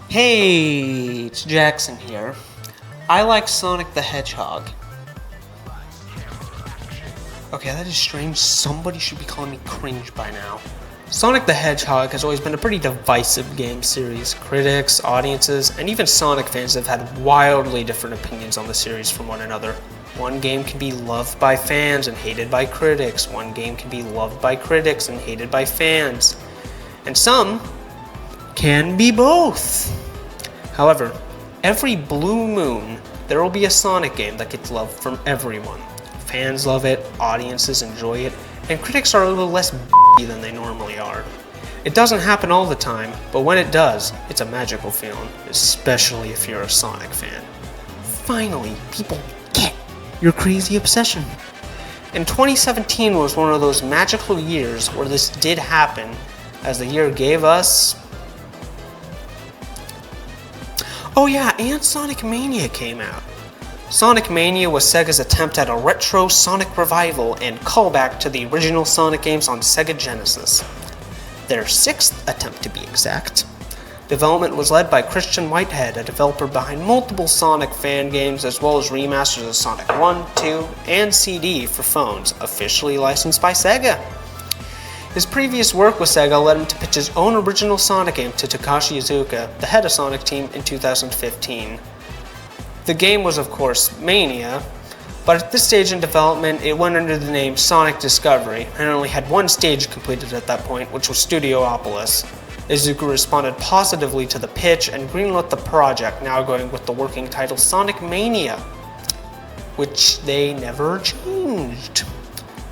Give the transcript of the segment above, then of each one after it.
Hey, it's Jackson here. I like Sonic the Hedgehog. Okay, that is strange. Somebody should be calling me cringe by now. Sonic the Hedgehog has always been a pretty divisive game series. Critics, audiences, and even Sonic fans have had wildly different opinions on the series from one another. One game can be loved by fans and hated by critics. One game can be loved by critics and hated by fans. And some can be both. However, every blue moon, there will be a Sonic game that gets love from everyone. Fans love it, audiences enjoy it, and critics are a little less than they normally are. It doesn't happen all the time, but when it does, it's a magical feeling, especially if you're a Sonic fan. Finally, people get your crazy obsession. And 2017 was one of those magical years where this did happen, as the year gave us... Oh yeah, and Sonic Mania came out. Sonic Mania was Sega's attempt at a retro Sonic revival and callback to the original Sonic games on Sega Genesis. Their sixth attempt to be exact. Development was led by Christian Whitehead, a developer behind multiple Sonic fan games as well as remasters of Sonic 1, 2, and CD for phones, officially licensed by Sega. His previous work with Sega led him to pitch his own original Sonic game to Takashi Iizuka, the head of Sonic Team, in 2015. The game was, of course, Mania, but at this stage in development, it went under the name Sonic Discovery, and only had one stage completed at that point, which was Studiopolis. Iizuka responded positively to the pitch and greenlit the project, now going with the working title Sonic Mania, which they never changed.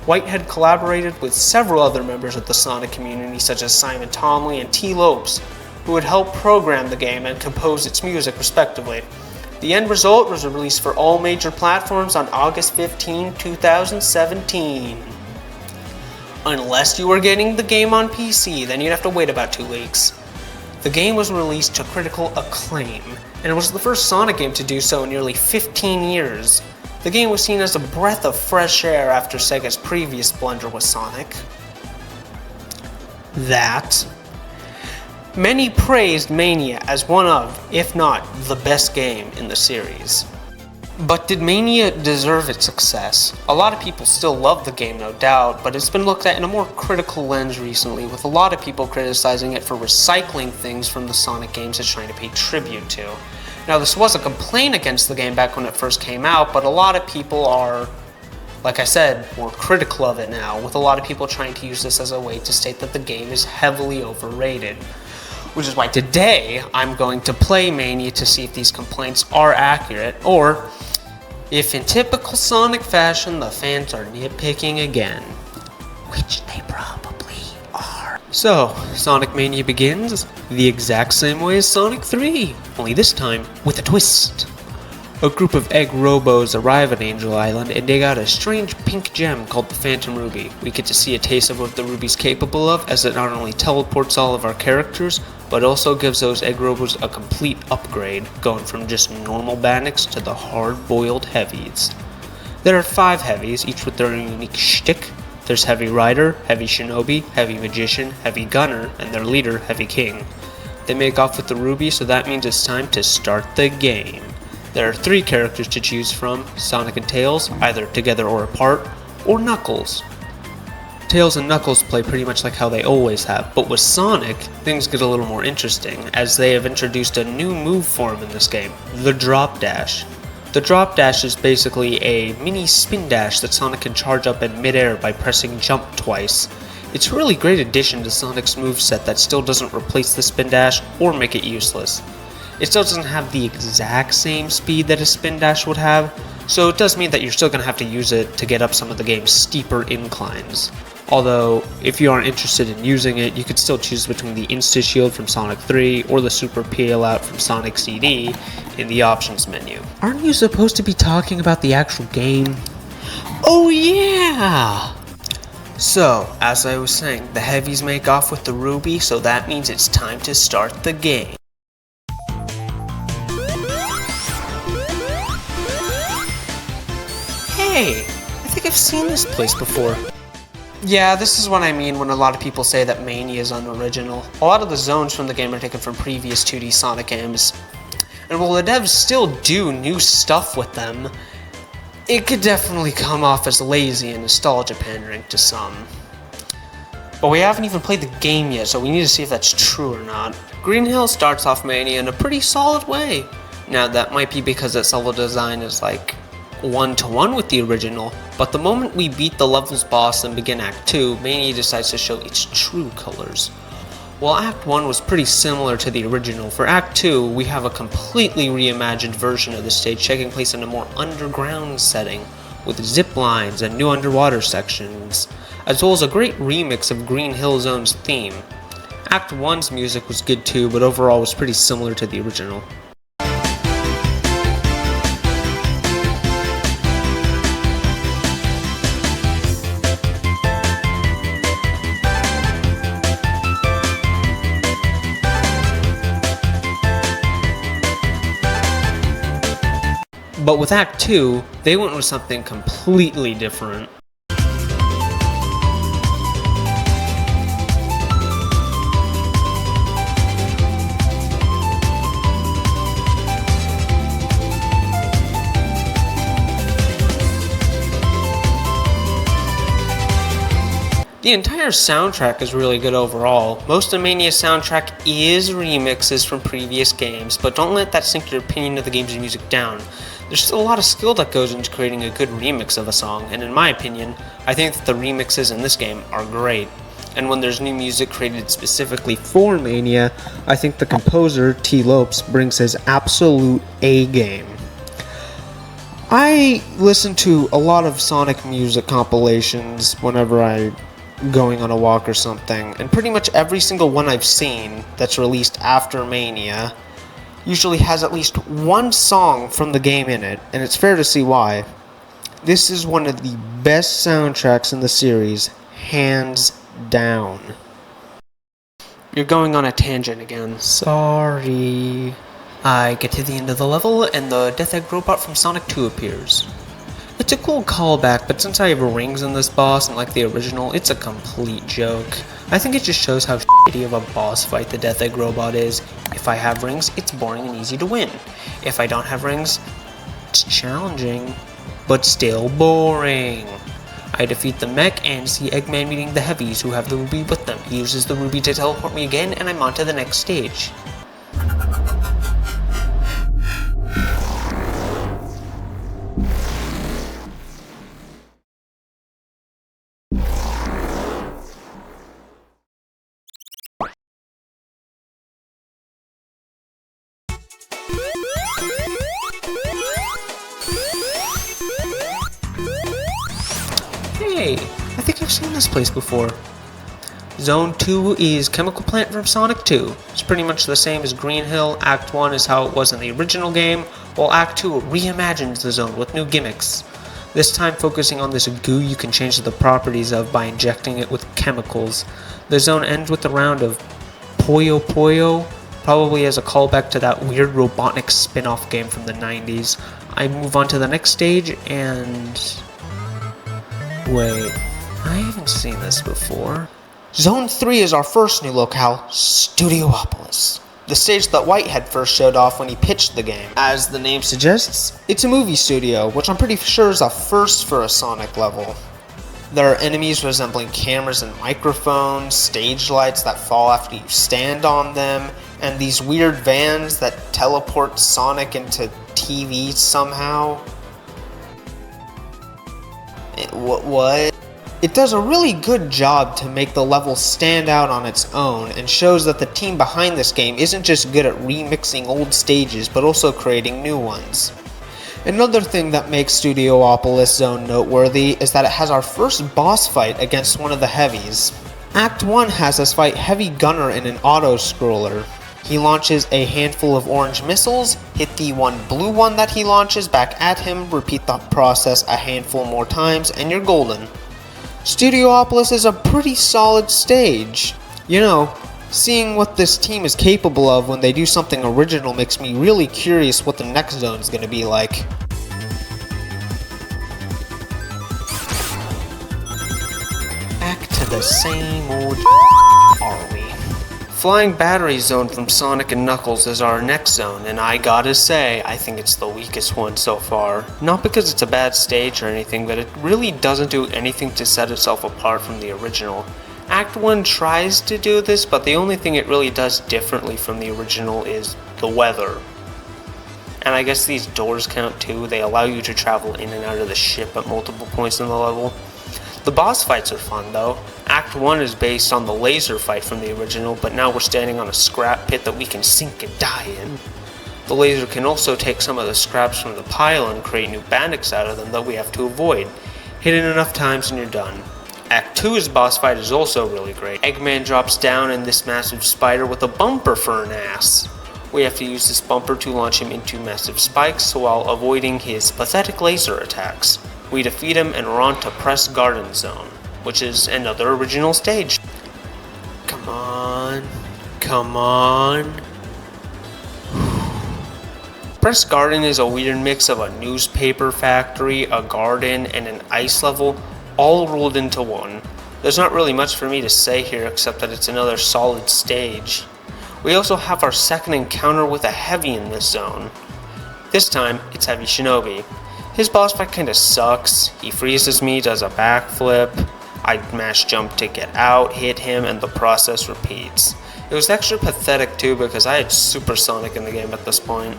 Whitehead collaborated with several other members of the Sonic community, such as Simon Tomley and T. Lopes, who would help program the game and compose its music respectively. The end result was released for all major platforms on August 15, 2017. Unless you were getting the game on PC, then you'd have to wait about 2 weeks. The game was released to critical acclaim, and it was the first Sonic game to do so in nearly 15 years. The game was seen as a breath of fresh air after Sega's previous blunder with Sonic. Many praised Mania as one of, if not the best game in the series. But did Mania deserve its success? A lot of people still love the game, no doubt, but it's been looked at in a more critical lens recently, with a lot of people criticizing it for recycling things from the Sonic games it's trying to pay tribute to. Now, this was a complaint against the game back when it first came out, but a lot of people are, like I said, more critical of it now, with a lot of people trying to use this as a way to state that the game is heavily overrated. Which is why today, I'm going to play Mania to see if these complaints are accurate, or if in typical Sonic fashion, the fans are nitpicking again. Which they probably are. So, Sonic Mania begins the exact same way as Sonic 3, only this time with a twist. A group of egg robos arrive at Angel Island and dig out a strange pink gem called the Phantom Ruby. We get to see a taste of what the ruby's capable of, as it not only teleports all of our characters, but also gives those egg robos a complete upgrade, going from just normal bandits to the hard-boiled heavies. There are 5 heavies, each with their unique shtick. There's Heavy Rider, Heavy Shinobi, Heavy Magician, Heavy Gunner, and their leader, Heavy King. They make off with the ruby, so that means it's time to start the game. There are 3 characters to choose from, Sonic and Tails, either together or apart, or Knuckles. Tails and Knuckles play pretty much like how they always have, but with Sonic, things get a little more interesting, as they have introduced a new move form in this game, the Drop Dash. The Drop Dash is basically a mini spin dash that Sonic can charge up in midair by pressing jump twice. It's a really great addition to Sonic's moveset that still doesn't replace the spin dash or make it useless. It still doesn't have the exact same speed that a spin dash would have, so it does mean that you're still going to have to use it to get up some of the game's steeper inclines. Although, if you aren't interested in using it, you could still choose between the Insta Shield from Sonic 3 or the Super Peel Out from Sonic CD in the options menu. Aren't you supposed to be talking about the actual game? Oh yeah! So, as I was saying, the heavies make off with the ruby, so that means it's time to start the game. Hey, I think I've seen this place before. Yeah, this is what I mean when a lot of people say that Mania is unoriginal. A lot of the zones from the game are taken from previous 2D Sonic games. And while the devs still do new stuff with them, it could definitely come off as lazy and nostalgia pandering to some. But we haven't even played the game yet, so we need to see if that's true or not. Green Hill starts off Mania in a pretty solid way. Now that might be because its level design is like one-to-one with the original, but the moment we beat the level's boss and begin Act 2, Mania decides to show its true colors. While Act 1 was pretty similar to the original, for Act 2 we have a completely reimagined version of the stage taking place in a more underground setting, with zip lines and new underwater sections, as well as a great remix of Green Hill Zone's theme. Act 1's music was good too, but overall was pretty similar to the original. But with Act 2, they went with something completely different. The entire soundtrack is really good overall. Most of Mania's soundtrack is remixes from previous games, but don't let that sink your opinion of the game's music down. There's still a lot of skill that goes into creating a good remix of a song, and in my opinion, I think that the remixes in this game are great. And when there's new music created specifically for Mania, I think the composer, T. Lopes, brings his absolute A game. I listen to a lot of Sonic music compilations whenever I'm going on a walk or something, and pretty much every single one I've seen that's released after Mania usually has at least one song from the game in it, and it's fair to see why. This is one of the best soundtracks in the series, hands down. You're going on a tangent again. Sorry. I get to the end of the level, and the Death Egg robot from Sonic 2 appears. It's a cool callback, but since I have rings in this boss, and like the original, it's a complete joke. I think it just shows how shitty of a boss fight the Death Egg robot is. If I have rings, it's boring and easy to win. If I don't have rings, it's challenging, but still boring. I defeat the mech and see Eggman meeting the heavies who have the ruby with them. He uses the ruby to teleport me again, and I'm on to the next stage. Hey, I think I've seen this place before. Zone 2 is Chemical Plant from Sonic 2. It's pretty much the same as Green Hill. Act 1 is how it was in the original game, while Act 2 reimagines the zone with new gimmicks. This time focusing on this goo you can change the properties of by injecting it with chemicals. The zone ends with a round of Puyo Puyo, probably as a callback to that weird Robotnik spin-off game from the 90s. I move on to the next stage and... wait, I haven't seen this before. Zone 3 is our first new locale, Studiopolis. The stage that Whitehead first showed off when he pitched the game. As the name suggests, it's a movie studio, which I'm pretty sure is a first for a Sonic level. There are enemies resembling cameras and microphones, stage lights that fall after you stand on them, and these weird vans that teleport Sonic into TV somehow. What? It does a really good job to make the level stand out on its own, and shows that the team behind this game isn't just good at remixing old stages, but also creating new ones. Another thing that makes Studiopolis Zone noteworthy is that it has our first boss fight against one of the heavies. Act 1 has us fight Heavy Gunner in an auto-scroller. He launches a handful of orange missiles, hit the one blue one that he launches back at him, repeat the process a handful more times, and you're golden. Studiopolis is a pretty solid stage. You know, seeing what this team is capable of when they do something original makes me really curious what the next zone is going to be like. the same old are we? Flying Battery Zone from Sonic and Knuckles is our next zone, and I gotta say, I think it's the weakest one so far. Not because it's a bad stage or anything, but it really doesn't do anything to set itself apart from the original. Act 1 tries to do this, but the only thing it really does differently from the original is the weather. And I guess these doors count too. They allow you to travel in and out of the ship at multiple points in the level. The boss fights are fun though. Act 1 is based on the laser fight from the original, but now we're standing on a scrap pit that we can sink and die in. The laser can also take some of the scraps from the pile and create new bandits out of them that we have to avoid. Hit it enough times and you're done. Act 2's boss fight is also really great. Eggman drops down in this massive spider with a bumper for an ass. We have to use this bumper to launch him into massive spikes while avoiding his pathetic laser attacks. We defeat him and we're on to Press Garden Zone, which is another original stage. Come on, come on. Press Garden is a weird mix of a newspaper factory, a garden, and an ice level, all rolled into one. There's not really much for me to say here except that it's another solid stage. We also have our second encounter with a heavy in this zone. This time, it's Heavy Shinobi. His boss fight kinda sucks. He freezes me, does a backflip. I mash jump to get out, hit him, and the process repeats. It was extra pathetic too because I had Supersonic in the game at this point.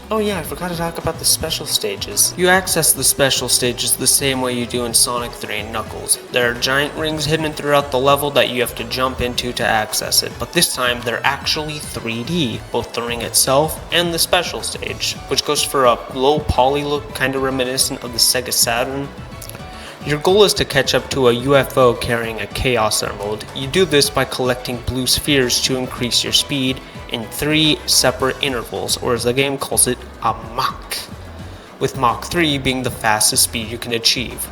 Oh yeah, I forgot to talk about the special stages. You access the special stages the same way you do in Sonic 3 and Knuckles. There are giant rings hidden throughout the level that you have to jump into to access it, but this time they're actually 3D, both the ring itself and the special stage, which goes for a low poly look kinda reminiscent of the Sega Saturn. Your goal is to catch up to a UFO carrying a Chaos Emerald. You do this by collecting blue spheres to increase your speed in 3 separate intervals, or as the game calls it, a Mach, with Mach 3 being the fastest speed you can achieve.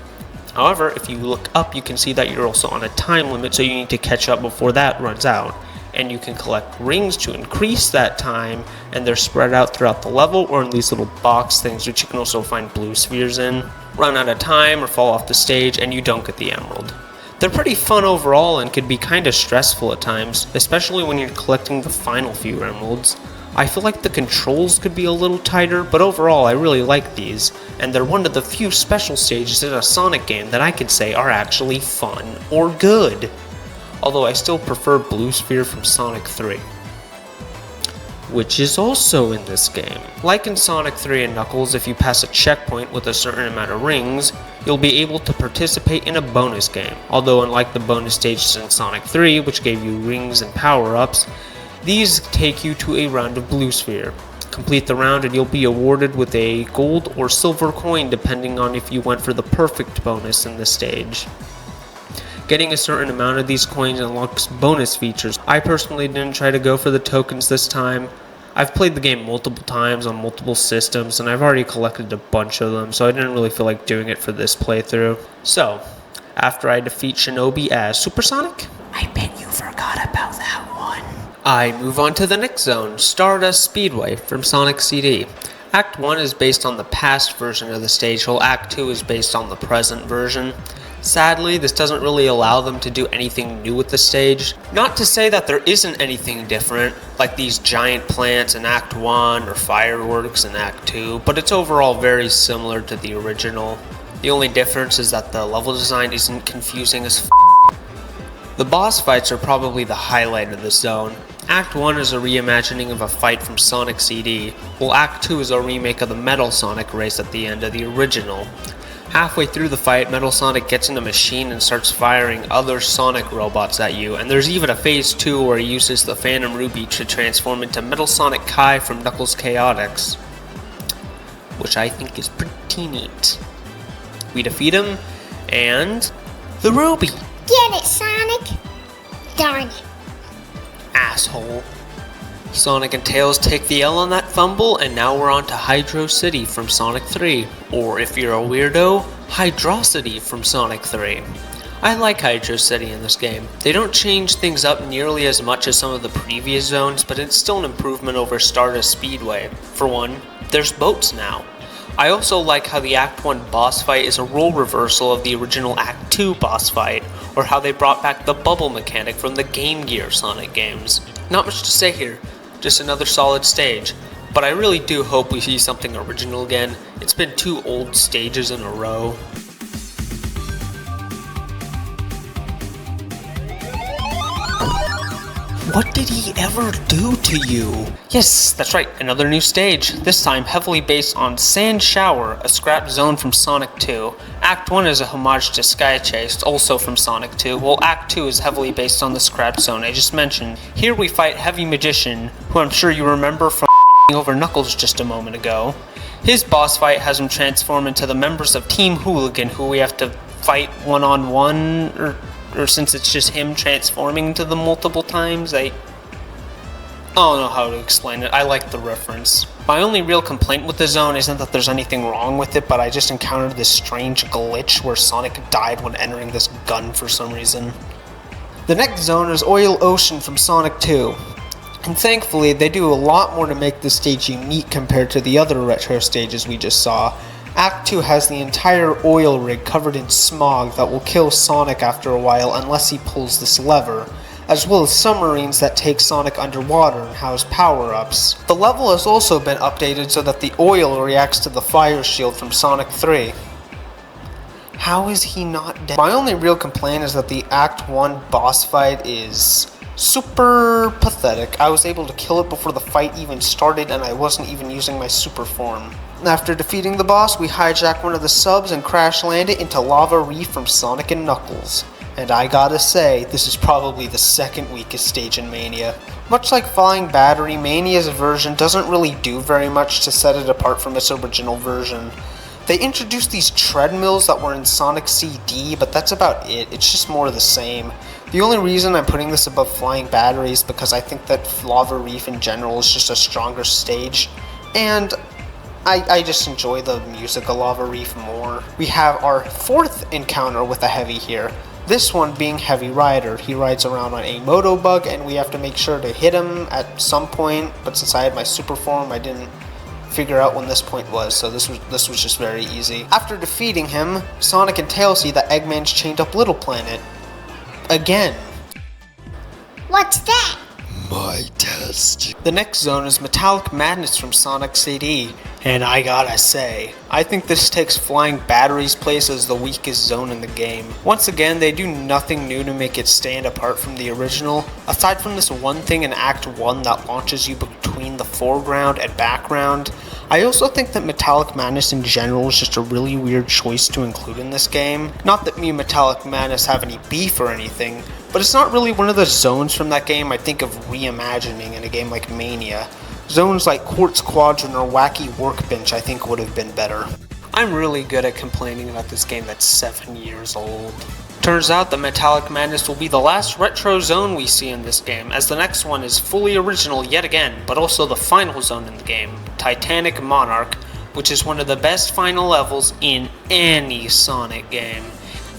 However, if you look up you can see that you're also on a time limit, so you need to catch up before that runs out. And you can collect rings to increase that time, and they're spread out throughout the level or in these little box things which you can also find blue spheres in. Run out of time or fall off the stage and you don't get the emerald. They're pretty fun overall and could be kinda stressful at times, especially when you're collecting the final few emeralds. I feel like the controls could be a little tighter, but overall I really like these, and they're one of the few special stages in a Sonic game that I can say are actually fun or good. Although I still prefer Blue Sphere from Sonic 3, which is also in this game. Like in Sonic 3 and Knuckles, if you pass a checkpoint with a certain amount of rings, you'll be able to participate in a bonus game. Although unlike the bonus stages in Sonic 3, which gave you rings and power-ups, these take you to a round of Blue Sphere. Complete the round and you'll be awarded with a gold or silver coin depending on if you went for the perfect bonus in the stage. Getting a certain amount of these coins unlocks bonus features. I personally didn't try to go for the tokens this time. I've played the game multiple times on multiple systems and I've already collected a bunch of them, so I didn't really feel like doing it for this playthrough. So, after I defeat Shinobi as Supersonic, I bet you forgot about that one. I move on to the next zone, Stardust Speedway from Sonic CD. Act 1 is based on the past version of the stage, while Act 2 is based on the present version. Sadly, this doesn't really allow them to do anything new with the stage. Not to say that there isn't anything different, like these giant plants in Act 1 or fireworks in Act 2, but it's overall very similar to the original. The only difference is that the level design isn't confusing as f***. The boss fights are probably the highlight of this zone. Act 1 is a reimagining of a fight from Sonic CD, while Act 2 is a remake of the Metal Sonic race at the end of the original. Halfway through the fight, Metal Sonic gets in a machine and starts firing other Sonic robots at you, and there's even a phase 2 where he uses the Phantom Ruby to transform into Metal Sonic Kai from Knuckles Chaotix, which I think is pretty neat. We defeat him, and the Ruby! Get it, Sonic? Darn it. Asshole. Sonic and Tails take the L on that fumble, and now we're on to Hydro City from Sonic 3, or if you're a weirdo, Hydrocity from Sonic 3. I like Hydro City in this game. They don't change things up nearly as much as some of the previous zones, but it's still an improvement over Stardust Speedway. For one, there's boats now. I also like how the Act 1 boss fight is a role reversal of the original Act 2 boss fight, or how they brought back the bubble mechanic from the Game Gear Sonic games. Not much to say here, just another solid stage, but I really do hope we see something original again. It's been 2 old stages in a row. What did he ever do to you? Yes, that's right, another new stage, this time heavily based on Sand Shower, a scrap zone from Sonic 2. Act 1 is a homage to Sky Chase, also from Sonic 2, while Act 2 is heavily based on the scrap zone I just mentioned. Here we fight Heavy Magician, who I'm sure you remember from over Knuckles just a moment ago. His boss fight has him transform into the members of Team Hooligan, who we have to fight one-on-one, or since it's just him transforming into them multiple times, I don't know how to explain it. I like the reference. My only real complaint with the zone isn't that there's anything wrong with it, but I just encountered this strange glitch where Sonic died when entering this gun for some reason. The next zone is Oil Ocean from Sonic 2. And thankfully, they do a lot more to make this stage unique compared to the other retro stages we just saw. Act 2 has the entire oil rig covered in smog that will kill Sonic after a while unless he pulls this lever, as well as submarines that take Sonic underwater and house power-ups. The level has also been updated so that the oil reacts to the fire shield from Sonic 3. How is he not dead? My only real complaint is that the Act 1 boss fight is super pathetic. I was able to kill it before the fight even started and I wasn't even using my super form. After defeating the boss, we hijack one of the subs and crash land it into Lava Reef from Sonic and Knuckles. And I gotta say, this is probably the second weakest stage in Mania. Much like Flying Battery, Mania's version doesn't really do very much to set it apart from its original version. They introduced these treadmills that were in Sonic CD, but that's about it. It's just more of the same. The only reason I'm putting this above Flying Battery is because I think that Lava Reef in general is just a stronger stage, and I just enjoy the music of Lava Reef more. We have our 4th encounter with a Heavy here. This one being Heavy Rider. He rides around on a Moto Bug and we have to make sure to hit him at some point, but since I had my super form I didn't figure out when this point was, so this was just very easy. After defeating him, Sonic and Tails see that Eggman's chained up Little Planet. Again. What's that? My test. The next zone is Metallic Madness from Sonic CD, and I gotta say, I think this takes Flying Battery's place as the weakest zone in the game. Once again, they do nothing new to make it stand apart from the original, aside from this one thing in Act 1 that launches you between the foreground and background. I also think that Metallic Madness in general is just a really weird choice to include in this game. Not that me and Metallic Madness have any beef or anything, but it's not really one of the zones from that game I think of reimagining in a game like Mania. Zones like Quartz Quadrant or Wacky Workbench I think would have been better. I'm really good at complaining about this game that's 7 years old. Turns out that Metallic Madness will be the last retro zone we see in this game, as the next one is fully original yet again, but also the final zone in the game, Titanic Monarch, which is one of the best final levels in any Sonic game.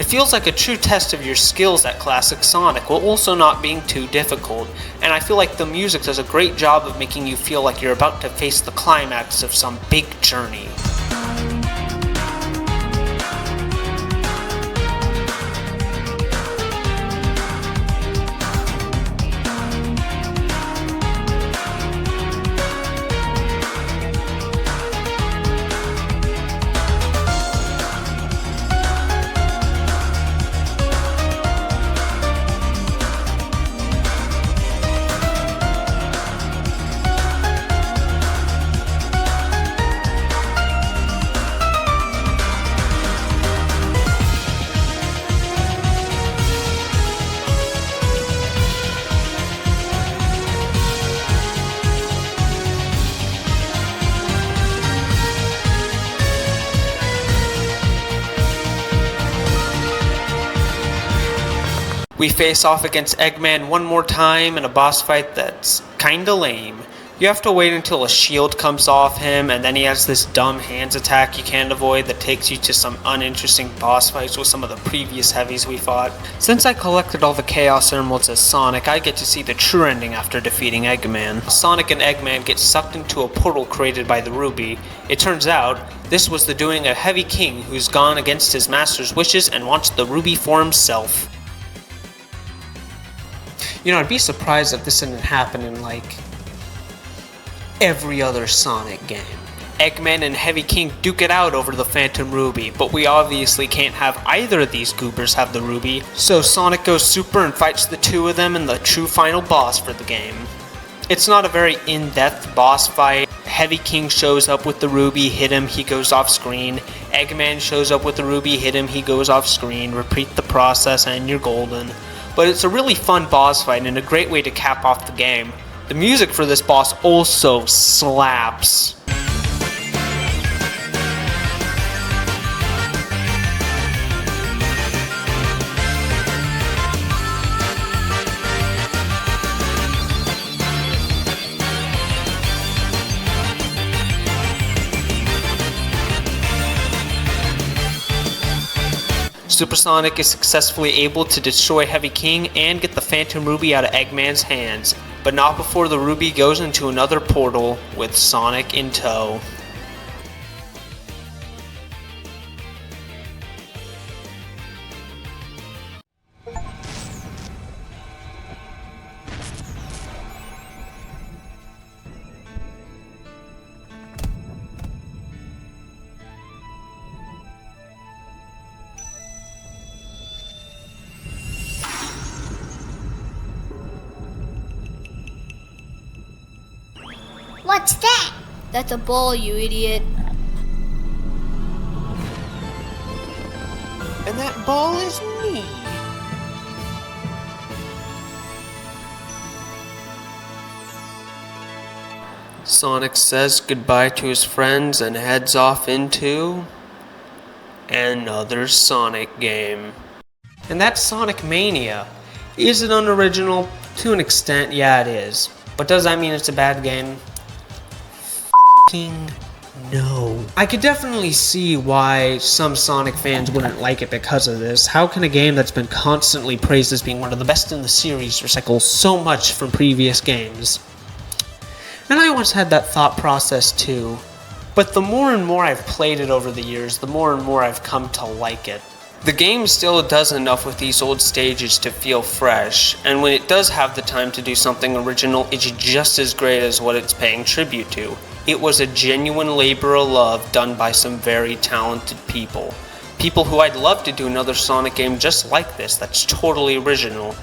It feels like a true test of your skills at classic Sonic, while also not being too difficult, and I feel like the music does a great job of making you feel like you're about to face the climax of some big journey. We face off against Eggman one more time in a boss fight that's kinda lame. You have to wait until a shield comes off him, and then he has this dumb hands attack you can't avoid that takes you to some uninteresting boss fights with some of the previous heavies we fought. Since I collected all the Chaos Emeralds as Sonic, I get to see the true ending after defeating Eggman. Sonic and Eggman get sucked into a portal created by the Ruby. It turns out, this was the doing of Heavy King, who's gone against his master's wishes and wants the Ruby for himself. You know, I'd be surprised if this didn't happen in, like, every other Sonic game. Eggman and Heavy King duke it out over the Phantom Ruby, but we obviously can't have either of these goobers have the Ruby, so Sonic goes super and fights the two of them in the true final boss for the game. It's not a very in-depth boss fight. Heavy King shows up with the Ruby, hit him, he goes off screen. Eggman shows up with the Ruby, hit him, he goes off screen. Repeat the process and you're golden. But it's a really fun boss fight and a great way to cap off the game. The music for this boss also slaps. Supersonic is successfully able to destroy Heavy King and get the Phantom Ruby out of Eggman's hands, but not before the Ruby goes into another portal with Sonic in tow. What's that? That's a ball, you idiot. And that ball is me. Sonic says goodbye to his friends and heads off into another Sonic game. And that's Sonic Mania. Is it unoriginal? To an extent, yeah it is. But does that mean it's a bad game? No. I could definitely see why some Sonic fans wouldn't like it because of this. How can a game that's been constantly praised as being one of the best in the series recycle so much from previous games? And I once had that thought process too. But the more and more I've played it over the years, the more and more I've come to like it. The game still does enough with these old stages to feel fresh, and when it does have the time to do something original, it's just as great as what it's paying tribute to. It was a genuine labor of love done by some very talented people. People who I'd love to do another Sonic game just like this that's totally original,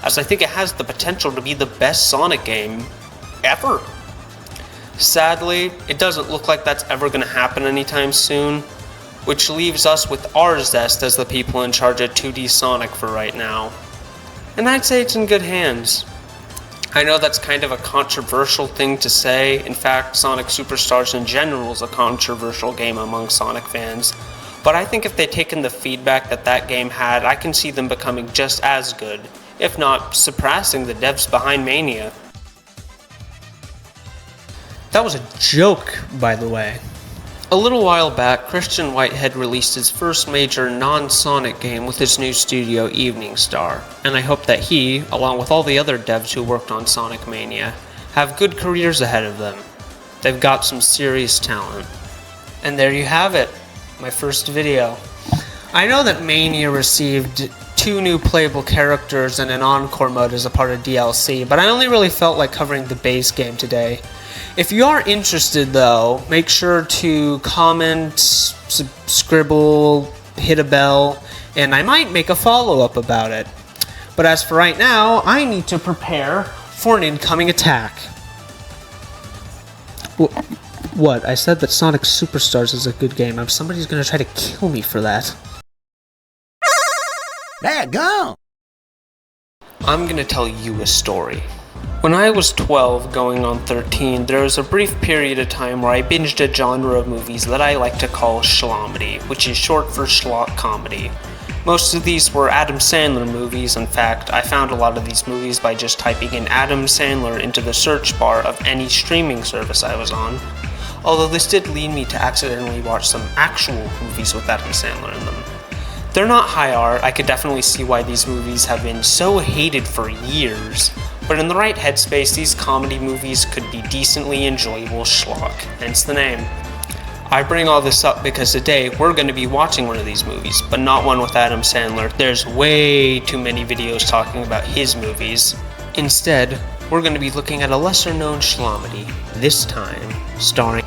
as I think it has the potential to be the best Sonic game ever. Sadly, it doesn't look like that's ever going to happen anytime soon, which leaves us with our zest as the people in charge of 2D Sonic for right now. And I'd say it's in good hands. I know that's kind of a controversial thing to say. In fact, Sonic Superstars in general is a controversial game among Sonic fans. But I think if they'd taken the feedback that game had, I can see them becoming just as good, if not surpassing the devs behind Mania. That was a joke, by the way. A little while back, Christian Whitehead released his first major non-Sonic game with his new studio, Evening Star, and I hope that he, along with all the other devs who worked on Sonic Mania, have good careers ahead of them. They've got some serious talent. And there you have it, my first video. I know that Mania received 2 new playable characters and an encore mode as a part of DLC, but I only really felt like covering the base game today. If you are interested though, make sure to comment, scribble, hit a bell, and I might make a follow-up about it. But as for right now, I need to prepare for an incoming attack. What? I said that Sonic Superstars is a good game. Somebody's gonna try to kill me for that. There, go! I'm gonna tell you a story. When I was 12 going on 13, there was a brief period of time where I binged a genre of movies that I like to call schlomedy, which is short for schlock comedy. Most of these were Adam Sandler movies. In fact, I found a lot of these movies by just typing in Adam Sandler into the search bar of any streaming service I was on. Although this did lead me to accidentally watch some actual movies with Adam Sandler in them. They're not high art. I could definitely see why these movies have been so hated for years, but in the right headspace, these comedy movies could be decently enjoyable schlock, hence the name. I bring all this up because today we're going to be watching one of these movies, but not one with Adam Sandler. There's way too many videos talking about his movies. Instead, we're going to be looking at a lesser known schlommedy, this time starring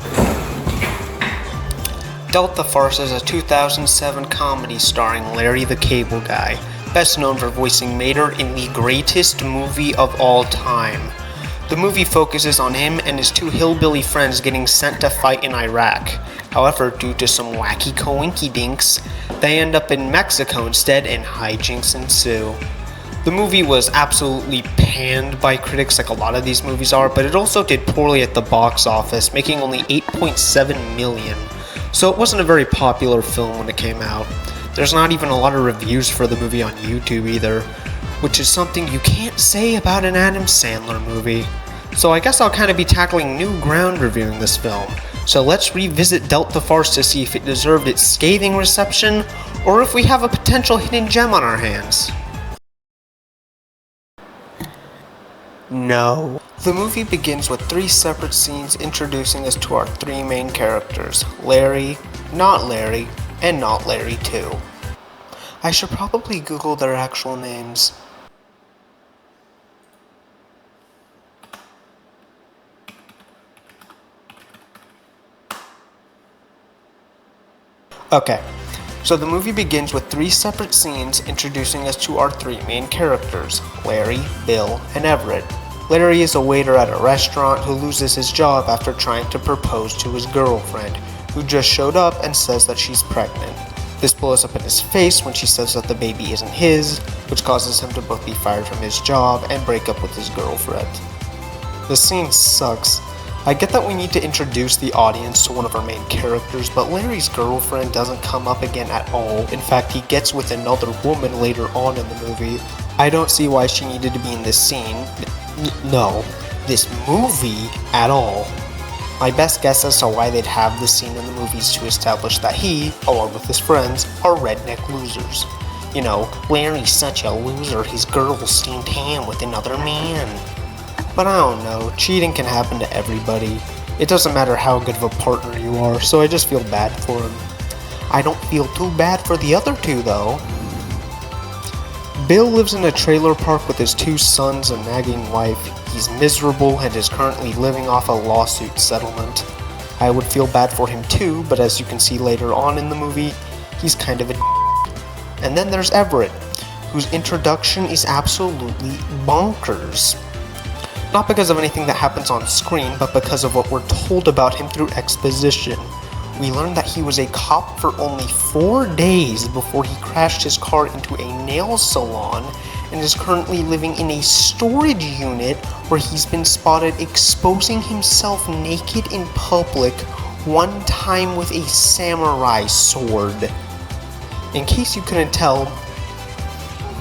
Delta Farce is a 2007 comedy starring Larry the Cable Guy, best known for voicing Mater in the greatest movie of all time. The movie focuses on him and his two hillbilly friends getting sent to fight in Iraq. However, due to some wacky coinkydinks, they end up in Mexico instead and hijinks ensue. The movie was absolutely panned by critics like a lot of these movies are, but it also did poorly at the box office, making only $8.7 million. So it wasn't a very popular film when it came out. There's not even a lot of reviews for the movie on YouTube either, which is something you can't say about an Adam Sandler movie. So I guess I'll kind of be tackling new ground reviewing this film. So let's revisit Delta Farce to see if it deserved its scathing reception, or if we have a potential hidden gem on our hands. No. The movie begins with 3 separate scenes introducing us to our 3 main characters, Larry, and not Larry too. I should probably Google their actual names. Okay, so the movie begins with 3 separate scenes introducing us to our 3 main characters, Larry, Bill, and Everett. Larry is a waiter at a restaurant who loses his job after trying to propose to his girlfriend, who just showed up and says that she's pregnant. This blows up in his face when she says that the baby isn't his, which causes him to both be fired from his job and break up with his girlfriend. The scene sucks. I get that we need to introduce the audience to one of our main characters, but Larry's girlfriend doesn't come up again at all. In fact, he gets with another woman later on in the movie. I don't see why she needed to be in this scene. This movie at all. My best guess as to why they'd have this scene in the movies to establish that he, along with his friends, are redneck losers. You know, Larry's such a loser, his girl steamed ham with another man. But I don't know, cheating can happen to everybody. It doesn't matter how good of a partner you are, so I just feel bad for him. I don't feel too bad for the other 2 though. Bill lives in a trailer park with his 2 sons and nagging wife. He's miserable and is currently living off a lawsuit settlement. I would feel bad for him too, but as you can see later on in the movie, he's kind of a And then there's Everett, whose introduction is absolutely bonkers. Not because of anything that happens on screen, but because of what we're told about him through exposition. We learn that he was a cop for only 4 days before he crashed his car into a nail salon and is currently living in a storage unit where he's been spotted exposing himself naked in public, one time with a samurai sword. In case you couldn't tell,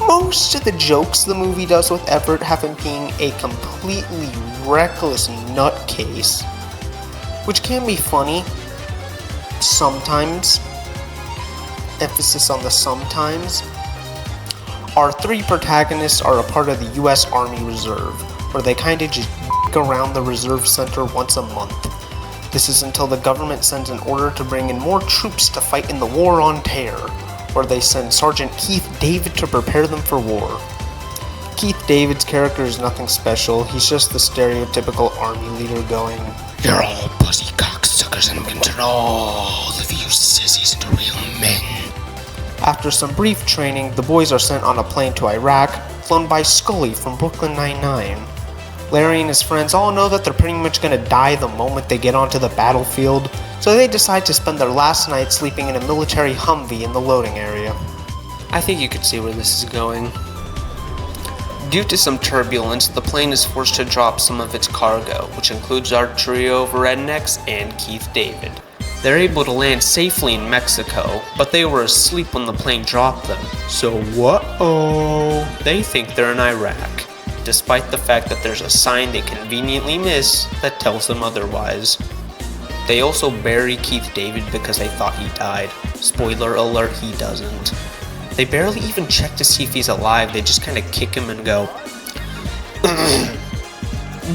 most of the jokes the movie does with Everett have him being a completely reckless nutcase, which can be funny sometimes. Emphasis on the sometimes. Our 3 protagonists are a part of the US Army Reserve, where they kinda just around the reserve center once a month. This is until the government sends an order to bring in more troops to fight in the War on Terror, where they send Sergeant Keith David to prepare them for war. Keith David's character is nothing special, he's just the stereotypical army leader going, You're all pussy cocksuckers and I'm gonna turn all of you sissies into real men. After some brief training, the boys are sent on a plane to Iraq, flown by Scully from Brooklyn Nine-Nine. Larry and his friends all know that they're pretty much gonna die the moment they get onto the battlefield, so they decide to spend their last night sleeping in a military Humvee in the loading area. I think you could see where this is going. Due to some turbulence, the plane is forced to drop some of its cargo, which includes our trio of rednecks and Keith David. They're able to land safely in Mexico, but they were asleep when the plane dropped them. So they think they're in Iraq, despite the fact that there's a sign they conveniently miss that tells them otherwise. They also bury Keith David because they thought he died. Spoiler alert, he doesn't. They barely even check to see if he's alive, they just kinda kick him and go,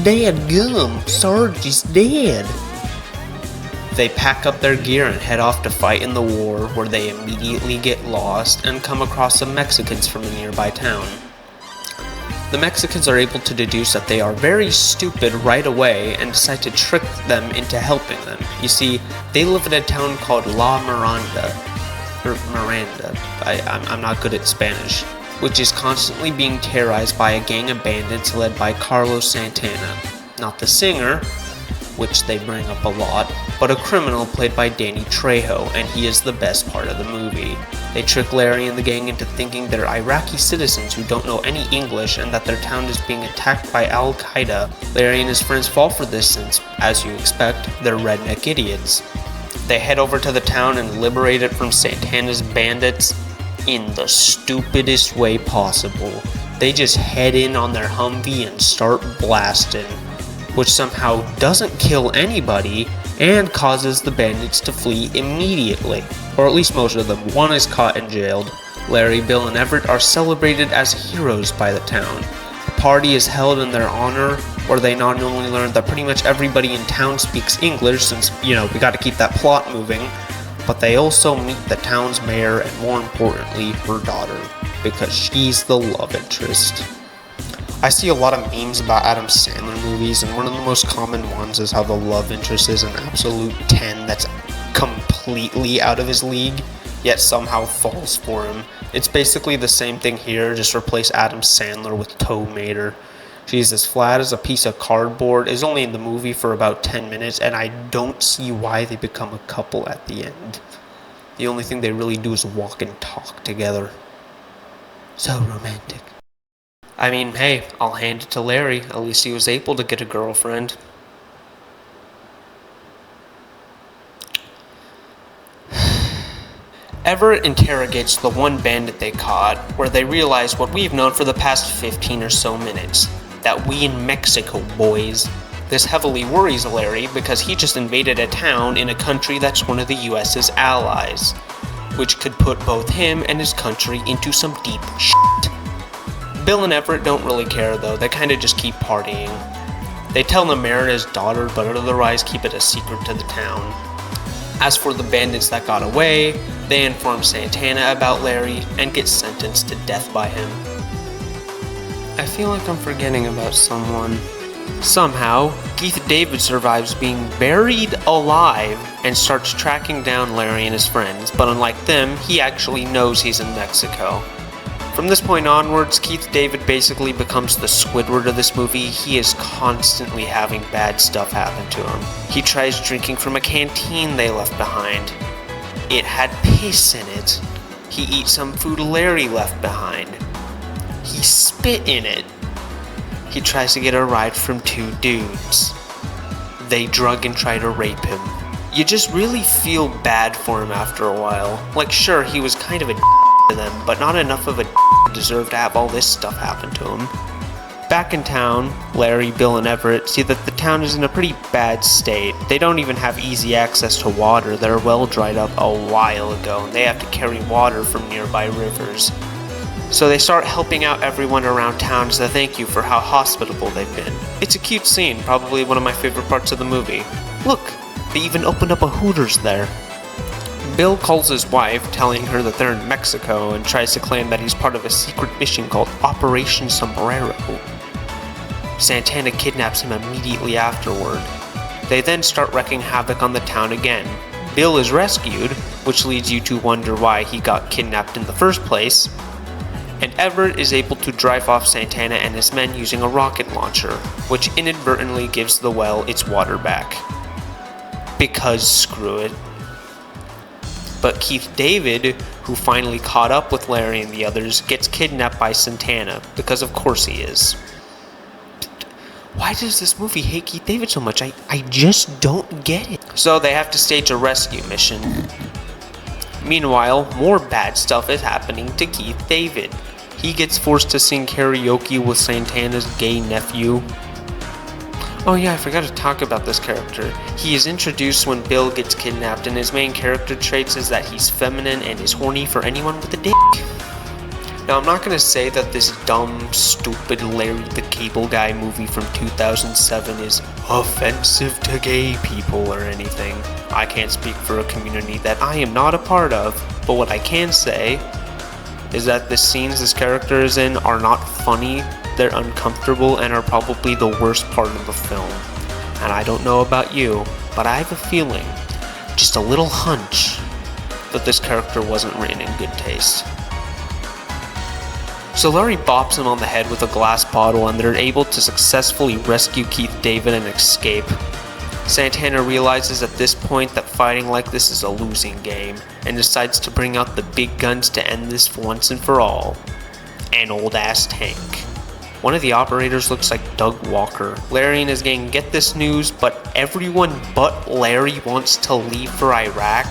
"Dad gum, Sarge is dead." They pack up their gear and head off to fight in the war, where they immediately get lost and come across some Mexicans from a nearby town. The Mexicans are able to deduce that they are very stupid right away and decide to trick them into helping them. You see, they live in a town called La Miranda, or Miranda, I'm not good at Spanish, which is constantly being terrorized by a gang of bandits led by Carlos Santana. Not the singer, which they bring up a lot, but a criminal played by Danny Trejo, and he is the best part of the movie. They trick Larry and the gang into thinking they're Iraqi citizens who don't know any English and that their town is being attacked by Al-Qaeda. Larry and his friends fall for this since, as you expect, they're redneck idiots. They head over to the town and liberate it from Santana's bandits in the stupidest way possible. They just head in on their Humvee and start blasting, which somehow doesn't kill anybody and causes the bandits to flee immediately, or at least most of them. One is caught and jailed. Larry, Bill, and Everett are celebrated as heroes by the town. A party is held in their honor, where they not only learn that pretty much everybody in town speaks English, since, we gotta keep that plot moving, but they also meet the town's mayor and, more importantly, her daughter, because she's the love interest. I see a lot of memes about Adam Sandler movies, and one of the most common ones is how the love interest is an absolute 10 that's completely out of his league, yet somehow falls for him. It's basically the same thing here, just replace Adam Sandler with Tow Mater. She's as flat as a piece of cardboard, is only in the movie for about 10 minutes, and I don't see why they become a couple at the end. The only thing they really do is walk and talk together. So romantic. I mean, hey, I'll hand it to Larry. At least he was able to get a girlfriend. Everett interrogates the one bandit they caught, where they realize what we've known for the past 15 or so minutes. That we in Mexico, boys. This heavily worries Larry because he just invaded a town in a country that's one of the US's allies, which could put both him and his country into some deep shit. Bill and Everett don't really care though, they kinda just keep partying. They tell the mayor and his daughter, but otherwise keep it a secret to the town. As for the bandits that got away, they inform Santana about Larry and get sentenced to death by him. I feel like I'm forgetting about someone. Somehow, Keith David survives being buried alive and starts tracking down Larry and his friends, but unlike them, he actually knows he's in Mexico. From this point onwards, Keith David basically becomes the Squidward of this movie. He is constantly having bad stuff happen to him. He tries drinking from a canteen they left behind. It had piss in it. He eats some food Larry left behind. He spit in it. He tries to get a ride from two dudes. They drug and try to rape him. You just really feel bad for him after a while. Like, sure, he was kind of a to them, but not enough of a to deserve to have all this stuff happen to him. Back in town, Larry, Bill, and Everett see that the town is in a pretty bad state. They don't even have easy access to water. Their well dried up a while ago, and they have to carry water from nearby rivers. So they start helping out everyone around town as a thank you for how hospitable they've been. It's a cute scene, probably one of my favorite parts of the movie. Look, they even opened up a Hooters there. Bill calls his wife, telling her that they're in Mexico, and tries to claim that he's part of a secret mission called Operation Sombrero. Santana kidnaps him immediately afterward. They then start wreaking havoc on the town again. Bill is rescued, which leads you to wonder why he got kidnapped in the first place, and Everett is able to drive off Santana and his men using a rocket launcher, which inadvertently gives the well its water back. Because screw it. But Keith David, who finally caught up with Larry and the others, gets kidnapped by Santana, because of course he is. Why does this movie hate Keith David so much? I just don't get it. So they have to stage a rescue mission. Meanwhile, more bad stuff is happening to Keith David. He gets forced to sing karaoke with Santana's gay nephew. Oh yeah, I forgot to talk about this character. He is introduced when Bill gets kidnapped, and his main character traits is that he's feminine and is horny for anyone with a dick. Now, I'm not gonna say that this dumb, stupid Larry the Cable Guy movie from 2007 is offensive to gay people or anything. I can't speak for a community that I am not a part of, but what I can say is that the scenes this character is in are not funny, they're uncomfortable, and are probably the worst part of the film. And I don't know about you, but I have a feeling, just a little hunch, that this character wasn't written in good taste. So Larry bops him on the head with a glass bottle, and they're able to successfully rescue Keith David and escape. Santana realizes at this point that fighting like this is a losing game, and decides to bring out the big guns to end this once and for all. An old ass tank. One of the operators looks like Doug Walker. Larry and his gang get this news, but everyone but Larry wants to leave for Iraq,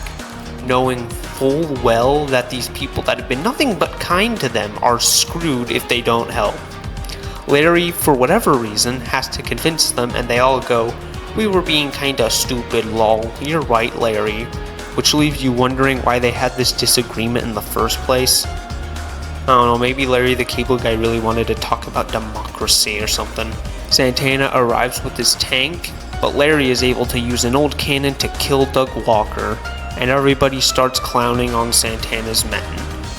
knowing full well that these people that have been nothing but kind to them are screwed if they don't help. Larry, for whatever reason, has to convince them, and they all go, "We were being kinda stupid, lol, you're right, Larry," which leaves you wondering why they had this disagreement in the first place. I don't know, maybe Larry the Cable Guy really wanted to talk about democracy or something. Santana arrives with his tank, but Larry is able to use an old cannon to kill Doug Walker, and everybody starts clowning on Santana's men,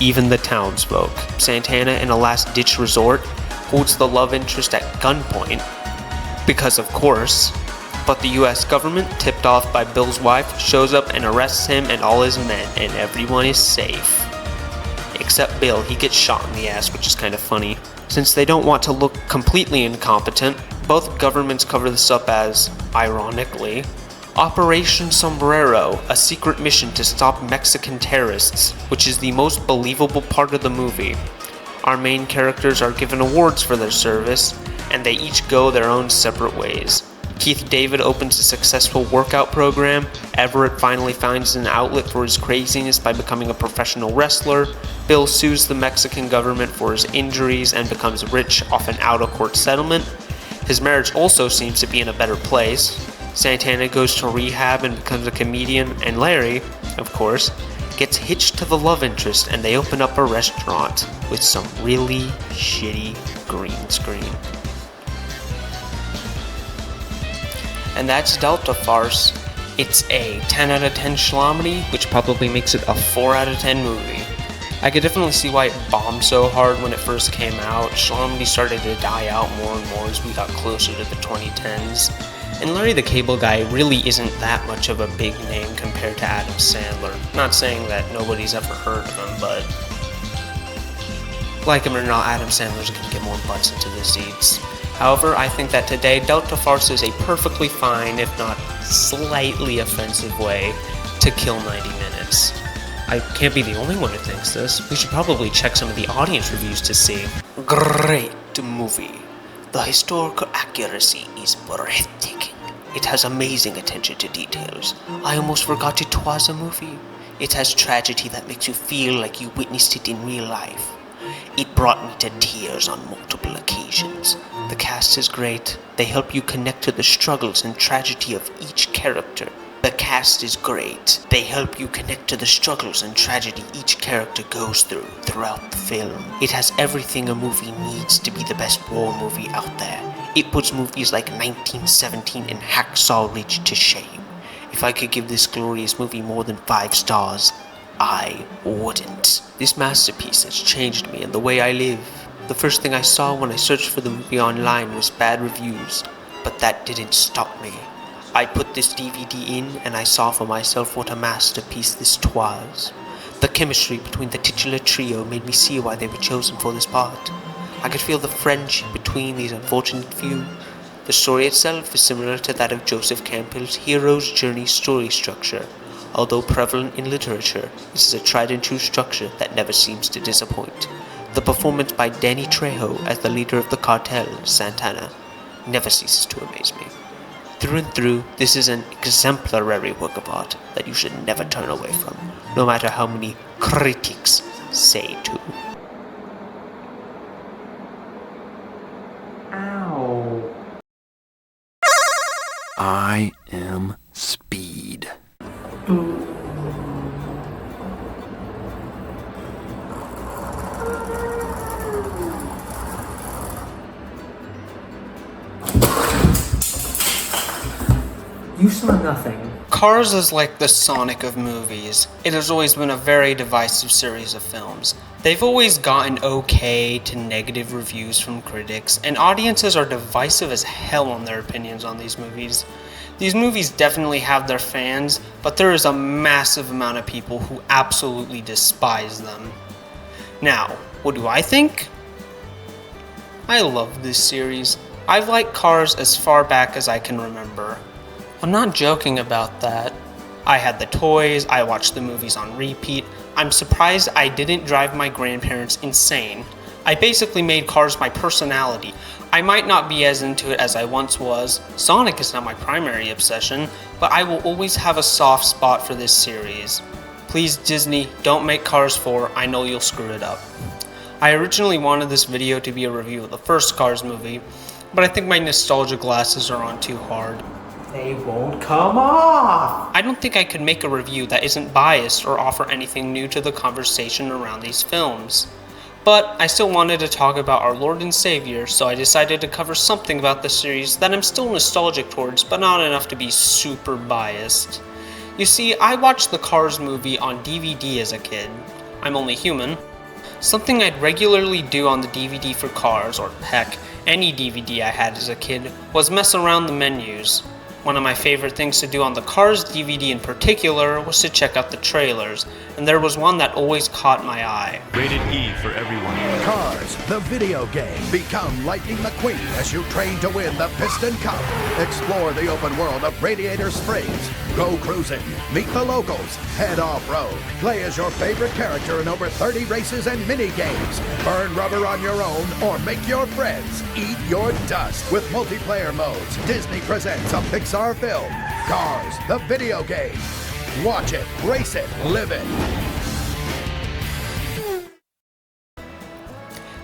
even the townsfolk. Santana, in a last-ditch resort, holds the love interest at gunpoint, because of course, but the US government, tipped off by Bill's wife, shows up and arrests him and all his men, and everyone is safe. Except Bill, he gets shot in the ass, which is kind of funny. Since they don't want to look completely incompetent, both governments cover this up as, ironically, Operation Sombrero, a secret mission to stop Mexican terrorists, which is the most believable part of the movie. Our main characters are given awards for their service, and they each go their own separate ways. Keith David opens a successful workout program, Everett finally finds an outlet for his craziness by becoming a professional wrestler, Bill sues the Mexican government for his injuries and becomes rich off an out-of-court settlement. His marriage also seems to be in a better place. Santana goes to rehab and becomes a comedian, and Larry, of course, gets hitched to the love interest, and they open up a restaurant with some really shitty green screen. And that's Delta Farce. It's a 10 out of 10 schlommedy, which probably makes it a 4 out of 10 movie. I could definitely see why it bombed so hard when it first came out. Schlommedy started to die out more and more as we got closer to the 2010s. And Larry the Cable Guy really isn't that much of a big name compared to Adam Sandler. Not saying that nobody's ever heard of him, but like him or not, Adam Sandler's gonna get more butts into the seats. However, I think that today, Delta Farce is a perfectly fine, if not slightly offensive way to kill 90 minutes. I can't be the only one who thinks this. We should probably check some of the audience reviews to see. Great movie. The historical accuracy is breathtaking. It has amazing attention to details. I almost forgot it was a movie. It has tragedy that makes you feel like you witnessed it in real life. It brought me to tears on multiple occasions. The cast is great. They help you connect to the struggles and tragedy of each character. The cast is great. They help you connect to the struggles and tragedy each character goes through throughout the film. It has everything a movie needs to be the best war movie out there. It puts movies like 1917 and Hacksaw Ridge to shame. If I could give this glorious movie more than 5 stars, I wouldn't. This masterpiece has changed me and the way I live. The first thing I saw when I searched for the movie online was bad reviews, but that didn't stop me. I put this DVD in and I saw for myself what a masterpiece this was. The chemistry between the titular trio made me see why they were chosen for this part. I could feel the friendship between these unfortunate few. The story itself is similar to that of Joseph Campbell's hero's journey story structure. Although prevalent in literature, this is a tried and true structure that never seems to disappoint. The performance by Danny Trejo as the leader of the cartel, Santana, never ceases to amaze me. Through and through, this is an exemplary work of art that you should never turn away from, no matter how many critics say to. Ow. I am Speed. You saw nothing. Cars is like the Sonic of movies. It has always been a very divisive series of films. They've always gotten okay to negative reviews from critics, and audiences are divisive as hell on their opinions on these movies. These movies definitely have their fans, but there is a massive amount of people who absolutely despise them. Now, what do I think? I love this series. I've liked Cars as far back as I can remember. I'm not joking about that. I had the toys, I watched the movies on repeat. I'm surprised I didn't drive my grandparents insane. I basically made Cars my personality. I might not be as into it as I once was. Sonic is not my primary obsession, but I will always have a soft spot for this series. Please, Disney, don't make Cars 4, I know you'll screw it up. I originally wanted this video to be a review of the first Cars movie, but I think my nostalgia glasses are on too hard. They won't come off! I don't think I could make a review that isn't biased or offer anything new to the conversation around these films. But I still wanted to talk about our Lord and Savior, so I decided to cover something about the series that I'm still nostalgic towards, but not enough to be super biased. You see, I watched the Cars movie on DVD as a kid. I'm only human. Something I'd regularly do on the DVD for Cars, or heck, any DVD I had as a kid, was mess around the menus. One of my favorite things to do on the Cars DVD in particular was to check out the trailers, and there was one that always caught my eye. Rated E for everyone. Cars, the video game. Become Lightning McQueen as you train to win the Piston Cup. Explore the open world of Radiator Springs. Go cruising, meet the locals, head off-road, play as your favorite character in over 30 races and mini-games, burn rubber on your own, or make your friends eat your dust. With multiplayer modes, Disney presents a Pixar film, Cars, the video game. Watch it, race it, live it.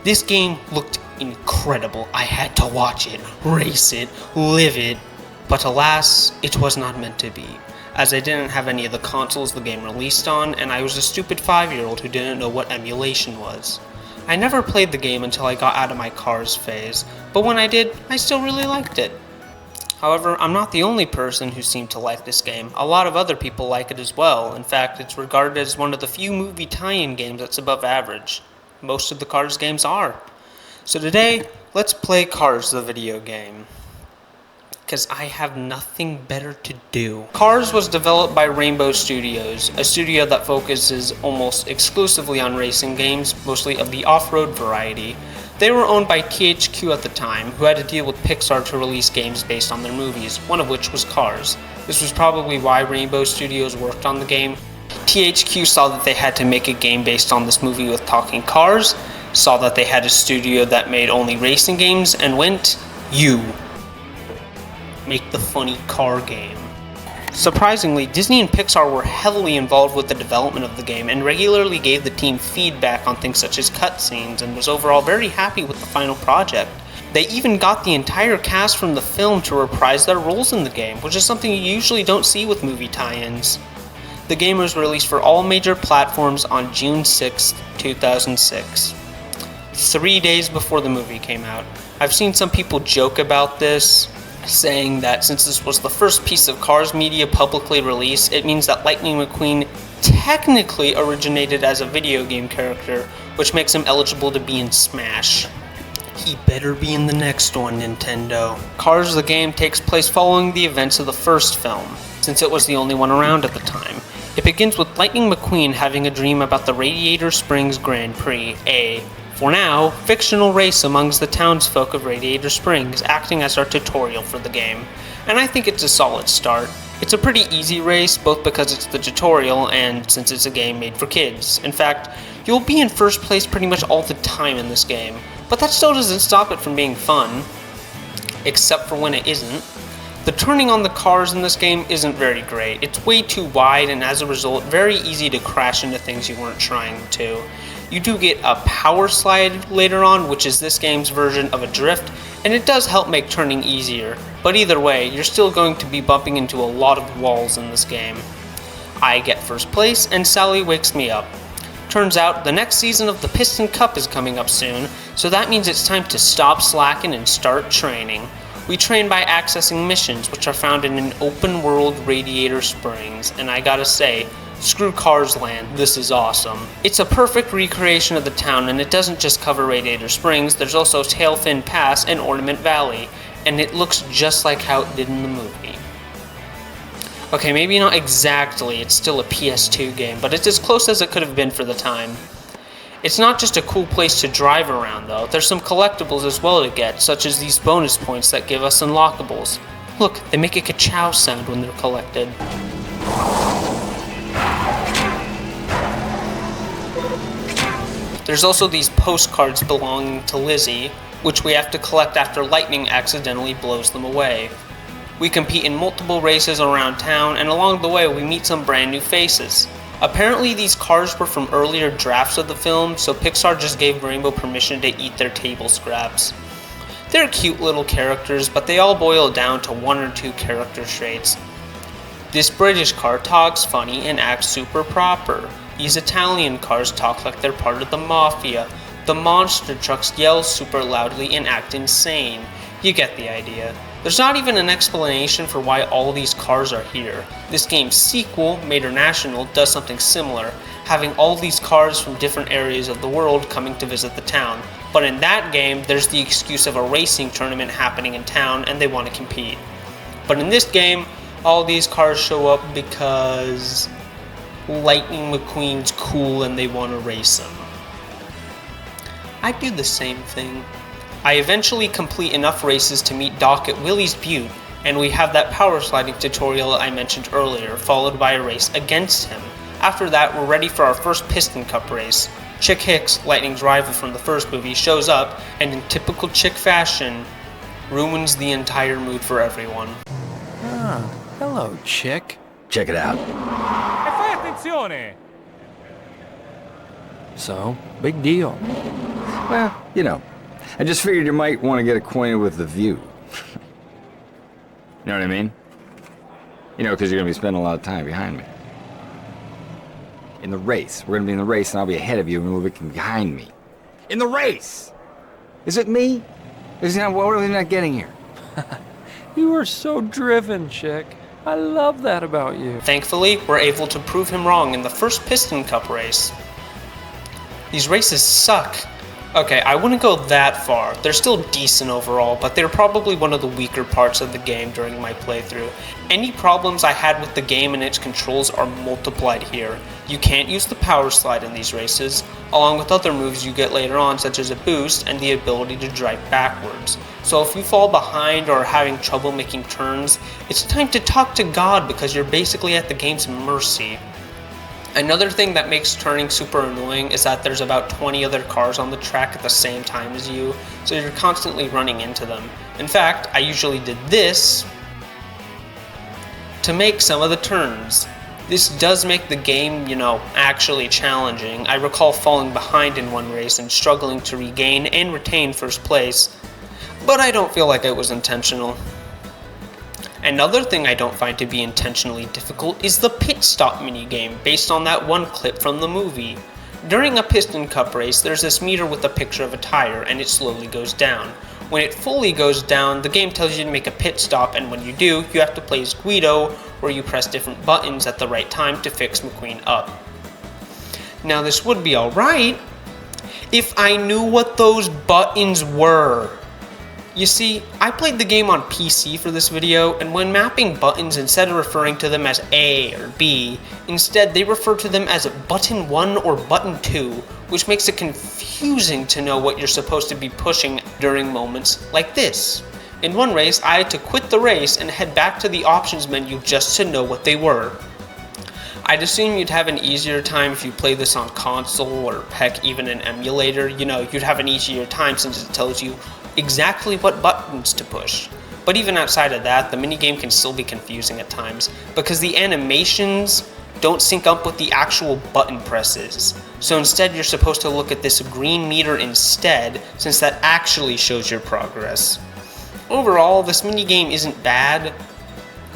This game looked incredible. I had to watch it, race it, live it. But alas, it was not meant to be, as I didn't have any of the consoles the game released on, and I was a stupid 5-year-old who didn't know what emulation was. I never played the game until I got out of my Cars phase, but when I did, I still really liked it. However, I'm not the only person who seemed to like this game. A lot of other people like it as well. In fact, it's regarded as one of the few movie tie-in games that's above average. Most of the Cars games are. So today, let's play Cars the video game, because I have nothing better to do. Cars was developed by Rainbow Studios, a studio that focuses almost exclusively on racing games, mostly of the off-road variety. They were owned by THQ at the time, who had to deal with Pixar to release games based on their movies, one of which was Cars. This was probably why Rainbow Studios worked on the game. THQ saw that they had to make a game based on this movie with talking cars, saw that they had a studio that made only racing games, and went, "You make the funny car game." Surprisingly, Disney and Pixar were heavily involved with the development of the game and regularly gave the team feedback on things such as cutscenes, and was overall very happy with the final project. They even got the entire cast from the film to reprise their roles in the game, which is something you usually don't see with movie tie-ins. The game was released for all major platforms on June 6, 2006. 3 days before the movie came out. I've seen some people joke about this, saying that since this was the first piece of Cars media publicly released, it means that Lightning McQueen technically originated as a video game character, which makes him eligible to be in Smash. He better be in the next one, Nintendo. Cars the game takes place following the events of the first film, since it was the only one around at the time. It begins with Lightning McQueen having a dream about the Radiator Springs Grand Prix, for now, fictional race amongst the townsfolk of Radiator Springs, acting as our tutorial for the game. And I think it's a solid start. It's a pretty easy race, both because it's the tutorial and since it's a game made for kids. In fact, you'll be in first place pretty much all the time in this game, but that still doesn't stop it from being fun, except for when it isn't. The turning on the cars in this game isn't very great. It's way too wide and as a result very easy to crash into things you weren't trying to. You do get a power slide later on, which is this game's version of a drift, and it does help make turning easier, but either way, you're still going to be bumping into a lot of walls in this game. I get first place, and Sally wakes me up. Turns out, the next season of the Piston Cup is coming up soon, so that means it's time to stop slacking and start training. We train by accessing missions, which are found in an open world Radiator Springs, and I gotta say, screw Cars Land, this is awesome. It's a perfect recreation of the town, and it doesn't just cover Radiator Springs, there's also Tailfin Pass and Ornament Valley, and it looks just like how it did in the movie. Okay, maybe not exactly, it's still a PS2 game, but it's as close as it could have been for the time. It's not just a cool place to drive around though, there's some collectibles as well to get, such as these bonus points that give us unlockables. Look, they make a ka-chow sound when they're collected. There's also these postcards belonging to Lizzie, which we have to collect after lightning accidentally blows them away. We compete in multiple races around town, and along the way we meet some brand new faces. Apparently these cars were from earlier drafts of the film, so Pixar just gave Rainbow permission to eat their table scraps. They're cute little characters, but they all boil down to one or two character traits. This British car talks funny and acts super proper. These Italian cars talk like they're part of the mafia. The monster trucks yell super loudly and act insane. You get the idea. There's not even an explanation for why all these cars are here. This game's sequel, Mater National, does something similar, having all these cars from different areas of the world coming to visit the town. But in that game, there's the excuse of a racing tournament happening in town and they want to compete. But in this game, all these cars show up because Lightning McQueen's cool and they want to race him. I do the same thing. I eventually complete enough races to meet Doc at Willie's Butte, and we have that power sliding tutorial I mentioned earlier, followed by a race against him. After that, we're ready for our first Piston Cup race. Chick Hicks, Lightning's rival from the first movie, shows up, and in typical Chick fashion, ruins the entire mood for everyone. Ah, hello, Chick. Check it out. E fai attenzione! So, big deal. Well, you know, I just figured you might want to get acquainted with the view. You know what I mean? You know, because you're going to be spending a lot of time behind me. In the race. We're going to be in the race and I'll be ahead of you and you'll be behind me. In the race! Is it me? What are we not getting here? You are so driven, Chick. I love that about you. Thankfully, we're able to prove him wrong in the first Piston Cup race. These races suck. Okay, I wouldn't go that far. They're still decent overall, but they're probably one of the weaker parts of the game during my playthrough. Any problems I had with the game and its controls are multiplied here. You can't use the power slide in these races, along with other moves you get later on such as a boost and the ability to drive backwards. So if you fall behind or are having trouble making turns, it's time to talk to God because you're basically at the game's mercy. Another thing that makes turning super annoying is that there's about 20 other cars on the track at the same time as you, so you're constantly running into them. In fact, I usually did this to make some of the turns. This does make the game, actually challenging. I recall falling behind in one race and struggling to regain and retain first place, but I don't feel like it was intentional. Another thing I don't find to be intentionally difficult is the pit stop minigame, based on that one clip from the movie. During a Piston Cup race, there's this meter with a picture of a tire, and it slowly goes down. When it fully goes down, the game tells you to make a pit stop, and when you do, you have to play as Guido, where you press different buttons at the right time to fix McQueen up. Now this would be alright if I knew what those buttons were. You see, I played the game on PC for this video, and when mapping buttons, instead of referring to them as A or B, instead they refer to them as button 1 or button 2, which makes it confusing to know what you're supposed to be pushing during moments like this. In one race, I had to quit the race and head back to the options menu just to know what they were. I'd assume you'd have an easier time if you play this on console or heck even an emulator. You'd have an easier time since it tells you exactly what buttons to push. But even outside of that, the minigame can still be confusing at times, because the animations don't sync up with the actual button presses. So instead you're supposed to look at this green meter instead, since that actually shows your progress. Overall, this minigame isn't bad,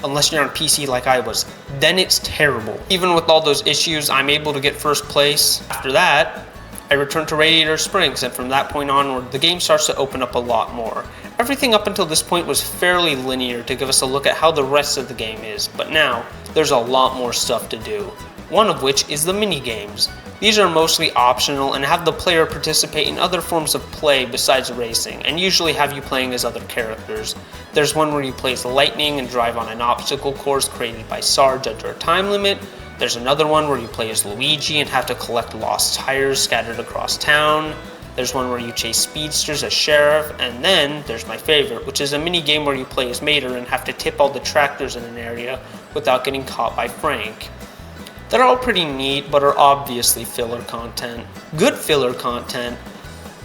unless you're on PC like I was. Then it's terrible. Even with all those issues, I'm able to get first place. After that, I return to Radiator Springs, and from that point onward, the game starts to open up a lot more. Everything up until this point was fairly linear to give us a look at how the rest of the game is, but now, there's a lot more stuff to do. One of which is the minigames. These are mostly optional and have the player participate in other forms of play besides racing, and usually have you playing as other characters. There's one where you play as Lightning and drive on an obstacle course created by Sarge under a time limit. There's another one where you play as Luigi and have to collect lost tires scattered across town. There's one where you chase speedsters as Sheriff, and then there's my favorite, which is a mini game where you play as Mater and have to tip all the tractors in an area without getting caught by Frank. They're all pretty neat, but are obviously filler content. Good filler content,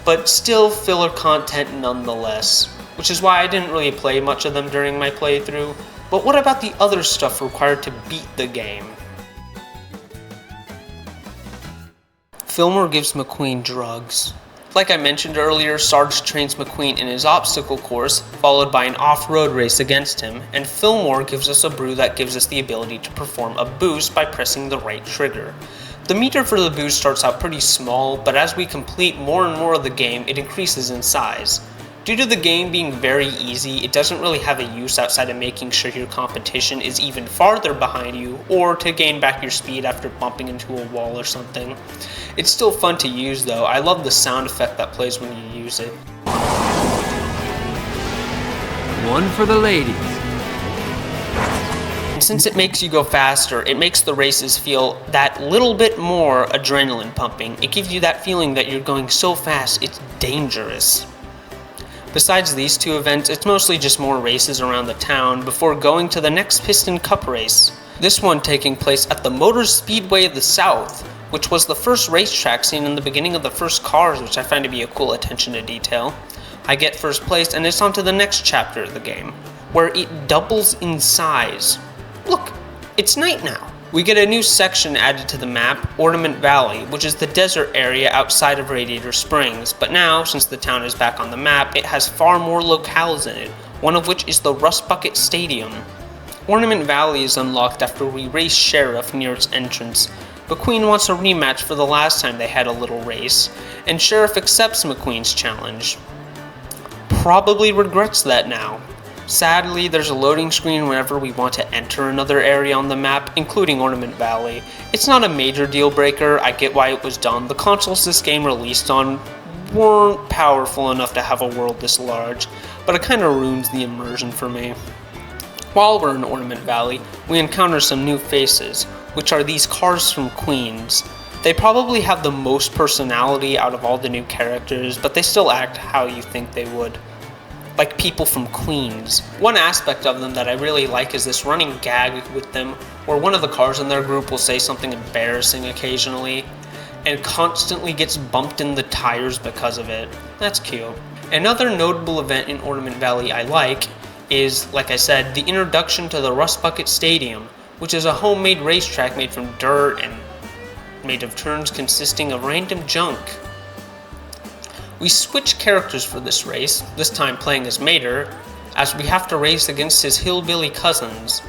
but still filler content nonetheless, which is why I didn't really play much of them during my playthrough. But what about the other stuff required to beat the game? Fillmore gives McQueen drugs. Like I mentioned earlier, Sarge trains McQueen in his obstacle course, followed by an off-road race against him, and Fillmore gives us a brew that gives us the ability to perform a boost by pressing the right trigger. The meter for the boost starts out pretty small, but as we complete more and more of the game, it increases in size. Due to the game being very easy, it doesn't really have a use outside of making sure your competition is even farther behind you, or to gain back your speed after bumping into a wall or something. It's still fun to use though. I love the sound effect that plays when you use it. One for the ladies. And since it makes you go faster, it makes the races feel that little bit more adrenaline pumping. It gives you that feeling that you're going so fast, it's dangerous. Besides these two events, it's mostly just more races around the town before going to the next Piston Cup race. This one taking place at the Motor Speedway of the South, which was the first racetrack seen in the beginning of the first Cars, which I find to be a cool attention to detail. I get first place and it's on to the next chapter of the game, where it doubles in size. Look, it's night now. We get a new section added to the map, Ornament Valley, which is the desert area outside of Radiator Springs, but now, since the town is back on the map, it has far more locales in it, one of which is the Rust Bucket Stadium. Ornament Valley is unlocked after we race Sheriff near its entrance. McQueen wants a rematch for the last time they had a little race, and Sheriff accepts McQueen's challenge. Probably regrets that now. Sadly, there's a loading screen whenever we want to enter another area on the map, including Ornament Valley. It's not a major deal breaker, I get why it was done. The consoles this game released on weren't powerful enough to have a world this large, but it kinda ruins the immersion for me. While we're in Ornament Valley, we encounter some new faces, which are these cars from Queens. They probably have the most personality out of all the new characters, but they still act how you think they would. Like people from Queens. One aspect of them that I really like is this running gag with them, where one of the cars in their group will say something embarrassing occasionally, and constantly gets bumped in the tires because of it. That's cute. Another notable event in Ornament Valley I like is, like I said, the introduction to the Rust Bucket Stadium, which is a homemade racetrack made from dirt and made of turns consisting of random junk. We switch characters for this race, this time playing as Mater, as we have to race against his hillbilly cousins.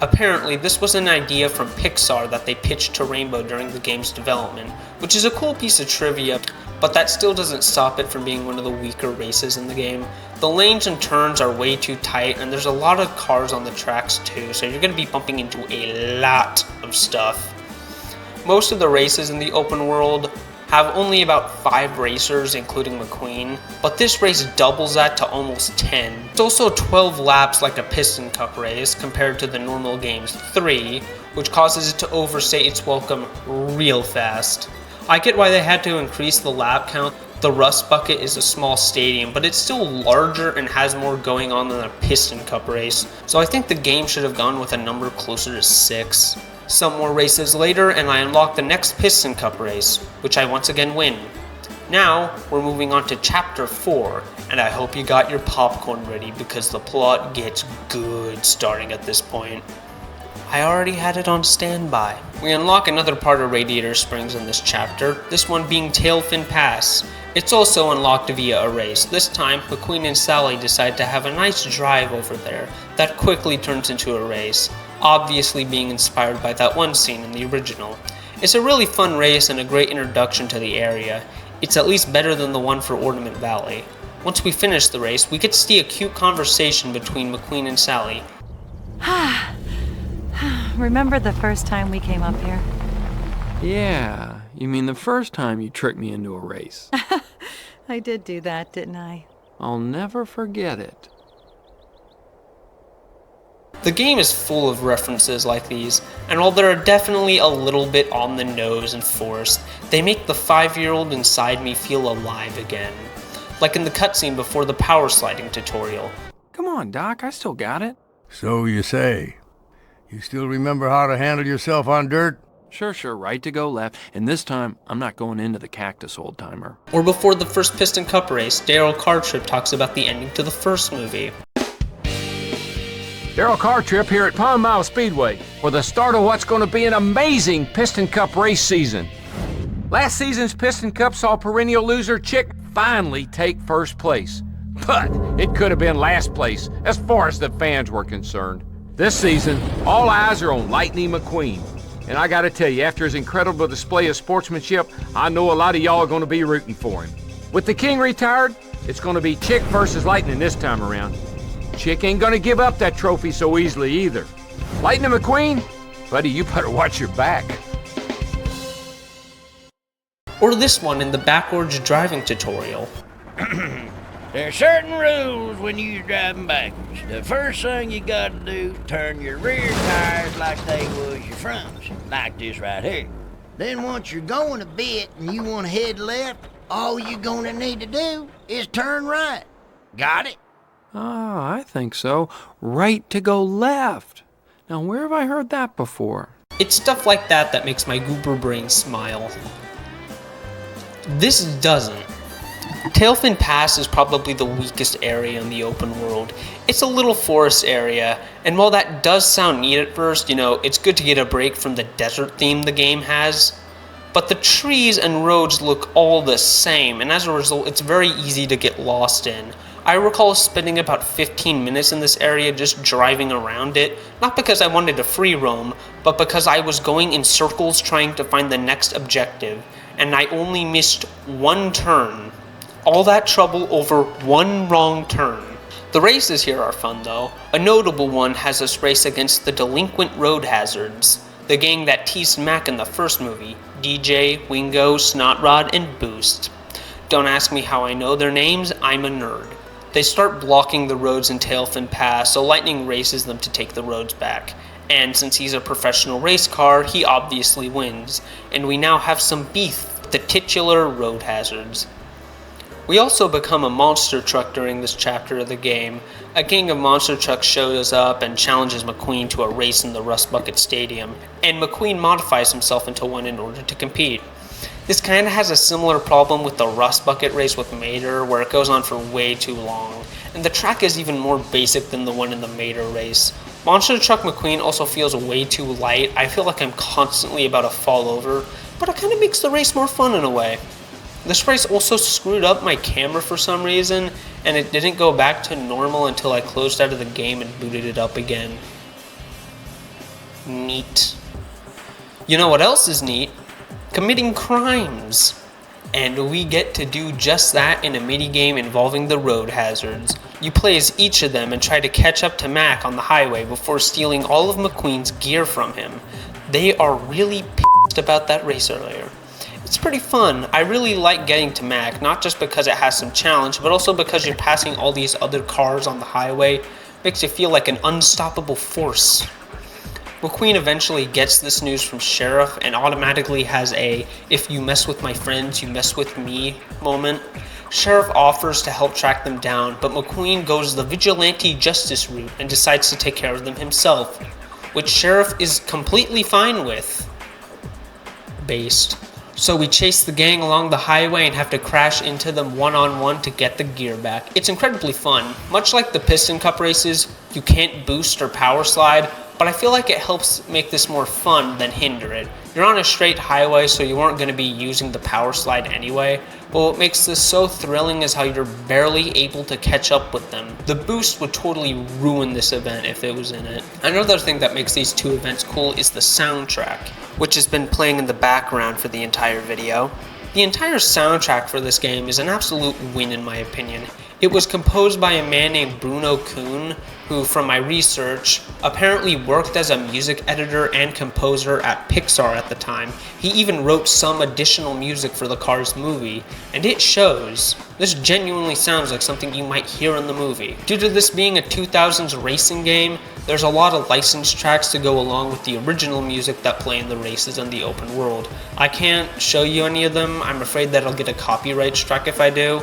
Apparently, this was an idea from Pixar that they pitched to Rainbow during the game's development, which is a cool piece of trivia, but that still doesn't stop it from being one of the weaker races in the game. The lanes and turns are way too tight, and there's a lot of cars on the tracks too, so you're going to be bumping into a lot of stuff. Most of the races in the open world have only about 5 racers, including McQueen, but this race doubles that to almost 10. It's also 12 laps like a Piston Cup race, compared to the normal game's 3, which causes it to overstay its welcome real fast. I get why they had to increase the lap count. The Rust Bucket is a small stadium, but it's still larger and has more going on than a Piston Cup race, so I think the game should have gone with a number closer to 6. Some more races later, and I unlock the next Piston Cup race, which I once again win. Now, we're moving on to Chapter 4, and I hope you got your popcorn ready because the plot gets good starting at this point. I already had it on standby. We unlock another part of Radiator Springs in this chapter, this one being Tailfin Pass. It's also unlocked via a race. This time, McQueen and Sally decide to have a nice drive over there that quickly turns into a race, obviously being inspired by that one scene in the original. It's a really fun race and a great introduction to the area. It's at least better than the one for Ornament Valley. Once we finish the race, we get to see a cute conversation between McQueen and Sally. Remember the first time we came up here? Yeah, you mean the first time you tricked me into a race. I did do that, didn't I? I'll never forget it. The game is full of references like these, and while they're definitely a little bit on the nose and forced, they make the 5-year-old inside me feel alive again. Like in the cutscene before the power sliding tutorial. Come on, Doc, I still got it. So you say. You still remember how to handle yourself on dirt? Sure, right to go left, and this time, I'm not going into the cactus, old-timer. Or before the first Piston Cup race, Daryl Cartrip talks about the ending to the first movie. Daryl Cartrip here at Pond Mile Speedway for the start of what's going to be an amazing Piston Cup race season. Last season's Piston Cup saw perennial loser Chick finally take first place. But it could have been last place as far as the fans were concerned. This season, all eyes are on Lightning McQueen. And I gotta tell you, after his incredible display of sportsmanship, I know a lot of y'all are gonna be rooting for him. With the king retired, it's gonna be Chick versus Lightning this time around. Chick ain't gonna give up that trophy so easily either. Lightning McQueen, buddy, you better watch your back. Or this one in the backwards driving tutorial. There's certain rules when you're driving backwards. The first thing you gotta do, turn your rear tires like they was your fronts, like this right here. Then once you're going a bit and you want to head left, all you're gonna need to do is turn right. Got it? Ah, I think so. Right to go left. Now, where have I heard that before? It's stuff like that that makes my goober brain smile. This doesn't. Tailfin Pass is probably the weakest area in the open world. It's a little forest area, and while that does sound neat at first, it's good to get a break from the desert theme the game has. But the trees and roads look all the same, and as a result, it's very easy to get lost in. I recall spending about 15 minutes in this area just driving around it, not because I wanted to free roam, but because I was going in circles trying to find the next objective, and I only missed one turn. All that trouble over one wrong turn. The races here are fun though. A notable one has us race against the Delinquent Road Hazards, the gang that teased Mac in the first movie, DJ, Wingo, Snotrod, and Boost. Don't ask me how I know their names, I'm a nerd. They start blocking the roads in Tailfin Pass, so Lightning races them to take the roads back. And since he's a professional race car, he obviously wins, and we now have some beef with the titular road hazards. We also become a monster truck during this chapter of the game. A gang of monster trucks shows up and challenges McQueen to a race in the Rust Bucket Stadium, and McQueen modifies himself into one in order to compete. This kinda has a similar problem with the Rust Bucket race with Mater, where it goes on for way too long, and the track is even more basic than the one in the Mater race. Monster Truck McQueen also feels way too light. I feel like I'm constantly about to fall over, but it kinda makes the race more fun in a way. This race also screwed up my camera for some reason, and it didn't go back to normal until I closed out of the game and booted it up again. Neat. You know what else is neat? Committing crimes. And we get to do just that in a minigame involving the road hazards. You play as each of them and try to catch up to Mac on the highway before stealing all of McQueen's gear from him. They are really pissed about that race earlier. It's pretty fun. I really like getting to Mac, not just because it has some challenge, but also because you're passing all these other cars on the highway. Makes you feel like an unstoppable force. McQueen eventually gets this news from Sheriff and automatically has a "if you mess with my friends, you mess with me" moment. Sheriff offers to help track them down, but McQueen goes the vigilante justice route and decides to take care of them himself, which Sheriff is completely fine with. Based. So we chase the gang along the highway and have to crash into them one-on-one to get the gear back. It's incredibly fun. Much like the Piston Cup races, you can't boost or power slide, but I feel like it helps make this more fun than hinder it. You're on a straight highway, so you aren't going to be using the power slide anyway, but what makes this so thrilling is how you're barely able to catch up with them. The boost would totally ruin this event if it was in it. Another thing that makes these two events cool is the soundtrack, which has been playing in the background for the entire video. The entire soundtrack for this game is an absolute win in my opinion. It was composed by a man named Bruno Kuhn, who, from my research, apparently worked as a music editor and composer at Pixar at the time. He even wrote some additional music for the Cars movie, and it shows. This genuinely sounds like something you might hear in the movie. Due to this being a 2000s racing game, there's a lot of licensed tracks to go along with the original music that play in the races and the open world. I can't show you any of them, I'm afraid that I'll get a copyright strike if I do.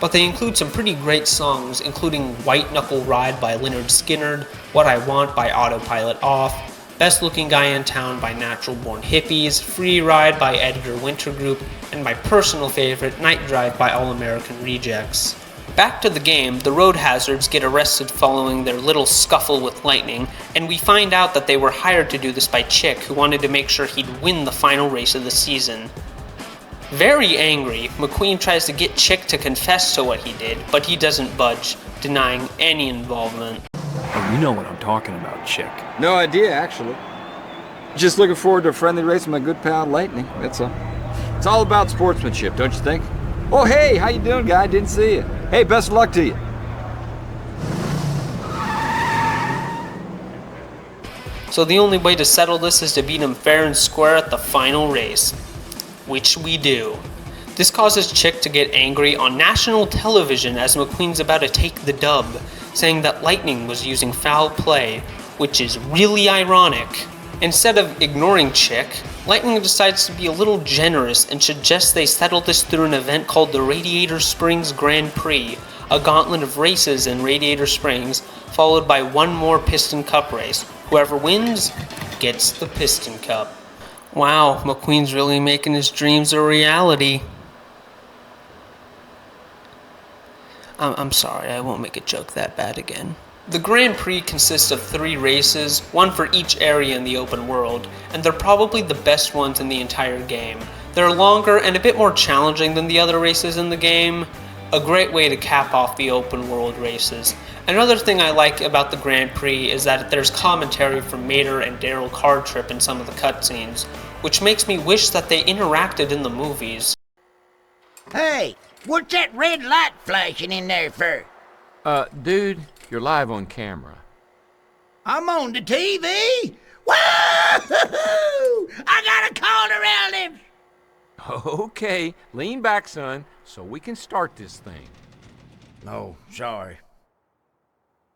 But they include some pretty great songs, including White Knuckle Ride by Lynyrd Skynyrd, What I Want by Autopilot Off, Best Looking Guy in Town by Natural Born Hippies, Free Ride by Editor Winter Group, and my personal favorite, Night Drive by All American Rejects. Back to the game, the road hazards get arrested following their little scuffle with Lightning, and we find out that they were hired to do this by Chick, who wanted to make sure he'd win the final race of the season. Very angry, McQueen tries to get Chick to confess to what he did, but he doesn't budge, denying any involvement. Oh, you know what I'm talking about, Chick. No idea, actually. Just looking forward to a friendly race with my good pal Lightning, that's all. It's all about sportsmanship, don't you think? Oh, hey, how you doing, guy? Didn't see you. Hey, best of luck to you. So the only way to settle this is to beat him fair and square at the final race. Which we do. This causes Chick to get angry on national television as McQueen's about to take the dub, saying that Lightning was using foul play, which is really ironic. Instead of ignoring Chick, Lightning decides to be a little generous and suggests they settle this through an event called the Radiator Springs Grand Prix, a gauntlet of races in Radiator Springs, followed by one more Piston Cup race. Whoever wins gets the Piston Cup. Wow, McQueen's really making his dreams a reality. I'm sorry, I won't make a joke that bad again. The Grand Prix consists of 3 races, one for each area in the open world, and they're probably the best ones in the entire game. They're longer and a bit more challenging than the other races in the game. A great way to cap off the open world races. Another thing I like about the Grand Prix is that there's commentary from Mater and Daryl Cardtrip in some of the cutscenes, which makes me wish that they interacted in the movies. Hey, what's that red light flashing in there for? Dude, you're live on camera. I'm on the TV? Woo! I got a call around him! Okay, lean back, son, so we can start this thing. Oh, sorry.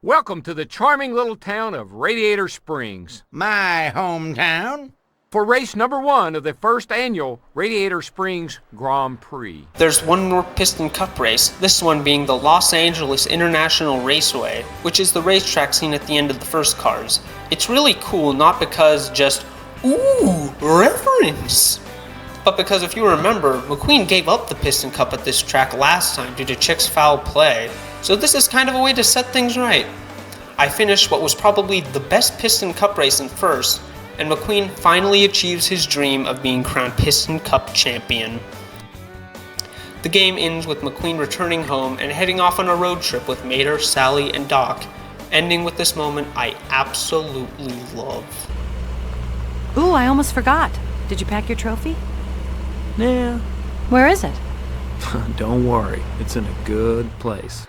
Welcome to the charming little town of Radiator Springs. My hometown. For race number 1 of the first annual Radiator Springs Grand Prix. There's one more Piston Cup race, this one being the Los Angeles International Raceway, which is the racetrack seen at the end of the first Cars. It's really cool, not because just, ooh, reference, but because if you remember, McQueen gave up the Piston Cup at this track last time due to Chick's foul play, so this is kind of a way to set things right. I finished what was probably the best Piston Cup race in first, and McQueen finally achieves his dream of being crowned Piston Cup champion. The game ends with McQueen returning home and heading off on a road trip with Mater, Sally, and Doc, ending with this moment I absolutely love. Ooh, I almost forgot. Did you pack your trophy? Nah. Where is it? Don't worry, it's in a good place.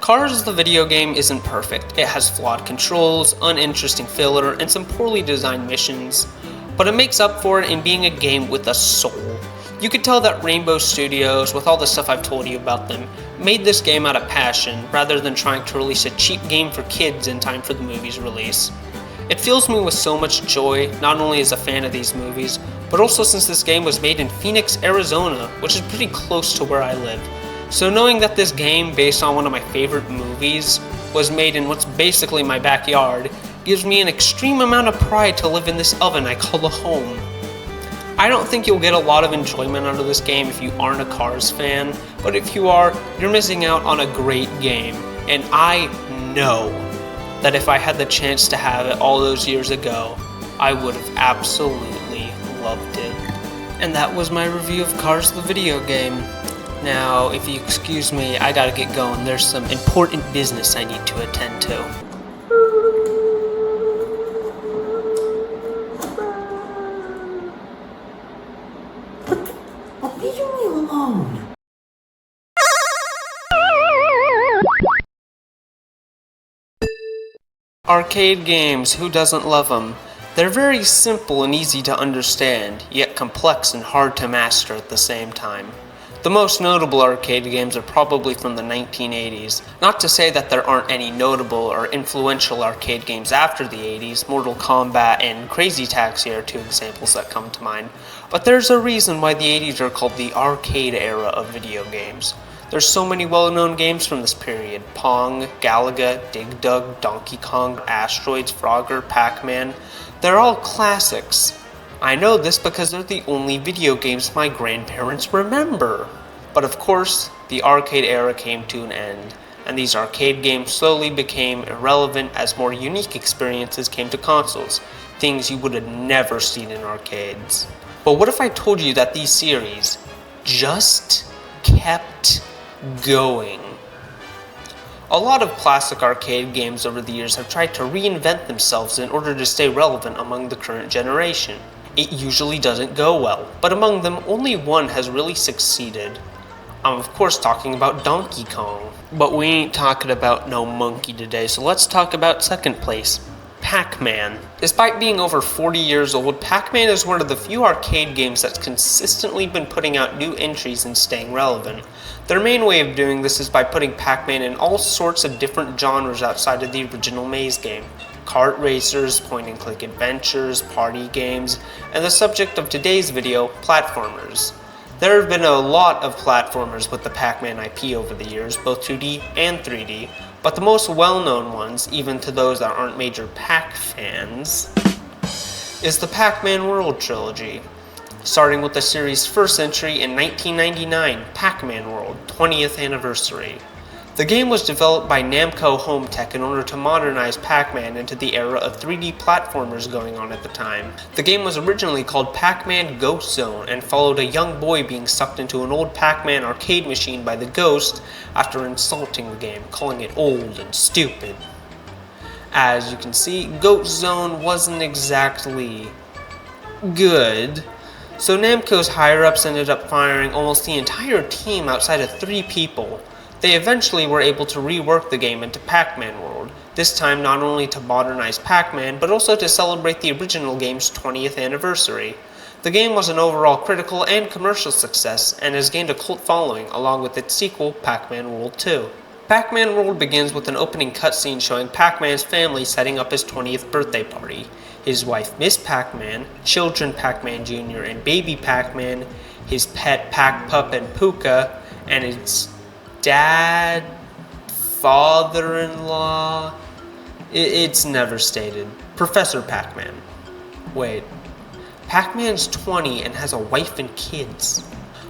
Cars the video game isn't perfect. It has flawed controls, uninteresting filler, and some poorly designed missions, but it makes up for it in being a game with a soul. You could tell that Rainbow Studios, with all the stuff I've told you about them, made this game out of passion rather than trying to release a cheap game for kids in time for the movie's release. It fills me with so much joy, not only as a fan of these movies, but also since this game was made in Phoenix, Arizona, which is pretty close to where I live. So knowing that this game, based on one of my favorite movies, was made in what's basically my backyard, gives me an extreme amount of pride to live in this oven I call a home. I don't think you'll get a lot of enjoyment out of this game if you aren't a Cars fan, but if you are, you're missing out on a great game, and I know that if I had the chance to have it all those years ago, I would have absolutely loved it. And that was my review of Cars the video game. Now, if you excuse me, I gotta get going. There's some important business I need to attend to. Leave me alone. Arcade games, who doesn't love them? They're very simple and easy to understand, yet complex and hard to master at the same time. The most notable arcade games are probably from the 1980s. Not to say that there aren't any notable or influential arcade games after the 80s, Mortal Kombat and Crazy Taxi are two examples that come to mind, but there's a reason why the 80s are called the arcade era of video games. There's so many well-known games from this period: Pong, Galaga, Dig Dug, Donkey Kong, Asteroids, Frogger, Pac-Man. They're all classics. I know this because they're the only video games my grandparents remember. But of course, the arcade era came to an end, and these arcade games slowly became irrelevant as more unique experiences came to consoles, things you would have never seen in arcades. But what if I told you that these series just kept going? A lot of classic arcade games over the years have tried to reinvent themselves in order to stay relevant among the current generation. It usually doesn't go well, but among them only one has really succeeded. I'm of course talking about Donkey Kong. But we ain't talking about no monkey today, so let's talk about second place, Pac-Man. Despite being over 40 years old, Pac-Man is one of the few arcade games that's consistently been putting out new entries and staying relevant. Their main way of doing this is by putting Pac-Man in all sorts of different genres outside of the original Maze game. Kart racers, point-and-click adventures, party games, and the subject of today's video, platformers. There have been a lot of platformers with the Pac-Man IP over the years, both 2D and 3D, but the most well-known ones, even to those that aren't major Pac fans, is the Pac-Man World Trilogy. Starting with the series' first entry in 1999, Pac-Man World 20th Anniversary. The game was developed by Namco Home Tech in order to modernize Pac-Man into the era of 3D platformers going on at the time. The game was originally called Pac-Man Ghost Zone and followed a young boy being sucked into an old Pac-Man arcade machine by the ghost after insulting the game, calling it old and stupid. As you can see, Ghost Zone wasn't exactly good, so Namco's higher-ups ended up firing almost the entire team outside of 3 people. They eventually were able to rework the game into Pac-Man World, this time not only to modernize Pac-Man, but also to celebrate the original game's 20th anniversary. The game was an overall critical and commercial success, and has gained a cult following along with its sequel, Pac-Man World 2. Pac-Man World begins with an opening cutscene showing Pac-Man's family setting up his 20th birthday party. His wife Miss Pac-Man, children Pac-Man Jr. and Baby Pac-Man, his pet Pac-Pup and Puka, and his dad, father-in-law, it's never stated. Professor Pac-Man. Wait, Pac-Man's 20 and has a wife and kids.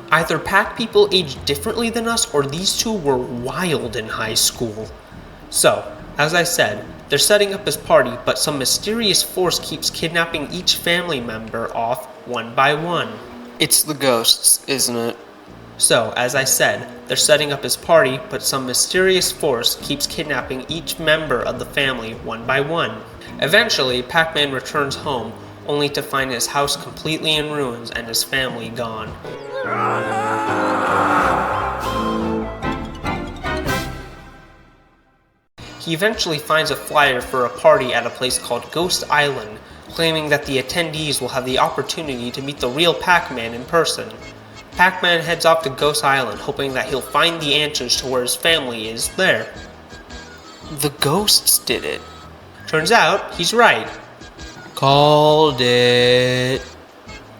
Either Pac people age differently than us, or these two were wild in high school. So, as I said, they're setting up his party, but some mysterious force keeps kidnapping each family member off one by one. It's the ghosts, isn't it? So, as I said, they're setting up his party, but some mysterious force keeps kidnapping each member of the family one by one. Eventually, Pac-Man returns home, only to find his house completely in ruins and his family gone. He eventually finds a flyer for a party at a place called Ghost Island, claiming that the attendees will have the opportunity to meet the real Pac-Man in person. Pac-Man heads off to Ghost Island, hoping that he'll find the answers to where his family is there. The ghosts did it. Turns out, he's right. Called it.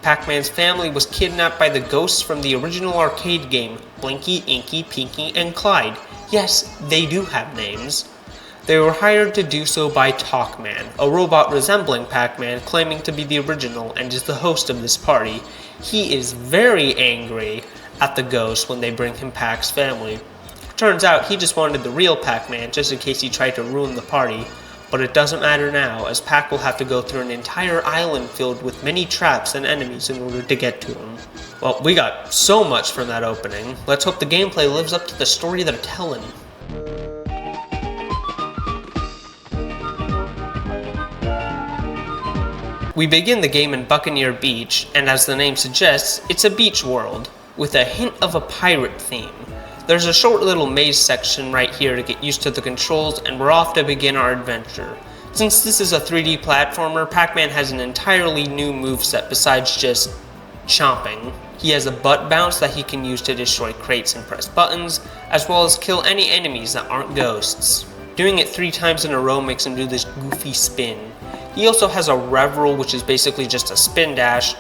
Pac-Man's family was kidnapped by the ghosts from the original arcade game, Blinky, Inky, Pinky, and Clyde. Yes, they do have names. They were hired to do so by Talkman, a robot resembling Pac-Man claiming to be the original and is the host of this party. He is very angry at the ghosts when they bring him Pac's family. Turns out he just wanted the real Pac-Man just in case he tried to ruin the party. But it doesn't matter now, as Pac will have to go through an entire island filled with many traps and enemies in order to get to him. Well, we got so much from that opening. Let's hope the gameplay lives up to the story they're telling. We begin the game in Buccaneer Beach, and as the name suggests, it's a beach world, with a hint of a pirate theme. There's a short little maze section right here to get used to the controls, and we're off to begin our adventure. Since this is a 3D platformer, Pac-Man has an entirely new moveset besides just chomping. He has a butt bounce that he can use to destroy crates and press buttons, as well as kill any enemies that aren't ghosts. Doing it 3 times in a row makes him do this goofy spin. He also has a rev roll, which is basically just a spin dash,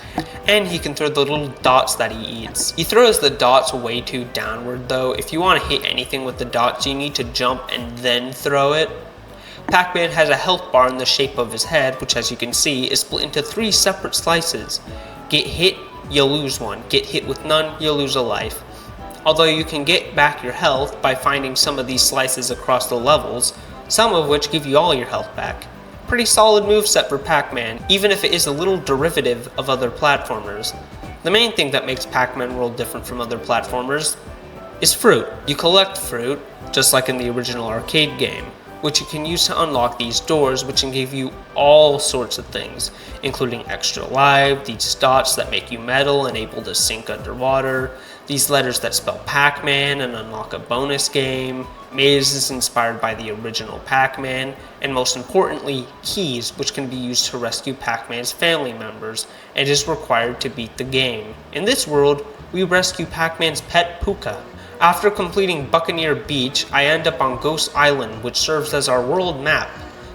and he can throw the little dots that he eats. He throws the dots way too downward though. If you want to hit anything with the dots, you need to jump and then throw it. Pac-Man has a health bar in the shape of his head, which as you can see is split into 3 separate slices. Get hit, you lose 1. Get hit with none, you lose a life. Although you can get back your health by finding some of these slices across the levels, some of which give you all your health back. Pretty solid moveset for Pac-Man, even if it is a little derivative of other platformers. The main thing that makes Pac-Man World different from other platformers is fruit. You collect fruit, just like in the original arcade game, which you can use to unlock these doors, which can give you all sorts of things, including extra life, these dots that make you metal and able to sink underwater, these letters that spell Pac-Man and unlock a bonus game, mazes inspired by the original Pac-Man, and most importantly, keys, which can be used to rescue Pac-Man's family members and is required to beat the game. In this world, we rescue Pac-Man's pet Puka. After completing Buccaneer Beach, I end up on Ghost Island, which serves as our world map.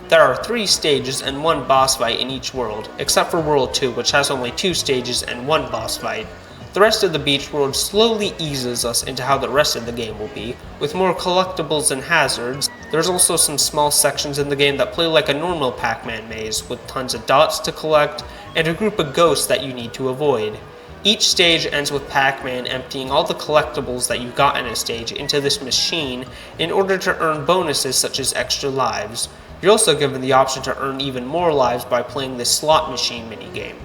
There are 3 stages and 1 boss fight in each world, except for World 2, which has only 2 stages and 1 boss fight. The rest of the beach world slowly eases us into how the rest of the game will be, with more collectibles and hazards. There's also some small sections in the game that play like a normal Pac-Man maze, with tons of dots to collect and a group of ghosts that you need to avoid. Each stage ends with Pac-Man emptying all the collectibles that you got in a stage into this machine in order to earn bonuses such as extra lives. You're also given the option to earn even more lives by playing this slot machine minigame,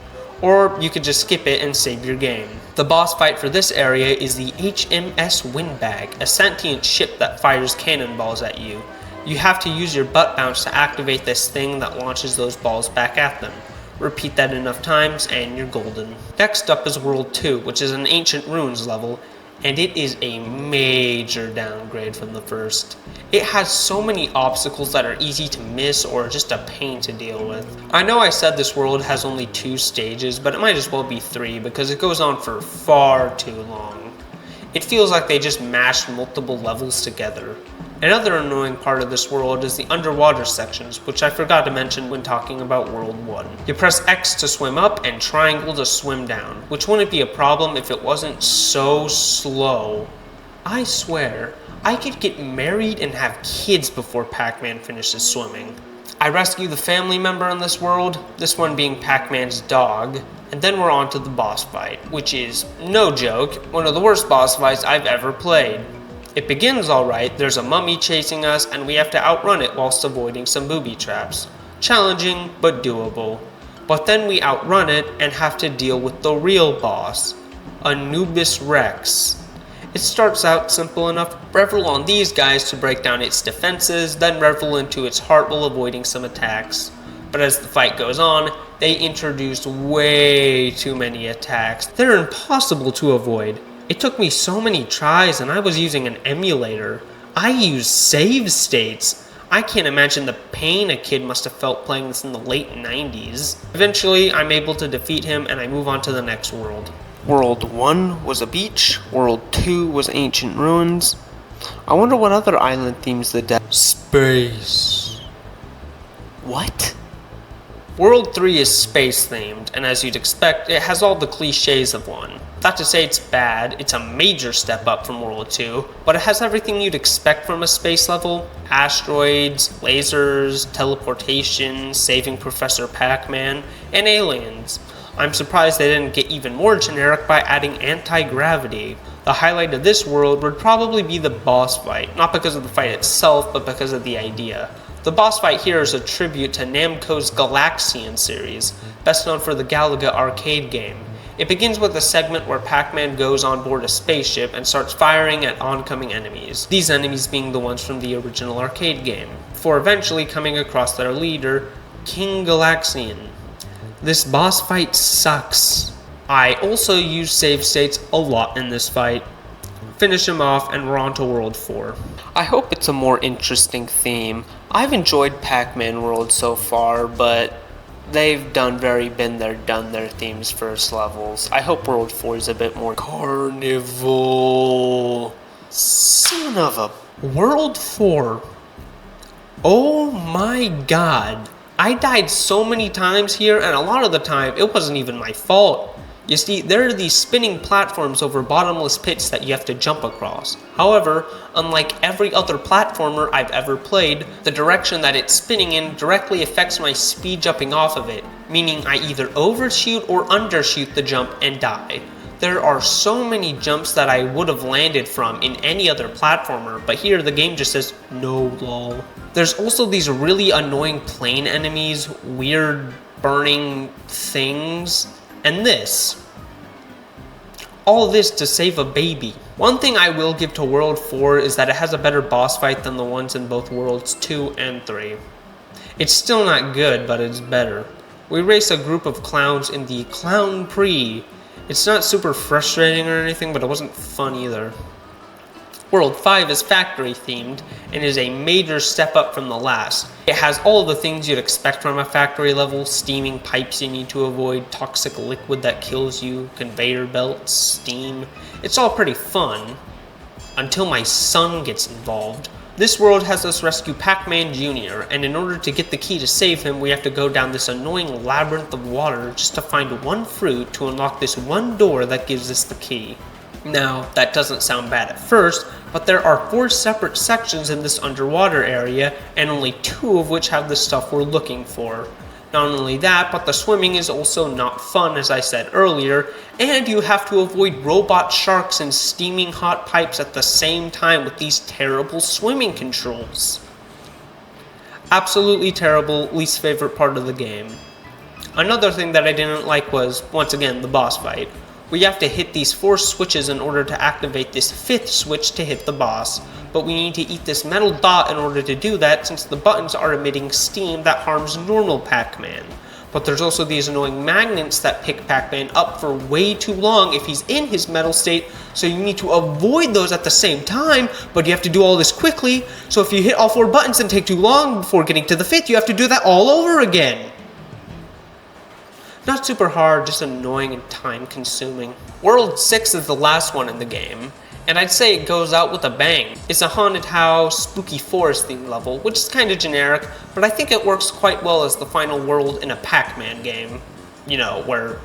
or you could just skip it and save your game. The boss fight for this area is the HMS Windbag, a sentient ship that fires cannonballs at you. You have to use your butt bounce to activate this thing that launches those balls back at them. Repeat that enough times and you're golden. Next up is World 2, which is an Ancient Ruins level, and it is a major downgrade from the first. It has so many obstacles that are easy to miss or just a pain to deal with. I know I said this world has only 2 stages, but it might as well be 3 because it goes on for far too long. It feels like they just mashed multiple levels together. Another annoying part of this world is the underwater sections, which I forgot to mention when talking about World 1. You press X to swim up and triangle to swim down, which wouldn't be a problem if it wasn't so slow. I swear, I could get married and have kids before Pac-Man finishes swimming. I rescue the family member in this world, this one being Pac-Man's dog, and then we're on to the boss fight, which is, no joke, one of the worst boss fights I've ever played. It begins alright, there's a mummy chasing us and we have to outrun it whilst avoiding some booby traps. Challenging, but doable. But then we outrun it and have to deal with the real boss, Anubis Rex. It starts out simple enough, revel on these guys to break down its defenses, then revel into its heart while avoiding some attacks. But as the fight goes on, they introduced way too many attacks. They're impossible to avoid. It took me so many tries and I was using an emulator. I used save states. I can't imagine the pain a kid must have felt playing this in the late 90s. Eventually, I'm able to defeat him and I move on to the next world. World 1 was a beach, World 2 was ancient ruins. I wonder what other island themes the Space. What? World 3 is space themed, and as you'd expect, it has all the cliches of one. Not to say it's bad, it's a major step up from World 2, but it has everything you'd expect from a space level: asteroids, lasers, teleportation, saving Professor Pac-Man, and aliens. I'm surprised they didn't get even more generic by adding anti-gravity. The highlight of this world would probably be the boss fight, not because of the fight itself, but because of the idea. The boss fight here is a tribute to Namco's Galaxian series, best known for the Galaga arcade game. It begins with a segment where Pac-Man goes on board a spaceship and starts firing at oncoming enemies, these enemies being the ones from the original arcade game, before eventually coming across their leader, King Galaxian. This boss fight sucks. I also use save states a lot in this fight. Finish him off and we're on to World 4. I hope it's a more interesting theme. I've enjoyed Pac-Man World so far, but they've been there, done their themes first levels. I hope World 4 is a bit more carnival. Son of a... World 4. Oh my god. I died so many times here, and a lot of the time, it wasn't even my fault. You see, there are these spinning platforms over bottomless pits that you have to jump across. However, unlike every other platformer I've ever played, the direction that it's spinning in directly affects my speed jumping off of it, meaning I either overshoot or undershoot the jump and die. There are so many jumps that I would have landed from in any other platformer, but here the game just says, no lol. There's also these really annoying plane enemies, weird burning things, and this. All this to save a baby. One thing I will give to World 4 is that it has a better boss fight than the ones in both Worlds 2 and 3. It's still not good, but it's better. We race a group of clowns in the Clown Prix. It's not super frustrating or anything, but it wasn't fun either. World 5 is factory themed and is a major step up from the last. It has all the things you'd expect from a factory level: steaming pipes you need to avoid, toxic liquid that kills you, conveyor belts, steam. It's all pretty fun, until my son gets involved. This world has us rescue Pac-Man Jr., and in order to get the key to save him, we have to go down this annoying labyrinth of water just to find one fruit to unlock this one door that gives us the key. Now, that doesn't sound bad at first, but there are 4 separate sections in this underwater area, and only 2 of which have the stuff we're looking for. Not only that, but the swimming is also not fun, as I said earlier, and you have to avoid robot sharks and steaming hot pipes at the same time with these terrible swimming controls. Absolutely terrible, least favorite part of the game. Another thing that I didn't like was, once again, the boss fight. We have to hit these 4 switches in order to activate this 5th switch to hit the boss, but we need to eat this metal dot in order to do that, since the buttons are emitting steam that harms normal Pac-Man. But there's also these annoying magnets that pick Pac-Man up for way too long if he's in his metal state, so you need to avoid those at the same time, but you have to do all this quickly, so if you hit all 4 buttons and take too long before getting to the 5th, you have to do that all over again. Not super hard, just annoying and time consuming. World 6 is the last one in the game, and I'd say it goes out with a bang. It's a haunted house, spooky forest themed level, which is kinda generic, but I think it works quite well as the final world in a Pac-Man game. You know, where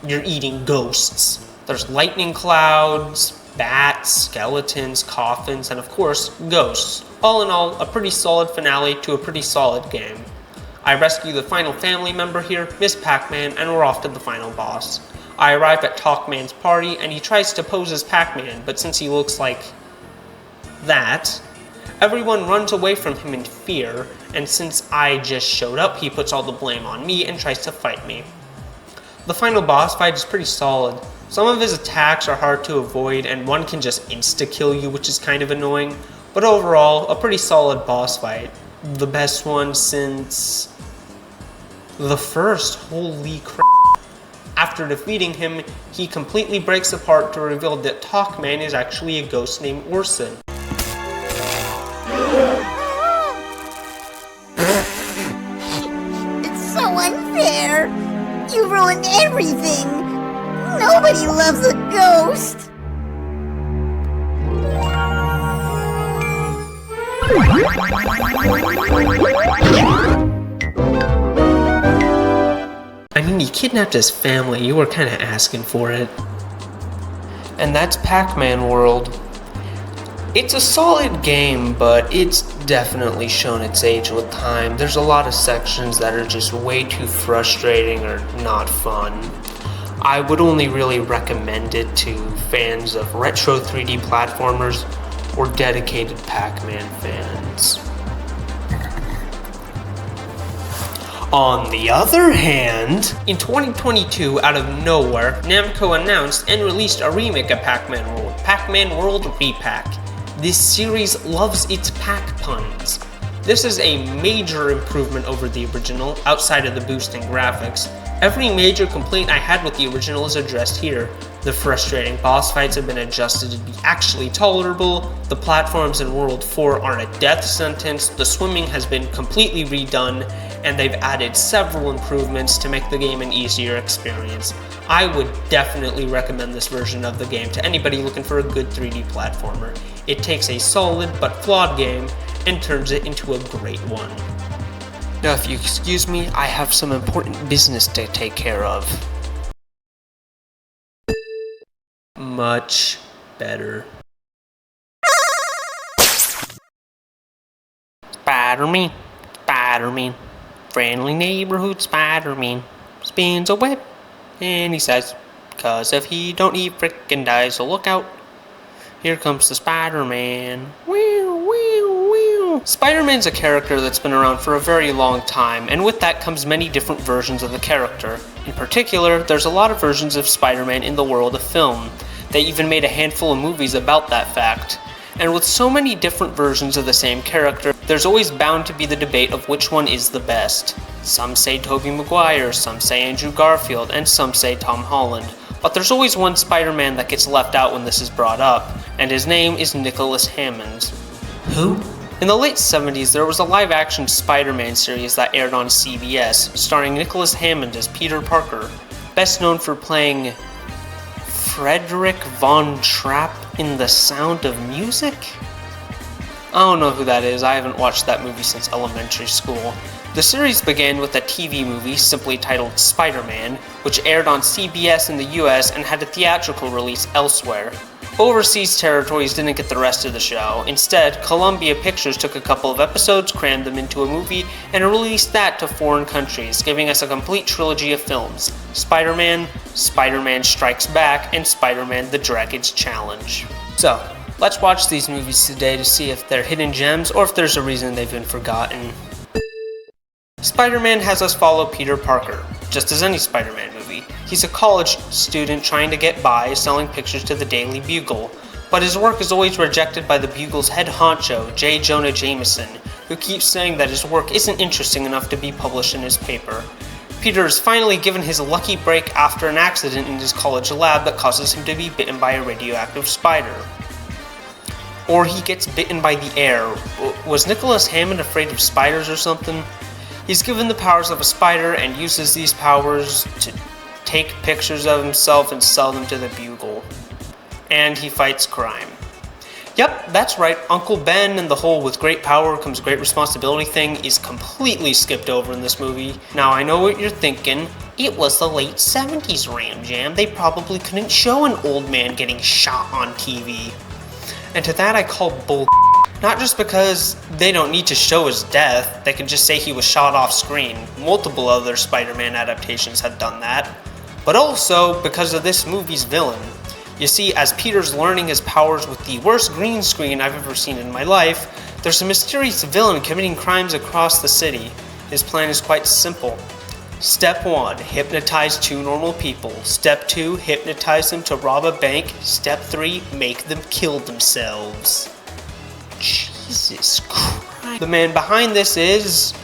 you're eating ghosts. There's lightning clouds, bats, skeletons, coffins, and of course, ghosts. All in all, a pretty solid finale to a pretty solid game. I rescue the final family member here, Miss Pac-Man, and we're off to the final boss. I arrive at Talkman's party, and he tries to pose as Pac-Man, but since he looks like that, everyone runs away from him in fear, and since I just showed up, he puts all the blame on me and tries to fight me. The final boss fight is pretty solid. Some of his attacks are hard to avoid, and one can just insta-kill you, which is kind of annoying, but overall, a pretty solid boss fight. The best one since the first. Holy crap. After defeating him, he completely breaks apart to reveal that Talkman is actually a ghost named Orson. It's so unfair. You ruined everything. Nobody loves a ghost. I mean, you kidnapped his family, you were kinda asking for it. And that's Pac-Man World. It's a solid game, but it's definitely shown its age with time. There's a lot of sections that are just way too frustrating or not fun. I would only really recommend it to fans of retro 3D platformers or dedicated Pac-Man fans. On the other hand, in 2022, out of nowhere, Namco announced and released a remake of Pac-Man World, Pac-Man World Repack. This series loves its Pac puns. This is a major improvement over the original, outside of the boost in graphics. Every major complaint I had with the original is addressed here. The frustrating boss fights have been adjusted to be actually tolerable, the platforms in World 4 aren't a death sentence, the swimming has been completely redone, and they've added several improvements to make the game an easier experience. I would definitely recommend this version of the game to anybody looking for a good 3D platformer. It takes a solid but flawed game and turns it into a great one. Now, if you excuse me, I have some important business to take care of. Much better. Spider-Man, Spider-Man, friendly neighborhood Spider-Man, spins a web, and he says, 'cause if he don't, he frickin' dies, so look out. Here comes the Spider-Man. Spider-Man's a character that's been around for a very long time, and with that comes many different versions of the character. In particular, there's a lot of versions of Spider-Man in the world of film. They even made a handful of movies about that fact. And with so many different versions of the same character, there's always bound to be the debate of which one is the best. Some say Tobey Maguire, some say Andrew Garfield, and some say Tom Holland. But there's always one Spider-Man that gets left out when this is brought up, and his name is Nicholas Hammond. Who? In the late 70s, there was a live-action Spider-Man series that aired on CBS, starring Nicholas Hammond as Peter Parker, best known for playing Frederick Von Trapp in The Sound of Music? I don't know who that is, I haven't watched that movie since elementary school. The series began with a TV movie simply titled Spider-Man, which aired on CBS in the US and had a theatrical release elsewhere. Overseas territories didn't get the rest of the show. Instead, Columbia Pictures took a couple of episodes, crammed them into a movie, and released that to foreign countries, giving us a complete trilogy of films: Spider-Man, Spider-Man Strikes Back, and Spider-Man The Dragon's Challenge. So, let's watch these movies today to see if they're hidden gems or if there's a reason they've been forgotten. Spider-Man has us follow Peter Parker, just as any Spider-Man movie. He's a college student trying to get by selling pictures to the Daily Bugle, but his work is always rejected by the Bugle's head honcho, J. Jonah Jameson, who keeps saying that his work isn't interesting enough to be published in his paper. Peter is finally given his lucky break after an accident in his college lab that causes him to be bitten by a radioactive spider. Or he gets bitten by the air. Was Nicholas Hammond afraid of spiders or something? He's given the powers of a spider and uses these powers to take pictures of himself and sell them to the Bugle. And he fights crime. Yep, that's right, Uncle Ben and the whole with great power comes great responsibility thing is completely skipped over in this movie. Now I know what you're thinking, it was the late 70s, RAMJAM, they probably couldn't show an old man getting shot on TV. And to that I call bull. Not just because they don't need to show his death, they can just say he was shot off screen. Multiple other Spider-Man adaptations have done that. But also because of this movie's villain. You see, as Peter's learning his powers with the worst green screen I've ever seen in my life, there's a mysterious villain committing crimes across the city. His plan is quite simple. Step 1, hypnotize 2 normal people. Step 2, hypnotize them to rob a bank. Step 3, make them kill themselves. Jesus Christ. The man behind this is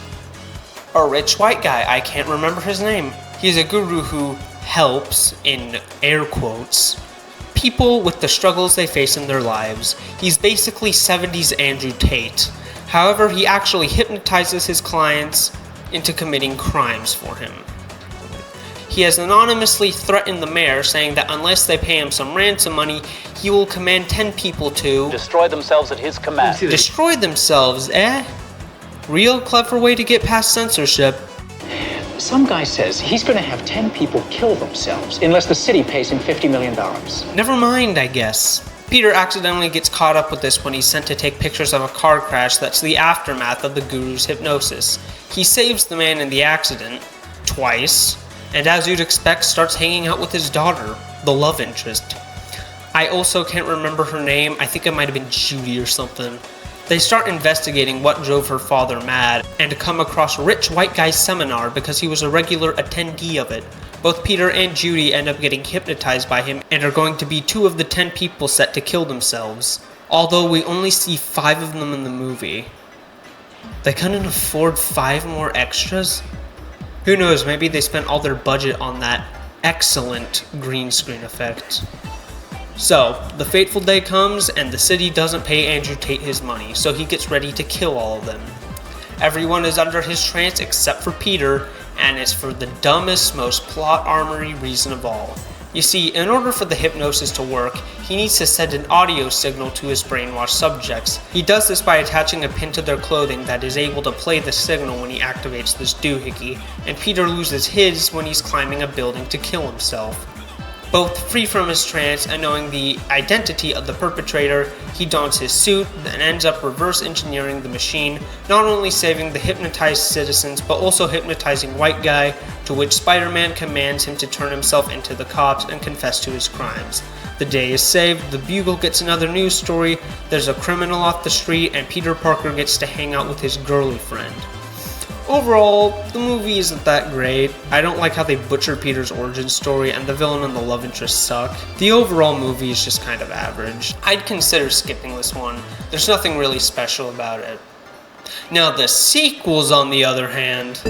a rich white guy. I can't remember his name. He's a guru who helps, in air quotes, people with the struggles they face in their lives. He's basically 70s Andrew Tate. However, he actually hypnotizes his clients into committing crimes for him. He has anonymously threatened the mayor, saying that unless they pay him some ransom money, he will command 10 people to destroy themselves at his command. Destroy themselves, eh? Real clever way to get past censorship. Some guy says he's gonna have 10 people kill themselves unless the city pays him $50 million. Never mind, I guess. Peter accidentally gets caught up with this when he's sent to take pictures of a car crash that's the aftermath of the guru's hypnosis. He saves the man in the accident, twice, and as you'd expect, starts hanging out with his daughter, the love interest. I also can't remember her name. I think it might have been Judy or something. They start investigating what drove her father mad, and come across Rich White Guy's seminar because he was a regular attendee of it. Both Peter and Judy end up getting hypnotized by him and are going to be 2 of the 10 people set to kill themselves. Although we only see 5 of them in the movie. They couldn't afford 5 more extras? Who knows, maybe they spent all their budget on that excellent green screen effect. So, the fateful day comes and the city doesn't pay Andrew Tate his money, so he gets ready to kill all of them. Everyone is under his trance except for Peter, and it's for the dumbest, most plot armory reason of all. You see, in order for the hypnosis to work, he needs to send an audio signal to his brainwashed subjects. He does this by attaching a pin to their clothing that is able to play the signal when he activates this doohickey, and Peter loses his when he's climbing a building to kill himself. Both free from his trance and knowing the identity of the perpetrator, he dons his suit and ends up reverse engineering the machine, not only saving the hypnotized citizens but also hypnotizing White Guy, to which Spider-Man commands him to turn himself into the cops and confess to his crimes. The day is saved, the Bugle gets another news story, there's a criminal off the street, and Peter Parker gets to hang out with his girly friend. Overall, the movie isn't that great. I don't like how they butchered Peter's origin story, and the villain and the love interest suck. The overall movie is just kind of average. I'd consider skipping this one. There's nothing really special about it. Now the sequels, on the other hand.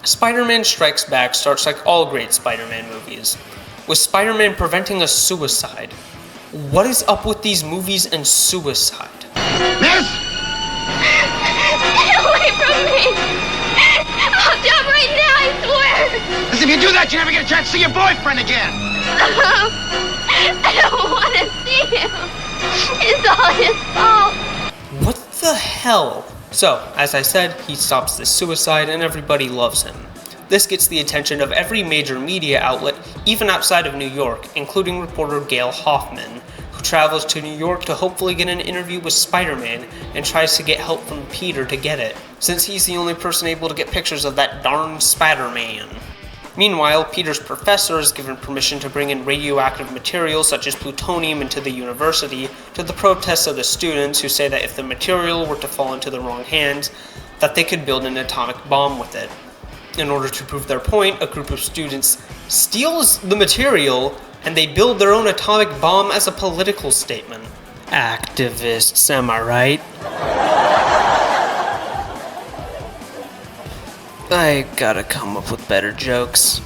Spider-Man Strikes Back starts like all great Spider-Man movies, with Spider-Man preventing a suicide. What is up with these movies and suicide? Miss! Get away from me! I'll jump right now, I swear! Because if you do that, you never get a chance to see your boyfriend again! I don't want to see him! It's all his fault! What the hell? So, as I said, he stops the suicide and everybody loves him. This gets the attention of every major media outlet, even outside of New York, including reporter Gail Hoffman, who travels to New York to hopefully get an interview with Spider-Man and tries to get help from Peter to get it, since he's the only person able to get pictures of that darn Spider-Man. Meanwhile, Peter's professor is given permission to bring in radioactive materials such as plutonium into the university, to the protests of the students who say that if the material were to fall into the wrong hands, that they could build an atomic bomb with it. In order to prove their point, a group of students steals the material and they build their own atomic bomb as a political statement. Activists, am I right? I gotta come up with better jokes.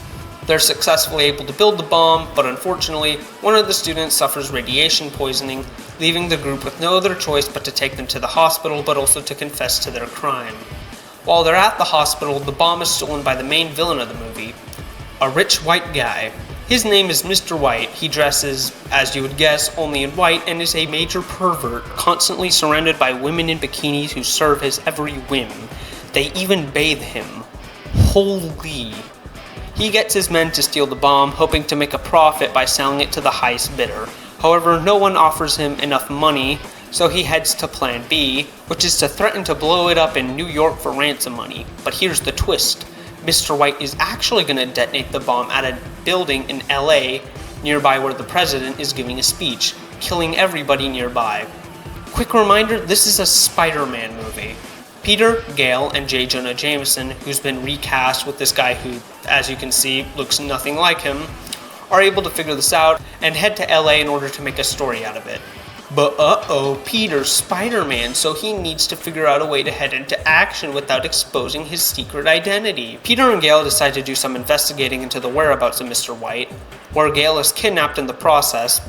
They're successfully able to build the bomb, but unfortunately, one of the students suffers radiation poisoning, leaving the group with no other choice but to take them to the hospital, but also to confess to their crime. While they're at the hospital, the bomb is stolen by the main villain of the movie, a rich white guy. His name is Mr. White. He dresses, as you would guess, only in white and is a major pervert, constantly surrounded by women in bikinis who serve his every whim. They even bathe him. Holy. He gets his men to steal the bomb, hoping to make a profit by selling it to the highest bidder. However, no one offers him enough money, so he heads to Plan B, which is to threaten to blow it up in New York for ransom money. But here's the twist. Mr. White is actually going to detonate the bomb at a building in LA, nearby where the president is giving a speech, killing everybody nearby. Quick reminder, this is a Spider-Man movie. Peter, Gale, and J. Jonah Jameson, who's been recast with this guy who, as you can see, looks nothing like him, are able to figure this out and head to LA in order to make a story out of it. But Peter's Spider-Man, so he needs to figure out a way to head into action without exposing his secret identity. Peter and Gale decide to do some investigating into the whereabouts of Mr. White, where Gale is kidnapped in the process,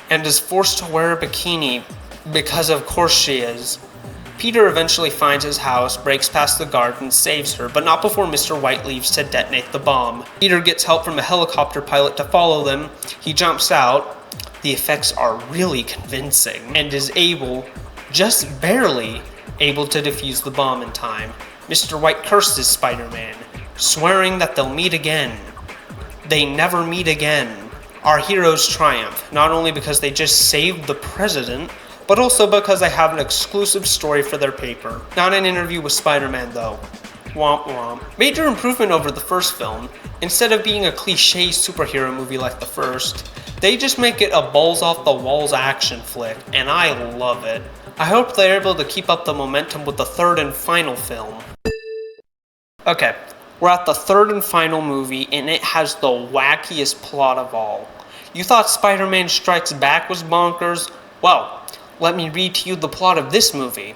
and is forced to wear a bikini, because of course she is. Peter eventually finds his house, breaks past the guard, and saves her, but not before Mr. White leaves to detonate the bomb. Peter gets help from a helicopter pilot to follow them. He jumps out. The effects are really convincing, and is able, just barely, able to defuse the bomb in time. Mr. White curses Spider-Man, swearing that they'll meet again. They never meet again. Our heroes triumph, not only because they just saved the president, but also because they have an exclusive story for their paper. Not an interview with Spider-Man though. Womp womp. Major improvement over the first film. Instead of being a cliche superhero movie like the first, they just make it a balls off the walls action flick, and I love it. I hope they're able to keep up the momentum with the third and final film. Okay, we're at the third and final movie, and it has the wackiest plot of all. You thought Spider-Man Strikes Back was bonkers? Well, let me read to you the plot of this movie.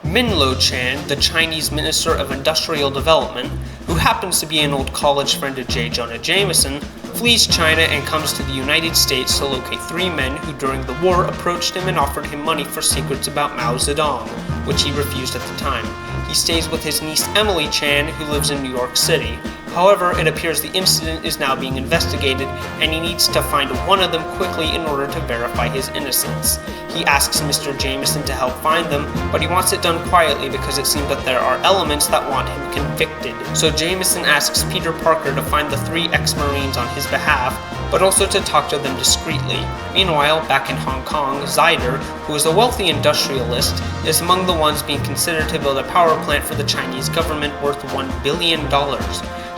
Minlo Chan, the Chinese Minister of Industrial Development, who happens to be an old college friend of J. Jonah Jameson, flees China and comes to the United States to locate 3 men who during the war approached him and offered him money for secrets about Mao Zedong, which he refused at the time. He stays with his niece Emily Chan, who lives in New York City. However, it appears the incident is now being investigated, and he needs to find one of them quickly in order to verify his innocence. He asks Mr. Jameson to help find them, but he wants it done quietly because it seems that there are elements that want him convicted. So Jameson asks Peter Parker to find the 3 ex-Marines on his behalf, but also to talk to them discreetly. Meanwhile, back in Hong Kong, Zyder, who is a wealthy industrialist, is among the ones being considered to build a power plant for the Chinese government worth $1 billion.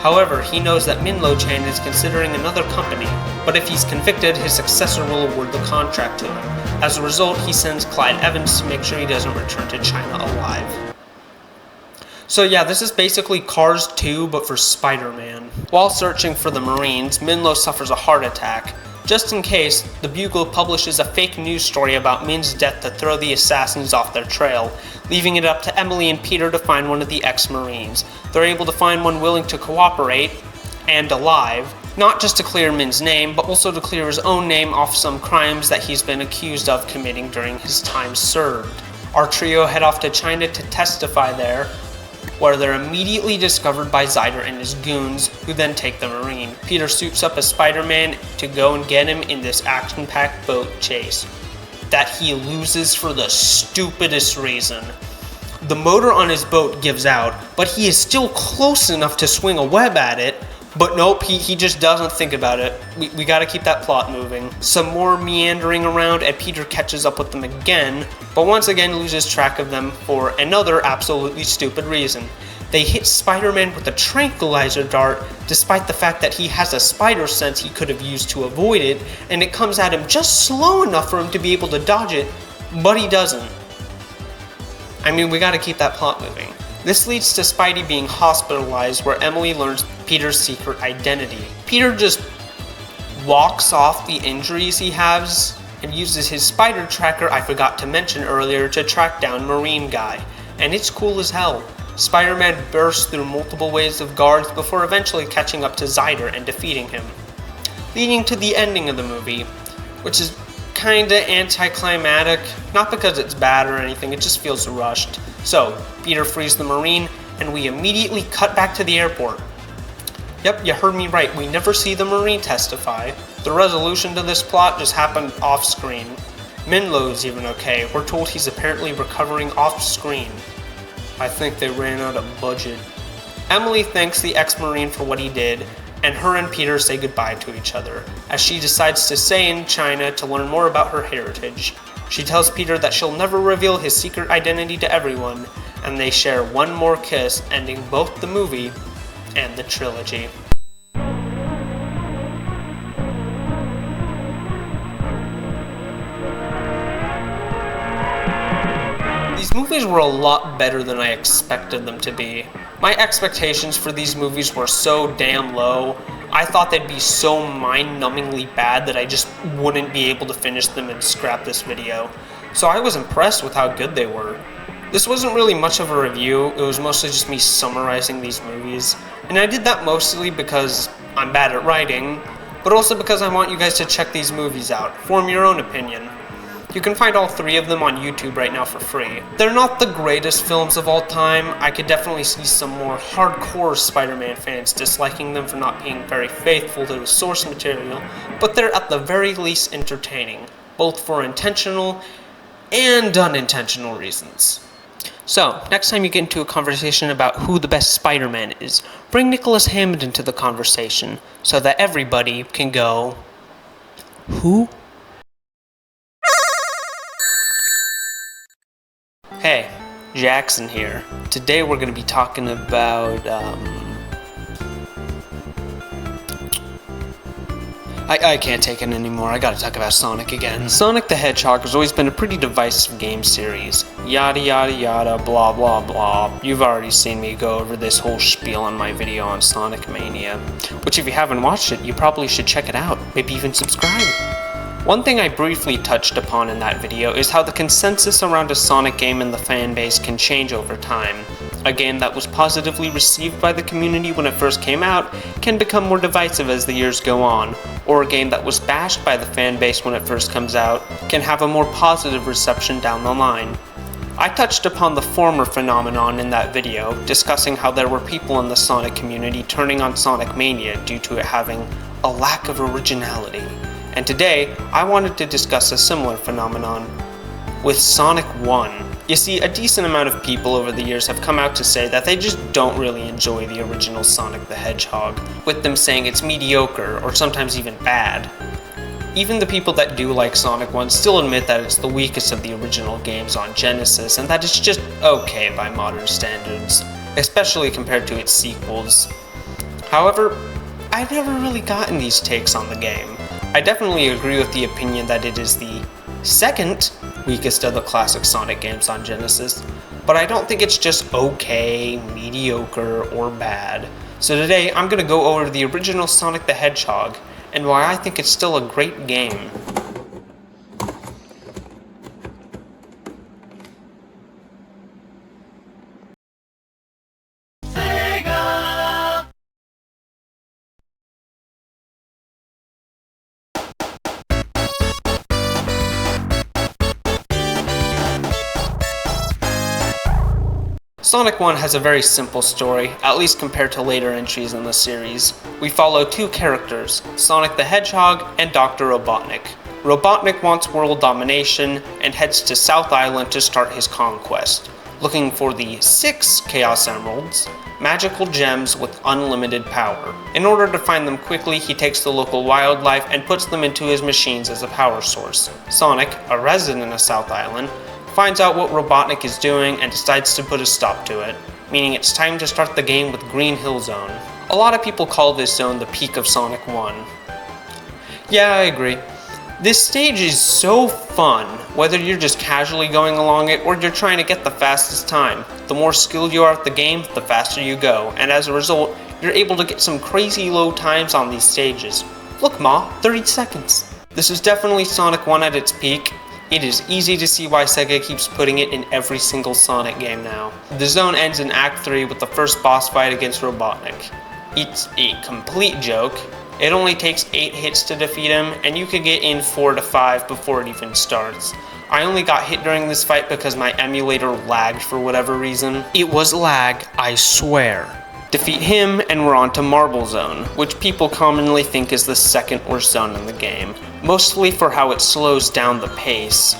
However, he knows that Minlo Chan is considering another company, but if he's convicted, his successor will award the contract to him. As a result, he sends Clyde Evans to make sure he doesn't return to China alive. So yeah, this is basically Cars 2, but for Spider-Man. While searching for the Marines, Minlo suffers a heart attack. Just in case, the Bugle publishes a fake news story about Min's death to throw the assassins off their trail, leaving it up to Emily and Peter to find one of the ex-Marines. They're able to find one willing to cooperate, and alive, not just to clear Min's name, but also to clear his own name off some crimes that he's been accused of committing during his time served. Our trio head off to China to testify there, where they're immediately discovered by Zyder and his goons, who then take the Marine. Peter suits up as Spider-Man to go and get him in this action-packed boat chase that he loses for the stupidest reason. The motor on his boat gives out, but he is still close enough to swing a web at it, but nope, he just doesn't think about it. We gotta keep that plot moving. Some more meandering around, and Peter catches up with them again, but once again loses track of them for another absolutely stupid reason. They hit Spider-Man with a tranquilizer dart, despite the fact that he has a spider sense he could have used to avoid it, and it comes at him just slow enough for him to be able to dodge it, but he doesn't. I mean, we gotta keep that plot moving. This leads to Spidey being hospitalized, where Emily learns Peter's secret identity. Peter just walks off the injuries he has and uses his spider tracker I forgot to mention earlier to track down Marine Guy, and it's cool as hell. Spider-Man bursts through multiple waves of guards before eventually catching up to Zyder and defeating him, leading to the ending of the movie, which is kinda anticlimactic, not because it's bad or anything, it just feels rushed. So, Peter frees the Marine, and we immediately cut back to the airport. Yep, you heard me right, we never see the Marine testify. The resolution to this plot just happened off-screen. Minlo's even okay, we're told he's apparently recovering off-screen. I think they ran out of budget. Emily thanks the ex-Marine for what he did, and her and Peter say goodbye to each other, as she decides to stay in China to learn more about her heritage. She tells Peter that she'll never reveal his secret identity to everyone, and they share one more kiss, ending both the movie and the trilogy. These movies were a lot better than I expected them to be. My expectations for these movies were so damn low. I thought they'd be so mind-numbingly bad that I just wouldn't be able to finish them and scrap this video. So I was impressed with how good they were. This wasn't really much of a review, it was mostly just me summarizing these movies. And I did that mostly because I'm bad at writing, but also because I want you guys to check these movies out, form your own opinion. You can find all 3 of them on YouTube right now for free. They're not the greatest films of all time. I could definitely see some more hardcore Spider-Man fans disliking them for not being very faithful to the source material, but they're at the very least entertaining, both for intentional and unintentional reasons. So, next time you get into a conversation about who the best Spider-Man is, bring Nicholas Hammond into the conversation so that everybody can go, who? Hey, Jackson here. Today we're going to be talking about, I can't take it anymore, I gotta talk about Sonic again. Sonic the Hedgehog has always been a pretty divisive game series. Yada yada yada, blah blah blah. You've already seen me go over this whole spiel on my video on Sonic Mania, which if you haven't watched it, you probably should check it out, maybe even subscribe. One thing I briefly touched upon in that video is how the consensus around a Sonic game in the fanbase can change over time. A game that was positively received by the community when it first came out can become more divisive as the years go on, or a game that was bashed by the fanbase when it first comes out can have a more positive reception down the line. I touched upon the former phenomenon in that video, discussing how there were people in the Sonic community turning on Sonic Mania due to it having a lack of originality. And today, I wanted to discuss a similar phenomenon with Sonic 1. You see, a decent amount of people over the years have come out to say that they just don't really enjoy the original Sonic the Hedgehog, with them saying it's mediocre or sometimes even bad. Even the people that do like Sonic 1 still admit that it's the weakest of the original games on Genesis and that it's just okay by modern standards, especially compared to its sequels. However, I've never really gotten these takes on the game. I definitely agree with the opinion that it is the second weakest of the classic Sonic games on Genesis, but I don't think it's just okay, mediocre, or bad. So today I'm going to go over the original Sonic the Hedgehog and why I think it's still a great game. Sonic 1 has a very simple story, at least compared to later entries in the series. We follow 2 characters, Sonic the Hedgehog and Dr. Robotnik. Robotnik wants world domination and heads to South Island to start his conquest, looking for the 6 Chaos Emeralds, magical gems with unlimited power. In order to find them quickly, he takes the local wildlife and puts them into his machines as a power source. Sonic, a resident of South Island, finds out what Robotnik is doing and decides to put a stop to it, meaning it's time to start the game with Green Hill Zone. A lot of people call this zone the peak of Sonic 1. Yeah, I agree. This stage is so fun, whether you're just casually going along it or you're trying to get the fastest time. The more skilled you are at the game, the faster you go, and as a result, you're able to get some crazy low times on these stages. Look Ma, 30 seconds. This is definitely Sonic 1 at its peak. It is easy to see why Sega keeps putting it in every single Sonic game now. The zone ends in Act 3 with the first boss fight against Robotnik. It's a complete joke. It only takes 8 hits to defeat him, and you can get in 4 to 5 before it even starts. I only got hit during this fight because my emulator lagged for whatever reason. It was lag, I swear. Defeat him and we're on to Marble Zone, which people commonly think is the second worst zone in the game, mostly for how it slows down the pace.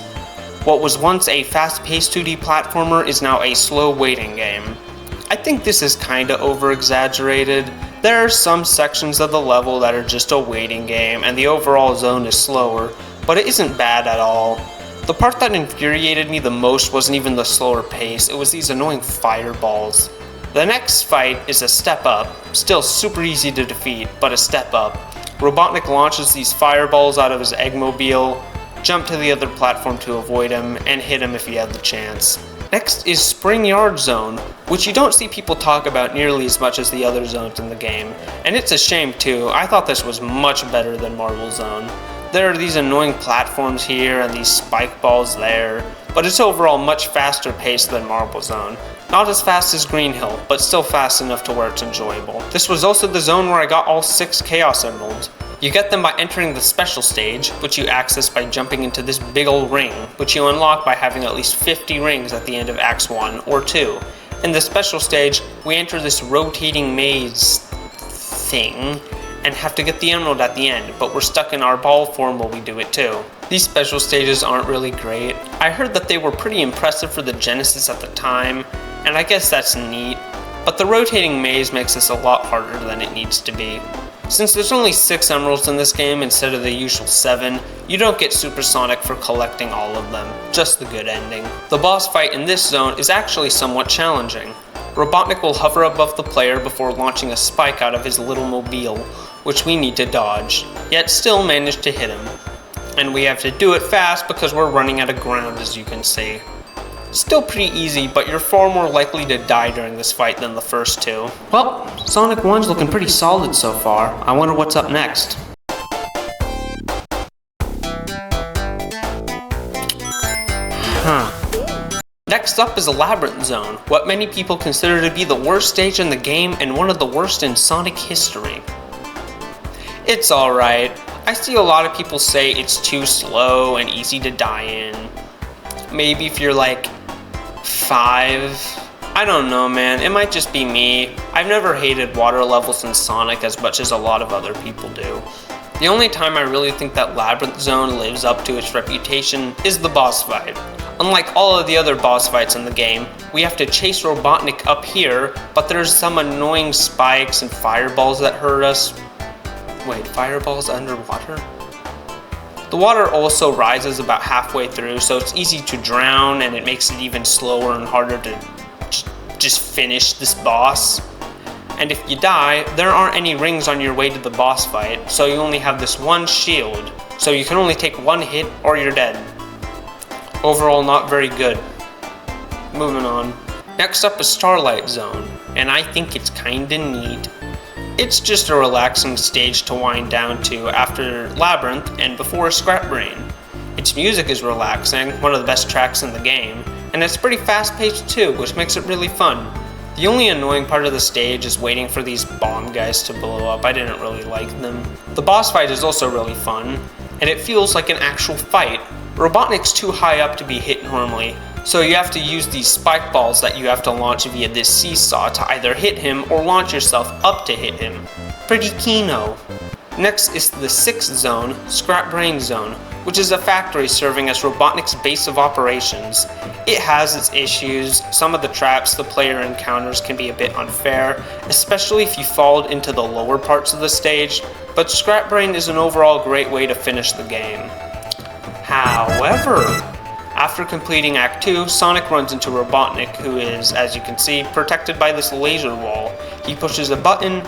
What was once a fast-paced 2D platformer is now a slow waiting game. I think this is kinda over-exaggerated. There are some sections of the level that are just a waiting game and the overall zone is slower, but it isn't bad at all. The part that infuriated me the most wasn't even the slower pace, it was these annoying fireballs. The next fight is a step up, still super easy to defeat, but a step up. Robotnik launches these fireballs out of his Eggmobile, jump to the other platform to avoid him, and hit him if you have the chance. Next is Spring Yard Zone, which you don't see people talk about nearly as much as the other zones in the game, and it's a shame too. I thought this was much better than Marble Zone. There are these annoying platforms here and these spike balls there, but it's overall much faster paced than Marble Zone. Not as fast as Green Hill, but still fast enough to where it's enjoyable. This was also the zone where I got all 6 Chaos Emeralds. You get them by entering the special stage, which you access by jumping into this big ol' ring, which you unlock by having at least 50 rings at the end of Acts 1 or 2. In the special stage, we enter this rotating maze thing and have to get the emerald at the end, but we're stuck in our ball form while we do it too. These special stages aren't really great. I heard that they were pretty impressive for the Genesis at the time, and I guess that's neat, but the rotating maze makes this a lot harder than it needs to be. Since there's only 6 emeralds in this game instead of the usual 7, you don't get supersonic for collecting all of them, just the good ending. The boss fight in this zone is actually somewhat challenging. Robotnik will hover above the player before launching a spike out of his little mobile, which we need to dodge, yet still manage to hit him. And we have to do it fast because we're running out of ground, as you can see. Still pretty easy, but you're far more likely to die during this fight than the first 2. Well, Sonic 1's looking pretty solid so far. I wonder what's up next. Next up is a Labyrinth Zone, what many people consider to be the worst stage in the game and one of the worst in Sonic history. It's alright. I see a lot of people say it's too slow and easy to die in. Maybe if you're like 5. I don't know, man. It might just be me. I've never hated water levels in Sonic as much as a lot of other people do. The only time I really think that Labyrinth Zone lives up to its reputation is the boss fight. Unlike all of the other boss fights in the game, we have to chase Robotnik up here, but there's some annoying spikes and fireballs that hurt us. Wait, fireballs underwater? The water also rises about halfway through, so it's easy to drown and it makes it even slower and harder to just finish this boss. And if you die, there aren't any rings on your way to the boss fight, so you only have this one shield, so you can only take one hit or you're dead. Overall, not very good. Moving on. Next up is Starlight Zone, and I think it's kinda neat. It's just a relaxing stage to wind down to after Labyrinth and before Scrap Brain. Its music is relaxing, one of the best tracks in the game, and it's pretty fast-paced too, which makes it really fun. The only annoying part of the stage is waiting for these bomb guys to blow up. I didn't really like them. The boss fight is also really fun, and it feels like an actual fight. Robotnik's too high up to be hit normally, so you have to use these spike balls that you have to launch via this seesaw to either hit him or launch yourself up to hit him. Pretty keno. Next is the 6th zone, Scrap Brain Zone, which is a factory serving as Robotnik's base of operations. It has its issues. Some of the traps the player encounters can be a bit unfair, especially if you fall into the lower parts of the stage, but Scrap Brain is an overall great way to finish the game. However, after completing Act 2, Sonic runs into Robotnik, who is, as you can see, protected by this laser wall. He pushes a button,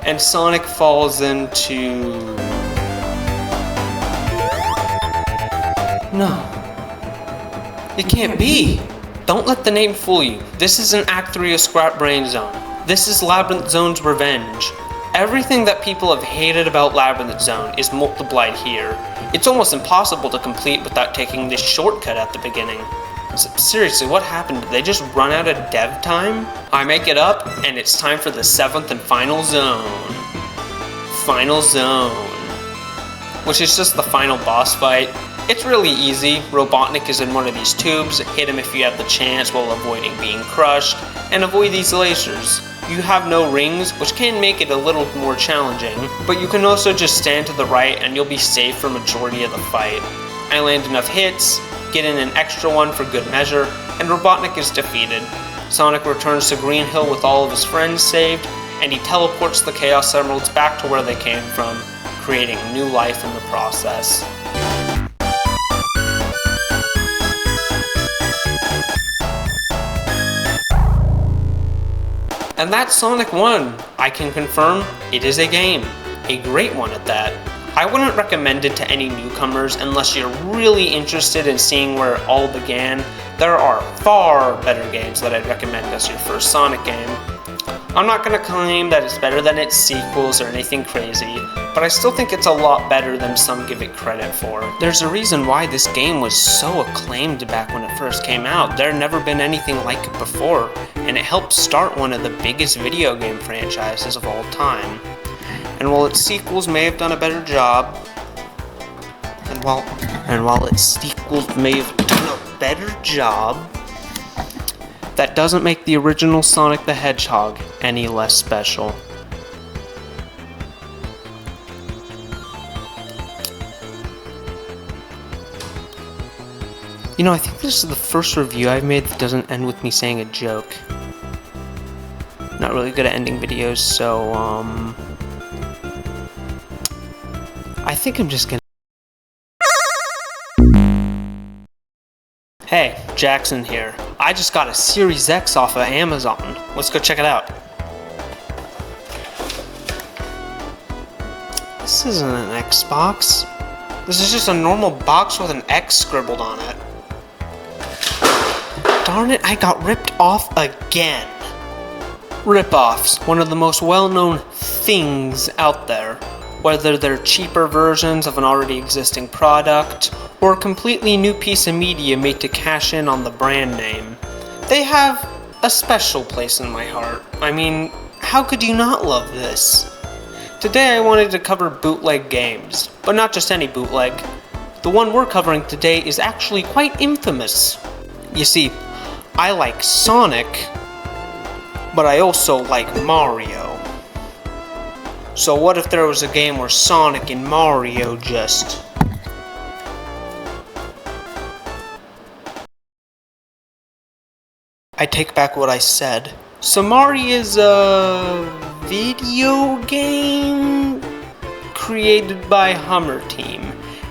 and Sonic falls into... No. It can't be! Don't let the name fool you. This isn't Act 3 of Scrap Brain Zone. This is Labyrinth Zone's revenge. Everything that people have hated about Labyrinth Zone is multiplied here. It's almost impossible to complete without taking this shortcut at the beginning. Seriously, what happened? Did they just run out of dev time? I make it up, and it's time for the 7th and final zone. Final Zone. Which is just the final boss fight. It's really easy. Robotnik is in one of these tubes. Hit him if you have the chance while avoiding being crushed, and avoid these lasers. You have no rings, which can make it a little more challenging, but you can also just stand to the right and you'll be safe for majority of the fight. I land enough hits, get in an extra one for good measure, and Robotnik is defeated. Sonic returns to Green Hill with all of his friends saved, and he teleports the Chaos Emeralds back to where they came from, creating new life in the process. And that's Sonic 1. I can confirm it is a game. A great one at that. I wouldn't recommend it to any newcomers unless you're really interested in seeing where it all began. There are far better games that I'd recommend as your first Sonic game. I'm not going to claim that it's better than its sequels or anything crazy, but I still think it's a lot better than some give it credit for. There's a reason why this game was so acclaimed back when it first came out. There had never been anything like it before, and it helped start one of the biggest video game franchises of all time. And while its sequels may have done a better job, that doesn't make the original Sonic the Hedgehog any less special. You know, I think this is the first review I've made that doesn't end with me saying a joke. Not really good at ending videos, so, I think I'm just gonna... Hey, Jackson here. I just got a Series X off of Amazon. Let's go check it out. This isn't an Xbox. This is just a normal box with an X scribbled on it. Darn it, I got ripped off again. Rip-offs, one of the most well-known things out there. Whether they're cheaper versions of an already existing product, or a completely new piece of media made to cash in on the brand name. They have a special place in my heart. I mean, how could you not love this? Today I wanted to cover bootleg games, but not just any bootleg. The one we're covering today is actually quite infamous. You see, I like Sonic, but I also like Mario. So what if there was a game where Sonic and Mario just... I take back what I said. Somari is a video game created by Hummer Team,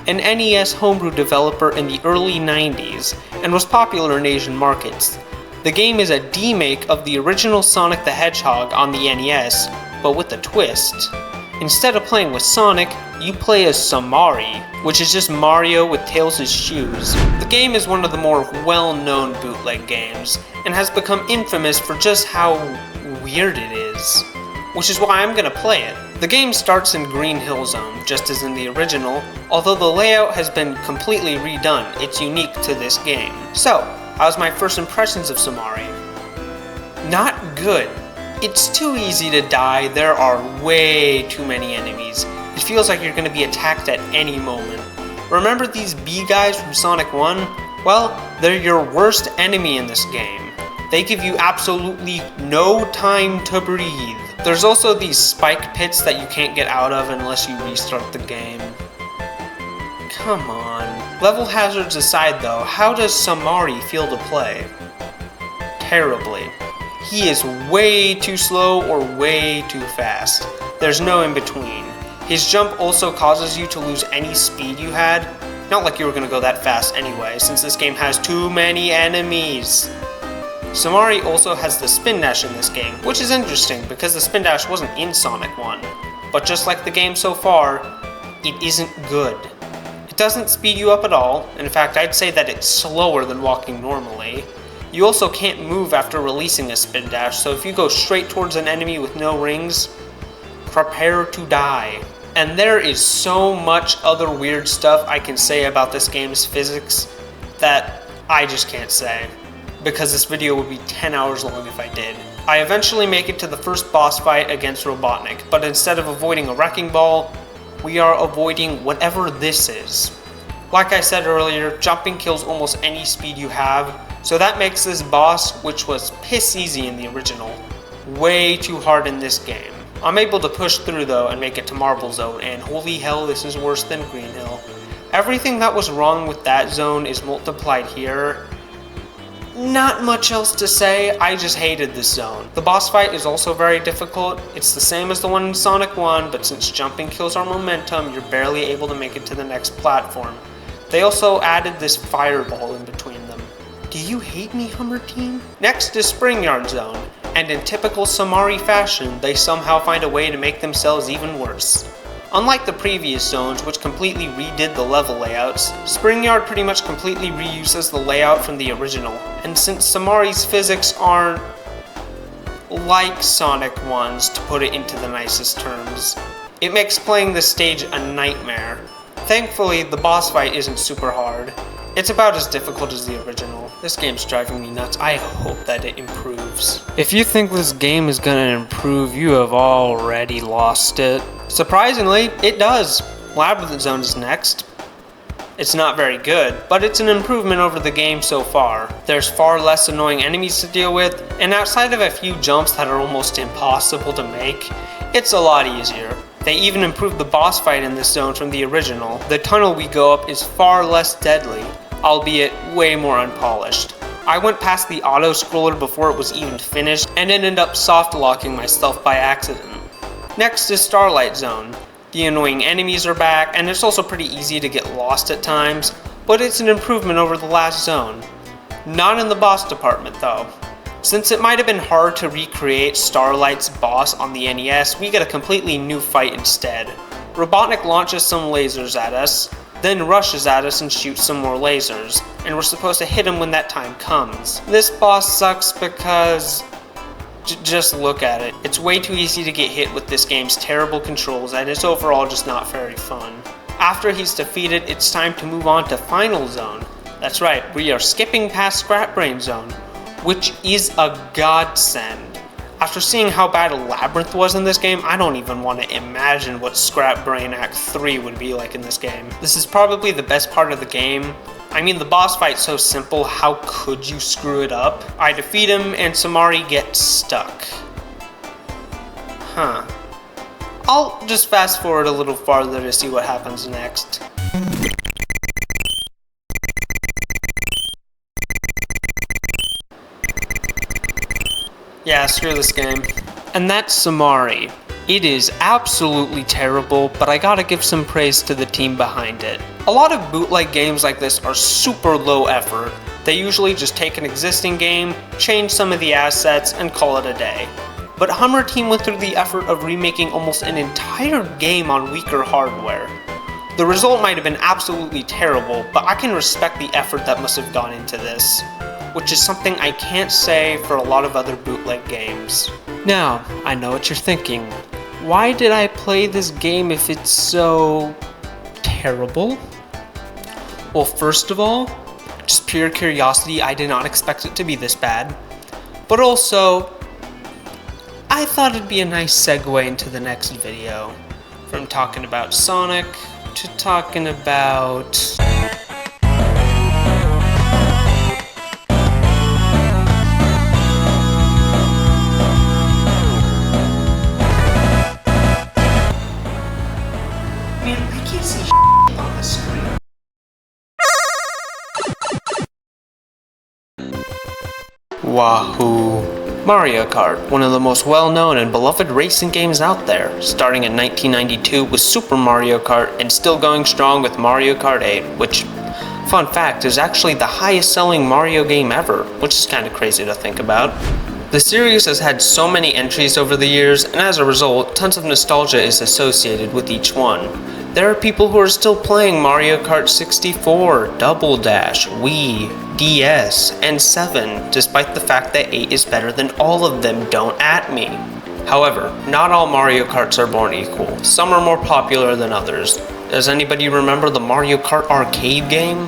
an NES homebrew developer in the early 90s, and was popular in Asian markets. The game is a demake of the original Sonic the Hedgehog on the NES, but with a twist. Instead of playing with Sonic, you play as Somari, which is just Mario with Tails' shoes. The game is one of the more well-known bootleg games, and has become infamous for just how weird it is, which is why I'm gonna play it. The game starts in Green Hill Zone, just as in the original, although the layout has been completely redone. It's unique to this game. So, how's my first impressions of Somari? Not good. It's too easy to die. There are way too many enemies. It feels like you're going to be attacked at any moment. Remember these bee guys from Sonic 1? Well, they're your worst enemy in this game. They give you absolutely no time to breathe. There's also these spike pits that you can't get out of unless you restart the game. Come on. Level hazards aside though, how does Somari feel to play? Terribly. He is way too slow or way too fast. There's no in between. His jump also causes you to lose any speed you had. Not like you were gonna go that fast anyway, since this game has too many enemies. Somari also has the spin dash in this game, which is interesting because the spin dash wasn't in Sonic 1. But just like the game so far, it isn't good. It doesn't speed you up at all. In fact, I'd say that it's slower than walking normally. You also can't move after releasing a spin dash, so if you go straight towards an enemy with no rings, prepare to die. And there is so much other weird stuff I can say about this game's physics that I just can't say, because this video would be 10 hours long if I did. I eventually make it to the first boss fight against Robotnik, but instead of avoiding a wrecking ball, we are avoiding whatever this is. Like I said earlier, jumping kills almost any speed you have, so that makes this boss, which was piss easy in the original, way too hard in this game. I'm able to push through though and make it to Marble Zone, and holy hell, this is worse than Green Hill. Everything that was wrong with that zone is multiplied here. Not much else to say, I just hated this zone. The boss fight is also very difficult. It's the same as the one in Sonic 1, but since jumping kills our momentum, you're barely able to make it to the next platform. They also added this fireball in between them. Do you hate me, Hummer Team? Next is Spring Yard Zone, and in typical Somari fashion, they somehow find a way to make themselves even worse. Unlike the previous zones, which completely redid the level layouts, Spring Yard pretty much completely reuses the layout from the original, and since Somari's physics aren't like Sonic 1's, to put it into the nicest terms, it makes playing this stage a nightmare. Thankfully, the boss fight isn't super hard. It's about as difficult as the original. This game's driving me nuts. I hope that it improves. If you think this game is gonna improve, you have already lost it. Surprisingly, it does. Labyrinth Zone is next. It's not very good, but it's an improvement over the game so far. There's far less annoying enemies to deal with, and outside of a few jumps that are almost impossible to make, it's a lot easier. They even improved the boss fight in this zone from the original. The tunnel we go up is far less deadly, albeit way more unpolished. I went past the auto-scroller before it was even finished, and ended up soft-locking myself by accident. Next is Starlight Zone. The annoying enemies are back, and it's also pretty easy to get lost at times, but it's an improvement over the last zone. Not in the boss department though. Since it might have been hard to recreate Starlight's boss on the NES, we get a completely new fight instead. Robotnik launches some lasers at us, then rushes at us and shoots some more lasers, and we're supposed to hit him when that time comes. This boss sucks because... just look at it. It's way too easy to get hit with this game's terrible controls, and it's overall just not very fun. After he's defeated, it's time to move on to Final Zone. That's right, we are skipping past Scrap Brain Zone, which is a godsend. After seeing how bad Labyrinth was in this game, I don't even want to imagine what Scrap Brain Act 3 would be like in this game. This is probably the best part of the game. I mean, the boss fight's so simple, how could you screw it up? I defeat him and Somari gets stuck. Huh. I'll just fast forward a little farther to see what happens next. Yeah, screw this game. And that's Somari. It is absolutely terrible, but I gotta give some praise to the team behind it. A lot of bootleg games like this are super low effort. They usually just take an existing game, change some of the assets, and call it a day. But Hummer Team went through the effort of remaking almost an entire game on weaker hardware. The result might have been absolutely terrible, but I can respect the effort that must have gone into this, which is something I can't say for a lot of other bootleg games. Now, I know what you're thinking. Why did I play this game if it's so... terrible? Well, first of all, just pure curiosity, I did not expect it to be this bad. But also, I thought it'd be a nice segue into the next video. From talking about Sonic to talking about... Wahoo! Mario Kart, one of the most well-known and beloved racing games out there, starting in 1992 with Super Mario Kart and still going strong with Mario Kart 8, which, fun fact, is actually the highest selling Mario game ever, which is kind of crazy to think about. The series has had so many entries over the years, and as a result, tons of nostalgia is associated with each one. There are people who are still playing Mario Kart 64, Double Dash, Wii, DS, and 7, despite the fact that 8 is better than all of them, don't at me. However, not all Mario Karts are born equal. Some are more popular than others. Does anybody remember the Mario Kart arcade game?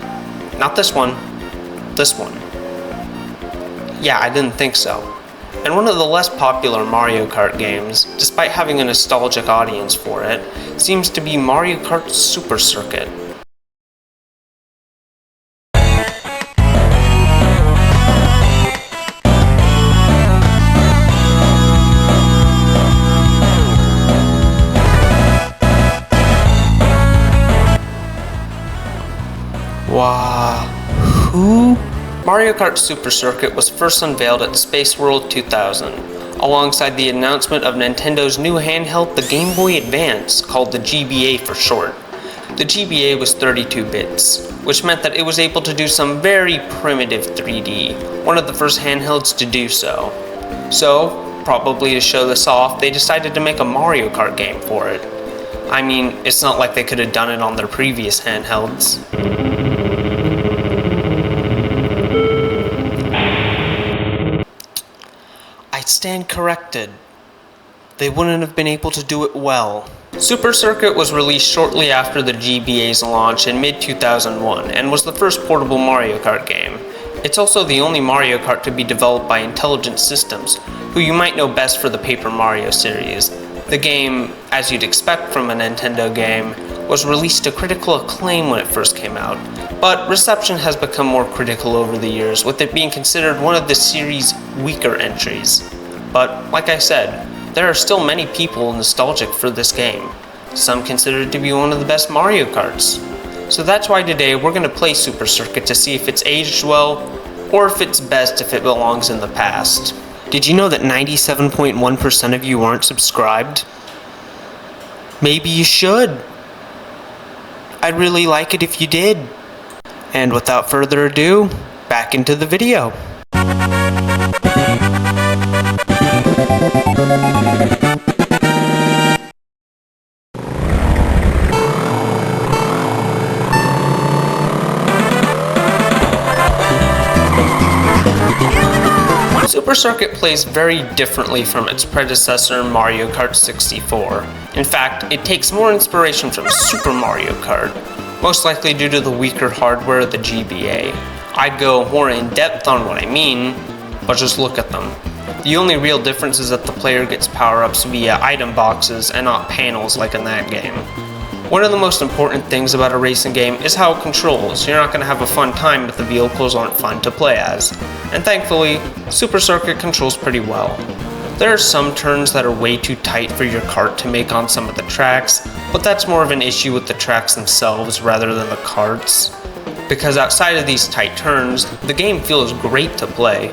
Not this one. This one. Yeah, I didn't think so. And one of the less popular Mario Kart games, despite having a nostalgic audience for it, seems to be Mario Kart Super Circuit. Wahoo! Mario Kart Super Circuit was first unveiled at Space World 2000, alongside the announcement of Nintendo's new handheld, the Game Boy Advance, called the GBA for short. The GBA was 32 bits, which meant that it was able to do some very primitive 3D, one of the first handhelds to do so. So, probably to show this off, they decided to make a Mario Kart game for it. I mean, it's not like they could have done it on their previous handhelds. I stand corrected. They wouldn't have been able to do it well. Super Circuit was released shortly after the GBA's launch in mid-2001 and was the first portable Mario Kart game. It's also the only Mario Kart to be developed by Intelligent Systems, who you might know best for the Paper Mario series. The game, as you'd expect from a Nintendo game, was released to critical acclaim when it first came out, but reception has become more critical over the years, with it being considered one of the series' weaker entries. But, like I said, there are still many people nostalgic for this game. Some consider it to be one of the best Mario Karts. So that's why today we're going to play Super Circuit to see if it's aged well, or if it's best if it belongs in the past. Did you know that 97.1% of you aren't subscribed? Maybe you should. I'd really like it if you did. And without further ado, back into the video. Super Circuit plays very differently from its predecessor Mario Kart 64. In fact, it takes more inspiration from Super Mario Kart, most likely due to the weaker hardware of the GBA. I'd go more in depth on what I mean, but just look at them. The only real difference is that the player gets power-ups via item boxes and not panels like in that game. One of the most important things about a racing game is how it controls. You're not going to have a fun time if the vehicles aren't fun to play as. And thankfully, Super Circuit controls pretty well. There are some turns that are way too tight for your kart to make on some of the tracks, but that's more of an issue with the tracks themselves rather than the karts. Because outside of these tight turns, the game feels great to play.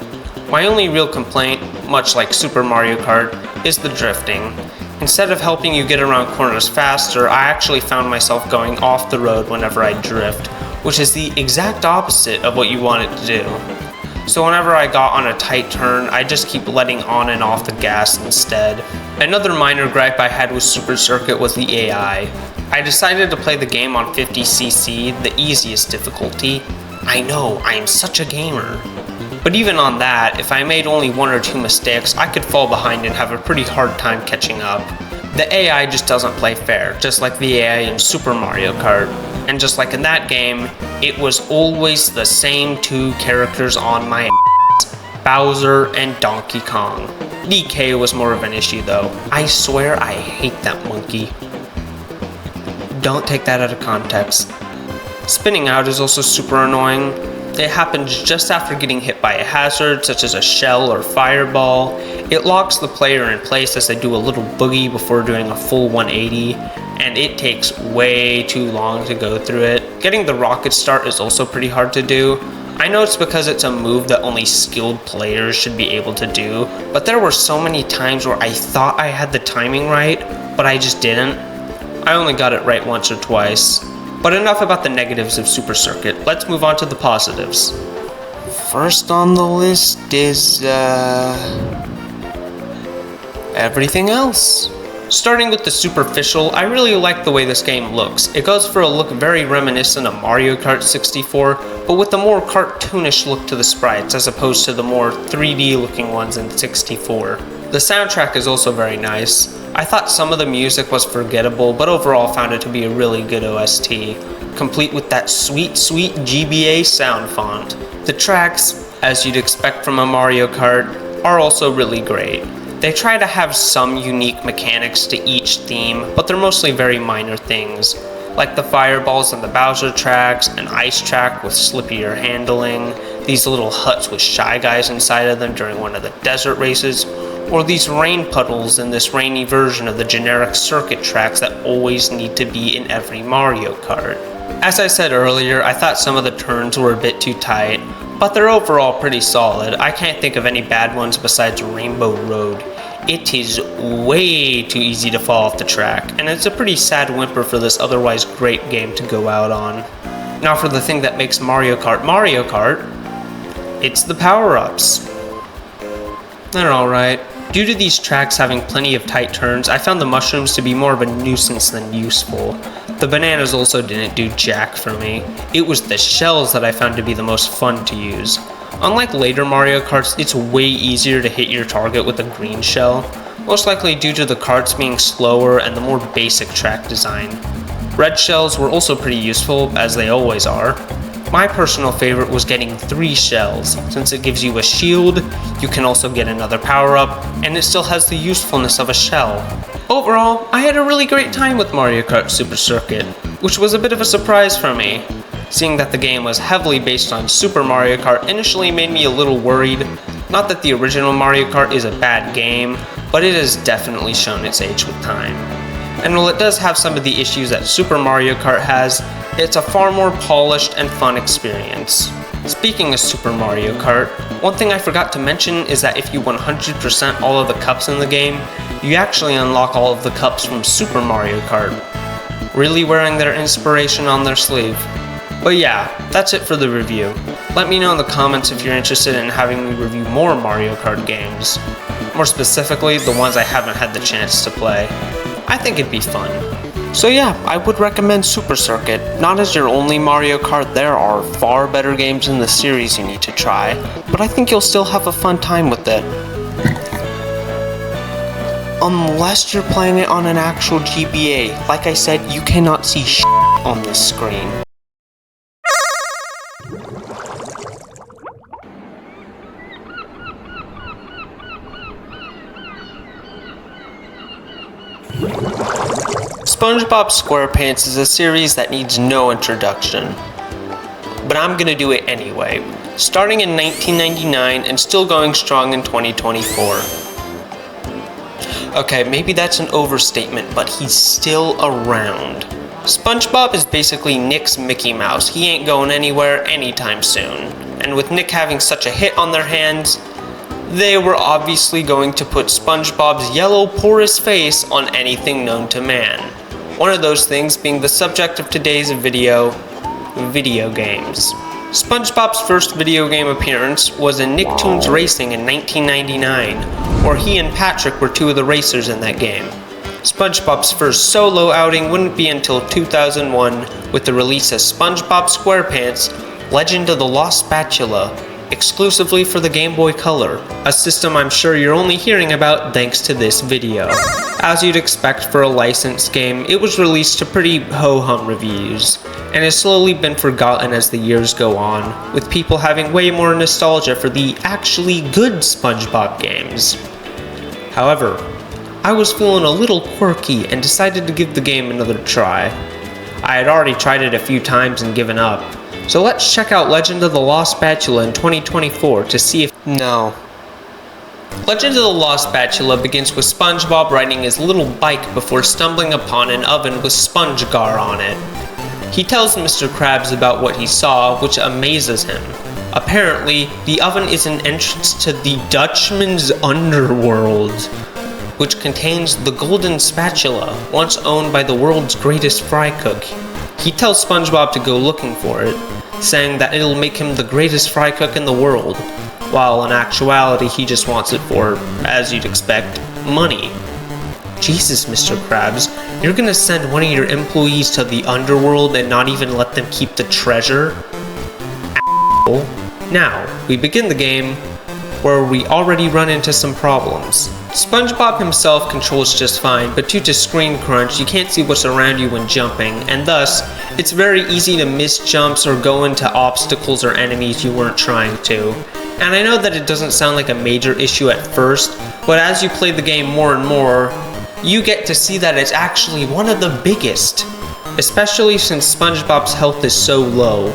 My only real complaint, much like Super Mario Kart, is the drifting. Instead of helping you get around corners faster, I actually found myself going off the road whenever I drift, which is the exact opposite of what you want it to do. So whenever I got on a tight turn, I just keep letting on and off the gas instead. Another minor gripe I had with Super Circuit was the AI. I decided to play the game on 50cc, the easiest difficulty. I know, I am such a gamer. But even on that, if I made only one or two mistakes, I could fall behind and have a pretty hard time catching up. The AI just doesn't play fair, just like the AI in Super Mario Kart. And just like in that game, it was always the same two characters on my ass, Bowser and Donkey Kong. DK was more of an issue though. I swear I hate that monkey. Don't take that out of context. Spinning out is also super annoying. It happens just after getting hit by a hazard, such as a shell or fireball. It locks the player in place as they do a little boogie before doing a full 180, and it takes way too long to go through it. Getting the rocket start is also pretty hard to do. I know it's because it's a move that only skilled players should be able to do, but there were so many times where I thought I had the timing right, but I just didn't. I only got it right once or twice. But enough about the negatives of Super Circuit, let's move on to the positives. First on the list is, everything else. Starting with the superficial, I really like the way this game looks. It goes for a look very reminiscent of Mario Kart 64, but with a more cartoonish look to the sprites as opposed to the more 3D looking ones in 64. The soundtrack is also very nice. I thought some of the music was forgettable, but overall found it to be a really good OST, complete with that sweet, sweet GBA sound font. The tracks, as you'd expect from a Mario Kart, are also really great. They try to have some unique mechanics to each theme, but they're mostly very minor things, like the fireballs and the Bowser tracks, an ice track with slippier handling, these little huts with Shy Guys inside of them during one of the desert races, or these rain puddles in this rainy version of the generic circuit tracks that always need to be in every Mario Kart. As I said earlier, I thought some of the turns were a bit too tight, but they're overall pretty solid. I can't think of any bad ones besides Rainbow Road. It is way too easy to fall off the track, and it's a pretty sad whimper for this otherwise great game to go out on. Now for the thing that makes Mario Kart, it's the power-ups. They're alright. Due to these tracks having plenty of tight turns, I found the mushrooms to be more of a nuisance than useful. The bananas also didn't do jack for me. It was the shells that I found to be the most fun to use. Unlike later Mario Karts, it's way easier to hit your target with a green shell. most likely due to the karts being slower and the more basic track design. Red shells were also pretty useful, as they always are. My personal favorite was getting 3 shells, since it gives you a shield, you can also get another power-up, and it still has the usefulness of a shell. Overall, I had a really great time with Mario Kart Super Circuit, which was a bit of a surprise for me. Seeing that the game was heavily based on Super Mario Kart initially made me a little worried. Not that the original Mario Kart is a bad game, but it has definitely shown its age with time. And while it does have some of the issues that Super Mario Kart has, it's a far more polished and fun experience. Speaking of Super Mario Kart, one thing I forgot to mention is that if you 100% all of the cups in the game, you actually unlock all of the cups from Super Mario Kart. Really wearing their inspiration on their sleeve. But yeah, that's it for the review. Let me know in the comments if you're interested in having me review more Mario Kart games. More specifically, the ones I haven't had the chance to play. I think it'd be fun. So yeah, I would recommend Super Circuit. Not as your only Mario Kart, there are far better games in the series you need to try, but I think you'll still have a fun time with it. Unless you're playing it on an actual GBA. Like I said, you cannot see shit on this screen. SpongeBob SquarePants is a series that needs no introduction, but I'm gonna do it anyway, starting in 1999 and still going strong in 2024. Okay, maybe that's an overstatement, but he's still around. SpongeBob is basically Nick's Mickey Mouse. He ain't going anywhere anytime soon, and with Nick having such a hit on their hands, they were obviously going to put SpongeBob's yellow porous face on anything known to man. One of those things being the subject of today's video games. SpongeBob's first video game appearance was in Nicktoons Racing in 1999, where he and Patrick were 2 of the racers in that game. SpongeBob's first solo outing wouldn't be until 2001 with the release of SpongeBob SquarePants Legend of the Lost Spatula, exclusively for the Game Boy Color, a system I'm sure you're only hearing about thanks to this video. As you'd expect for a licensed game, it was released to pretty ho-hum reviews, and has slowly been forgotten as the years go on, with people having way more nostalgia for the actually good SpongeBob games. However, I was feeling a little quirky and decided to give the game another try. I had already tried it a few times and given up, so let's check out Legend of the Lost Spatula in 2024 to see if... No. Legend of the Lost Spatula begins with SpongeBob riding his little bike before stumbling upon an oven with sponge gar on it. He tells Mr. Krabs about what he saw, which amazes him. Apparently, the oven is an entrance to the Dutchman's underworld, which contains the golden spatula, once owned by the world's greatest fry cook. He tells SpongeBob to go looking for it, saying that it'll make him the greatest fry cook in the world, while in actuality he just wants it for, as you'd expect, money. Jesus, Mr. Krabs, you're gonna send one of your employees to the underworld and not even let them keep the treasure? A**hole. Now, we begin the game, where we already run into some problems. SpongeBob himself controls just fine, but due to screen crunch, you can't see what's around you when jumping, and thus, it's very easy to miss jumps or go into obstacles or enemies you weren't trying to. And I know that it doesn't sound like a major issue at first, but as you play the game more and more, you get to see that it's actually one of the biggest. Especially since SpongeBob's health is so low.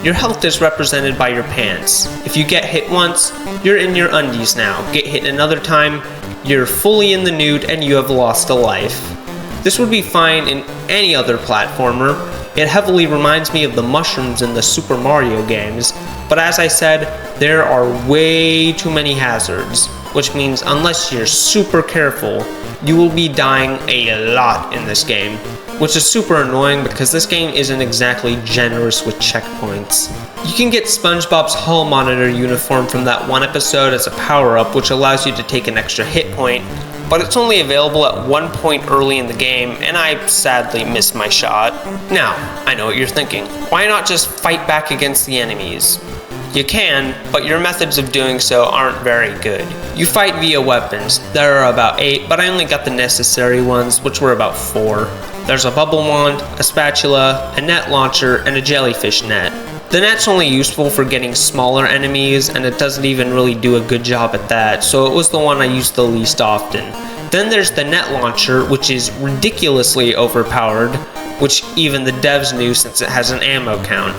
Your health is represented by your pants. If you get hit once, you're in your undies now. Get hit another time, you're fully in the nude and you have lost a life. This would be fine in any other platformer. It heavily reminds me of the mushrooms in the Super Mario games, but as I said, there are way too many hazards, which means unless you're super careful, you will be dying a lot in this game, which is super annoying because this game isn't exactly generous with checkpoints. You can get SpongeBob's hall monitor uniform from that one episode as a power-up, which allows you to take an extra hit point, but it's only available at one point early in the game, and I sadly missed my shot. Now, I know what you're thinking. Why not just fight back against the enemies? You can, but your methods of doing so aren't very good. You fight via weapons. There are about 8, but I only got the necessary ones, which were about 4. There's a bubble wand, a spatula, a net launcher, and a jellyfish net. The net's only useful for getting smaller enemies, and it doesn't even really do a good job at that, so it was the one I used the least often. Then there's the net launcher, which is ridiculously overpowered, which even the devs knew since it has an ammo count.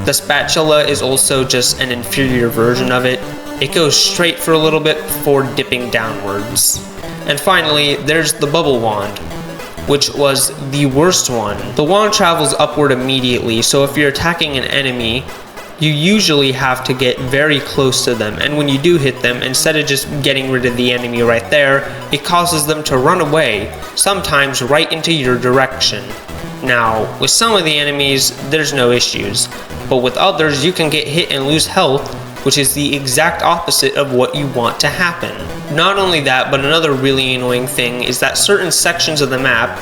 The spatula is also just an inferior version of it. It goes straight for a little bit before dipping downwards. And finally, there's the bubble wand, which was the worst one. The wand travels upward immediately, so if you're attacking an enemy, you usually have to get very close to them, and when you do hit them, instead of just getting rid of the enemy right there, it causes them to run away, sometimes right into your direction. Now, with some of the enemies, there's no issues, but with others, you can get hit and lose health, which is the exact opposite of what you want to happen. Not only that, but another really annoying thing is that certain sections of the map,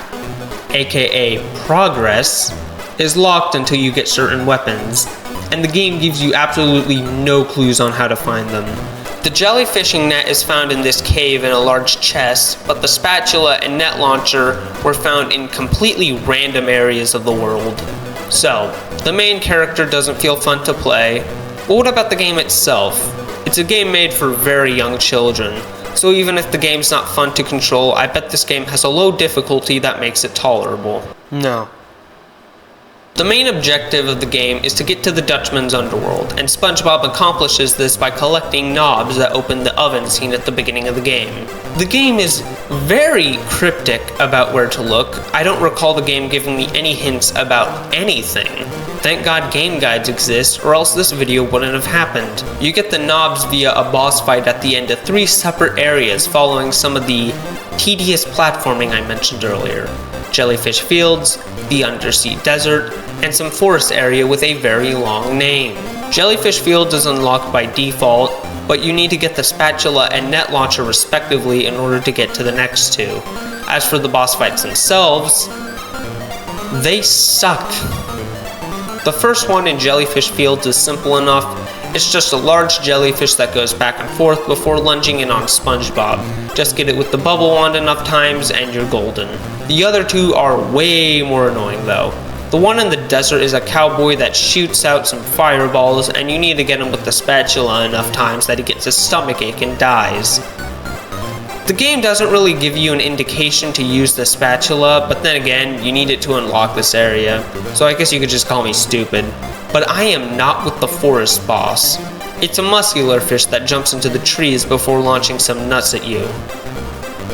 aka progress, is locked until you get certain weapons, and the game gives you absolutely no clues on how to find them. The jellyfishing net is found in this cave in a large chest, but the spatula and net launcher were found in completely random areas of the world. So, the main character doesn't feel fun to play, but what about the game itself? It's a game made for very young children, so even if the game's not fun to control, I bet this game has a low difficulty that makes it tolerable. No. The main objective of the game is to get to the Dutchman's underworld, and SpongeBob accomplishes this by collecting knobs that open the oven seen at the beginning of the game. The game is very cryptic about where to look. I don't recall the game giving me any hints about anything. Thank God game guides exist, or else this video wouldn't have happened. You get the knobs via a boss fight at the end of 3 separate areas following some of the tedious platforming I mentioned earlier. Jellyfish Fields, the Undersea Desert, and some forest area with a very long name. Jellyfish Fields is unlocked by default, but you need to get the spatula and net launcher respectively in order to get to the next 2. As for the boss fights themselves, they suck. The first one in Jellyfish Fields is simple enough. It's just a large jellyfish that goes back and forth before lunging in on SpongeBob. Just get it with the bubble wand enough times and you're golden. The other 2 are way more annoying though. The one in the desert is a cowboy that shoots out some fireballs, and you need to get him with the spatula enough times that he gets a stomachache and dies. The game doesn't really give you an indication to use the spatula, but then again, you need it to unlock this area, so I guess you could just call me stupid. But I am not with the forest boss. It's a muscular fish that jumps into the trees before launching some nuts at you.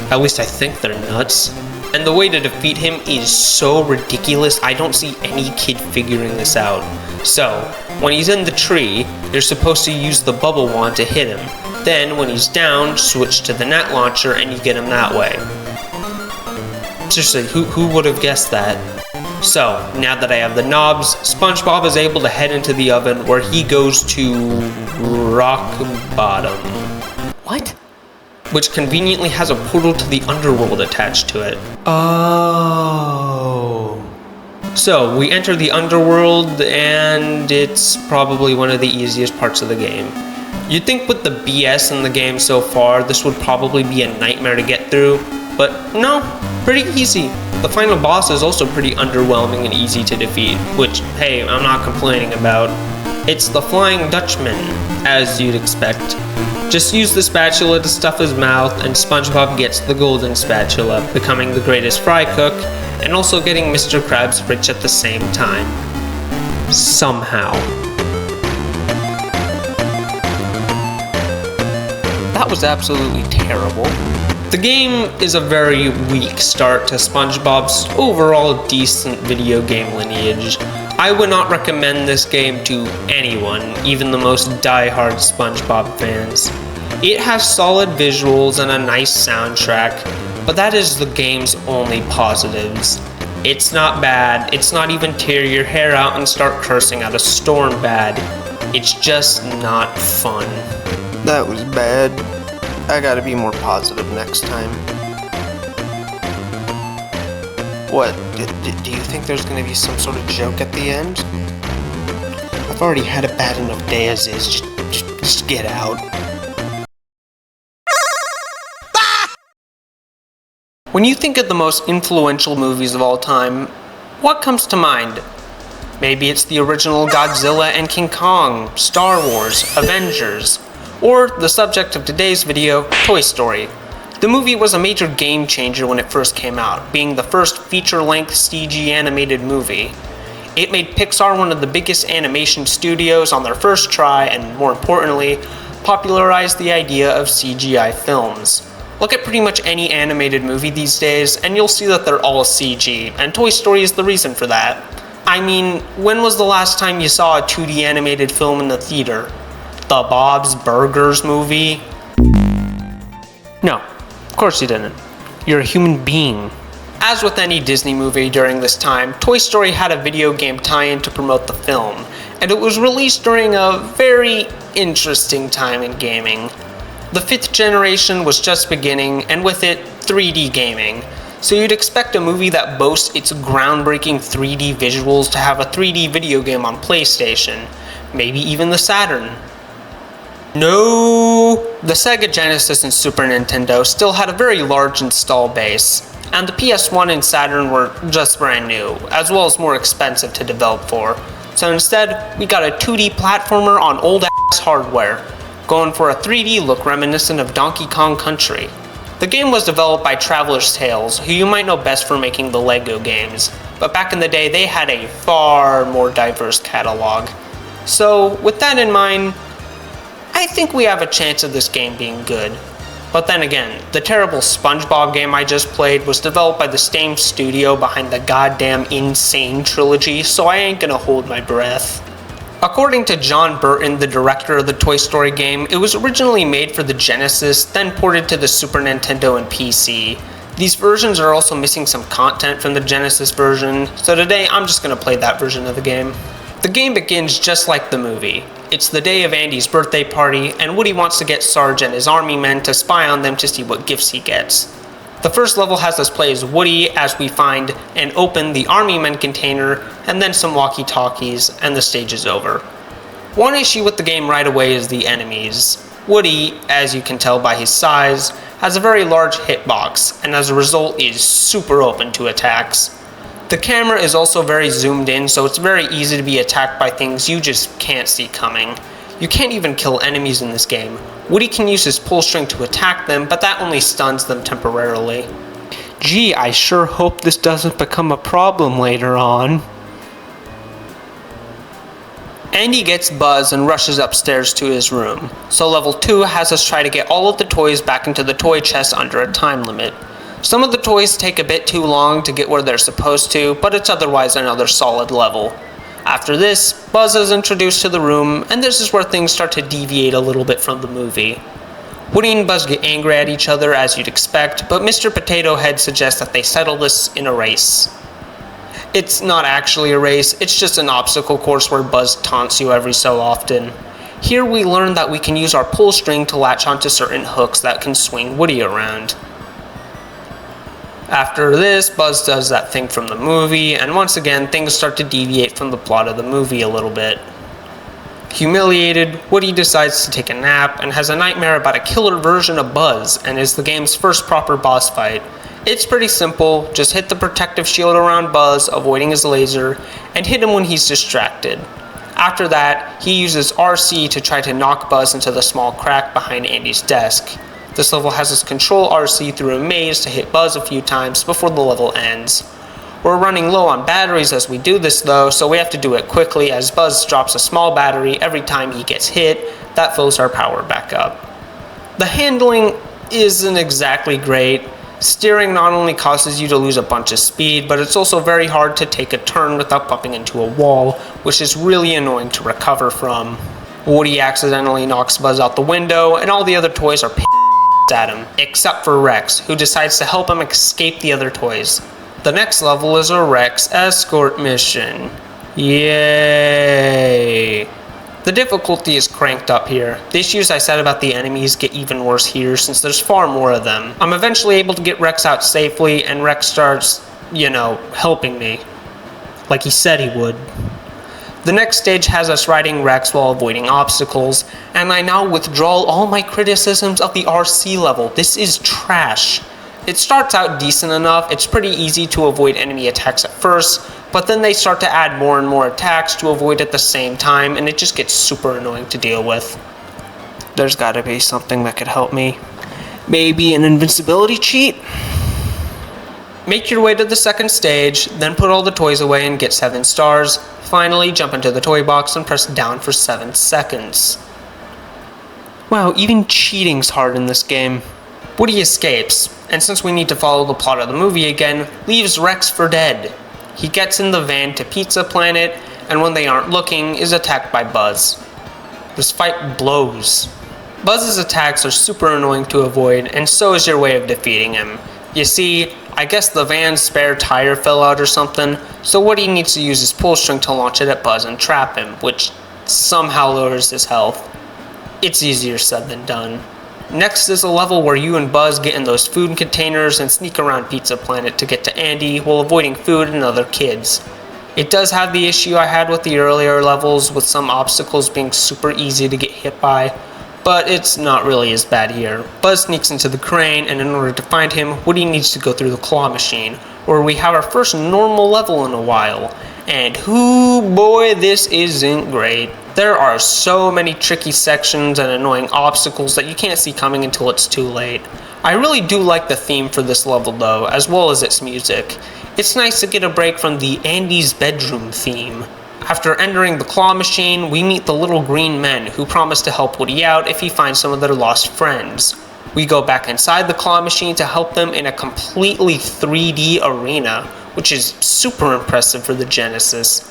At least I think they're nuts. And the way to defeat him is so ridiculous, I don't see any kid figuring this out. So, when he's in the tree, you're supposed to use the bubble wand to hit him. Then, when he's down, switch to the net launcher and you get him that way. Seriously, who would have guessed that? So, now that I have the knobs, SpongeBob is able to head into the oven where he goes to rock bottom. What? Which conveniently has a portal to the underworld attached to it. Oh. So, we enter the underworld, and it's probably one of the easiest parts of the game. You'd think with the BS in the game so far, this would probably be a nightmare to get through, but no, pretty easy. The final boss is also pretty underwhelming and easy to defeat, which, hey, I'm not complaining about. It's the Flying Dutchman, as you'd expect. Just use the spatula to stuff his mouth, and SpongeBob gets the golden spatula, becoming the greatest fry cook, and also getting Mr. Krabs rich at the same time. Somehow. That was absolutely terrible. The game is a very weak start to SpongeBob's overall decent video game lineage. I would not recommend this game to anyone, even the most die-hard SpongeBob fans. It has solid visuals and a nice soundtrack, but that is the game's only positives. It's not bad, it's not even tear your hair out and start cursing out a storm bad. It's just not fun. That was bad. I gotta be more positive next time. What, do you think there's gonna be some sort of joke at the end? I've already had a bad enough day as is. Just get out. When you think of the most influential movies of all time, what comes to mind? Maybe it's the original Godzilla and King Kong, Star Wars, Avengers, or the subject of today's video, Toy Story. The movie was a major game changer when it first came out, being the first feature-length CG animated movie. It made Pixar one of the biggest animation studios on their first try, and more importantly, popularized the idea of CGI films. Look at pretty much any animated movie these days, and you'll see that they're all CG, and Toy Story is the reason for that. I mean, when was the last time you saw a 2D animated film in the theater? The Bob's Burgers movie? No, of course you didn't. You're a human being. As with any Disney movie during this time, Toy Story had a video game tie-in to promote the film, and it was released during a very interesting time in gaming. The 5th generation was just beginning, and with it, 3D gaming. So you'd expect a movie that boasts its groundbreaking 3D visuals to have a 3D video game on PlayStation, maybe even the Saturn. No! The Sega Genesis and Super Nintendo still had a very large install base, and the PS1 and Saturn were just brand new, as well as more expensive to develop for. So instead, we got a 2D platformer on old-ass hardware, going for a 3D look reminiscent of Donkey Kong Country. The game was developed by Traveler's Tales, who you might know best for making the LEGO games, but back in the day they had a far more diverse catalog. So with that in mind, I think we have a chance of this game being good. But then again, the terrible SpongeBob game I just played was developed by the same studio behind the goddamn insane Trilogy, so I ain't gonna hold my breath. According to John Burton, the director of the Toy Story game, it was originally made for the Genesis, then ported to the Super Nintendo and PC. These versions are also missing some content from the Genesis version, so today I'm just gonna play that version of the game. The game begins just like the movie. It's the day of Andy's birthday party, and Woody wants to get Sarge and his army men to spy on them to see what gifts he gets. The first level has us play as Woody as we find and open the army men container, and then some walkie-talkies, and the stage is over. One issue with the game right away is the enemies. Woody, as you can tell by his size, has a very large hitbox, and as a result is super open to attacks. The camera is also very zoomed in, so it's very easy to be attacked by things you just can't see coming. You can't even kill enemies in this game. Woody can use his pull string to attack them, but that only stuns them temporarily. Gee, I sure hope this doesn't become a problem later on. Andy gets Buzz and rushes upstairs to his room, so level 2 has us try to get all of the toys back into the toy chest under a time limit. Some of the toys take a bit too long to get where they're supposed to, but it's otherwise another solid level. After this, Buzz is introduced to the room, and this is where things start to deviate a little bit from the movie. Woody and Buzz get angry at each other as you'd expect, but Mr. Potato Head suggests that they settle this in a race. It's not actually a race, it's just an obstacle course where Buzz taunts you every so often. Here we learn that we can use our pull string to latch onto certain hooks that can swing Woody around. After this, Buzz does that thing from the movie, and once again, things start to deviate from the plot of the movie a little bit. Humiliated, Woody decides to take a nap and has a nightmare about a killer version of Buzz, and is the game's first proper boss fight. It's pretty simple, just hit the protective shield around Buzz, avoiding his laser, and hit him when he's distracted. After that, he uses RC to try to knock Buzz into the small crack behind Andy's desk. This level has us control RC through a maze to hit Buzz a few times before the level ends. We're running low on batteries as we do this though, so we have to do it quickly as Buzz drops a small battery every time he gets hit. That fills our power back up. The handling isn't exactly great. Steering not only causes you to lose a bunch of speed, but it's also very hard to take a turn without bumping into a wall, which is really annoying to recover from. Woody accidentally knocks Buzz out the window, and all the other toys are pissed at him, except for Rex, who decides to help him escape the other toys. The next level is a Rex escort mission. Yay! The difficulty is cranked up here. The issues I said about the enemies get even worse here since there's far more of them. I'm eventually able to get Rex out safely, and Rex starts, helping me. Like he said he would. The next stage has us riding Rex while avoiding obstacles, and I now withdraw all my criticisms of the RC level. This is trash. It starts out decent enough, it's pretty easy to avoid enemy attacks at first, but then they start to add more and more attacks to avoid at the same time, and it just gets super annoying to deal with. There's gotta be something that could help me. Maybe an invincibility cheat? Make your way to the second stage, then put all the toys away and get 7 stars. Finally, jump into the toy box and press down for 7 seconds. Wow, even cheating's hard in this game. Woody escapes, and since we need to follow the plot of the movie again, leaves Rex for dead. He gets in the van to Pizza Planet, and when they aren't looking, is attacked by Buzz. This fight blows. Buzz's attacks are super annoying to avoid, and so is your way of defeating him. You see, I guess the van's spare tire fell out or something, so Woody needs to use his pull string to launch it at Buzz and trap him, which somehow lowers his health. It's easier said than done. Next is a level where you and Buzz get in those food containers and sneak around Pizza Planet to get to Andy while avoiding food and other kids. It does have the issue I had with the earlier levels, with some obstacles being super easy to get hit by, but it's not really as bad here. Buzz sneaks into the crane, and in order to find him, Woody needs to go through the claw machine, where we have our first normal level in a while. And hoo boy, this isn't great. There are so many tricky sections and annoying obstacles that you can't see coming until it's too late. I really do like the theme for this level though, as well as its music. It's nice to get a break from the Andy's bedroom theme. After entering the claw machine, we meet the little green men who promise to help Woody out if he finds some of their lost friends. We go back inside the claw machine to help them in a completely 3D arena, which is super impressive for the Genesis.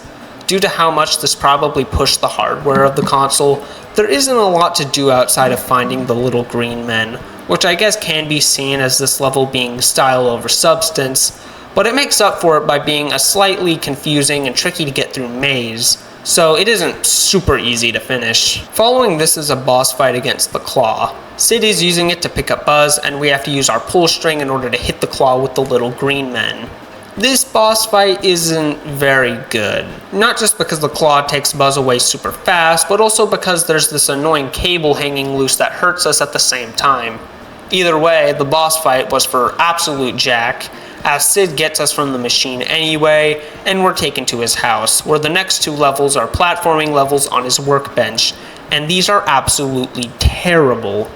Due to how much this probably pushed the hardware of the console, there isn't a lot to do outside of finding the little green men, which I guess can be seen as this level being style over substance, but it makes up for it by being a slightly confusing and tricky to get through maze, so it isn't super easy to finish. Following this is a boss fight against the claw. Sid is using it to pick up Buzz, and we have to use our pull string in order to hit the claw with the little green men. This boss fight isn't very good, not just because the claw takes Buzz away super fast, but also because there's this annoying cable hanging loose that hurts us at the same time. Either way, the boss fight was for absolute jack, as Sid gets us from the machine anyway, and we're taken to his house, where the next 2 levels are platforming levels on his workbench, and these are absolutely terrible.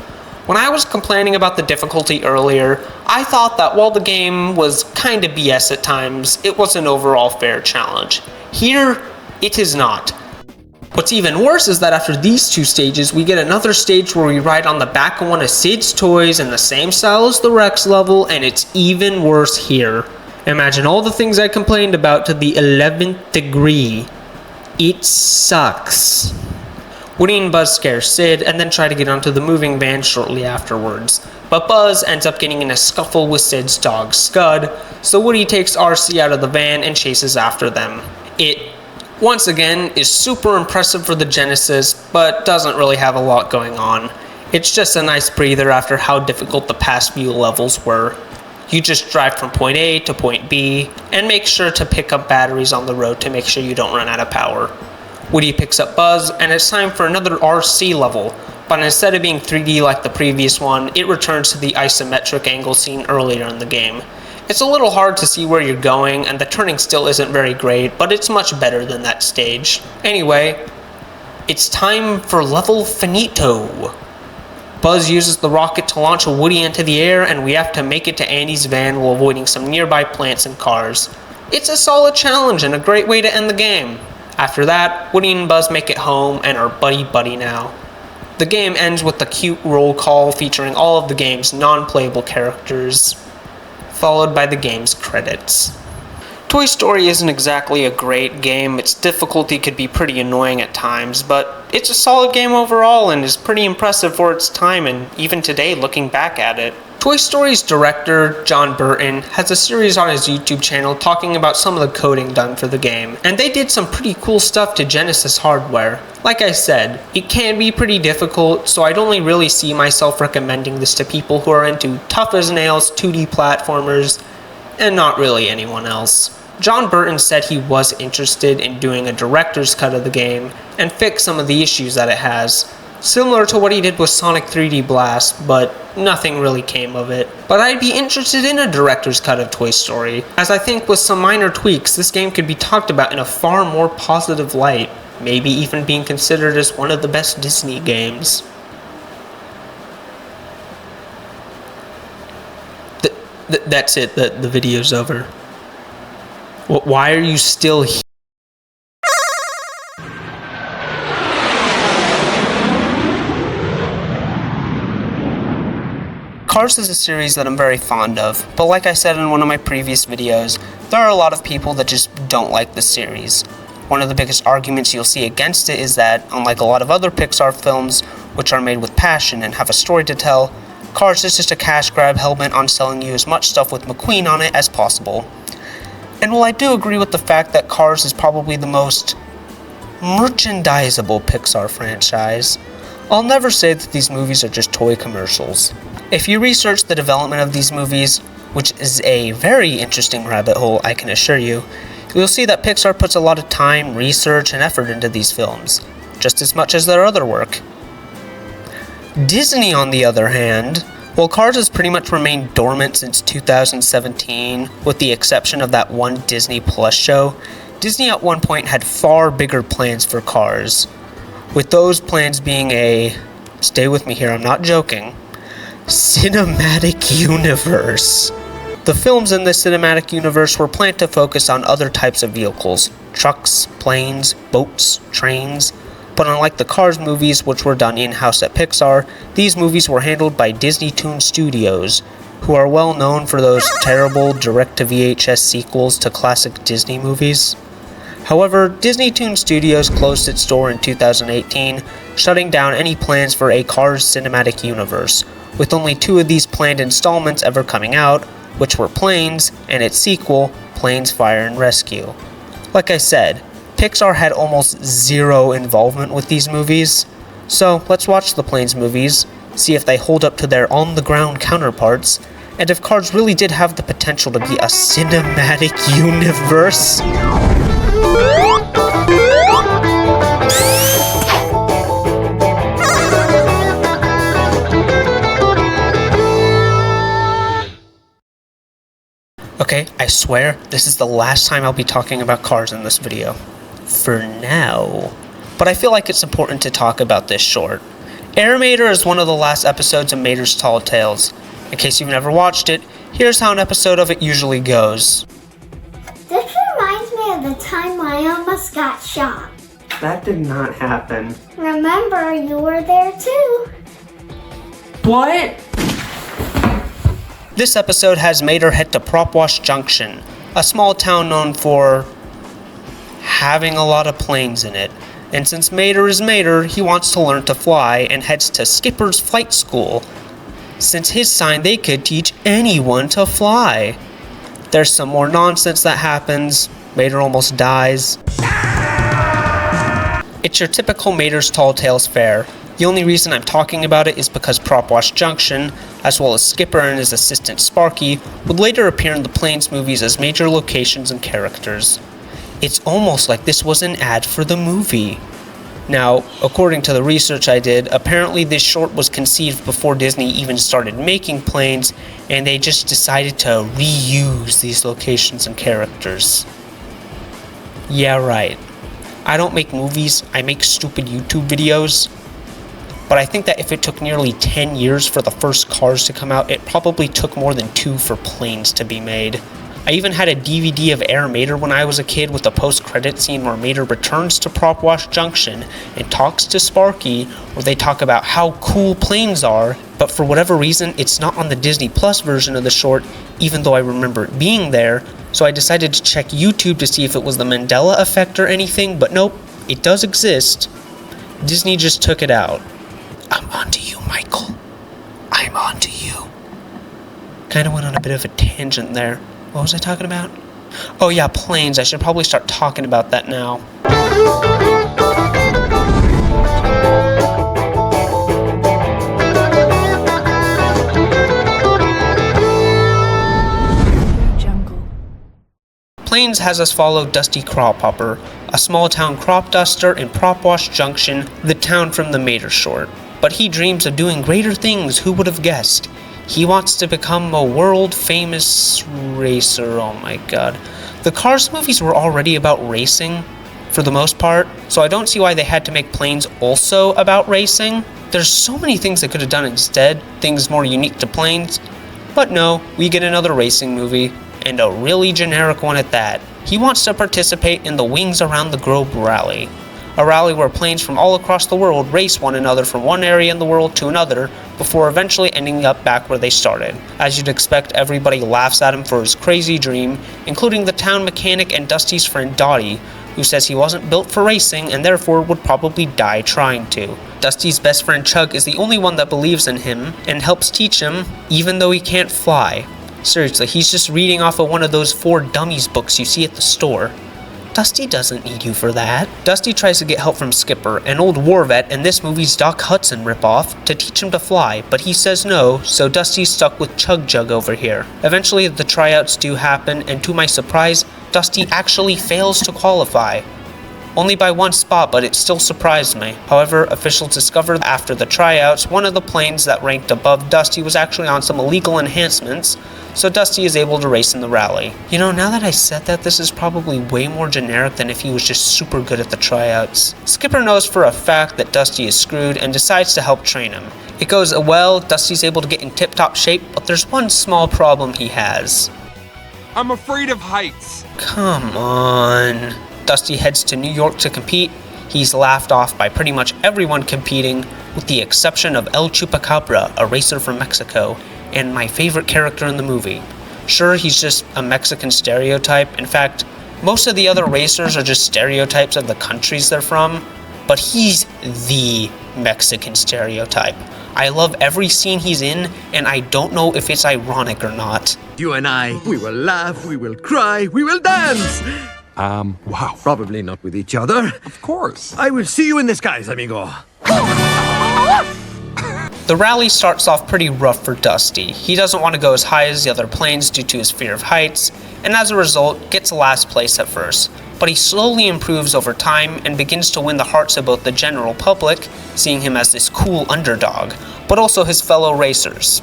When I was complaining about the difficulty earlier, I thought that while the game was kinda BS at times, it was an overall fair challenge. Here, it is not. What's even worse is that after these 2 stages, we get another stage where we ride on the back of one of Sid's toys in the same style as the Rex level, and it's even worse here. Imagine all the things I complained about to the 11th degree. It sucks. Woody and Buzz scare Sid and then try to get onto the moving van shortly afterwards, but Buzz ends up getting in a scuffle with Sid's dog Scud, so Woody takes RC out of the van and chases after them. It, once again, is super impressive for the Genesis, but doesn't really have a lot going on. It's just a nice breather after how difficult the past few levels were. You just drive from point A to point B, and make sure to pick up batteries on the road to make sure you don't run out of power. Woody picks up Buzz, and it's time for another RC level, but instead of being 3D like the previous one, it returns to the isometric angle seen earlier in the game. It's a little hard to see where you're going, and the turning still isn't very great, but it's much better than that stage. Anyway, it's time for level finito. Buzz uses the rocket to launch Woody into the air, and we have to make it to Andy's van while avoiding some nearby plants and cars. It's a solid challenge and a great way to end the game. After that, Woody and Buzz make it home and are buddy-buddy now. The game ends with a cute roll call featuring all of the game's non-playable characters, followed by the game's credits. Toy Story isn't exactly a great game. Its difficulty could be pretty annoying at times, but it's a solid game overall and is pretty impressive for its time and even today looking back at it. Toy Story's director, John Burton, has a series on his YouTube channel talking about some of the coding done for the game, and they did some pretty cool stuff to Genesis hardware. Like I said, it can be pretty difficult, so I'd only really see myself recommending this to people who are into tough as nails 2D platformers, and not really anyone else. John Burton said he was interested in doing a director's cut of the game and fix some of the issues that it has, similar to what he did with Sonic 3D Blast, but nothing really came of it. But I'd be interested in a director's cut of Toy Story, as I think with some minor tweaks, this game could be talked about in a far more positive light, maybe even being considered as one of the best Disney games. That's it, the video's over. Why are you still here? Cars is a series that I'm very fond of, but like I said in one of my previous videos, there are a lot of people that just don't like the series. One of the biggest arguments you'll see against it is that, unlike a lot of other Pixar films, which are made with passion and have a story to tell, Cars is just a cash grab hell-bent on selling you as much stuff with McQueen on it as possible. And while I do agree with the fact that Cars is probably the most merchandisable Pixar franchise, I'll never say that these movies are just toy commercials. If you research the development of these movies, which is a very interesting rabbit hole, I can assure you, you'll see that Pixar puts a lot of time, research, and effort into these films, just as much as their other work. Disney, on the other hand, while Cars has pretty much remained dormant since 2017, with the exception of that one Disney Plus show, Disney at one point had far bigger plans for Cars, with those plans being a, stay with me here, I'm not joking, cinematic universe. The films in this cinematic universe were planned to focus on other types of vehicles, trucks, planes, boats, trains, but unlike the Cars movies, which were done in-house at Pixar, these movies were handled by Disney-Toon Studios, who are well known for those terrible direct-to-VHS sequels to classic Disney movies. However, Disney-Toon Studios closed its door in 2018, shutting down any plans for a Cars cinematic universe, with only 2 of these planned installments ever coming out, which were Planes and its sequel, Planes Fire and Rescue. Like I said, Pixar had almost zero involvement with these movies, so let's watch the Planes movies, see if they hold up to their on-the-ground counterparts, and if Cars really did have the potential to be a cinematic universe. Okay, I swear, this is the last time I'll be talking about Cars in this video. For now. But I feel like it's important to talk about this short. Air Mater is one of the last episodes of Mater's Tall Tales. In case you've never watched it, here's how an episode of it usually goes. This reminds me of the time I almost got shot. That did not happen. Remember, you were there too. What? This episode has Mater head to Propwash Junction, a small town known for having a lot of planes in it. And since Mater is Mater, he wants to learn to fly and heads to Skipper's Flight School, since his sign they could teach anyone to fly. There's some more nonsense that happens. Mater almost dies. It's your typical Mater's Tall Tales fare. The only reason I'm talking about it is because Propwash Junction, as well as Skipper and his assistant Sparky, would later appear in the Planes movies as major locations and characters. It's almost like this was an ad for the movie. Now, according to the research I did, apparently this short was conceived before Disney even started making Planes, and they just decided to reuse these locations and characters. Yeah, right. I don't make movies, I make stupid YouTube videos. But I think that if it took nearly 10 years for the first Cars to come out, it probably took more than 2 for Planes to be made. I even had a DVD of Air Mater when I was a kid with a post-credit scene where Mater returns to Propwash Junction and talks to Sparky, where they talk about how cool planes are, but for whatever reason, it's not on the Disney Plus version of the short, even though I remember it being there, so I decided to check YouTube to see if it was the Mandela effect or anything, but nope, it does exist. Disney just took it out. I'm onto you, Michael. I'm onto you. Kinda went on a bit of a tangent there. What was I talking about? Oh yeah, planes. I should probably start talking about that now. Plains has us follow Dusty Crawpopper, a small-town crop duster in Propwash Junction, the town from the Mater short. But he dreams of doing greater things, who would have guessed? He wants to become a world-famous racer, oh my god. The Cars movies were already about racing, for the most part, so I don't see why they had to make Plains also about racing. There's so many things they could have done instead, things more unique to Plains. But no, we get another racing movie, and a really generic one at that. He wants to participate in the Wings Around the Globe rally. A rally where planes from all across the world race one another from one area in the world to another, before eventually ending up back where they started. As you'd expect, everybody laughs at him for his crazy dream, including the town mechanic and Dusty's friend Dottie, who says he wasn't built for racing and therefore would probably die trying to. Dusty's best friend Chug is the only one that believes in him and helps teach him, even though he can't fly. Seriously, he's just reading off of one of those 4 dummies books you see at the store. Dusty doesn't need you for that. Dusty tries to get help from Skipper, an old war vet and this movie's Doc Hudson ripoff, to teach him to fly, but he says no, so Dusty's stuck with Chug Jug over here. Eventually the tryouts do happen, and to my surprise, Dusty actually fails to qualify. Only by 1 spot, but it still surprised me. However, officials discovered after the tryouts, one of the planes that ranked above Dusty was actually on some illegal enhancements, so Dusty is able to race in the rally. You know, now that I said that, this is probably way more generic than if he was just super good at the tryouts. Skipper knows for a fact that Dusty is screwed and decides to help train him. It goes well, Dusty's able to get in tip-top shape, but there's one small problem he has. I'm afraid of heights. Come on. Dusty heads to New York to compete. He's laughed off by pretty much everyone competing, with the exception of El Chupacabra, a racer from Mexico, and my favorite character in the movie. Sure, he's just a Mexican stereotype. In fact, most of the other racers are just stereotypes of the countries they're from, but he's the Mexican stereotype. I love every scene he's in, and I don't know if it's ironic or not. You and I, we will laugh, we will cry, we will dance! Wow. Probably not with each other. Of course. I will see you in the skies, amigo. The rally starts off pretty rough for Dusty. He doesn't want to go as high as the other planes due to his fear of heights, and as a result, gets last place at first. But he slowly improves over time and begins to win the hearts of both the general public, seeing him as this cool underdog, but also his fellow racers.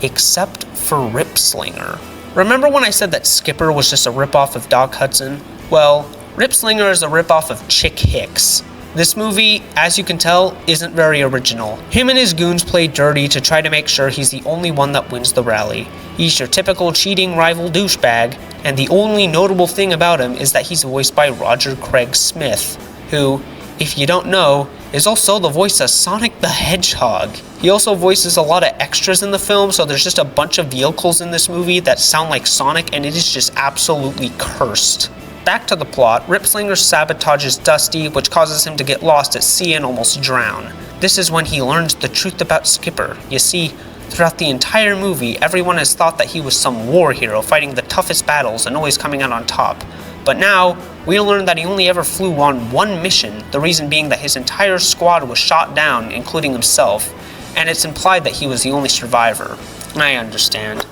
Except for Ripslinger. Remember when I said that Skipper was just a ripoff of Doc Hudson? Well, Ripslinger is a ripoff of Chick Hicks. This movie, as you can tell, isn't very original. Him and his goons play dirty to try to make sure he's the only one that wins the rally. He's your typical cheating rival douchebag, and the only notable thing about him is that he's voiced by Roger Craig Smith, who, if you don't know, is also the voice of Sonic the Hedgehog. He also voices a lot of extras in the film, so there's just a bunch of vehicles in this movie that sound like Sonic, and it is just absolutely cursed. Back to the plot, Ripslinger sabotages Dusty, which causes him to get lost at sea and almost drown. This is when he learns the truth about Skipper. You see, throughout the entire movie, everyone has thought that he was some war hero fighting the toughest battles and always coming out on top. But now, we learn that he only ever flew on 1 mission, the reason being that his entire squad was shot down, including himself, and it's implied that he was the only survivor. I understand.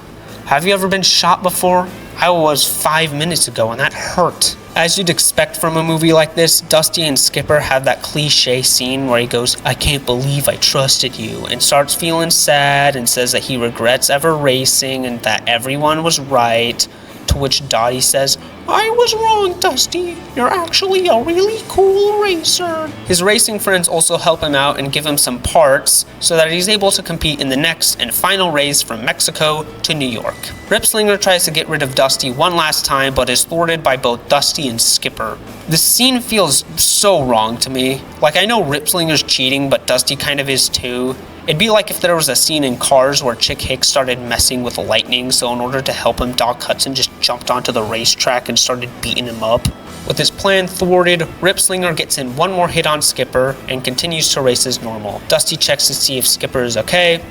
Have you ever been shot before? I was 5 minutes ago, and that hurt. As you'd expect from a movie like this, Dusty and Skipper have that cliche scene where he goes, "I can't believe I trusted you," and starts feeling sad and says that he regrets ever racing and that everyone was right. To which Dottie says, "I was wrong, Dusty. You're actually a really cool racer." His racing friends also help him out and give him some parts so that he's able to compete in the next and final race from Mexico to New York. Ripslinger tries to get rid of Dusty one last time, but is thwarted by both Dusty and Skipper. This scene feels so wrong to me. Like, I know Ripslinger's cheating, but Dusty kind of is too. It'd be like if there was a scene in Cars where Chick Hicks started messing with lightning, so in order to help him, Doc Hudson just jumped onto the racetrack and started beating him up. With his plan thwarted, Ripslinger gets in one more hit on Skipper and continues to race as normal. Dusty checks to see if Skipper is okay.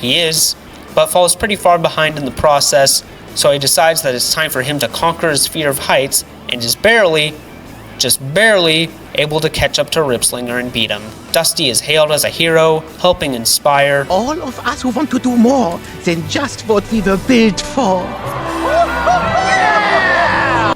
He is, but falls pretty far behind in the process, so he decides that it's time for him to conquer his fear of heights and is just barely able to catch up to Ripslinger and beat him. Dusty is hailed as a hero, helping inspire all of us who want to do more than just what we were built for.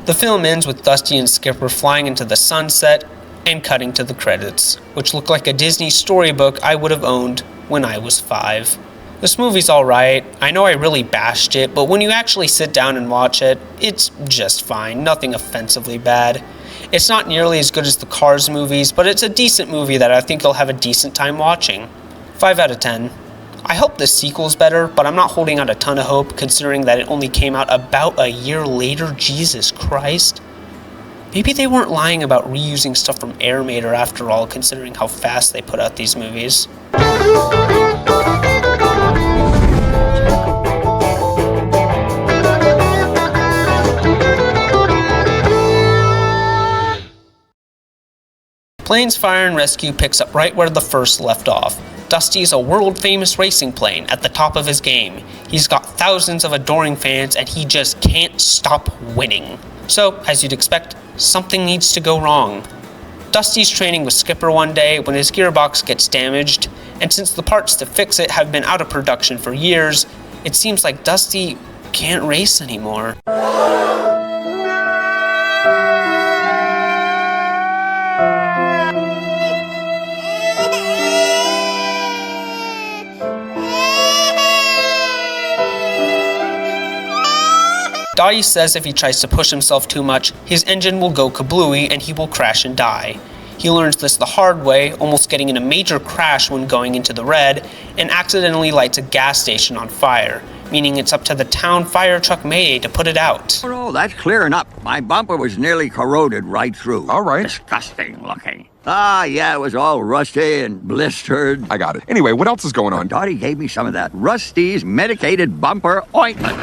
The film ends with Dusty and Skipper flying into the sunset and cutting to the credits, which look like a Disney storybook I would have owned when I was 5. This movie's alright. I know I really bashed it, but when you actually sit down and watch it, it's just fine, nothing offensively bad. It's not nearly as good as the Cars movies, but it's a decent movie that I think you'll have a decent time watching. 5 out of 10. I hope the sequel's better, but I'm not holding out a ton of hope considering that it only came out about a year later. Jesus Christ. Maybe they weren't lying about reusing stuff from Airmater after all, considering how fast they put out these movies. Planes Fire and Rescue picks up right where the first left off. Dusty's a world-famous racing plane at the top of his game. He's got thousands of adoring fans and he just can't stop winning. So, as you'd expect, something needs to go wrong. Dusty's training with Skipper one day when his gearbox gets damaged, and since the parts to fix it have been out of production for years, it seems like Dusty can't race anymore. Dottie says if he tries to push himself too much, his engine will go kablooey and he will crash and die. He learns this the hard way, almost getting in a major crash when going into the red, and accidentally lights a gas station on fire, meaning it's up to the town fire truck Mayday to put it out. Oh, that's clearing up. My bumper was nearly corroded right through. All right. Disgusting looking. Ah, yeah, it was all rusty and blistered. I got it. Anyway, what else is going on? Dottie gave me some of that Rusty's medicated bumper ointment.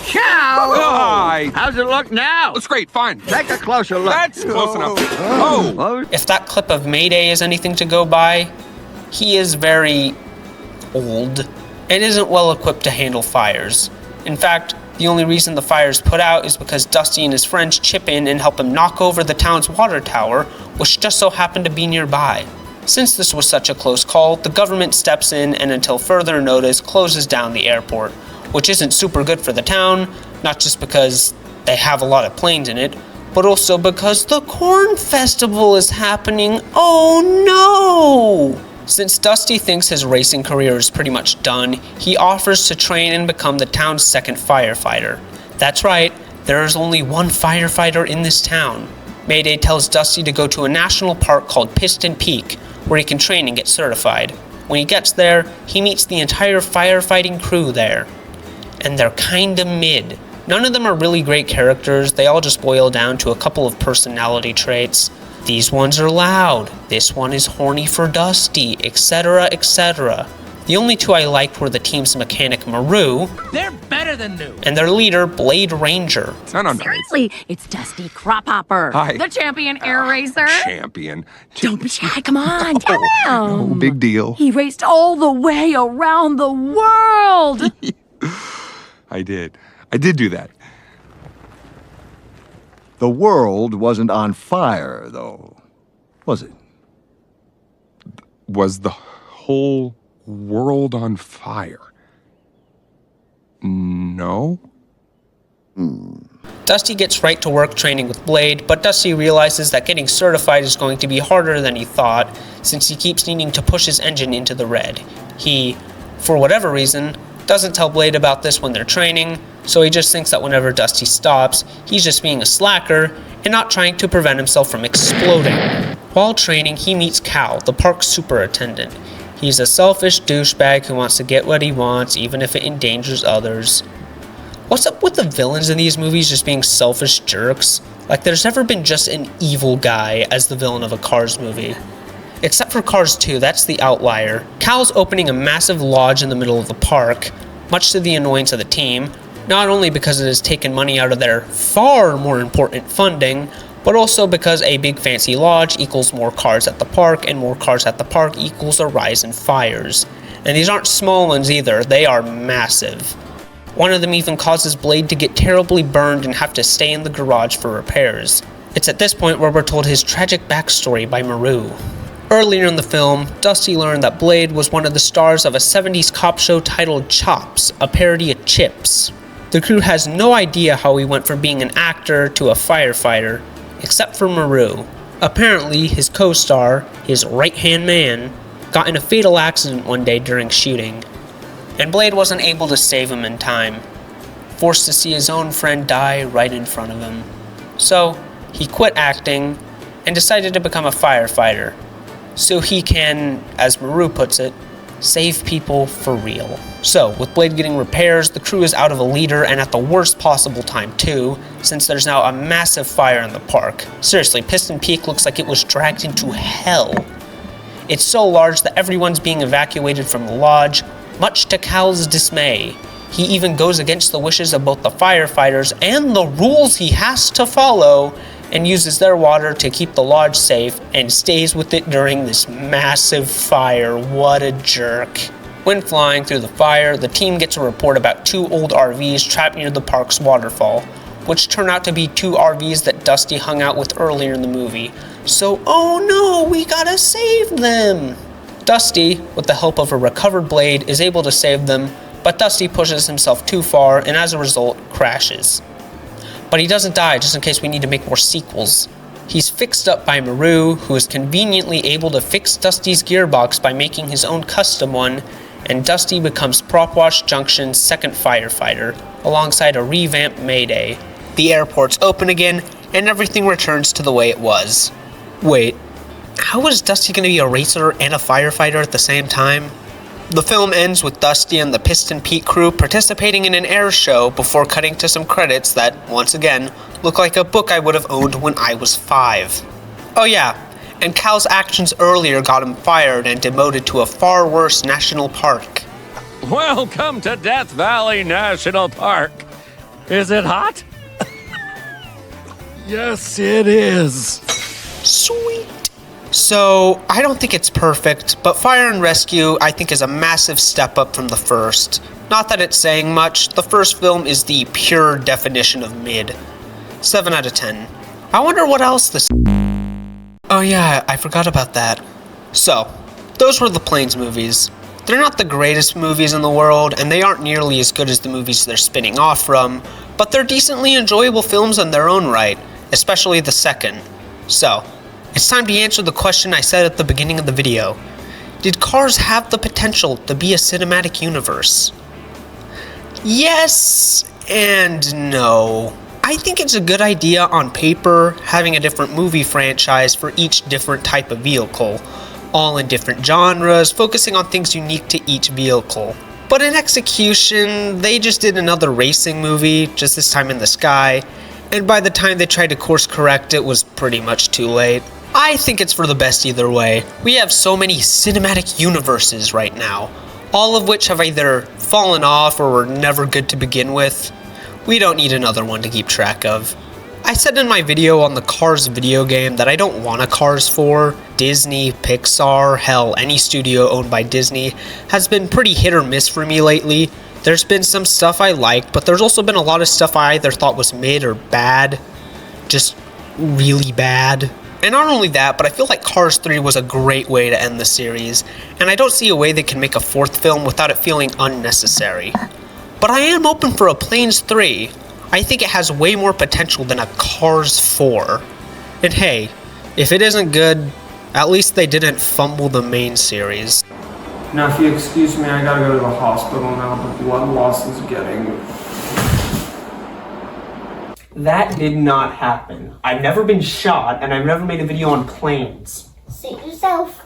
Ciao! Hi! How's it look now? Looks great, fine. Take a closer look. That's close enough. Oh! If that clip of Mayday is anything to go by, he is very old and isn't well equipped to handle fires. In fact, the only reason the fire is put out is because Dusty and his friends chip in and help him knock over the town's water tower, which just so happened to be nearby. Since this was such a close call, the government steps in and until further notice closes down the airport, which isn't super good for the town, not just because they have a lot of planes in it, but also because the Corn Festival is happening. Oh no! Since Dusty thinks his racing career is pretty much done, he offers to train and become the town's second firefighter. That's right, there is only one firefighter in this town. Mayday tells Dusty to go to a national park called Piston Peak, where he can train and get certified. When he gets there, he meets the entire firefighting crew there. And they're kinda mid. None of them are really great characters, they all just boil down to a couple of personality traits. These ones are loud, this one is horny for Dusty, etc, etc. The only two I liked were the team's mechanic Maru. They're better than new. And their leader, Blade Ranger. Seriously, it's Dusty Crophopper. Hi. The champion air racer. Champion. Don't be shy, come on, tell him. No big deal. He raced all the way around the world. I did do that. The world wasn't on fire, though, was it? Was the whole world on fire? No? Dusty gets right to work training with Blade, but Dusty realizes that getting certified is going to be harder than he thought, since he keeps needing to push his engine into the red. He, for whatever reason, doesn't tell Blade about this when they're training, so he just thinks that whenever Dusty stops, he's just being a slacker and not trying to prevent himself from exploding. While training, he meets Cal, the park superintendent. He's a selfish douchebag who wants to get what he wants, even if it endangers others. What's up with the villains in these movies just being selfish jerks? Like, there's never been just an evil guy as the villain of a Cars movie. Except for Cars 2, that's the outlier. Cal's opening a massive lodge in the middle of the park, much to the annoyance of the team, not only because it has taken money out of their far more important funding, but also because a big fancy lodge equals more cars at the park, and more cars at the park equals a rise in fires. And these aren't small ones either, they are massive. One of them even causes Blade to get terribly burned and have to stay in the garage for repairs. It's at this point where we're told his tragic backstory by Maru. Earlier in the film, Dusty learned that Blade was one of the stars of a 70s cop show titled Chops, a parody of Chips. The crew has no idea how he went from being an actor to a firefighter, except for Maru. Apparently, his co-star, his right-hand man, got in a fatal accident one day during shooting, and Blade wasn't able to save him in time, forced to see his own friend die right in front of him. So, he quit acting and decided to become a firefighter, so he can, as Maru puts it, save people for real. So, with Blade getting repairs, the crew is out of a leader and at the worst possible time too, since there's now a massive fire in the park. Seriously, Piston Peak looks like it was dragged into hell. It's so large that everyone's being evacuated from the lodge, much to Cal's dismay. He even goes against the wishes of both the firefighters and the rules he has to follow, and uses their water to keep the lodge safe and stays with it during this massive fire. What a jerk. When flying through the fire, the team gets a report about 2 old RVs trapped near the park's waterfall, which turn out to be 2 RVs that Dusty hung out with earlier in the movie. So, oh no, we gotta save them! Dusty, with the help of a recovered Blade, is able to save them, but Dusty pushes himself too far and as a result, crashes. But he doesn't die, just in case we need to make more sequels. He's fixed up by Maru, who is conveniently able to fix Dusty's gearbox by making his own custom one, and Dusty becomes Propwash Junction's second firefighter, alongside a revamped Mayday. The airport's open again, and everything returns to the way it was. Wait, how is Dusty going to be a racer and a firefighter at the same time? The film ends with Dusty and the Piston Pete crew participating in an air show before cutting to some credits that, once again, look like a book I would have owned when I was 5. Oh yeah, and Cal's actions earlier got him fired and demoted to a far worse national park. Welcome to Death Valley National Park. Is it hot? Yes, it is. Sweet. So, I don't think it's perfect, but Fire and Rescue I think is a massive step up from the first. Not that it's saying much, the first film is the pure definition of mid. 7 out of 10. I wonder what else this... Oh yeah, I forgot about that. So, those were the Planes movies. They're not the greatest movies in the world, and they aren't nearly as good as the movies they're spinning off from, but they're decently enjoyable films in their own right, especially the second. So, it's time to answer the question I said at the beginning of the video. Did Cars have the potential to be a cinematic universe? Yes and no. I think it's a good idea on paper, having a different movie franchise for each different type of vehicle, all in different genres, focusing on things unique to each vehicle. But in execution, they just did another racing movie, just this time in the sky, and by the time they tried to course correct, it was pretty much too late. I think it's for the best either way. We have so many cinematic universes right now, all of which have either fallen off or were never good to begin with. We don't need another one to keep track of. I said in my video on the Cars video game that I don't want a Cars 4. Disney, Pixar, hell, any studio owned by Disney has been pretty hit or miss for me lately. There's been some stuff I liked, but there's also been a lot of stuff I either thought was mid or bad. Just really bad. And not only that, but I feel like Cars 3 was a great way to end the series, and I don't see a way they can make a 4th film without it feeling unnecessary. But I am open for a Planes 3. I think it has way more potential than a Cars 4. And hey, if it isn't good, at least they didn't fumble the main series. Now if you excuse me, I gotta go to the hospital now, the blood loss is getting... That did not happen. I've never been shot, and I've never made a video on planes. Suit yourself.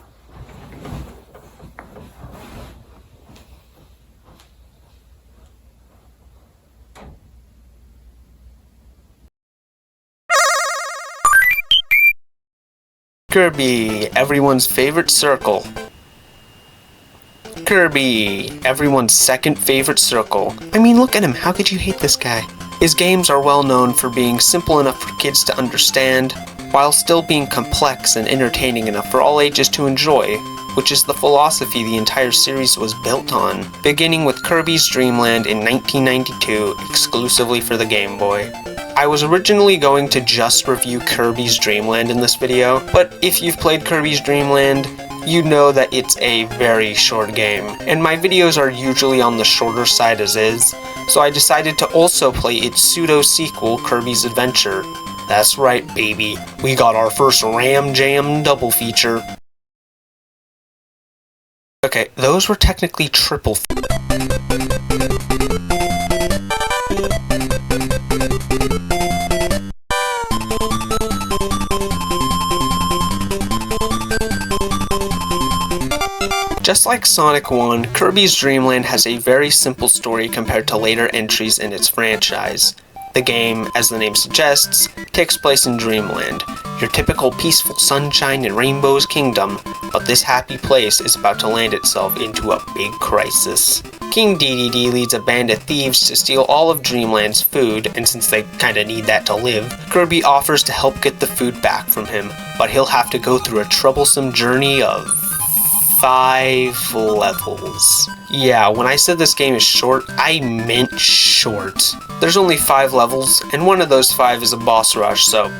Kirby, everyone's favorite circle. Kirby, everyone's second favorite circle. I mean, look at him, how could you hate this guy? His games are well known for being simple enough for kids to understand, while still being complex and entertaining enough for all ages to enjoy, which is the philosophy the entire series was built on, beginning with Kirby's Dream Land in 1992, exclusively for the Game Boy. I was originally going to just review Kirby's Dream Land in this video, but if you've played Kirby's Dream Land, you know that it's a very short game, and my videos are usually on the shorter side as is, so I decided to also play its pseudo-sequel, Kirby's Adventure. That's right, baby. We got our first RAMJAM double feature. Okay, those were technically triple. Just like Sonic 1, Kirby's Dream Land has a very simple story compared to later entries in its franchise. The game, as the name suggests, takes place in Dreamland, your typical peaceful sunshine and rainbows kingdom, but this happy place is about to land itself into a big crisis. King DDD leads a band of thieves to steal all of Dreamland's food, and since they kinda need that to live, Kirby offers to help get the food back from him, but he'll have to go through a troublesome journey of 5 levels. Yeah, when I said this game is short, I meant short. There's only 5 levels, and one of those 5 is a boss rush, so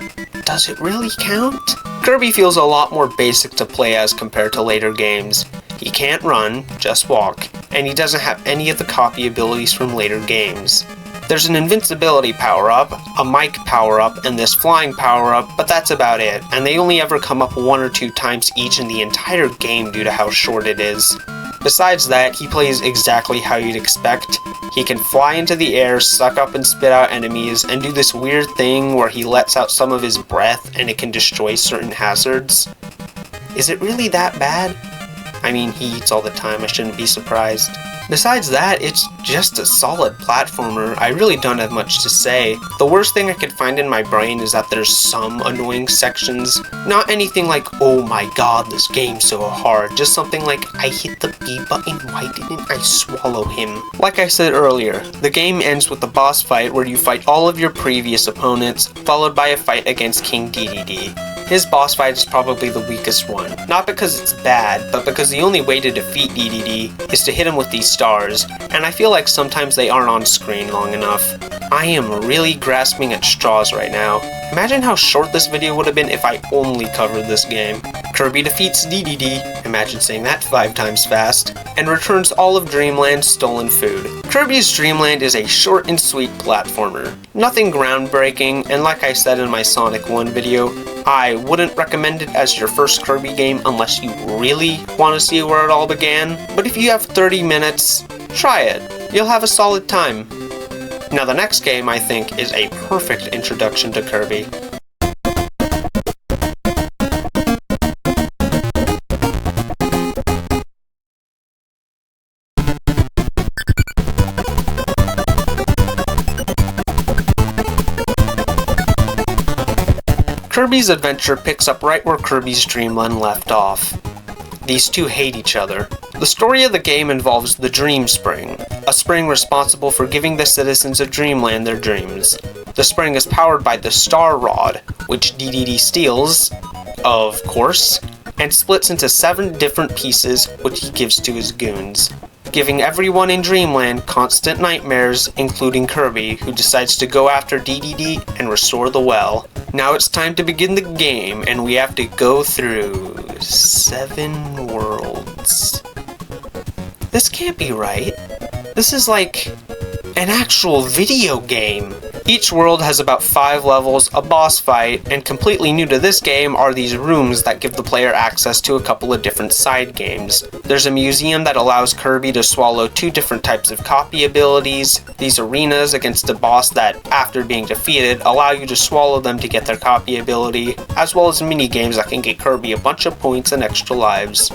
does it really count? Kirby feels a lot more basic to play as compared to later games. He can't run, just walk, and he doesn't have any of the copy abilities from later games. There's an invincibility power-up, a mic power-up, and this flying power-up, but that's about it, and they only ever come up 1 or 2 times each in the entire game due to how short it is. Besides that, he plays exactly how you'd expect. He can fly into the air, suck up and spit out enemies, and do this weird thing where he lets out some of his breath and it can destroy certain hazards. Is it really that bad? I mean, he eats all the time, I shouldn't be surprised. Besides that, it's just a solid platformer. I really don't have much to say. The worst thing I could find in my brain is that there's some annoying sections. Not anything like, oh my god, this game's so hard. Just something like, I hit the B button, why didn't I swallow him? Like I said earlier, the game ends with a boss fight where you fight all of your previous opponents, followed by a fight against King DDD. His boss fight is probably the weakest one. Not because it's bad, but because the only way to defeat DDD is to hit him with these stars, and I feel like sometimes they aren't on screen long enough. I am really grasping at straws right now. Imagine how short this video would have been if I only covered this game. Kirby defeats DDD, imagine saying that 5 times fast, and returns all of Dreamland's stolen food. Kirby's Dream Land is a short and sweet platformer. Nothing groundbreaking, and like I said in my Sonic 1 video, I wouldn't recommend it as your first Kirby game unless you really want to see where it all began, but if you have 30 minutes, try it. You'll have a solid time. Now the next game, I think, is a perfect introduction to Kirby. Kirby's Adventure picks up right where Kirby's Dream Land left off. These two hate each other. The story of the game involves the Dream Spring, a spring responsible for giving the citizens of Dreamland their dreams. The spring is powered by the Star Rod, which DDD steals, of course, and splits into 7 different pieces which he gives to his goons, giving everyone in Dreamland constant nightmares, including Kirby, who decides to go after DDD and restore the well. Now it's time to begin the game, and we have to go through 7 worlds. This can't be right. This is like an actual video game. Each world has about 5 levels, a boss fight, and completely new to this game are these rooms that give the player access to a couple of different side games. There's a museum that allows Kirby to swallow 2 different types of copy abilities, these arenas against a boss that, after being defeated, allow you to swallow them to get their copy ability, as well as mini games that can get Kirby a bunch of points and extra lives.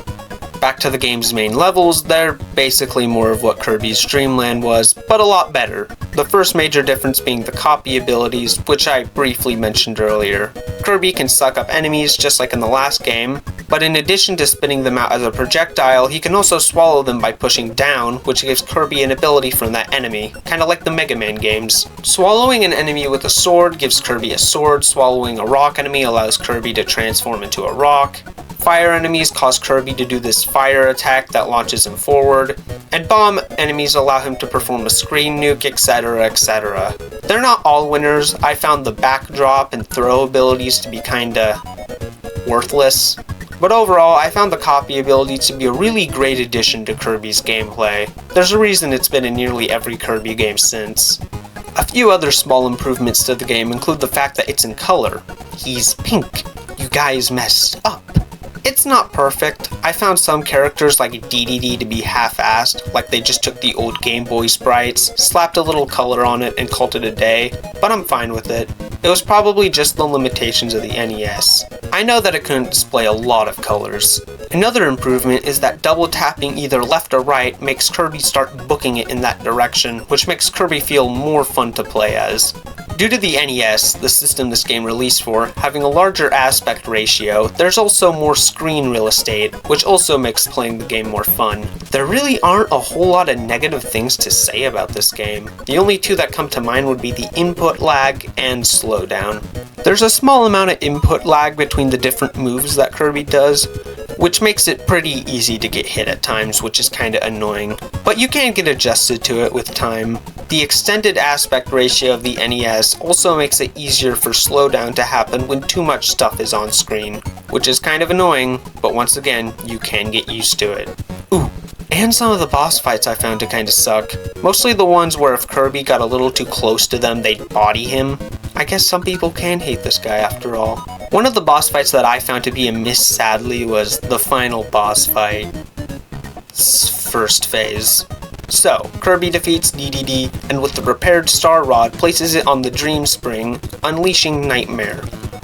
Back to the game's main levels, they're basically more of what Kirby's Dream Land was, but a lot better. The first major difference being the copy abilities, which I briefly mentioned earlier. Kirby can suck up enemies just like in the last game, but in addition to spitting them out as a projectile, he can also swallow them by pushing down, which gives Kirby an ability from that enemy, kinda like the Mega Man games. Swallowing an enemy with a sword gives Kirby a sword, swallowing a rock enemy allows Kirby to transform into a rock. Fire enemies cause Kirby to do this fire attack that launches him forward, and bomb enemies allow him to perform a screen nuke, etc, etc. They're not all winners. I found the backdrop and throw abilities to be kinda worthless. But overall, I found the copy ability to be a really great addition to Kirby's gameplay. There's a reason it's been in nearly every Kirby game since. A few other small improvements to the game include the fact that it's in color. He's pink. You guys messed up. It's not perfect. I found some characters like DDD to be half-assed, like they just took the old Game Boy sprites, slapped a little color on it, and called it a day, but I'm fine with it. It was probably just the limitations of the NES. I know that it couldn't display a lot of colors. Another improvement is that double tapping either left or right makes Kirby start booking it in that direction, which makes Kirby feel more fun to play as. Due to the NES, the system this game released for, having a larger aspect ratio, there's also more screen real estate, which also makes playing the game more fun. There really aren't a whole lot of negative things to say about this game. The only two that come to mind would be the input lag and slowdown. There's a small amount of input lag between the different moves that Kirby does, which makes it pretty easy to get hit at times, which is kinda annoying. But you can get adjusted to it with time. The extended aspect ratio of the NES also makes it easier for slowdown to happen when too much stuff is on screen, which is kind of annoying, but once again, you can get used to it. Ooh, and some of the boss fights I found to kinda suck. Mostly the ones where if Kirby got a little too close to them, they'd body him. I guess some people can hate this guy after all. One of the boss fights that I found to be a miss sadly was the final boss fight. First phase. So, Kirby defeats DDD, and with the repaired Star Rod places it on the Dream Spring, unleashing Nightmare.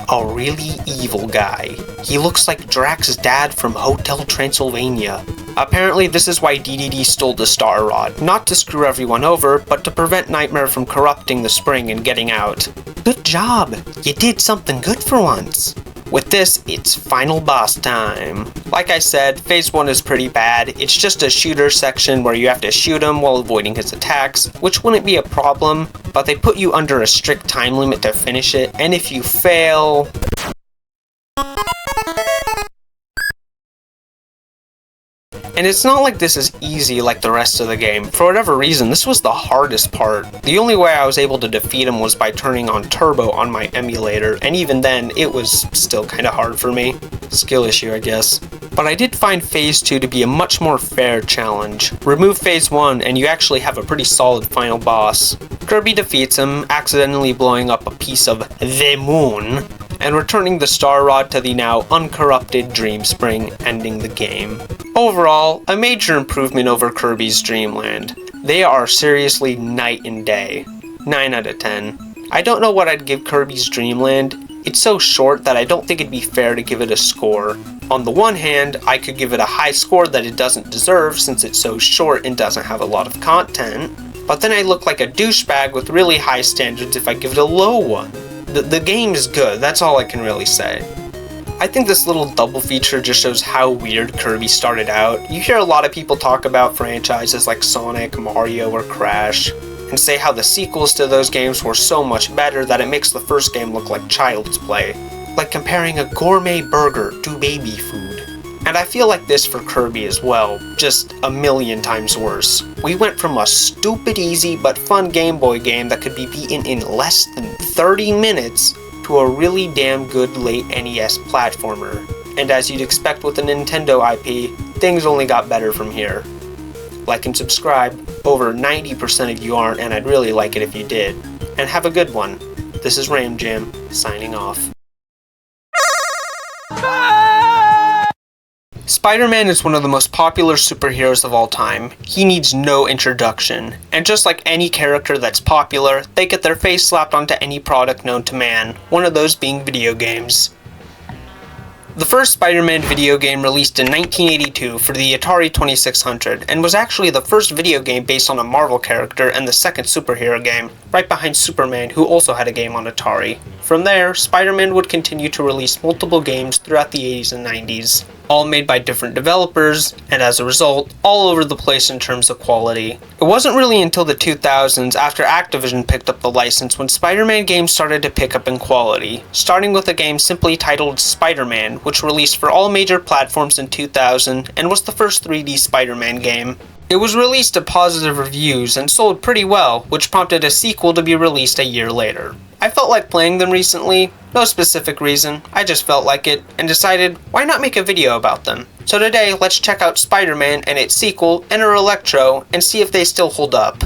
A really evil guy. He looks like Drax's dad from Hotel Transylvania. Apparently this is why DDD stole the Star Rod, not to screw everyone over, but to prevent Nightmare from corrupting the spring and getting out. Good job! You did something good for once! With this, it's final boss time. Like I said, phase 1 is pretty bad. It's just a shooter section where you have to shoot him while avoiding his attacks, which wouldn't be a problem, but they put you under a strict time limit to finish it, and if you fail... And it's not like this is easy like the rest of the game. For whatever reason, this was the hardest part. The only way I was able to defeat him was by turning on Turbo on my emulator, and even then, it was still kinda hard for me. Skill issue, I guess. But I did find Phase 2 to be a much more fair challenge. Remove Phase 1 and you actually have a pretty solid final boss. Kirby defeats him, accidentally blowing up a piece of the moon, and returning the Star Rod to the now uncorrupted Dream Spring, ending the game. Overall, a major improvement over Kirby's Dream Land. They are seriously night and day. 9 out of 10. I don't know what I'd give Kirby's Dream Land. It's so short that I don't think it'd be fair to give it a score. On the one hand, I could give it a high score that it doesn't deserve since it's so short and doesn't have a lot of content, but then I look like a douchebag with really high standards if I give it a low one. The game is good, that's all I can really say. I think this little double feature just shows how weird Kirby started out. You hear a lot of people talk about franchises like Sonic, Mario, or Crash, and say how the sequels to those games were so much better that it makes the first game look like child's play. Like comparing a gourmet burger to baby food. And I feel like this for Kirby as well, just a million times worse. We went from a stupid easy but fun Game Boy game that could be beaten in less than 30 minutes to a really damn good late NES platformer. And as you'd expect with a Nintendo IP, things only got better from here. Like and subscribe, over 90% of you aren't, and I'd really like it if you did. And have a good one. This is RAMJAM, signing off. Spider-Man is one of the most popular superheroes of all time. He needs no introduction. And just like any character that's popular, they get their face slapped onto any product known to man, one of those being video games. The first Spider-Man video game released in 1982 for the Atari 2600 and was actually the first video game based on a Marvel character and the second superhero game, right behind Superman, who also had a game on Atari. From there, Spider-Man would continue to release multiple games throughout the 80s and 90s, all made by different developers, and as a result, all over the place in terms of quality. It wasn't really until the 2000s, after Activision picked up the license, when Spider-Man games started to pick up in quality, starting with a game simply titled Spider-Man, which released for all major platforms in 2000, and was the first 3D Spider-Man game. It was released to positive reviews and sold pretty well, which prompted a sequel to be released a year later. I felt like playing them recently, no specific reason, I just felt like it, and decided, why not make a video about them? So today, let's check out Spider-Man and its sequel, Enter Electro, and see if they still hold up.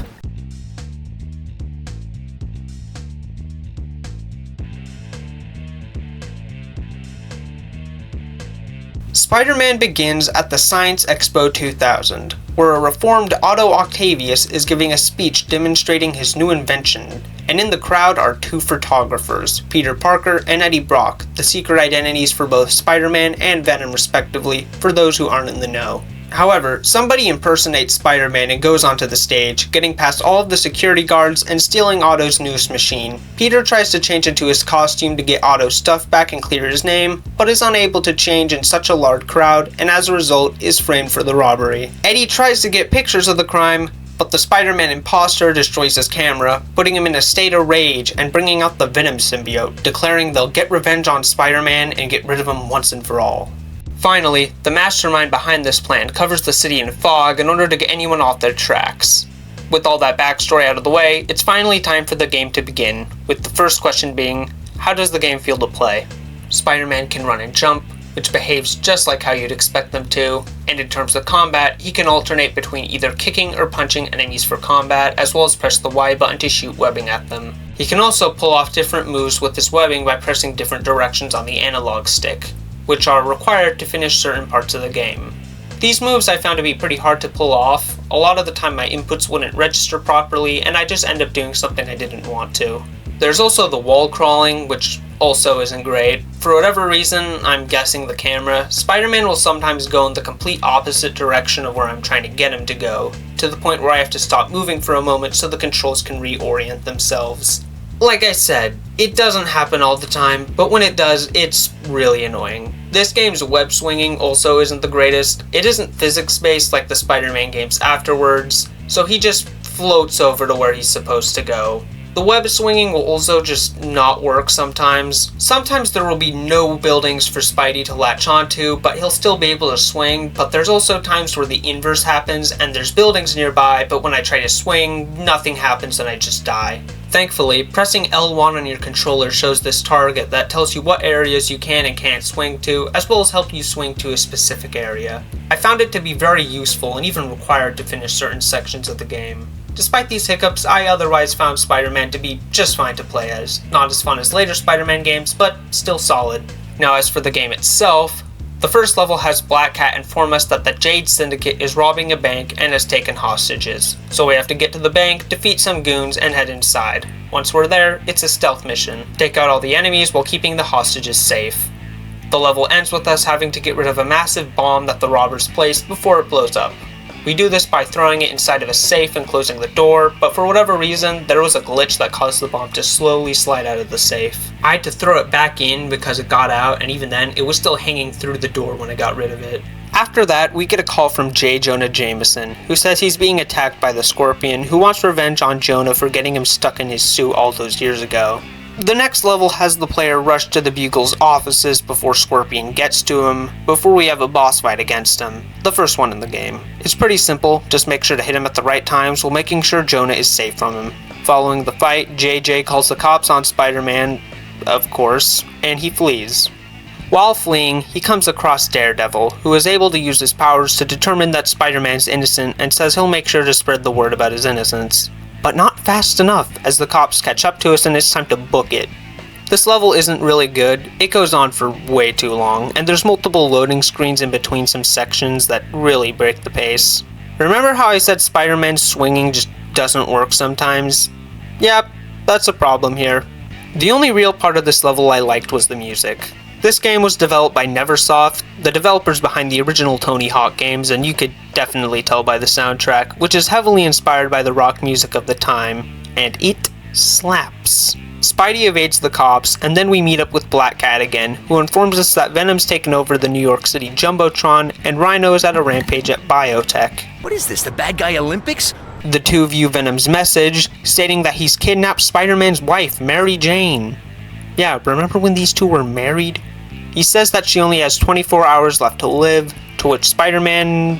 Spider-Man begins at the Science Expo 2000, where a reformed Otto Octavius is giving a speech demonstrating his new invention, and in the crowd are two photographers, Peter Parker and Eddie Brock, the secret identities for both Spider-Man and Venom respectively, for those who aren't in the know. However, somebody impersonates Spider-Man and goes onto the stage, getting past all of the security guards and stealing Otto's newest machine. Peter tries to change into his costume to get Otto's stuff back and clear his name, but is unable to change in such a large crowd, and as a result is framed for the robbery. Eddie tries to get pictures of the crime, but the Spider-Man imposter destroys his camera, putting him in a state of rage and bringing out the Venom symbiote, declaring they'll get revenge on Spider-Man and get rid of him once and for all. Finally, the mastermind behind this plan covers the city in fog in order to get anyone off their tracks. With all that backstory out of the way, it's finally time for the game to begin, with the first question being, how does the game feel to play? Spider-Man can run and jump, which behaves just like how you'd expect them to, and in terms of combat, he can alternate between either kicking or punching enemies for combat, as well as press the Y button to shoot webbing at them. He can also pull off different moves with his webbing by pressing different directions on the analog stick, which are required to finish certain parts of the game. These moves I found to be pretty hard to pull off. A lot of the time my inputs wouldn't register properly, and I just end up doing something I didn't want to. There's also the wall crawling, which also isn't great. For whatever reason, I'm guessing the camera, Spider-Man will sometimes go in the complete opposite direction of where I'm trying to get him to go, to the point where I have to stop moving for a moment so the controls can reorient themselves. Like I said, it doesn't happen all the time, but when it does, it's really annoying. This game's web swinging also isn't the greatest. It isn't physics-based like the Spider-Man games afterwards, so he just floats over to where he's supposed to go. The web swinging will also just not work sometimes. Sometimes there will be no buildings for Spidey to latch onto, but he'll still be able to swing, but there's also times where the inverse happens and there's buildings nearby, but when I try to swing, nothing happens and I just die. Thankfully, pressing L1 on your controller shows this target that tells you what areas you can and can't swing to, as well as help you swing to a specific area. I found it to be very useful and even required to finish certain sections of the game. Despite these hiccups, I otherwise found Spider-Man to be just fine to play as. Not as fun as later Spider-Man games, but still solid. Now as for the game itself, the first level has Black Cat inform us that the Jade Syndicate is robbing a bank and has taken hostages. So we have to get to the bank, defeat some goons, and head inside. Once we're there, it's a stealth mission. Take out all the enemies while keeping the hostages safe. The level ends with us having to get rid of a massive bomb that the robbers placed before it blows up. We do this by throwing it inside of a safe and closing the door, but for whatever reason, there was a glitch that caused the bomb to slowly slide out of the safe. I had to throw it back in because it got out, and even then, it was still hanging through the door when I got rid of it. After that, we get a call from J. Jonah Jameson, who says he's being attacked by the Scorpion, who wants revenge on Jonah for getting him stuck in his suit all those years ago. The next level has the player rush to the Bugle's offices before Scorpion gets to him, before we have a boss fight against him, the first one in the game. It's pretty simple, just make sure to hit him at the right times while making sure Jonah is safe from him. Following the fight, JJ calls the cops on Spider-Man, of course, and he flees. While fleeing, he comes across Daredevil, who is able to use his powers to determine that Spider-Man's innocent and says he'll make sure to spread the word about his innocence. But not fast enough, as the cops catch up to us and it's time to book it. This level isn't really good, it goes on for way too long, and there's multiple loading screens in between some sections that really break the pace. Remember how I said Spider-Man's swinging just doesn't work sometimes? Yep, that's a problem here. The only real part of this level I liked was the music. This game was developed by Neversoft, the developers behind the original Tony Hawk games, and you could definitely tell by the soundtrack, which is heavily inspired by the rock music of the time, and it slaps. Spidey evades the cops, and then we meet up with Black Cat again, who informs us that Venom's taken over the New York City Jumbotron, and Rhino is at a rampage at Biotech. What is this, the Bad Guy Olympics? The two view Venom's message, stating that he's kidnapped Spider-Man's wife, Mary Jane. Yeah, remember when these two were married? He says that she only has 24 hours left to live, to which Spider-Man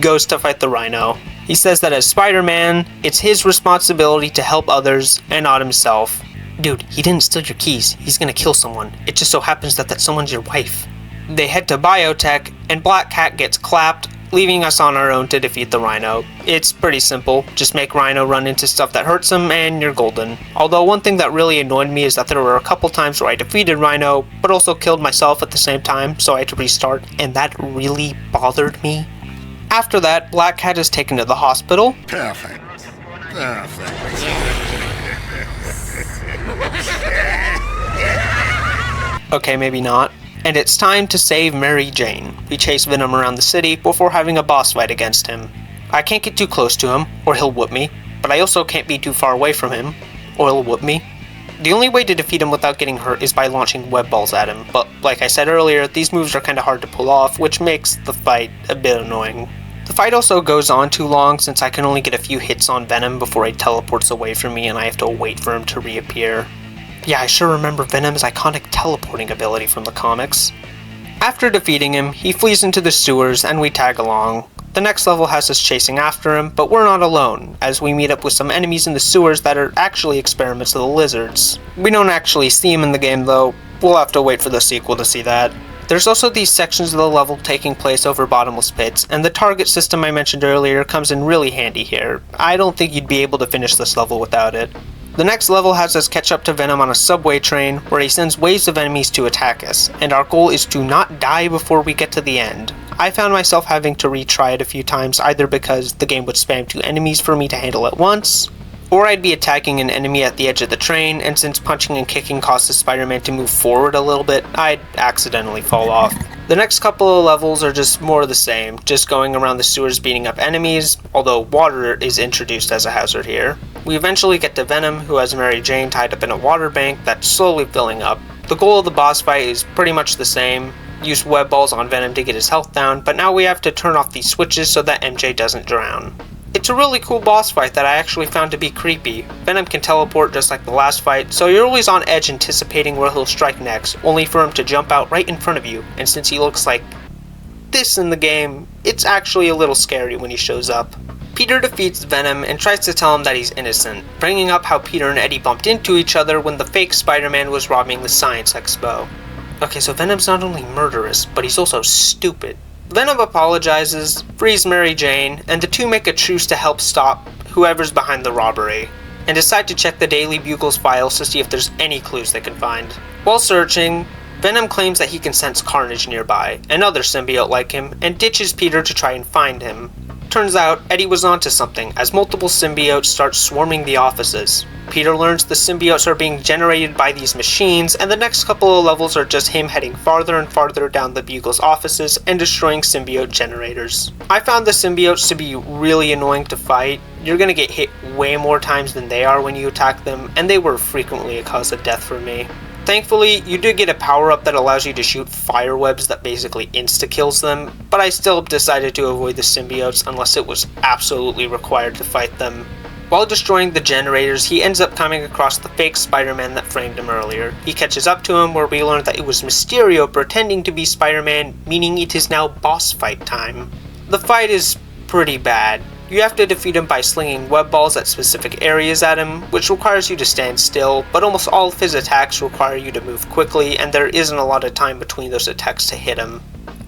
goes to fight the Rhino. He says that as Spider-Man, it's his responsibility to help others and not himself. Dude, he didn't steal your keys. He's gonna kill someone. It just so happens that someone's your wife. They head to Biotech, and Black Cat gets clapped, leaving us on our own to defeat the Rhino. It's pretty simple. Just make Rhino run into stuff that hurts him, and you're golden. Although one thing that really annoyed me is that there were a couple times where I defeated Rhino, but also killed myself at the same time, so I had to restart, and that really bothered me. After that, Black Cat is taken to the hospital. Perfect. Okay, maybe not. And it's time to save Mary Jane. We chase Venom around the city before having a boss fight against him. I can't get too close to him, or he'll whoop me, but I also can't be too far away from him, or he'll whoop me. The only way to defeat him without getting hurt is by launching web balls at him, but like I said earlier, these moves are kinda hard to pull off, which makes the fight a bit annoying. The fight also goes on too long since I can only get a few hits on Venom before he teleports away from me and I have to wait for him to reappear. Yeah, I sure remember Venom's iconic teleporting ability from the comics. After defeating him, he flees into the sewers and we tag along. The next level has us chasing after him, but we're not alone, as we meet up with some enemies in the sewers that are actually experiments of the lizards. We don't actually see them in the game though, we'll have to wait for the sequel to see that. There's also these sections of the level taking place over bottomless pits, and the target system I mentioned earlier comes in really handy here. I don't think you'd be able to finish this level without it. The next level has us catch up to Venom on a subway train, where he sends waves of enemies to attack us, and our goal is to not die before we get to the end. I found myself having to retry it a few times, either because the game would spam 2 enemies for me to handle at once, or I'd be attacking an enemy at the edge of the train, and since punching and kicking causes Spider-Man to move forward a little bit, I'd accidentally fall off. The next couple of levels are just more of the same, just going around the sewers beating up enemies, although water is introduced as a hazard here. We eventually get to Venom, who has Mary Jane tied up in a water bank that's slowly filling up. The goal of the boss fight is pretty much the same. Use web balls on Venom to get his health down, but now we have to turn off these switches so that MJ doesn't drown. It's a really cool boss fight that I actually found to be creepy. Venom can teleport just like the last fight, so you're always on edge anticipating where he'll strike next, only for him to jump out right in front of you, and since he looks like this in the game, it's actually a little scary when he shows up. Peter defeats Venom and tries to tell him that he's innocent, bringing up how Peter and Eddie bumped into each other when the fake Spider-Man was robbing the Science Expo. Okay, so Venom's not only murderous, but he's also stupid. Venom apologizes, frees Mary Jane, and the two make a truce to help stop whoever's behind the robbery, and decide to check the Daily Bugle's files to see if there's any clues they can find. While searching, Venom claims that he can sense Carnage nearby, another symbiote like him, and ditches Peter to try and find him. Turns out, Eddie was onto something, as multiple symbiotes start swarming the offices. Peter learns the symbiotes are being generated by these machines, and the next couple of levels are just him heading farther and farther down the Bugle's offices and destroying symbiote generators. I found the symbiotes to be really annoying to fight. You're gonna get hit way more times than they are when you attack them, and they were frequently a cause of death for me. Thankfully, you do get a power-up that allows you to shoot fire webs that basically insta-kills them, but I still decided to avoid the symbiotes unless it was absolutely required to fight them. While destroying the generators, he ends up coming across the fake Spider-Man that framed him earlier. He catches up to him, where we learn that it was Mysterio pretending to be Spider-Man, meaning it is now boss fight time. The fight is pretty bad. You have to defeat him by slinging web balls at specific areas at him, which requires you to stand still, but almost all of his attacks require you to move quickly, and there isn't a lot of time between those attacks to hit him.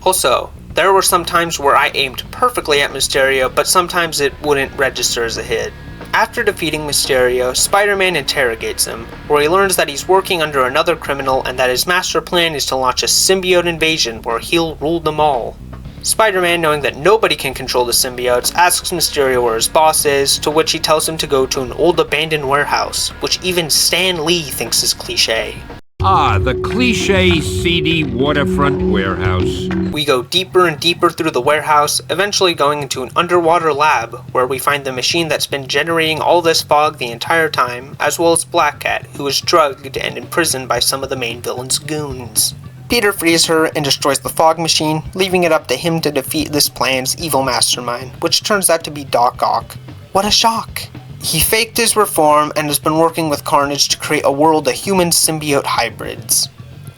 Also, there were some times where I aimed perfectly at Mysterio, but sometimes it wouldn't register as a hit. After defeating Mysterio, Spider-Man interrogates him, where he learns that he's working under another criminal and that his master plan is to launch a symbiote invasion where he'll rule them all. Spider-Man, knowing that nobody can control the symbiotes, asks Mysterio where his boss is, to which he tells him to go to an old abandoned warehouse, which even Stan Lee thinks is cliché. Ah, the cliché seedy waterfront warehouse. We go deeper and deeper through the warehouse, eventually going into an underwater lab, where we find the machine that's been generating all this fog the entire time, as well as Black Cat, who is drugged and imprisoned by some of the main villain's goons. Peter frees her and destroys the fog machine, leaving it up to him to defeat this plan's evil mastermind, which turns out to be Doc Ock. What a shock! He faked his reform and has been working with Carnage to create a world of human symbiote hybrids.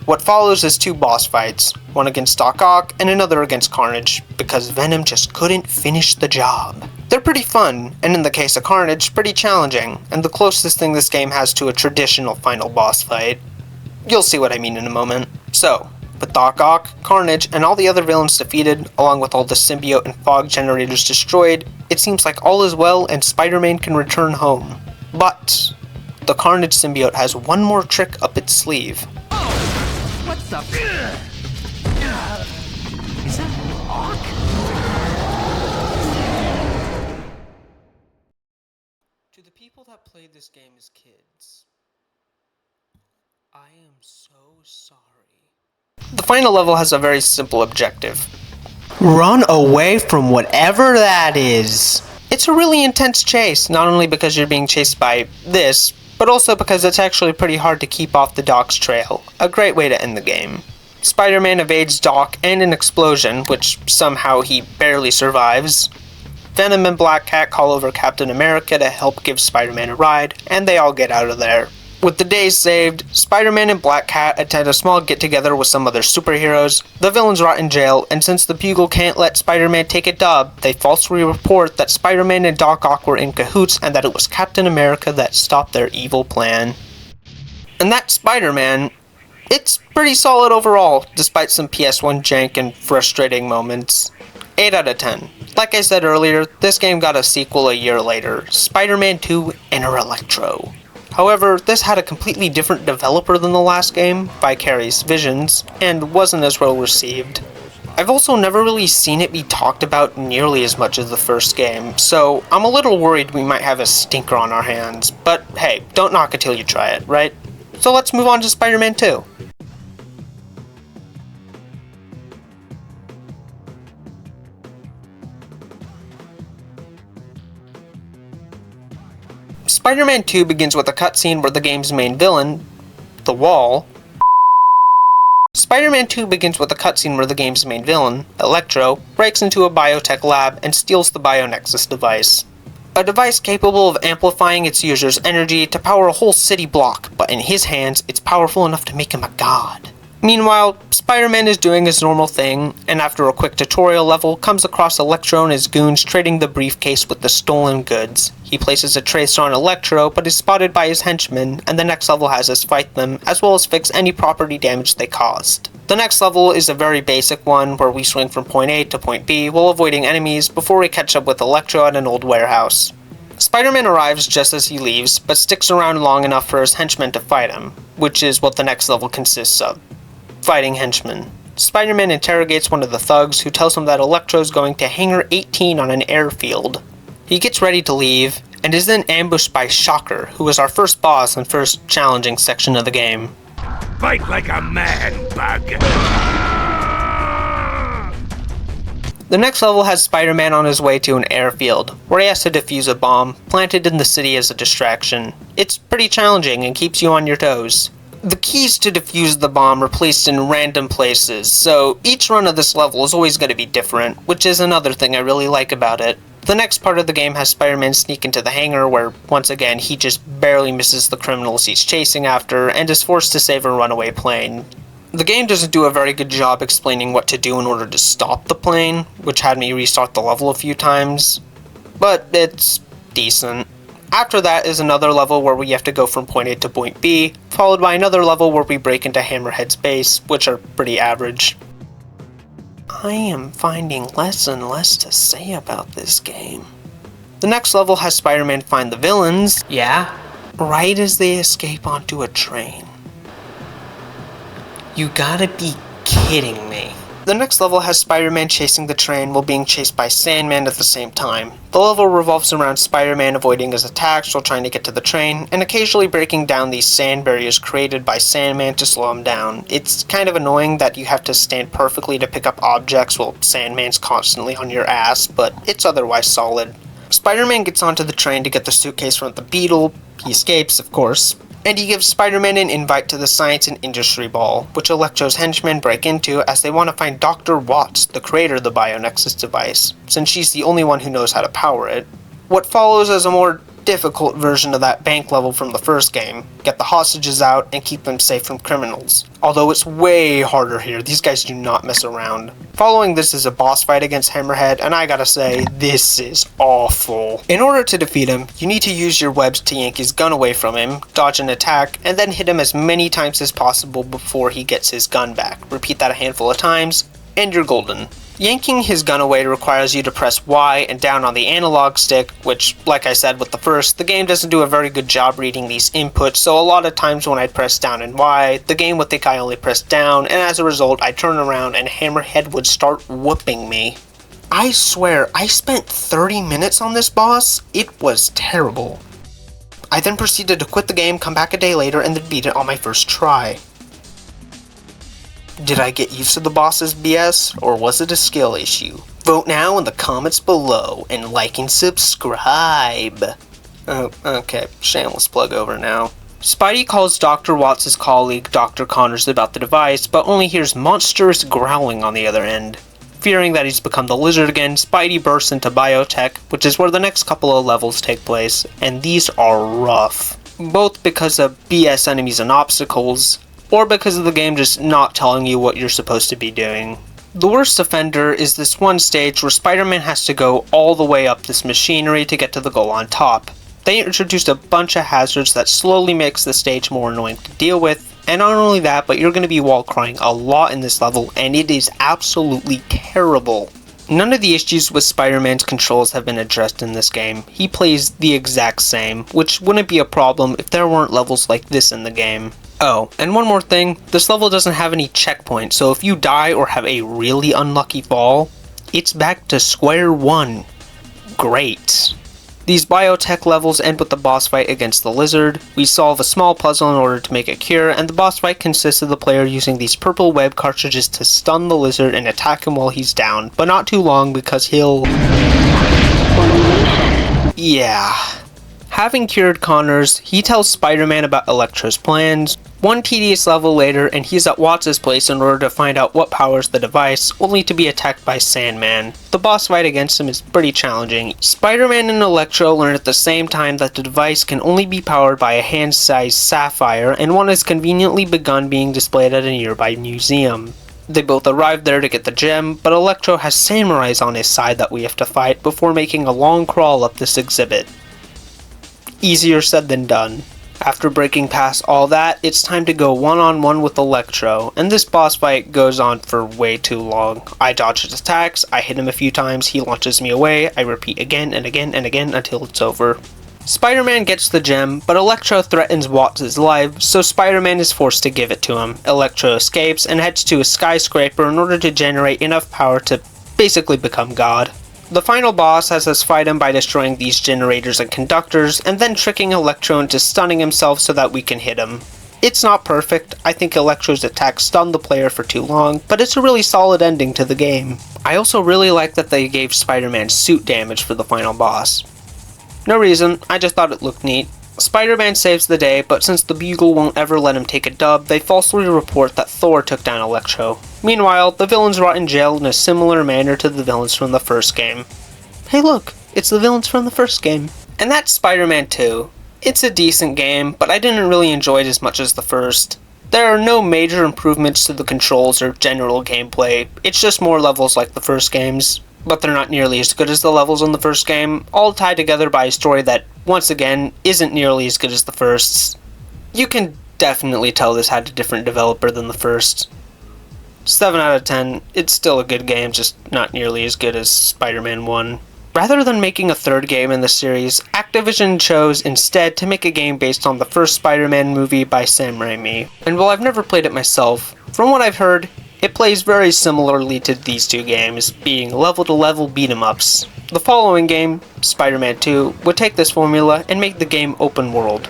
What follows is 2 boss fights, one against Doc Ock and another against Carnage, because Venom just couldn't finish the job. They're pretty fun, and in the case of Carnage, pretty challenging, and the closest thing this game has to a traditional final boss fight. You'll see what I mean in a moment. So, with Doc Ock, Carnage, and all the other villains defeated, along with all the symbiote and fog generators destroyed, it seems like all is well and Spider-Man can return home. But the Carnage symbiote has one more trick up its sleeve. What's up? Is that Hawk? To the people that played this game as kids, I am so sorry. The final level has a very simple objective. Run away from whatever that is. It's a really intense chase, not only because you're being chased by this, but also because it's actually pretty hard to keep off the Doc's trail. A great way to end the game. Spider-Man evades Doc and an explosion, which somehow he barely survives. Venom and Black Cat call over Captain America to help give Spider-Man a ride, and they all get out of there. With the day saved, Spider-Man and Black Cat attend a small get-together with some other superheroes, the villains rot in jail, and since the Bugle can't let Spider-Man take a dub, they falsely report that Spider-Man and Doc Ock were in cahoots and that it was Captain America that stopped their evil plan. And that Spider-Man, it's pretty solid overall, despite some PS1 jank and frustrating moments. 8 out of 10. Like I said earlier, this game got a sequel a year later, Spider-Man 2 Inner Electro. However, this had a completely different developer than the last game, Vicarious Visions, and wasn't as well received. I've also never really seen it be talked about nearly as much as the first game, so I'm a little worried we might have a stinker on our hands, but hey, don't knock it till you try it, right? So let's move on to Spider-Man 2. Spider-Man 2 begins with a cutscene where the game's main villain, the Wall. Spider-Man 2 begins with a cutscene where the game's main villain, Electro, breaks into a biotech lab and steals the BioNexus device. A device capable of amplifying its user's energy to power a whole city block, but in his hands, it's powerful enough to make him a god. Meanwhile, Spider-Man is doing his normal thing, and after a quick tutorial level, comes across Electro and his goons trading the briefcase with the stolen goods. He places a tracer on Electro, but is spotted by his henchmen, and the next level has us fight them, as well as fix any property damage they caused. The next level is a very basic one, where we swing from point A to point B while avoiding enemies before we catch up with Electro at an old warehouse. Spider-Man arrives just as he leaves, but sticks around long enough for his henchmen to fight him, which is what the next level consists of. Fighting henchmen. Spider-Man interrogates one of the thugs who tells him that Electro's going to Hangar 18 on an airfield. He gets ready to leave, and is then ambushed by Shocker, who is our first boss and first challenging section of the game. Fight like a man, bug! The next level has Spider-Man on his way to an airfield, where he has to defuse a bomb, planted in the city as a distraction. It's pretty challenging and keeps you on your toes. The keys to defuse the bomb are placed in random places, so each run of this level is always going to be different, which is another thing I really like about it. The next part of the game has Spider-Man sneak into the hangar where, once again, he just barely misses the criminals he's chasing after and is forced to save a runaway plane. The game doesn't do a very good job explaining what to do in order to stop the plane, which had me restart the level a few times, but it's decent. After that is another level where we have to go from point A to point B, followed by another level where we break into Hammerhead's base, which are pretty average. I am finding less and less to say about this game. The next level has Spider-Man find the villains, right as they escape onto a train. You gotta be kidding me. The next level has Spider-Man chasing the train while being chased by Sandman at the same time. The level revolves around Spider-Man avoiding his attacks while trying to get to the train, and occasionally breaking down these sand barriers created by Sandman to slow him down. It's kind of annoying that you have to stand perfectly to pick up objects while Sandman's constantly on your ass, but it's otherwise solid. Spider-Man gets onto the train to get the suitcase from the Beetle. He escapes, of course. And he gives Spider-Man an invite to the Science and Industry Ball, which Electro's henchmen break into as they want to find Dr. Watts, the creator of the BioNexus device, since she's the only one who knows how to power it. What follows is a more difficult version of that bank level from the first game. Get the hostages out and keep them safe from criminals. Although it's way harder here, these guys do not mess around. Following this is a boss fight against Hammerhead, and I gotta say, this is awful. In order to defeat him, you need to use your webs to yank his gun away from him, dodge an attack, and then hit him as many times as possible before he gets his gun back. Repeat that a handful of times, and you're golden. Yanking his gun away requires you to press Y and down on the analog stick, which, like I said with the first, the game doesn't do a very good job reading these inputs, so a lot of times when I'd press down and Y, the game would think I only pressed down, and as a result, I'd turn around and Hammerhead would start whooping me. I swear, I spent 30 minutes on this boss. It was terrible. I then proceeded to quit the game, come back a day later, and then beat it on my first try. Did I get used to the boss's BS, or was it a skill issue? Vote now in the comments below, and like and subscribe. Oh, okay, shameless plug over now. Spidey calls Dr. Watts' colleague, Dr. Connors, about the device, but only hears monstrous growling on the other end. Fearing that he's become the lizard again, Spidey bursts into biotech, which is where the next couple of levels take place, and these are rough. Both because of BS enemies and obstacles, or because of the game just not telling you what you're supposed to be doing. The worst offender is this one stage where Spider-Man has to go all the way up this machinery to get to the goal on top. They introduced a bunch of hazards that slowly makes the stage more annoying to deal with, and not only that, but you're going to be wall crying a lot in this level, and it is absolutely terrible. None of the issues with Spider-Man's controls have been addressed in this game. He plays the exact same, which wouldn't be a problem if there weren't levels like this in the game. Oh, and one more thing, this level doesn't have any checkpoints, so if you die or have a really unlucky fall, it's back to square one. Great. These biotech levels end with the boss fight against the lizard. We solve a small puzzle in order to make a cure, and the boss fight consists of the player using these purple web cartridges to stun the lizard and attack him while he's down, but not too long because he'll... Yeah. Having cured Connors, he tells Spider-Man about Electro's plans. One tedious level later, and he's at Watts' place in order to find out what powers the device, only to be attacked by Sandman. The boss fight against him is pretty challenging. Spider-Man and Electro learn at the same time that the device can only be powered by a hand-sized sapphire, and one has conveniently begun being displayed at a nearby museum. They both arrive there to get the gem, but Electro has samurais on his side that we have to fight before making a long crawl up this exhibit. Easier said than done. After breaking past all that, it's time to go one-on-one with Electro, and this boss fight goes on for way too long. I dodge his attacks, I hit him a few times, he launches me away, I repeat again and again and again until it's over. Spider-Man gets the gem, but Electro threatens Watts' life, so Spider-Man is forced to give it to him. Electro escapes and heads to a skyscraper in order to generate enough power to basically become God. The final boss has us fight him by destroying these generators and conductors, and then tricking Electro into stunning himself so that we can hit him. It's not perfect, I think Electro's attack stunned the player for too long, but it's a really solid ending to the game. I also really like that they gave Spider-Man suit damage for the final boss. No reason, I just thought it looked neat. Spider-Man saves the day, but since the Bugle won't ever let him take a dub, they falsely report that Thor took down Electro. Meanwhile, the villains rot in jail in a similar manner to the villains from the first game. Hey look, it's the villains from the first game. And that's Spider-Man 2. It's a decent game, but I didn't really enjoy it as much as the first. There are no major improvements to the controls or general gameplay, it's just more levels like the first games. But they're not nearly as good as the levels in the first game, all tied together by a story that, once again, isn't nearly as good as the first's. You can definitely tell this had a different developer than the first. 7 out of 10, it's still a good game, just not nearly as good as Spider-Man 1. Rather than making a third game in the series, Activision chose instead to make a game based on the first Spider-Man movie by Sam Raimi. And while I've never played it myself, from what I've heard, it plays very similarly to these two games, being level-to-level beat-em-ups. The following game, Spider-Man 2, would take this formula and make the game open world.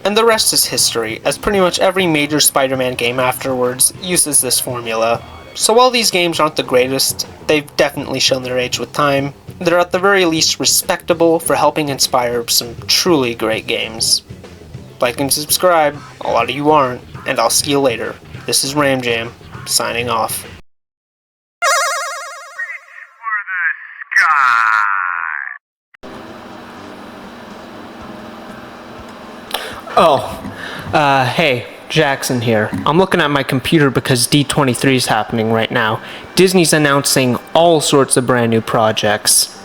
And the rest is history, as pretty much every major Spider-Man game afterwards uses this formula. So while these games aren't the greatest, they've definitely shown their age with time. They're at the very least respectable for helping inspire some truly great games. Like and subscribe, a lot of you aren't, and I'll see you later. This is RAMJAM, signing off. Hey, Jackson here. I'm looking at my computer because D23 is happening right now. Disney's announcing all sorts of brand new projects.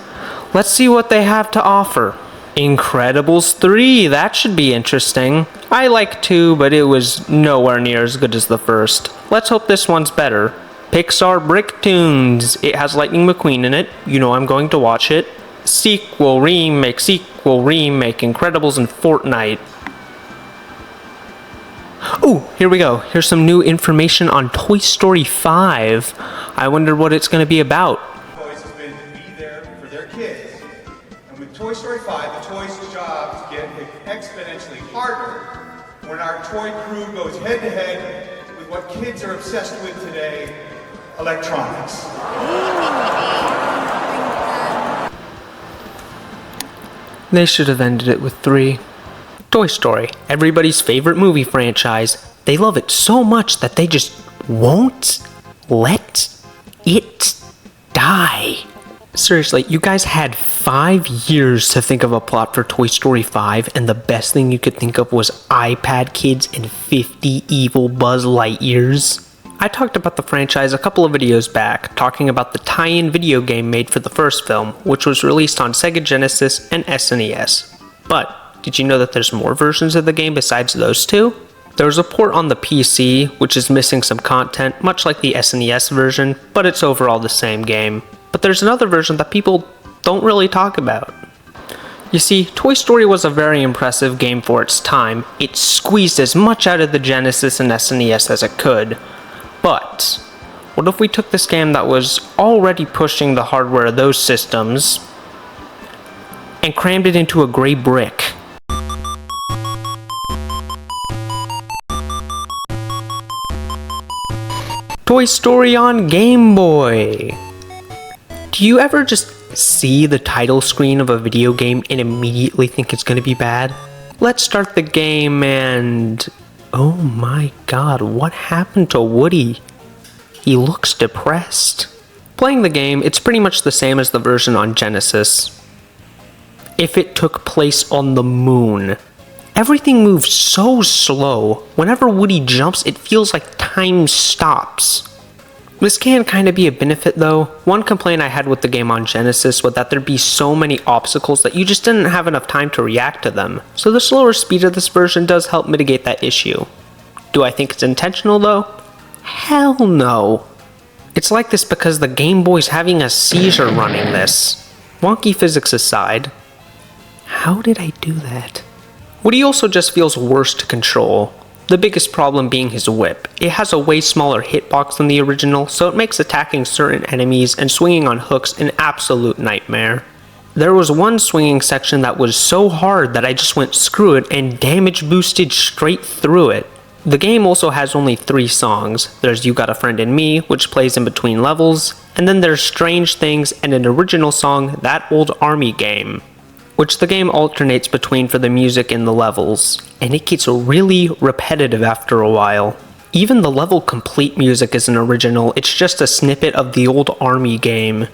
Let's see what they have to offer. Incredibles 3, that should be interesting. I like 2, but it was nowhere near as good as the first. Let's hope this one's better. Pixar Bricktoons. It has Lightning McQueen in it. You know I'm going to watch it. Sequel, remake, Incredibles and Fortnite. Oh, here we go. Here's some new information on Toy Story 5. I wonder what it's going to be about. Toys has been to be there for their kids. And with Toy Story 5, the toys' jobs get exponentially harder when our toy crew goes head to head with what kids are obsessed with today, electronics. They should have ended it with 3. Toy Story, everybody's favorite movie franchise. They love it so much that they just won't let it die. Seriously, you guys had 5 years to think of a plot for Toy Story 5, and the best thing you could think of was iPad kids and 50 evil Buzz Lightyears. I talked about the franchise a couple of videos back, talking about the tie-in video game made for the first film, which was released on Sega Genesis and SNES. But did you know that there's more versions of the game besides those 2? There's a port on the PC, which is missing some content, much like the SNES version, but it's overall the same game. But there's another version that people don't really talk about. You see, Toy Story was a very impressive game for its time. It squeezed as much out of the Genesis and SNES as it could. But what if we took this game that was already pushing the hardware of those systems and crammed it into a gray brick? Toy Story on Game Boy. Do you ever just see the title screen of a video game and immediately think it's going to be bad? Let's start the game and... oh my god, what happened to Woody? He looks depressed. Playing the game, it's pretty much the same as the version on Genesis. If it took place on the moon. Everything moves so slow. Whenever Woody jumps, it feels like time stops. This can kind of be a benefit though. One complaint I had with the game on Genesis was that there'd be so many obstacles that you just didn't have enough time to react to them. So the slower speed of this version does help mitigate that issue. Do I think it's intentional though? Hell no. It's like this because the Game Boy's having a seizure running this. Wonky physics aside, how did I do that? Woody also just feels worse to control. The biggest problem being his whip. It has a way smaller hitbox than the original, so it makes attacking certain enemies and swinging on hooks an absolute nightmare. There was one swinging section that was so hard that I just went screw it and damage boosted straight through it. The game also has only 3 songs. There's You Got a Friend in Me, which plays in between levels, and then there's Strange Things and an original song, That Old Army Game, which the game alternates between for the music and the levels, and it gets really repetitive after a while. Even the level complete music isn't original, it's just a snippet of the old Army game.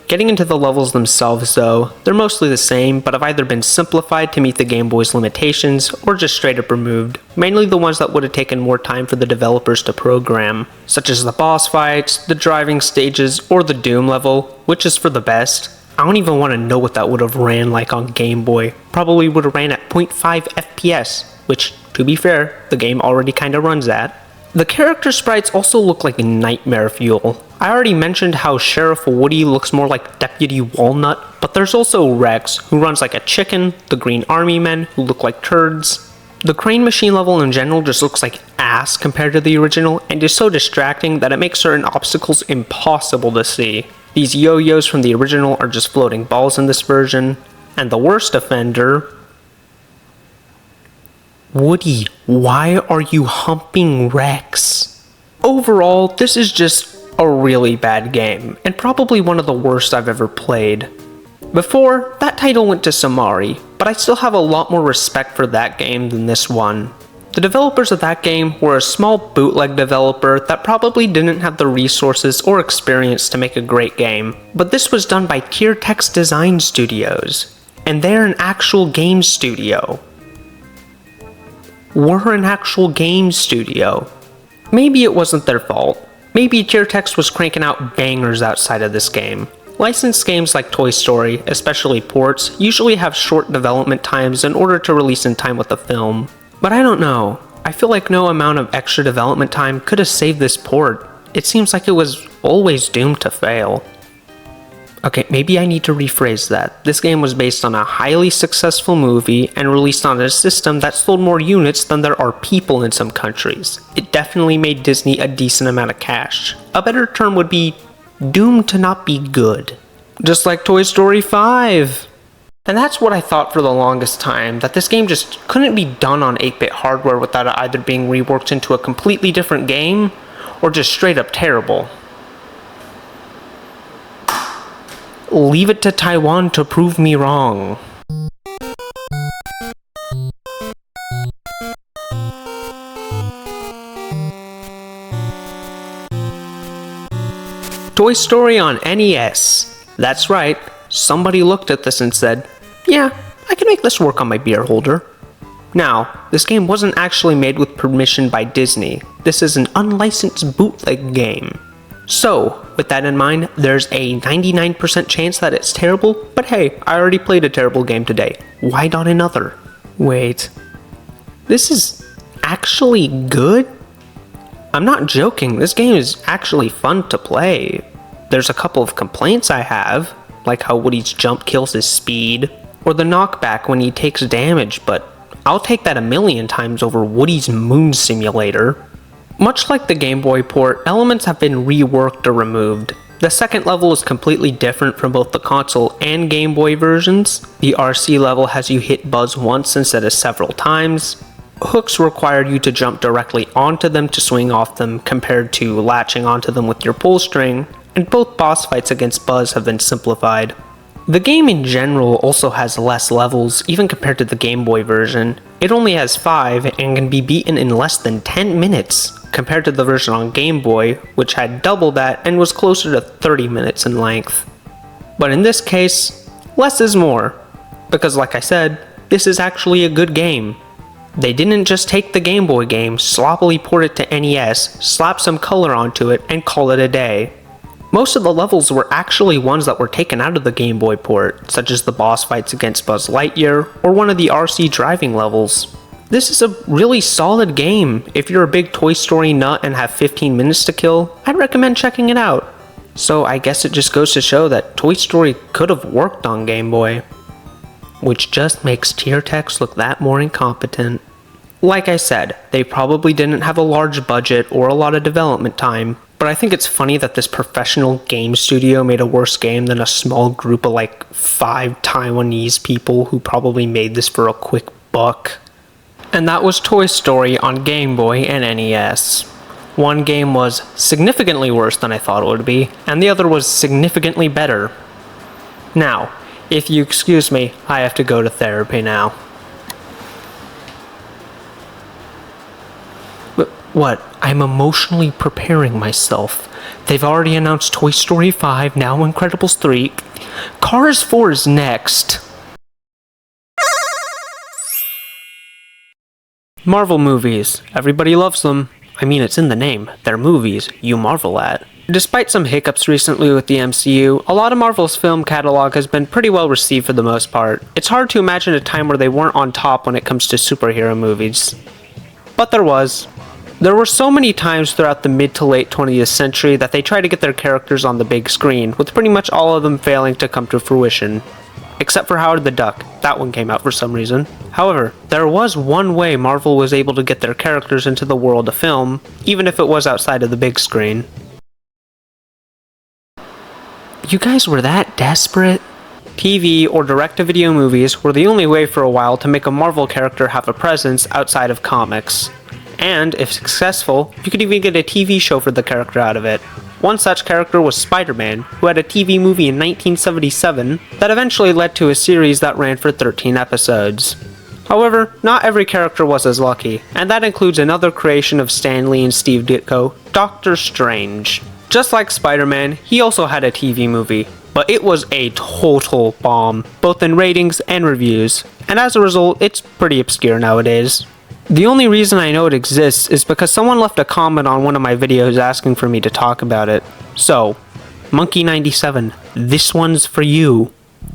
Getting into the levels themselves though, they're mostly the same, but have either been simplified to meet the Game Boy's limitations, or just straight up removed, mainly the ones that would have taken more time for the developers to program, such as the boss fights, the driving stages, or the Doom level, which is for the best. I don't even want to know what that would have ran like on Game Boy. Probably would have ran at 0.5 FPS, which, to be fair, the game already kinda runs at. The character sprites also look like nightmare fuel. I already mentioned how Sheriff Woody looks more like Deputy Walnut, but there's also Rex, who runs like a chicken, the Green Army Men, who look like turds. The crane machine level in general just looks like ass compared to the original, and is so distracting that it makes certain obstacles impossible to see. These yo-yos from the original are just floating balls in this version, and the worst offender... Woody, why are you humping Rex? Overall, this is just a really bad game, and probably one of the worst I've ever played. Before, that title went to Somari, but I still have a lot more respect for that game than this one. The developers of that game were a small bootleg developer that probably didn't have the resources or experience to make a great game, but this was done by Teartex Design Studios, and they're an actual game studio. were an actual game studio. Maybe it wasn't their fault. Maybe Tiertex was cranking out bangers outside of this game. Licensed games like Toy Story, especially ports, usually have short development times in order to release in time with the film. But I don't know. I feel like no amount of extra development time could have saved this port. It seems like it was always doomed to fail. Okay, maybe I need to rephrase that. This game was based on a highly successful movie and released on a system that sold more units than there are people in some countries. It definitely made Disney a decent amount of cash. A better term would be doomed to not be good. Just like Toy Story 5. And that's what I thought for the longest time, that this game just couldn't be done on 8-bit hardware without it either being reworked into a completely different game, or just straight up terrible. Leave it to Taiwan to prove me wrong. Toy Story on NES. That's right, somebody looked at this and said, yeah, I can make this work on my beer holder. Now, this game wasn't actually made with permission by Disney. This is an unlicensed bootleg game. So, with that in mind, there's a 99% chance that it's terrible, but hey, I already played a terrible game today. Why not another? Wait, this is actually good? I'm not joking, this game is actually fun to play. There's a couple of complaints I have, like how Woody's jump kills his speed, or the knockback when he takes damage, but I'll take that a million times over Woody's moon simulator. Much like the Game Boy port, elements have been reworked or removed. The second level is completely different from both the console and Game Boy versions. The RC level has you hit Buzz once instead of several times. Hooks required you to jump directly onto them to swing off them compared to latching onto them with your pull string, and both boss fights against Buzz have been simplified. The game in general also has less levels, even compared to the Game Boy version. It only has 5 and can be beaten in less than 10 minutes, compared to the version on Game Boy, which had double that and was closer to 30 minutes in length. But in this case, less is more, because like I said, this is actually a good game. They didn't just take the Game Boy game, sloppily port it to NES, slap some color onto it, and call it a day. Most of the levels were actually ones that were taken out of the Game Boy port, such as the boss fights against Buzz Lightyear, or one of the RC driving levels. This is a really solid game. If you're a big Toy Story nut and have 15 minutes to kill, I'd recommend checking it out. So I guess it just goes to show that Toy Story could have worked on Game Boy. Which just makes Tiertex look that more incompetent. Like I said, they probably didn't have a large budget or a lot of development time, but I think it's funny that this professional game studio made a worse game than a small group of like 5 Taiwanese people who probably made this for a quick buck. And that was Toy Story on Game Boy and NES. One game was significantly worse than I thought it would be, and the other was significantly better. Now, if you excuse me, I have to go to therapy now. What? I'm emotionally preparing myself. They've already announced Toy Story 5, now Incredibles 3. Cars 4 is next. Marvel movies. Everybody loves them. I mean, it's in the name. They're movies you marvel at. Despite some hiccups recently with the MCU, a lot of Marvel's film catalog has been pretty well received for the most part. It's hard to imagine a time where they weren't on top when it comes to superhero movies. But there was. There were so many times throughout the mid to late 20th century that they tried to get their characters on the big screen, with pretty much all of them failing to come to fruition. Except for Howard the Duck. That one came out for some reason. However, there was one way Marvel was able to get their characters into the world of film, even if it was outside of the big screen. You guys were that desperate? TV or direct-to-video movies were the only way for a while to make a Marvel character have a presence outside of comics. And, if successful, you could even get a TV show for the character out of it. One such character was Spider-Man, who had a TV movie in 1977 that eventually led to a series that ran for 13 episodes. However, not every character was as lucky, and that includes another creation of Stan Lee and Steve Ditko, Doctor Strange. Just like Spider-Man, he also had a TV movie, but it was a total bomb, both in ratings and reviews, and as a result, it's pretty obscure nowadays. The only reason I know it exists is because someone left a comment on one of my videos asking for me to talk about it. So, Monkey97, this one's for you.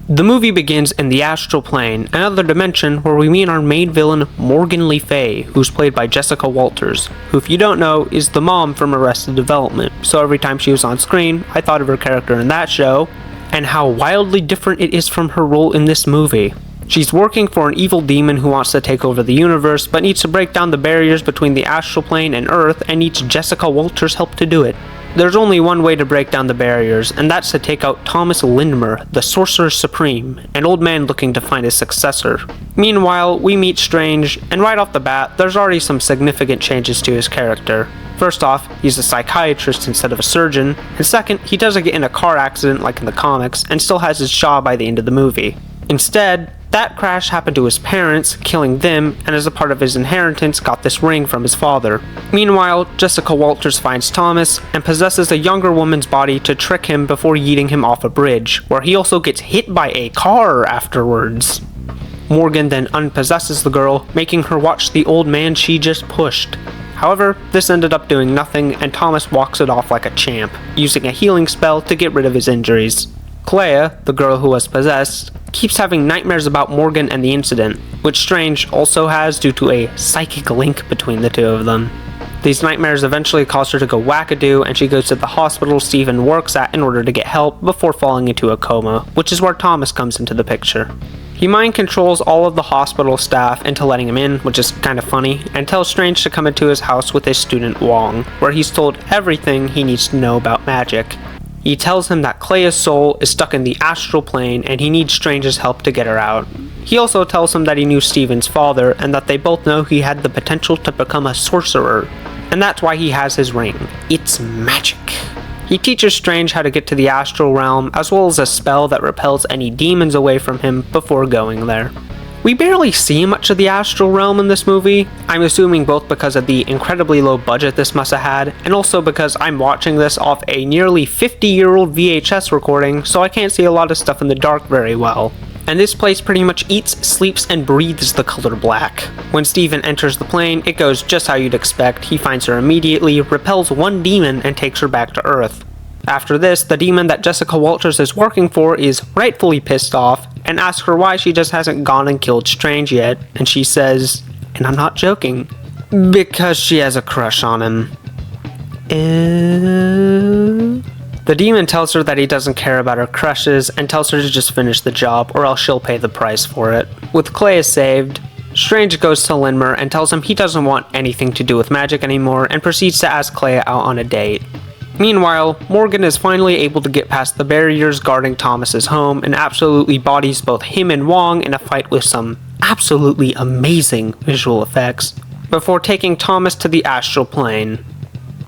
The movie begins in the astral plane, another dimension where we meet our main villain, Morgan Le Fay, who's played by Jessica Walters, who, if you don't know, is the mom from Arrested Development. So every time she was on screen, I thought of her character in that show, and how wildly different it is from her role in this movie. She's working for an evil demon who wants to take over the universe, but needs to break down the barriers between the astral plane and Earth, and needs Jessica Walters' help to do it. There's only one way to break down the barriers, and that's to take out Thomas Lindmer, the Sorcerer Supreme, an old man looking to find his successor. Meanwhile, we meet Strange, and right off the bat, there's already some significant changes to his character. First off, he's a psychiatrist instead of a surgeon, and second, he doesn't get in a car accident like in the comics, and still has his jaw by the end of the movie. Instead, that crash happened to his parents, killing them, and as a part of his inheritance got this ring from his father. Meanwhile, Jessica Walters finds Thomas and possesses a younger woman's body to trick him before yeeting him off a bridge, where he also gets hit by a car afterwards. Morgan then unpossesses the girl, making her watch the old man she just pushed. However, this ended up doing nothing, and Thomas walks it off like a champ, using a healing spell to get rid of his injuries. Clea, the girl who was possessed, keeps having nightmares about Morgan and the incident, which Strange also has due to a psychic link between the two of them. These nightmares eventually cause her to go wackadoo, and she goes to the hospital Steven works at in order to get help before falling into a coma, which is where Thomas comes into the picture. He mind controls all of the hospital staff into letting him in, which is kind of funny, and tells Strange to come into his house with his student Wong, where he's told everything he needs to know about magic. He tells him that Clea's soul is stuck in the astral plane and he needs Strange's help to get her out. He also tells him that he knew Steven's father and that they both know he had the potential to become a sorcerer, and that's why he has his ring. It's magic. He teaches Strange how to get to the astral realm, as well as a spell that repels any demons away from him before going there. We barely see much of the astral realm in this movie. I'm assuming both because of the incredibly low budget this must have had, and also because I'm watching this off a nearly 50-year-old VHS recording, so I can't see a lot of stuff in the dark very well. And this place pretty much eats, sleeps, and breathes the color black. When Steven enters the plane, it goes just how you'd expect. He finds her immediately, repels one demon, and takes her back to Earth. After this, the demon that Jessica Walters is working for is rightfully pissed off, and asks her why she just hasn't gone and killed Strange yet, and she says, and I'm not joking, because she has a crush on him. The demon tells her that he doesn't care about her crushes, and tells her to just finish the job, or else she'll pay the price for it. With Clea saved, Strange goes to Lindmer and tells him he doesn't want anything to do with magic anymore, and proceeds to ask Clea out on a date. Meanwhile, Morgan is finally able to get past the barriers guarding Thomas's home and absolutely bodies both him and Wong in a fight with some absolutely amazing visual effects, before taking Thomas to the astral plane.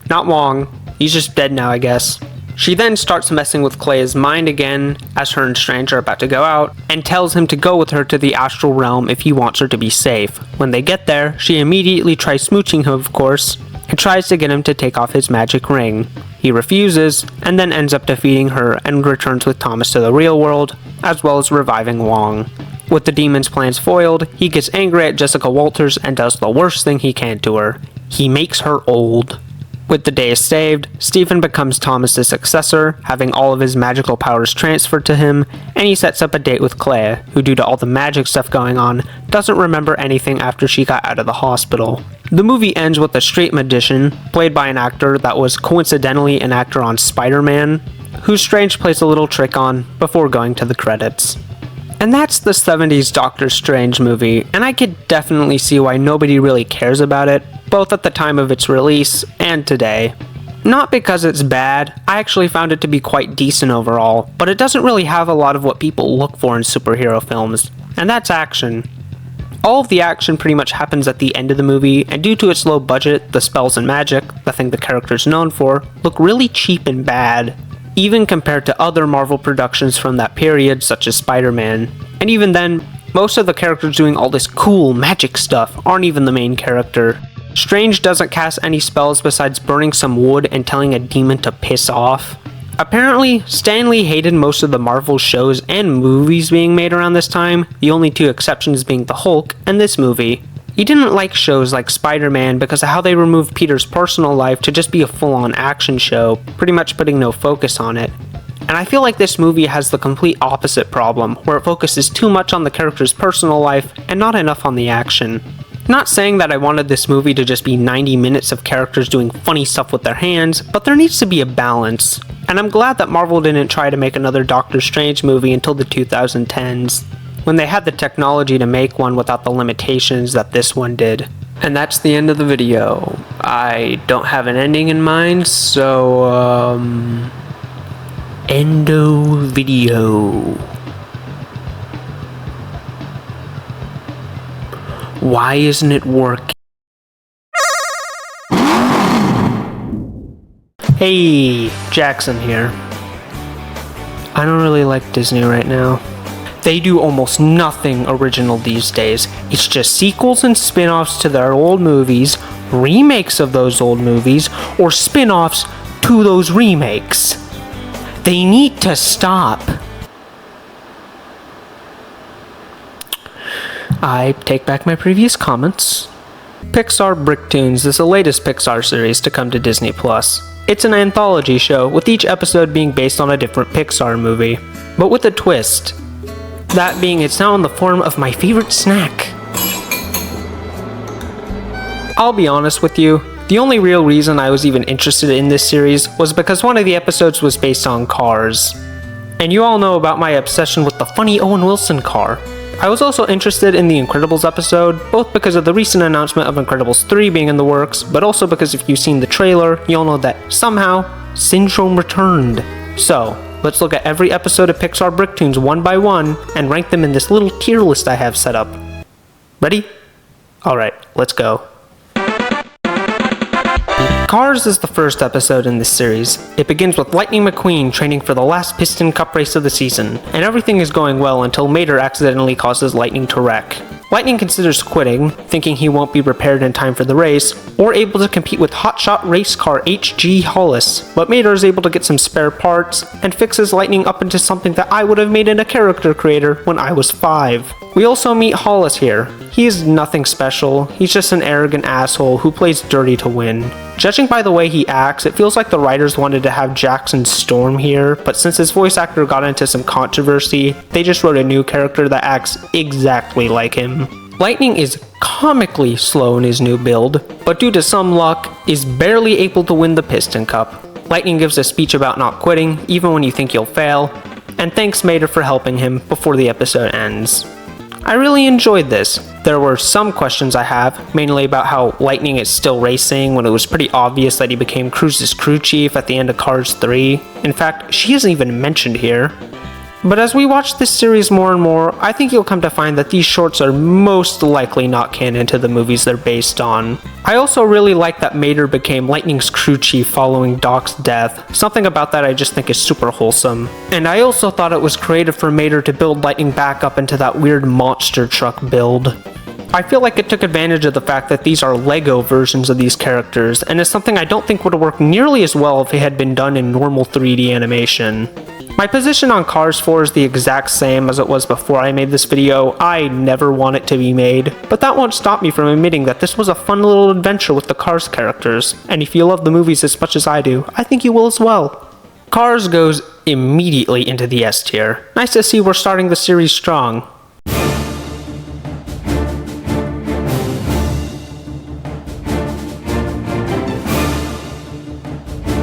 Not Wong, he's just dead now I guess. She then starts messing with Clea's mind again as her and Strange are about to go out, and tells him to go with her to the astral realm if he wants her to be safe. When they get there, she immediately tries smooching him of course, and tries to get him to take off his magic ring. He refuses, and then ends up defeating her and returns with Thomas to the real world, as well as reviving Wong. With the demon's plans foiled, he gets angry at Jessica Walters and does the worst thing he can to her. He makes her old. With the day saved, Steven becomes Thomas's successor, having all of his magical powers transferred to him, and he sets up a date with Clea, who due to all the magic stuff going on, doesn't remember anything after she got out of the hospital. The movie ends with a straight magician, played by an actor that was coincidentally an actor on Spider-Man, who Strange plays a little trick on before going to the credits. And that's the 70s Doctor Strange movie, and I could definitely see why nobody really cares about it, both at the time of its release and today. Not because it's bad, I actually found it to be quite decent overall, but it doesn't really have a lot of what people look for in superhero films, and that's action. All of the action pretty much happens at the end of the movie, and due to its low budget, the spells and magic, the thing the character's known for, look really cheap and bad, even compared to other Marvel productions from that period, such as Spider-Man. And even then, most of the characters doing all this cool magic stuff aren't even the main character. Strange doesn't cast any spells besides burning some wood and telling a demon to piss off. Apparently, Stan Lee hated most of the Marvel shows and movies being made around this time, the only two exceptions being the Hulk and this movie. He didn't like shows like Spider-Man because of how they removed Peter's personal life to just be a full-on action show, pretty much putting no focus on it. And I feel like this movie has the complete opposite problem, where it focuses too much on the character's personal life and not enough on the action. Not saying that I wanted this movie to just be 90 minutes of characters doing funny stuff with their hands, but there needs to be a balance. And I'm glad that Marvel didn't try to make another Doctor Strange movie until the 2010s, when they had the technology to make one without the limitations that this one did. And that's the end of the video. I don't have an ending in mind, so endo video. Why isn't it working? Hey, Jackson here. I don't really like Disney right now. They do almost nothing original these days. It's just sequels and spin-offs to their old movies, remakes of those old movies, or spin-offs to those remakes. They need to stop. I take back my previous comments. Pixar Bricktoons is the latest Pixar series to come to Disney+. It's an anthology show, with each episode being based on a different Pixar movie, but with a twist. That being, it's now in the form of my favorite snack. I'll be honest with you, the only real reason I was even interested in this series was because one of the episodes was based on cars. And you all know about my obsession with the funny Owen Wilson car. I was also interested in the Incredibles episode, both because of the recent announcement of Incredibles 3 being in the works, but also because if you've seen the trailer, you'll know that somehow, Syndrome returned. So, let's look at every episode of Pixar Bricktoons one by one, and rank them in this little tier list I have set up. Ready? Alright, let's go. Cars is the first episode in this series. It begins with Lightning McQueen training for the last Piston Cup race of the season, and everything is going well until Mater accidentally causes Lightning to wreck. Lightning considers quitting, thinking he won't be repaired in time for the race, or able to compete with hotshot race car H.G. Hollis, but Mater is able to get some spare parts, and fixes Lightning up into something that I would have made in a character creator when I was 5. We also meet Hollis here. He is nothing special, he's just an arrogant asshole who plays dirty to win. Judging by the way he acts, it feels like the writers wanted to have Jackson Storm here, but since his voice actor got into some controversy, they just wrote a new character that acts exactly like him. Lightning is comically slow in his new build, but due to some luck, is barely able to win the Piston Cup. Lightning gives a speech about not quitting, even when you think you'll fail, and thanks Mater for helping him before the episode ends. I really enjoyed this. There were some questions I have, mainly about how Lightning is still racing when it was pretty obvious that he became Cruise's crew chief at the end of Cars 3. In fact, she isn't even mentioned here. But as we watch this series more and more, I think you'll come to find that these shorts are most likely not canon to the movies they're based on. I also really like that Mater became Lightning's crew chief following Doc's death. Something about that I just think is super wholesome. And I also thought it was creative for Mater to build Lightning back up into that weird monster truck build. I feel like it took advantage of the fact that these are Lego versions of these characters, and it's something I don't think would have worked nearly as well if it had been done in normal 3D animation. My position on Cars 4 is the exact same as it was before I made this video. I never want it to be made, but that won't stop me from admitting that this was a fun little adventure with the Cars characters, and if you love the movies as much as I do, I think you will as well. Cars goes immediately into the S tier. Nice to see we're starting the series strong.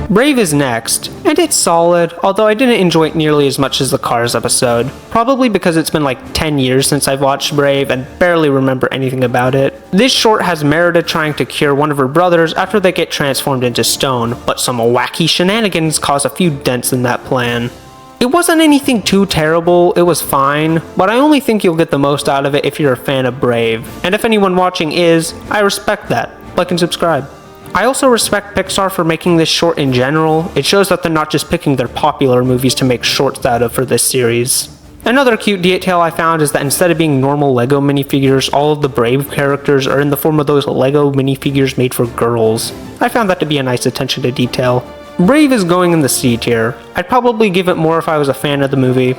Brave is next, and it's solid, although I didn't enjoy it nearly as much as the Cars episode, probably because it's been like 10 years since I've watched Brave and barely remember anything about it. This short has Merida trying to cure one of her brothers after they get transformed into stone, but some wacky shenanigans cause a few dents in that plan. It wasn't anything too terrible, it was fine, but I only think you'll get the most out of it if you're a fan of Brave, and if anyone watching is, I respect that. Like and subscribe. I also respect Pixar for making this short in general. It shows that they're not just picking their popular movies to make shorts out of for this series. Another cute detail I found is that instead of being normal Lego minifigures, all of the Brave characters are in the form of those Lego minifigures made for girls. I found that to be a nice attention to detail. Brave is going in the C tier. I'd probably give it more if I was a fan of the movie,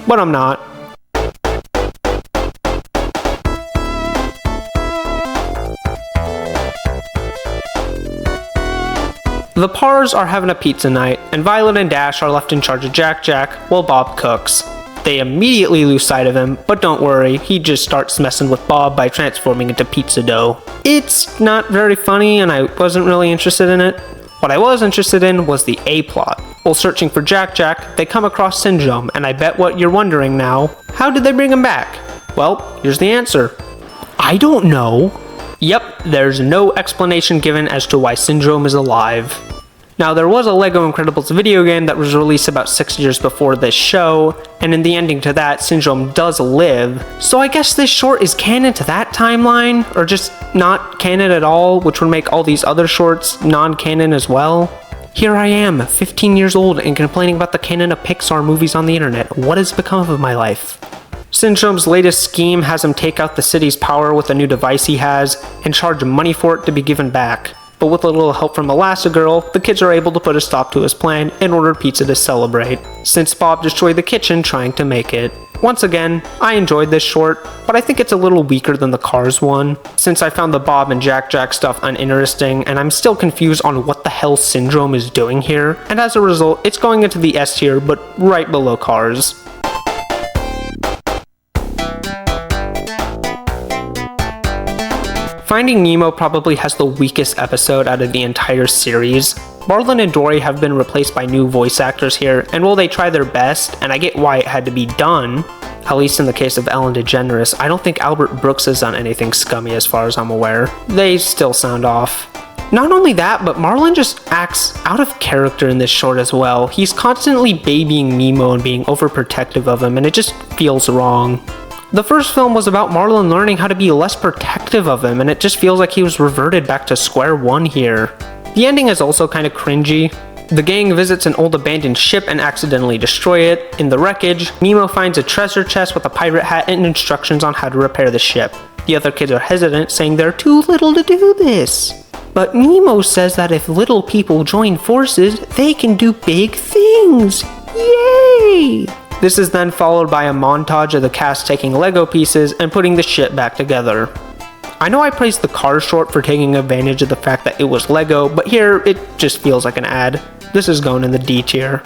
but I'm not. The Pars are having a pizza night, and Violet and Dash are left in charge of Jack while Bob cooks. They immediately lose sight of him, but don't worry, he just starts messing with Bob by transforming into pizza dough. It's not very funny, and I wasn't really interested in it. What I was interested in was the A-plot. While searching for Jack, they come across Syndrome, and I bet what you're wondering now, how did they bring him back? Well, here's the answer. I don't know. Yep, there's no explanation given as to why Syndrome is alive. Now, there was a LEGO Incredibles video game that was released about 6 years before this show, and in the ending to that, Syndrome does live, so I guess this short is canon to that timeline, or just not canon at all, which would make all these other shorts non-canon as well. Here I am, 15 years old, and complaining about the canon of Pixar movies on the internet. What has become of my life? Syndrome's latest scheme has him take out the city's power with a new device he has, and charge money for it to be given back. But with a little help from Elastigirl, the kids are able to put a stop to his plan and order pizza to celebrate, since Bob destroyed the kitchen trying to make it. Once again, I enjoyed this short, but I think it's a little weaker than the Cars one, since I found the Bob and Jack stuff uninteresting, and I'm still confused on what the hell Syndrome is doing here, and as a result, it's going into the S tier, but right below Cars. Finding Nemo probably has the weakest episode out of the entire series. Marlin and Dory have been replaced by new voice actors here, and while they try their best, and I get why it had to be done, at least in the case of Ellen DeGeneres, I don't think Albert Brooks has done anything scummy as far as I'm aware. They still sound off. Not only that, but Marlin just acts out of character in this short as well. He's constantly babying Nemo and being overprotective of him, and it just feels wrong. The first film was about Marlin learning how to be less protective of him, and it just feels like he was reverted back to square one here. The ending is also kind of cringy. The gang visits an old abandoned ship and accidentally destroy it. In the wreckage, Nemo finds a treasure chest with a pirate hat and instructions on how to repair the ship. The other kids are hesitant, saying they're too little to do this. But Nemo says that if little people join forces, they can do big things. Yay! This is then followed by a montage of the cast taking Lego pieces and putting the ship back together. I know I praised the Cars short for taking advantage of the fact that it was Lego, but here it just feels like an ad. This is going in the D tier.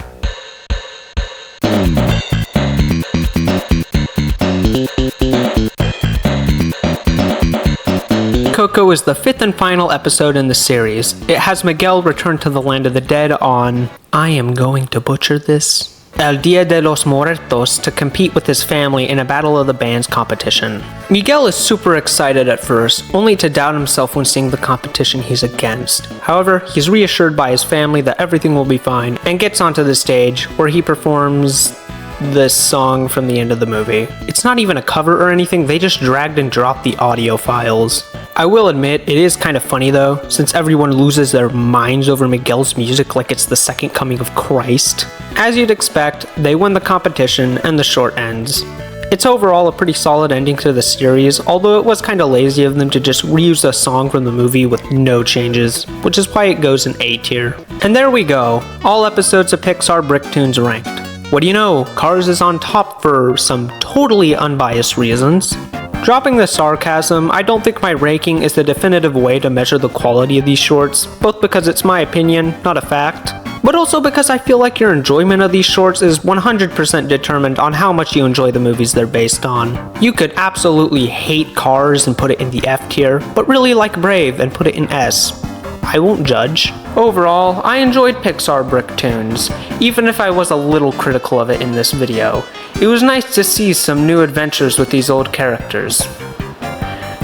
Coco is the fifth and final episode in the series. It has Miguel return to the land of the dead on, I am going to butcher this, El Dia de los Muertos to compete with his family in a Battle of the Bands competition. Miguel is super excited at first, only to doubt himself when seeing the competition he's against. However, he's reassured by his family that everything will be fine, and gets onto the stage, where he performs this song from the end of the movie. It's not even a cover or anything, they just dragged and dropped the audio files. I will admit, it is kind of funny though, since everyone loses their minds over Miguel's music like it's the second coming of Christ. As you'd expect, they win the competition and the short ends. It's overall a pretty solid ending to the series, although it was kind of lazy of them to just reuse a song from the movie with no changes, which is why it goes in A tier. And there we go, all episodes of Pixar Bricktoons ranked. What do you know, Cars is on top for some totally unbiased reasons. Dropping the sarcasm, I don't think my ranking is the definitive way to measure the quality of these shorts, both because it's my opinion, not a fact, but also because I feel like your enjoyment of these shorts is 100% determined on how much you enjoy the movies they're based on. You could absolutely hate Cars and put it in the F tier, but really like Brave and put it in S. I won't judge. Overall, I enjoyed Pixar Bricktoons, even if I was a little critical of it in this video. It was nice to see some new adventures with these old characters.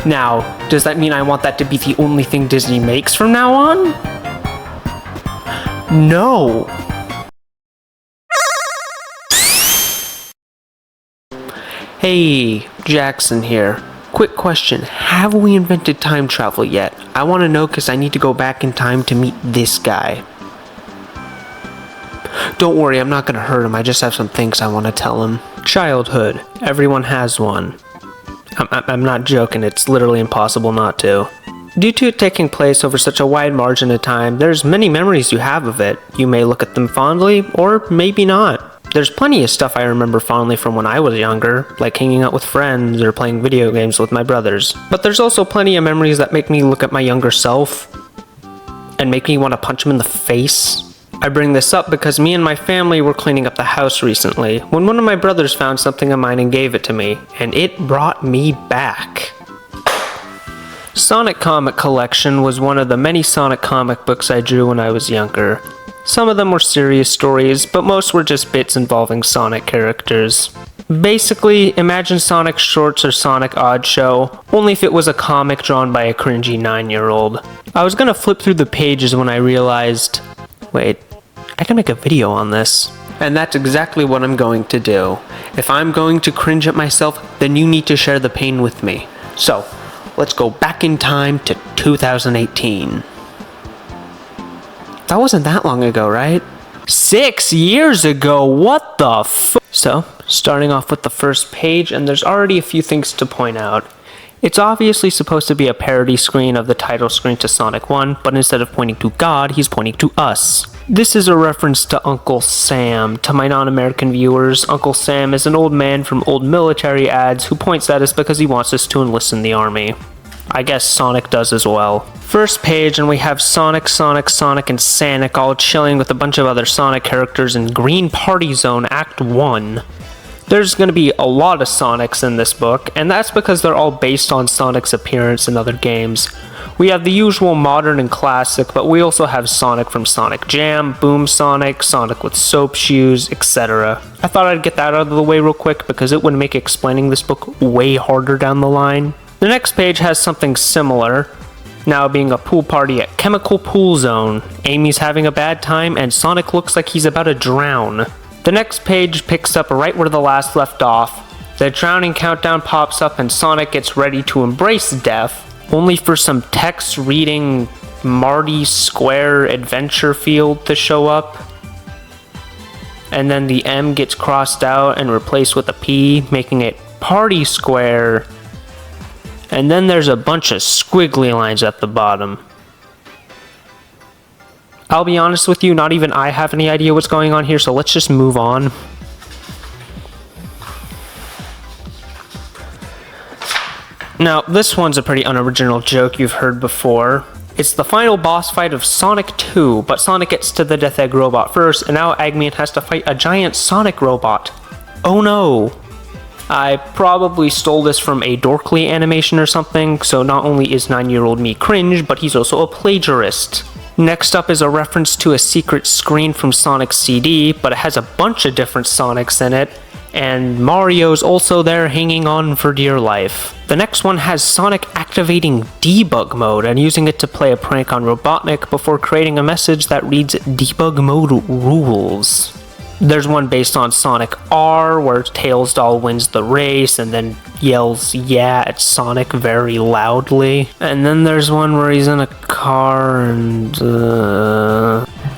Now, does that mean I want that to be the only thing Disney makes from now on? No. Hey, Jackson here. Quick question, have we invented time travel yet? I want to know because I need to go back in time to meet this guy. Don't worry, I'm not going to hurt him, I just have some things I want to tell him. Childhood. Everyone has one. I'm not joking, it's literally impossible not to. Due to it taking place over such a wide margin of time, there's many memories you have of it. You may look at them fondly, or maybe not. There's plenty of stuff I remember fondly from when I was younger, like hanging out with friends or playing video games with my brothers. But there's also plenty of memories that make me look at my younger self and make me want to punch him in the face? I bring this up because me and my family were cleaning up the house recently when one of my brothers found something of mine and gave it to me, and it brought me back. Sonic Comic Collection was one of the many Sonic comic books I drew when I was younger. Some of them were serious stories, but most were just bits involving Sonic characters. Basically, imagine Sonic Shorts or Sonic Odd Show, only if it was a comic drawn by a cringy 9-year-old. I was gonna flip through the pages when I realized, wait, I can make a video on this. And that's exactly what I'm going to do. If I'm going to cringe at myself, then you need to share the pain with me. So, let's go back in time to 2018. That wasn't that long ago, right? 6 years ago, what the f? So, starting off with the first page, and there's already a few things to point out. It's obviously supposed to be a parody screen of the title screen to Sonic 1, but instead of pointing to God, he's pointing to us. This is a reference to Uncle Sam. To my non-American viewers, Uncle Sam is an old man from old military ads who points at us because he wants us to enlist in the army. I guess Sonic does as well. First page, and we have Sonic, and Sanic all chilling with a bunch of other Sonic characters in Green Party Zone Act 1. There's going to be a lot of Sonics in this book, and that's because they're all based on Sonic's appearance in other games. We have the usual modern and classic, but we also have Sonic from Sonic Jam, Boom Sonic, Sonic with soap shoes, etc. I thought I'd get that out of the way real quick because it would make explaining this book way harder down the line. The next page has something similar, now being a pool party at Chemical Pool Zone. Amy's having a bad time, and Sonic looks like he's about to drown. The next page picks up right where the last left off. The drowning countdown pops up and Sonic gets ready to embrace death, only for some text reading Marty Square Adventure Field to show up. And then the M gets crossed out and replaced with a P, making it Party Square. And then there's a bunch of squiggly lines at the bottom. I'll be honest with you, not even I have any idea what's going on here, so let's just move on. Now, this one's a pretty unoriginal joke you've heard before. It's the final boss fight of Sonic 2, but Sonic gets to the Death Egg robot first, and now Eggman has to fight a giant Sonic robot. Oh no! I probably stole this from a Dorkly animation or something, so not only is 9-year-old me cringe, but he's also a plagiarist. Next up is a reference to a secret screen from Sonic's CD, but it has a bunch of different Sonics in it, and Mario's also there hanging on for dear life. The next one has Sonic activating debug mode and using it to play a prank on Robotnik before creating a message that reads debug mode rules. There's one based on Sonic R, where Tails doll wins the race and then yells yeah at Sonic very loudly. And then there's one where he's in a car and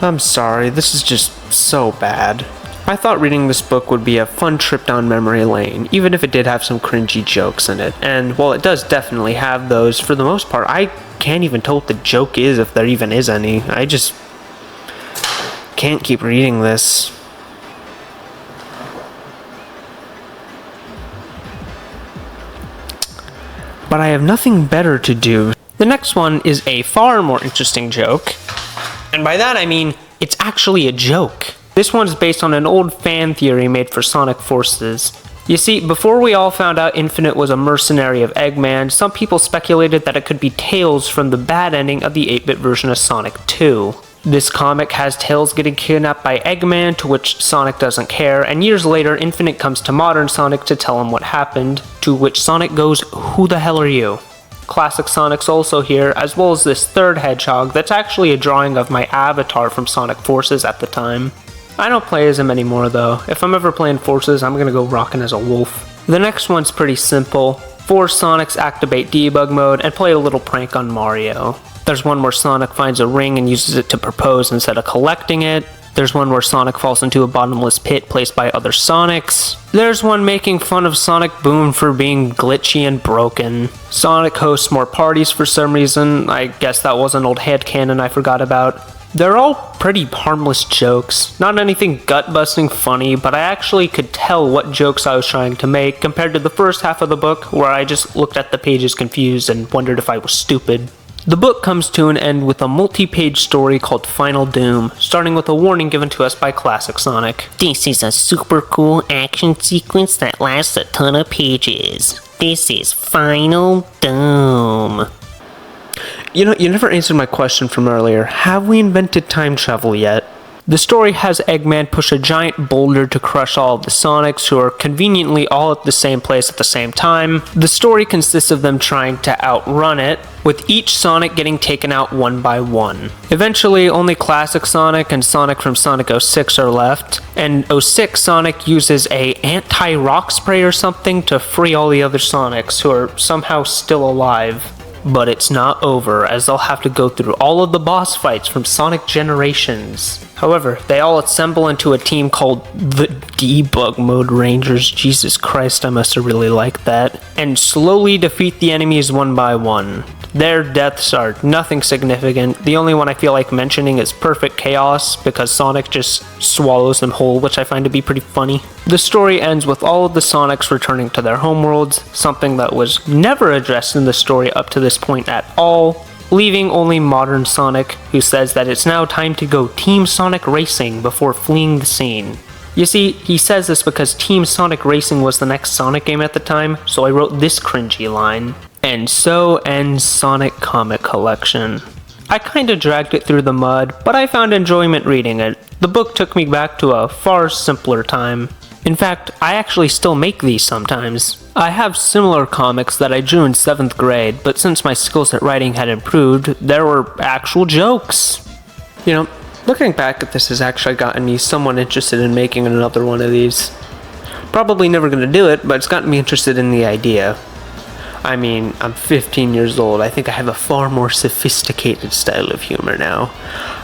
I'm sorry, this is just so bad. I thought reading this book would be a fun trip down memory lane, even if it did have some cringy jokes in it. And while it does definitely have those, for the most part, I can't even tell what the joke is, if there even is any. I just can't keep reading this. But I have nothing better to do. The next one is a far more interesting joke. And by that I mean, it's actually a joke. This one's based on an old fan theory made for Sonic Forces. You see, before we all found out Infinite was a mercenary of Eggman, some people speculated that it could be Tails from the bad ending of the 8-bit version of Sonic 2. This comic has Tails getting kidnapped by Eggman, to which Sonic doesn't care, and years later Infinite comes to modern Sonic to tell him what happened, to which Sonic goes, "Who the hell are you?" Classic Sonic's also here, as well as this third hedgehog that's actually a drawing of my avatar from Sonic Forces at the time. I don't play as him anymore though. If I'm ever playing Forces, I'm gonna go rockin' as a wolf. The next one's pretty simple. 4 Sonics activate debug mode and play a little prank on Mario. There's one where Sonic finds a ring and uses it to propose instead of collecting it. There's one where Sonic falls into a bottomless pit placed by other Sonics. There's one making fun of Sonic Boom for being glitchy and broken. Sonic hosts more parties for some reason. I guess that was an old headcanon I forgot about. They're all pretty harmless jokes. Not anything gut-busting funny, but I actually could tell what jokes I was trying to make compared to the first half of the book where I just looked at the pages confused and wondered if I was stupid. The book comes to an end with a multi-page story called Final Doom, starting with a warning given to us by Classic Sonic. This is a super cool action sequence that lasts a ton of pages. This is Final Doom. You know, you never answered my question from earlier. Have we invented time travel yet? The story has Eggman push a giant boulder to crush all of the Sonics, who are conveniently all at the same place at the same time. The story consists of them trying to outrun it, with each Sonic getting taken out one by one. Eventually, only Classic Sonic and Sonic from Sonic 06 are left, and 06 Sonic uses a anti-rock spray or something to free all the other Sonics, who are somehow still alive. But it's not over, as they'll have to go through all of the boss fights from Sonic Generations. However, they all assemble into a team called the Debug Mode Rangers. Jesus Christ, I must have really liked that. And slowly defeat the enemies one by one. Their deaths are nothing significant. The only one I feel like mentioning is Perfect Chaos, because Sonic just swallows them whole, which I find to be pretty funny. The story ends with all of the Sonics returning to their homeworlds, something that was never addressed in the story up to this point at all, leaving only modern Sonic, who says that it's now time to go Team Sonic Racing before fleeing the scene. You see, he says this because Team Sonic Racing was the next Sonic game at the time, so I wrote this cringy line. And so ends Sonic Comic Collection. I kinda dragged it through the mud, but I found enjoyment reading it. The book took me back to a far simpler time. In fact, I actually still make these sometimes. I have similar comics that I drew in 7th grade, but since my skills at writing had improved, there were actual jokes. You know, looking back at this has actually gotten me somewhat interested in making another one of these. Probably never gonna do it, but it's gotten me interested in the idea. I mean, I'm 15 years old. I think I have a far more sophisticated style of humor now.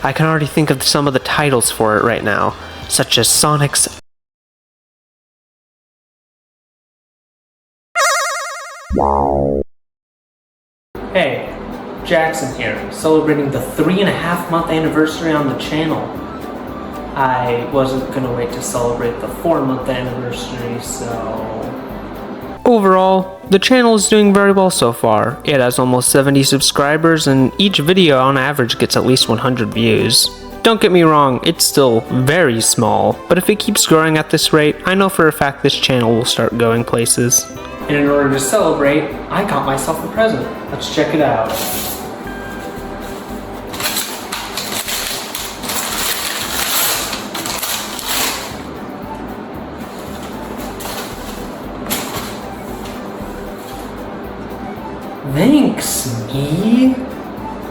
I can already think of some of the titles for it right now, such as Sonic's... Hey, Jackson here, celebrating the 3.5-month anniversary on the channel. I wasn't gonna wait to celebrate the 4-month anniversary, so... Overall, the channel is doing very well so far. It has almost 70 subscribers, and each video on average gets at least 100 views. Don't get me wrong, it's still very small, but if it keeps growing at this rate, I know for a fact this channel will start going places. And in order to celebrate, I got myself a present. Let's check it out. Thanks, me.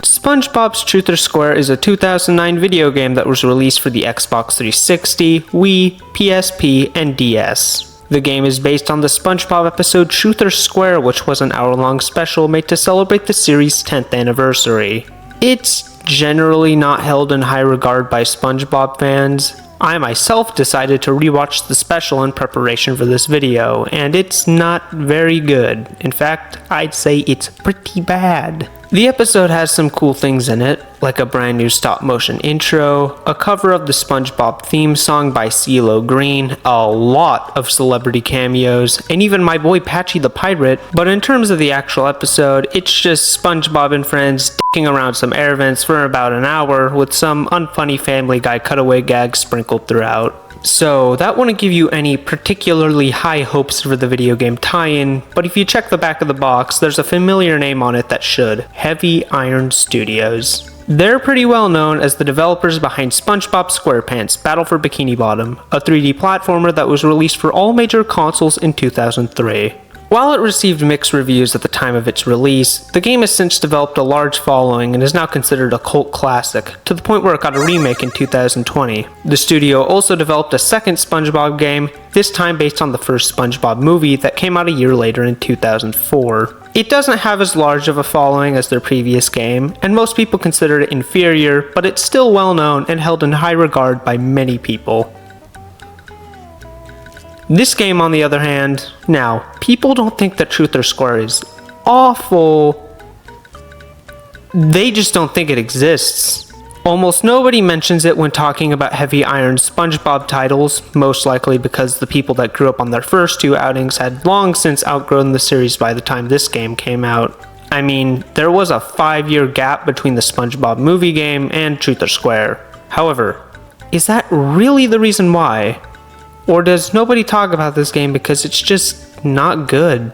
SpongeBob's Truth or Square is a 2009 video game that was released for the Xbox 360, Wii, PSP, and DS. The game is based on the SpongeBob episode Truth or Square, which was an hour-long special made to celebrate the series' 10th anniversary. It's generally not held in high regard by SpongeBob fans. I myself decided to rewatch the special in preparation for this video, and it's not very good. In fact, I'd say it's pretty bad. The episode has some cool things in it, like a brand new stop-motion intro, a cover of the SpongeBob theme song by CeeLo Green, a lot of celebrity cameos, and even my boy Patchy the Pirate, but in terms of the actual episode, it's just SpongeBob and friends dicking around some air vents for about an hour with some unfunny Family Guy cutaway gags sprinkled throughout. So that wouldn't give you any particularly high hopes for the video game tie-in, but if you check the back of the box, there's a familiar name on it that should: Heavy Iron Studios. They're pretty well known as the developers behind SpongeBob SquarePants Battle for Bikini Bottom, a 3D platformer that was released for all major consoles in 2003. While it received mixed reviews at the time of its release, the game has since developed a large following and is now considered a cult classic, to the point where it got a remake in 2020. The studio also developed a second SpongeBob game, this time based on the first SpongeBob movie that came out a year later in 2004. It doesn't have as large of a following as their previous game, and most people consider it inferior, but it's still well known and held in high regard by many people. This game, on the other hand, now, people don't think that Truth or Square is awful. They just don't think it exists. Almost nobody mentions it when talking about Heavy Iron SpongeBob titles, most likely because the people that grew up on their first two outings had long since outgrown the series by the time this game came out. I mean, there was a 5-year gap between the SpongeBob movie game and Truth or Square. However, is that really the reason why? Or does nobody talk about this game because it's just not good?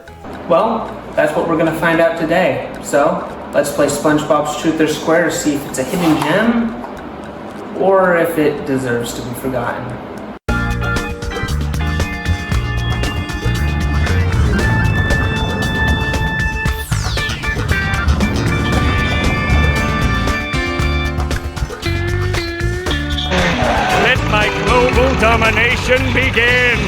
Well, that's what we're gonna find out today. So, let's play SpongeBob's Truth or Square to see if it's a hidden gem or if it deserves to be forgotten. My global domination begin!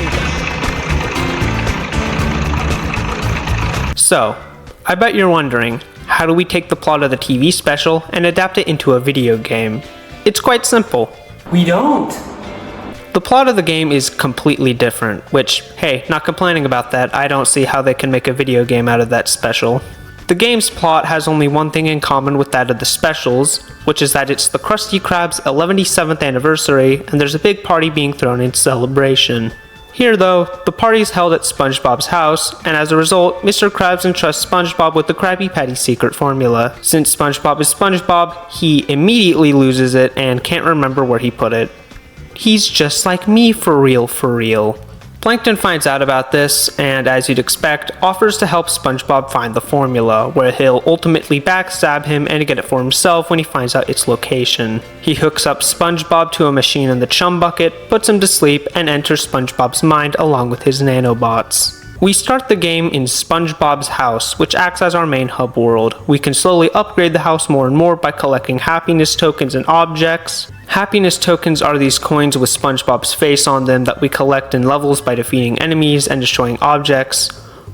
So, I bet you're wondering, how do we take the plot of the TV special and adapt it into a video game? It's quite simple. We don't! The plot of the game is completely different, which, hey, not complaining about that, I don't see how they can make a video game out of that special. The game's plot has only one thing in common with that of the specials, which is that it's the Krusty Krab's 11th anniversary and there's a big party being thrown in celebration. Here though, the party is held at SpongeBob's house, and as a result, Mr. Krabs entrusts SpongeBob with the Krabby Patty secret formula. Since SpongeBob is SpongeBob, he immediately loses it and can't remember where he put it. He's just like me for real, for real. Plankton finds out about this, and as you'd expect, offers to help SpongeBob find the formula, where he'll ultimately backstab him and get it for himself when he finds out its location. He hooks up SpongeBob to a machine in the chum bucket, puts him to sleep, and enters SpongeBob's mind along with his nanobots. We start the game in SpongeBob's house, which acts as our main hub world. We can slowly upgrade the house more and more by collecting happiness tokens and objects. Happiness tokens are these coins with SpongeBob's face on them that we collect in levels by defeating enemies and destroying objects,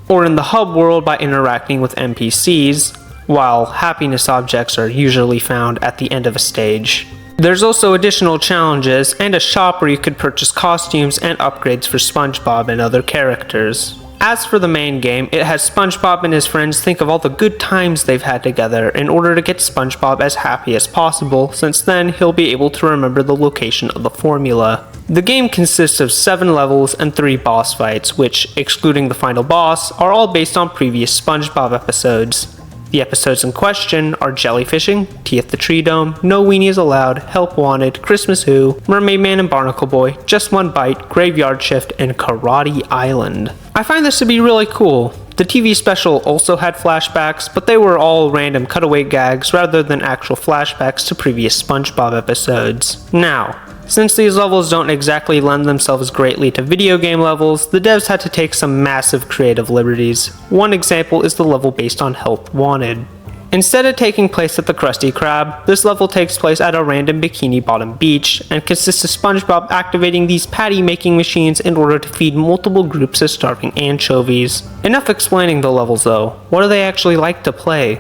or in the hub world by interacting with NPCs, while happiness objects are usually found at the end of a stage. There's also additional challenges and a shop where you could purchase costumes and upgrades for SpongeBob and other characters. As for the main game, it has SpongeBob and his friends think of all the good times they've had together in order to get SpongeBob as happy as possible, since then he'll be able to remember the location of the formula. The game consists of 7 levels and 3 boss fights, which, excluding the final boss, are all based on previous SpongeBob episodes. The episodes in question are Jellyfishing, Tea at the Tree Dome, No Weenies Allowed, Help Wanted, Christmas Who, Mermaid Man and Barnacle Boy, Just One Bite, Graveyard Shift, and Karate Island. I find this to be really cool. The TV special also had flashbacks, but they were all random cutaway gags rather than actual flashbacks to previous SpongeBob episodes. Now, since these levels don't exactly lend themselves greatly to video game levels, the devs had to take some massive creative liberties. One example is the level based on Help Wanted. Instead of taking place at the Krusty Krab, this level takes place at a random Bikini Bottom beach and consists of SpongeBob activating these patty making machines in order to feed multiple groups of starving anchovies. Enough explaining the levels though, what do they actually like to play?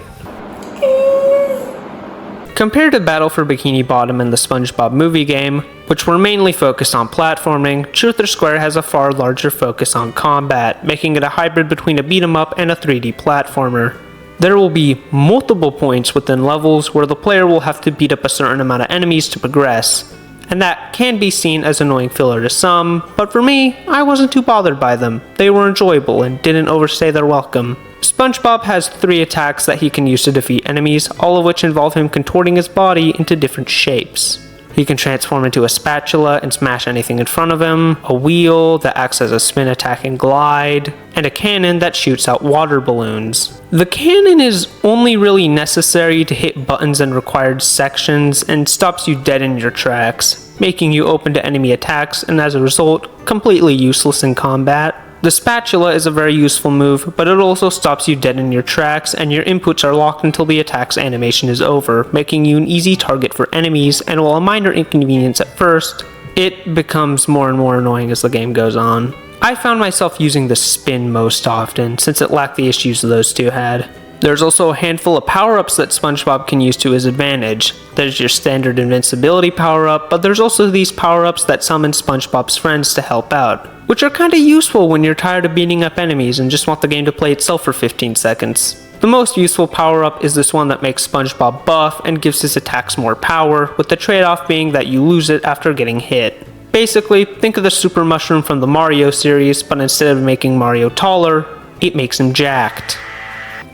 Compared to Battle for Bikini Bottom and the SpongeBob movie game, which were mainly focused on platforming, Truth or Square has a far larger focus on combat, making it a hybrid between a beat-em-up and a 3D platformer. There will be multiple points within levels where the player will have to beat up a certain amount of enemies to progress, and that can be seen as annoying filler to some, but for me, I wasn't too bothered by them. They were enjoyable and didn't overstay their welcome. SpongeBob has 3 attacks that he can use to defeat enemies, all of which involve him contorting his body into different shapes. He can transform into a spatula and smash anything in front of him, a wheel that acts as a spin attack and glide, and a cannon that shoots out water balloons. The cannon is only really necessary to hit buttons in required sections and stops you dead in your tracks, making you open to enemy attacks and as a result, completely useless in combat. The spatula is a very useful move, but it also stops you dead in your tracks and your inputs are locked until the attack's animation is over, making you an easy target for enemies, and while a minor inconvenience at first, it becomes more and more annoying as the game goes on. I found myself using the spin most often, since it lacked the issues those two had. There's also a handful of power-ups that SpongeBob can use to his advantage. There's your standard invincibility power-up, but there's also these power-ups that summon SpongeBob's friends to help out, which are kinda useful when you're tired of beating up enemies and just want the game to play itself for 15 seconds. The most useful power-up is this one that makes SpongeBob buff and gives his attacks more power, with the trade-off being that you lose it after getting hit. Basically, think of the super mushroom from the Mario series, but instead of making Mario taller, it makes him jacked.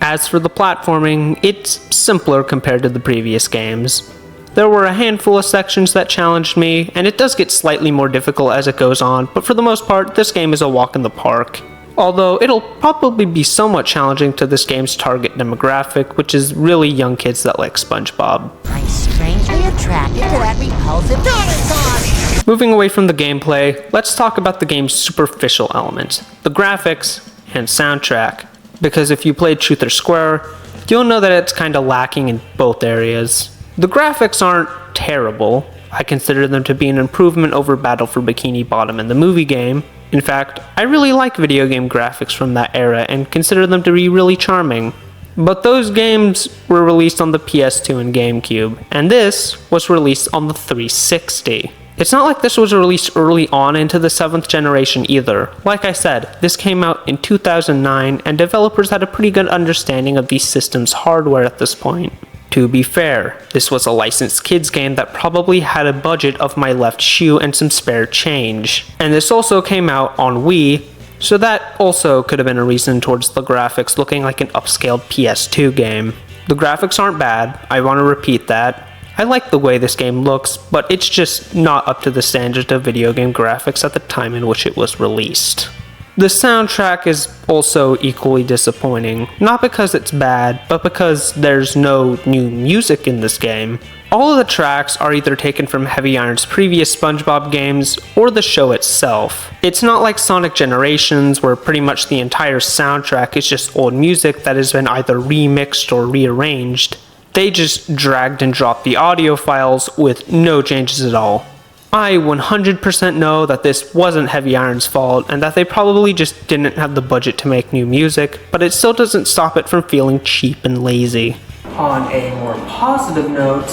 As for the platforming, it's simpler compared to the previous games. There were a handful of sections that challenged me, and it does get slightly more difficult as it goes on, but for the most part, this game is a walk in the park. Although it'll probably be somewhat challenging to this game's target demographic, which is really young kids that like SpongeBob. I'm strangely attracted to that repulsive dinosaur! Moving away from the gameplay, let's talk about the game's superficial elements, the graphics and soundtrack. Because if you played Truth or Square, you'll know that it's kinda lacking in both areas. The graphics aren't terrible. I consider them to be an improvement over Battle for Bikini Bottom in the movie game. In fact, I really like video game graphics from that era and consider them to be really charming. But those games were released on the PS2 and GameCube, and this was released on the 360. It's not like this was released early on into the 7th generation either. Like I said, this came out in 2009, and developers had a pretty good understanding of these systems' hardware at this point. To be fair, this was a licensed kids game that probably had a budget of my left shoe and some spare change. And this also came out on Wii, so that also could have been a reason towards the graphics looking like an upscaled PS2 game. The graphics aren't bad, I want to repeat that. I like the way this game looks, but it's just not up to the standards of video game graphics at the time in which it was released. The soundtrack is also equally disappointing, not because it's bad, but because there's no new music in this game. All of the tracks are either taken from Heavy Iron's previous SpongeBob games, or the show itself. It's not like Sonic Generations, where pretty much the entire soundtrack is just old music that has been either remixed or rearranged. They just dragged and dropped the audio files with no changes at all. I 100% know that this wasn't Heavy Iron's fault, and that they probably just didn't have the budget to make new music, but it still doesn't stop it from feeling cheap and lazy. On a more positive note,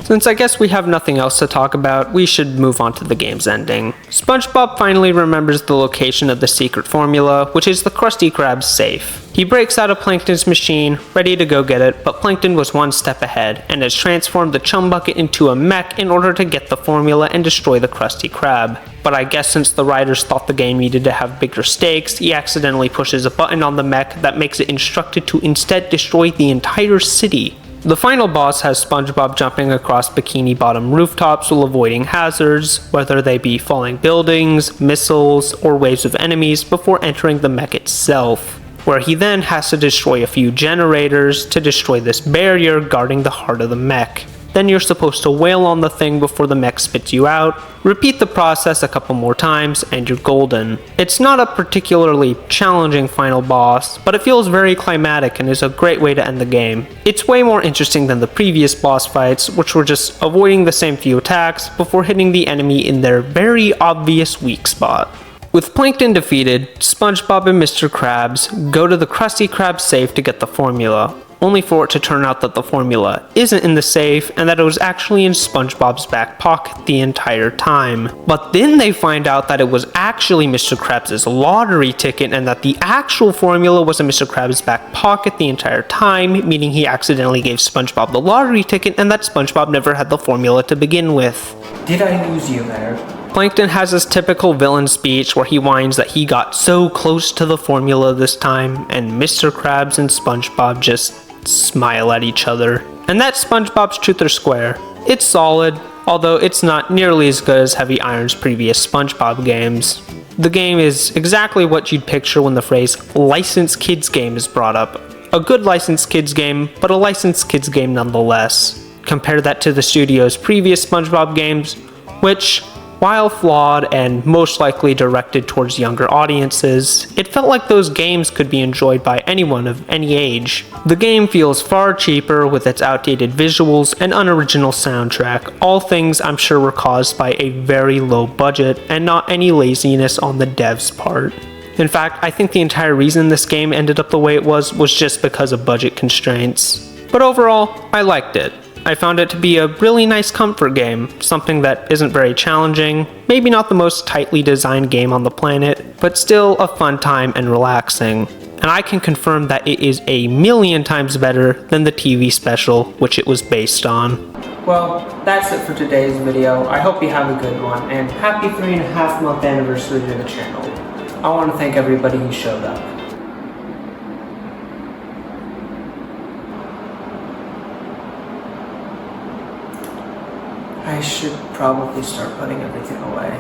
since I guess we have nothing else to talk about, we should move on to the game's ending. SpongeBob finally remembers the location of the secret formula, which is the Krusty Krab's safe. He breaks out of Plankton's machine, ready to go get it, but Plankton was one step ahead, and has transformed the Chum Bucket into a mech in order to get the formula and destroy the Krusty Krab. But I guess since the writers thought the game needed to have bigger stakes, he accidentally pushes a button on the mech that makes it instructed to instead destroy the entire city. The final boss has SpongeBob jumping across Bikini Bottom rooftops while avoiding hazards, whether they be falling buildings, missiles, or waves of enemies before entering the mech itself, where he then has to destroy a few generators to destroy this barrier guarding the heart of the mech. Then you're supposed to wail on the thing before the mech spits you out. Repeat the process a couple more times and you're golden. It's not a particularly challenging final boss, but it feels very climatic and is a great way to end the game. It's way more interesting than the previous boss fights, which were just avoiding the same few attacks before hitting the enemy in their very obvious weak spot. With Plankton defeated, SpongeBob and Mr. Krabs go to the Krusty Krab safe to get the formula, only for it to turn out that the formula isn't in the safe and that it was actually in SpongeBob's back pocket the entire time. But then they find out that it was actually Mr. Krabs' lottery ticket and that the actual formula was in Mr. Krabs' back pocket the entire time, meaning he accidentally gave SpongeBob the lottery ticket and that SpongeBob never had the formula to begin with. Did I lose you there? Plankton has his typical villain speech where he whines that he got so close to the formula this time, and Mr. Krabs and SpongeBob just smile at each other. And that's SpongeBob's Truth or Square. It's solid, although it's not nearly as good as Heavy Iron's previous SpongeBob games. The game is exactly what you'd picture when the phrase licensed kids game is brought up. A good licensed kids game, but a licensed kids game nonetheless. Compare that to the studio's previous SpongeBob games, which, while flawed and most likely directed towards younger audiences, it felt like those games could be enjoyed by anyone of any age. The game feels far cheaper with its outdated visuals and unoriginal soundtrack, all things I'm sure were caused by a very low budget and not any laziness on the devs' part. In fact, I think the entire reason this game ended up the way it was just because of budget constraints. But overall, I liked it. I found it to be a really nice comfort game, something that isn't very challenging, maybe not the most tightly designed game on the planet, but still a fun time and relaxing. And I can confirm that it is a million times better than the TV special which it was based on. Well, that's it for today's video. I hope you have a good one, and happy 3.5-month anniversary to the channel. I want to thank everybody who showed up. I should probably start putting everything away.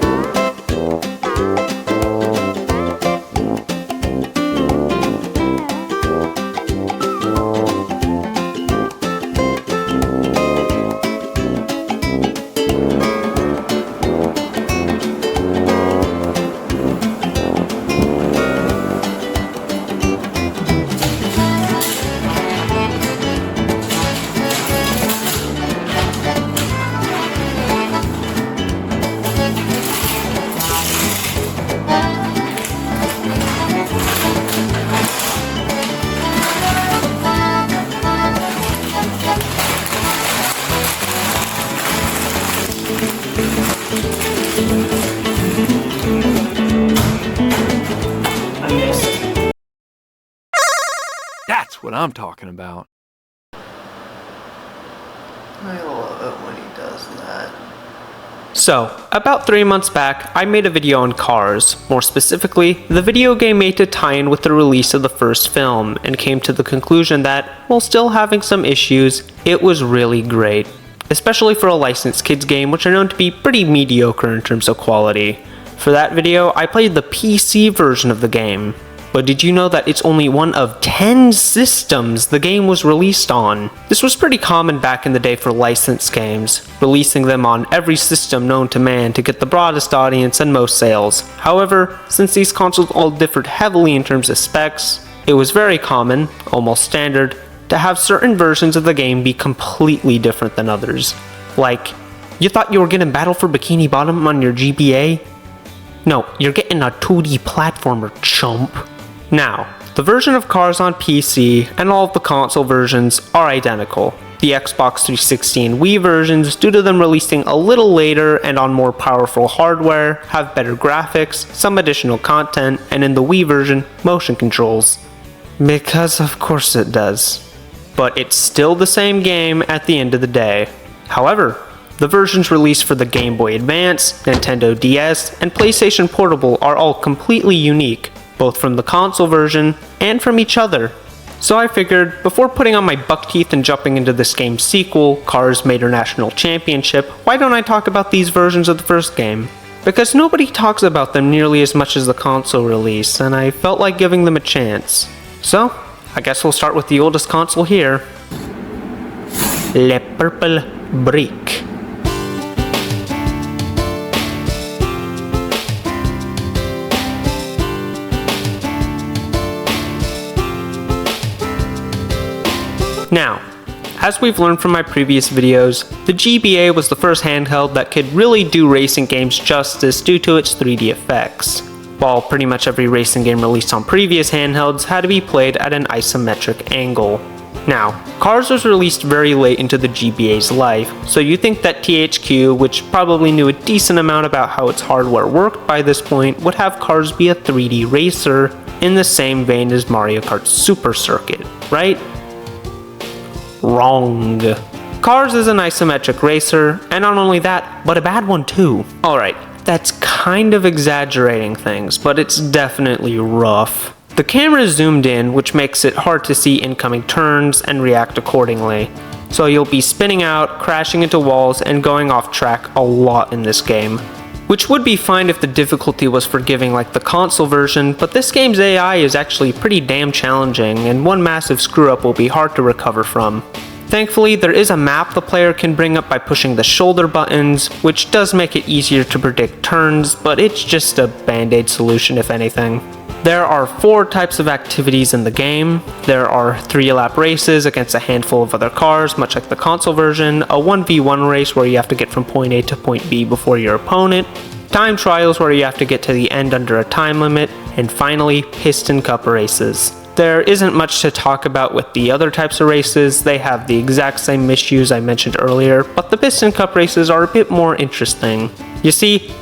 That's what I'm talking about. I love it when he does that. So, about 3 months back, I made a video on Cars. More specifically, the video game made to tie in with the release of the first film, and came to the conclusion that, while still having some issues, it was really great. Especially for a licensed kids game, which are known to be pretty mediocre in terms of quality. For that video, I played the PC version of the game. But did you know that it's only one of 10 systems the game was released on? This was pretty common back in the day for licensed games, releasing them on every system known to man to get the broadest audience and most sales. However, since these consoles all differed heavily in terms of specs, it was very common, almost standard, to have certain versions of the game be completely different than others. Like, you thought you were getting Battle for Bikini Bottom on your GBA? No, you're getting a 2D platformer, chump. Now, the version of Cars on PC and all of the console versions are identical. The Xbox 360 and Wii versions, due to them releasing a little later and on more powerful hardware, have better graphics, some additional content, and in the Wii version, motion controls. Because of course it does. But it's still the same game at the end of the day. However, the versions released for the Game Boy Advance, Nintendo DS, and PlayStation Portable are all completely unique, both from the console version and from each other. So I figured, before putting on my buck teeth and jumping into this game's sequel, Cars Mater National Championship, why don't I talk about these versions of the first game? Because nobody talks about them nearly as much as the console release, and I felt like giving them a chance. So, I guess we'll start with the oldest console here. Le Purple Brick. Now, as we've learned from my previous videos, the GBA was the first handheld that could really do racing games justice due to its 3D effects, while pretty much every racing game released on previous handhelds had to be played at an isometric angle. Now, Cars was released very late into the GBA's life, so you think that THQ, which probably knew a decent amount about how its hardware worked by this point, would have Cars be a 3D racer in the same vein as Mario Kart Super Circuit, right? Wrong. Cars is an isometric racer, and not only that, but a bad one too. Alright, that's kind of exaggerating things, but it's definitely rough. The camera is zoomed in, which makes it hard to see incoming turns and react accordingly. So you'll be spinning out, crashing into walls, and going off track a lot in this game. Which would be fine if the difficulty was forgiving like the console version, but this game's AI is actually pretty damn challenging, and one massive screw up will be hard to recover from. Thankfully, there is a map the player can bring up by pushing the shoulder buttons, which does make it easier to predict turns, but it's just a band-aid solution if anything. There are 4 types of activities in the game. There are 3-lap races against a handful of other cars, much like the console version, a 1v1 race where you have to get from point A to point B before your opponent, time trials where you have to get to the end under a time limit, and finally, Piston Cup races. There isn't much to talk about with the other types of races. They have the exact same issues I mentioned earlier, but the Piston Cup races are a bit more interesting. You see,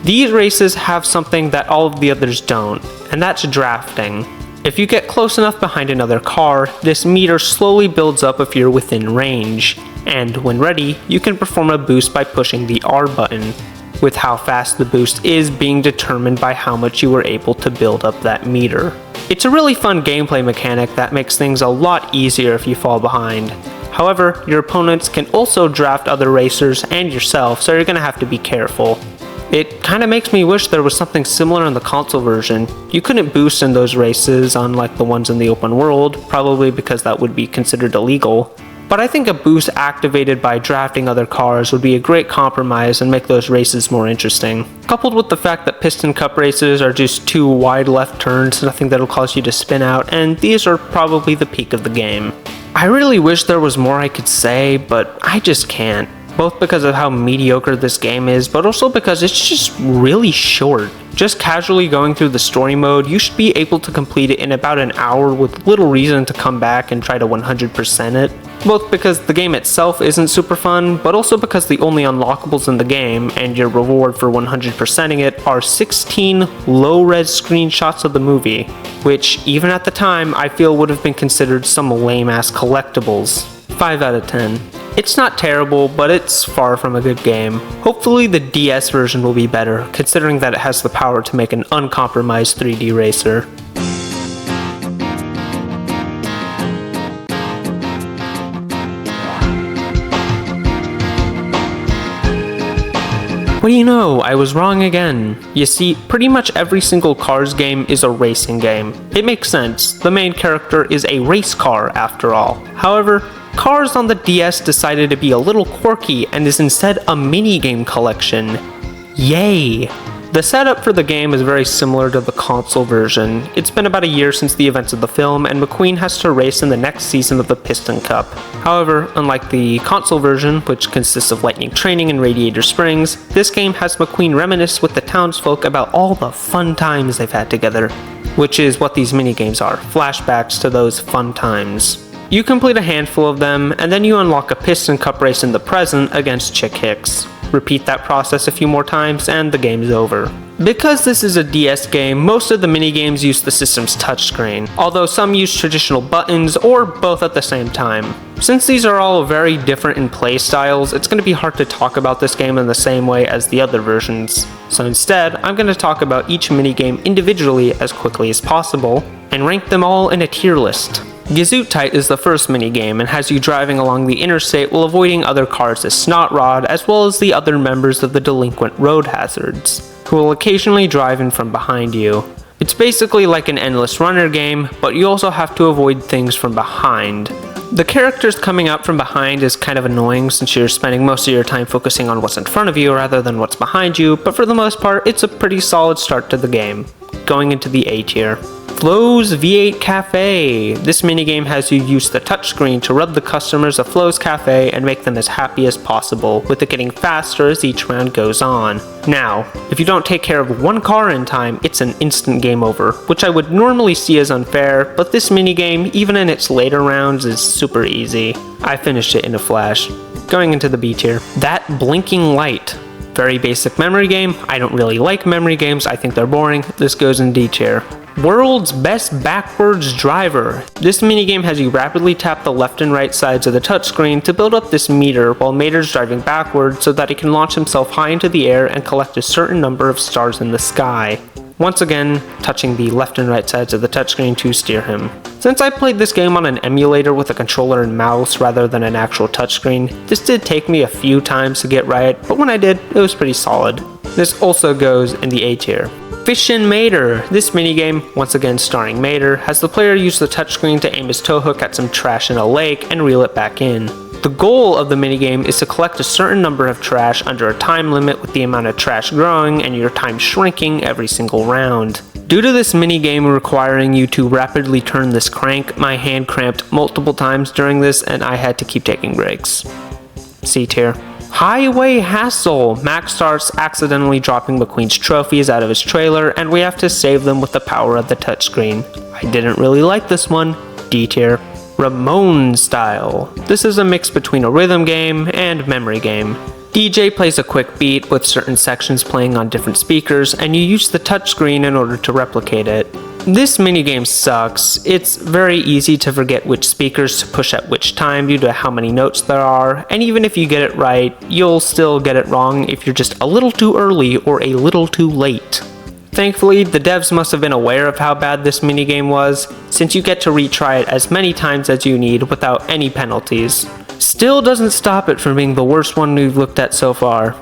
these races have something that all of the others don't, and that's drafting. If you get close enough behind another car, this meter slowly builds up if you're within range, and when ready, you can perform a boost by pushing the R button, with how fast the boost is being determined by how much you were able to build up that meter. It's a really fun gameplay mechanic that makes things a lot easier if you fall behind. However, your opponents can also draft other racers and yourself, so you're going to have to be careful. It kind of makes me wish there was something similar in the console version. You couldn't boost in those races unlike the ones in the open world, probably because that would be considered illegal. But I think a boost activated by drafting other cars would be a great compromise and make those races more interesting. Coupled with the fact that Piston Cup races are just 2 wide left turns, nothing that'll cause you to spin out, and these are probably the peak of the game. I really wish there was more I could say, but I just can't. Both because of how mediocre this game is, but also because it's just really short. Just casually going through the story mode, you should be able to complete it in about an hour with little reason to come back and try to 100% it. Both because the game itself isn't super fun, but also because the only unlockables in the game, and your reward for 100%ing it, are 16 low-res screenshots of the movie, which even at the time I feel would have been considered some lame-ass collectibles. 5 out of 10. It's not terrible, but it's far from a good game. Hopefully the DS version will be better, considering that it has the power to make an uncompromised 3D racer. What do you know, I was wrong again. You see, pretty much every single Cars game is a racing game. It makes sense, the main character is a race car after all. However, Cars on the DS decided to be a little quirky and is instead a minigame collection. Yay! The setup for the game is very similar to the console version. It's been about a year since the events of the film, and McQueen has to race in the next season of the Piston Cup. However, unlike the console version, which consists of lightning training and Radiator Springs, this game has McQueen reminisce with the townsfolk about all the fun times they've had together. Which is what these minigames are, flashbacks to those fun times. You complete a handful of them, and then you unlock a Piston Cup race in the present against Chick Hicks. Repeat that process a few more times, and the game's over. Because this is a DS game, most of the minigames use the system's touchscreen, although some use traditional buttons or both at the same time. Since these are all very different in play styles, it's going to be hard to talk about this game in the same way as the other versions. So instead, I'm going to talk about each minigame individually as quickly as possible, and rank them all in a tier list. Gesundheit is the first minigame and has you driving along the interstate while avoiding other cars as Snot Rod, as well as the other members of the delinquent road hazards, who will occasionally drive in from behind you. It's basically like an endless runner game, but you also have to avoid things from behind. The characters coming up from behind is kind of annoying since you're spending most of your time focusing on what's in front of you rather than what's behind you, but for the most part, it's a pretty solid start to the game. Going into the A tier. Flo's V8 Cafe. This minigame has you use the touchscreen to rub the customers of Flo's Cafe and make them as happy as possible, with it getting faster as each round goes on. Now, if you don't take care of one car in time, it's an instant game over, which I would normally see as unfair, but this minigame, even in its later rounds, is super easy. I finished it in a flash. Going into the B tier. That Blinking Light. Very basic memory game. I don't really like memory games, I think they're boring. This goes in D tier. World's Best Backwards Driver. This minigame has you rapidly tap the left and right sides of the touchscreen to build up this meter while Mater's driving backwards so that he can launch himself high into the air and collect a certain number of stars in the sky. Once again, touching the left and right sides of the touchscreen to steer him. Since I played this game on an emulator with a controller and mouse rather than an actual touchscreen, this did take me a few times to get right, but when I did, it was pretty solid. This also goes in the A tier. Fishin' Mater. This minigame, once again starring Mater, has the player use the touchscreen to aim his tow hook at some trash in a lake and reel it back in. The goal of the minigame is to collect a certain number of trash under a time limit, with the amount of trash growing and your time shrinking every single round. Due to this minigame requiring you to rapidly turn this crank, my hand cramped multiple times during this and I had to keep taking breaks. C tier. Highway Hassle. Max starts accidentally dropping McQueen's trophies out of his trailer, and we have to save them with the power of the touchscreen. I didn't really like this one. D tier. Ramon Style. This is a mix between a rhythm game and memory game. DJ plays a quick beat with certain sections playing on different speakers, and you use the touchscreen in order to replicate it. This minigame sucks. It's very easy to forget which speakers to push at which time due to how many notes there are, and even if you get it right, you'll still get it wrong if you're just a little too early or a little too late. Thankfully, the devs must have been aware of how bad this minigame was, since you get to retry it as many times as you need without any penalties. Still doesn't stop it from being the worst one we've looked at so far.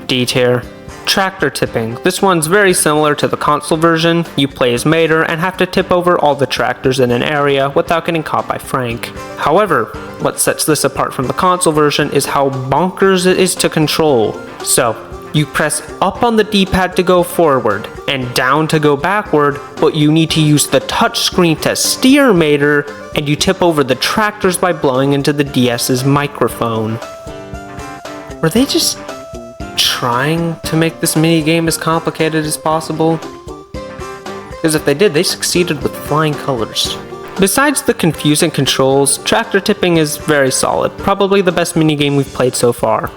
D tier. Tractor tipping. This one's very similar to the console version. You play as Mater and have to tip over all the tractors in an area without getting caught by Frank. However, what sets this apart from the console version is how bonkers it is to control. So, you press up on the D-pad to go forward and down to go backward, but you need to use the touchscreen to steer Mater, and you tip over the tractors by blowing into the DS's microphone. Were they just trying to make this minigame as complicated as possible? Because if they did, they succeeded with flying colors. Besides the confusing controls, tractor tipping is very solid, probably the best minigame we've played so far.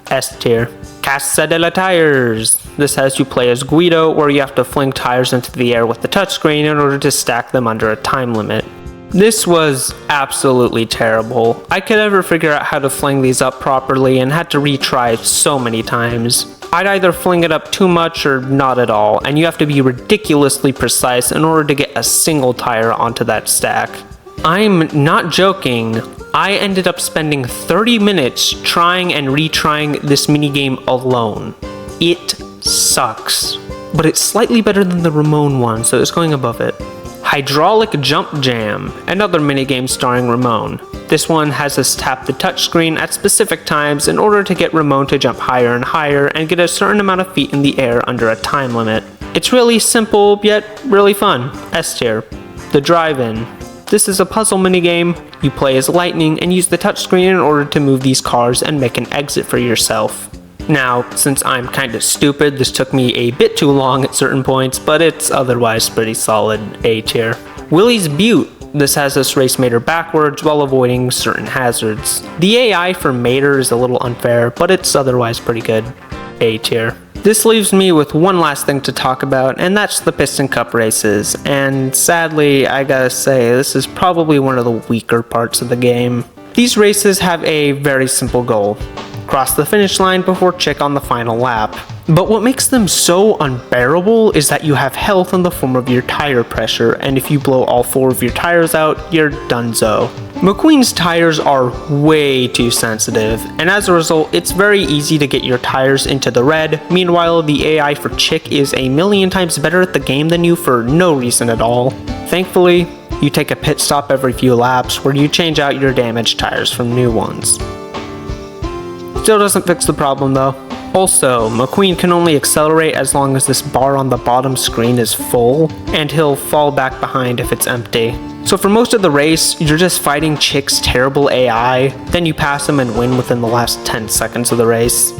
S tier. Casa de la Tires. This has you play as Guido, where you have to fling tires into the air with the touchscreen in order to stack them under a time limit. This was absolutely terrible. I could never figure out how to fling these up properly and had to retry so many times. I'd either fling it up too much or not at all, and you have to be ridiculously precise in order to get a single tire onto that stack. I'm not joking. I ended up spending 30 minutes trying and retrying this minigame alone. It sucks. But it's slightly better than the Ramon one, so it's going above it. Hydraulic Jump Jam, another minigame starring Ramon. This one has us tap the touchscreen at specific times in order to get Ramon to jump higher and higher and get a certain amount of feet in the air under a time limit. It's really simple, yet really fun. S tier. The Drive-In. This is a puzzle minigame. You play as Lightning and use the touchscreen in order to move these cars and make an exit for yourself. Now, since I'm kinda stupid, this took me a bit too long at certain points, but it's otherwise pretty solid. A tier. Willie's Butte. This has us race Mater backwards while avoiding certain hazards. The AI for Mater is a little unfair, but it's otherwise pretty good. A tier. This leaves me with one last thing to talk about, and that's the Piston Cup races. And sadly, I gotta say, this is probably one of the weaker parts of the game. These races have a very simple goal. Cross the finish line before Chick on the final lap. But what makes them so unbearable is that you have health in the form of your tire pressure, and if you blow all 4 of your tires out, you're donezo. McQueen's tires are way too sensitive, and as a result, it's very easy to get your tires into the red. Meanwhile, the AI for Chick is a million times better at the game than you for no reason at all. Thankfully, you take a pit stop every few laps where you change out your damaged tires from new ones. Still doesn't fix the problem though. Also, McQueen can only accelerate as long as this bar on the bottom screen is full, and he'll fall back behind if it's empty. So for most of the race, you're just fighting Chick's terrible AI, then you pass him and win within the last 10 seconds of the race.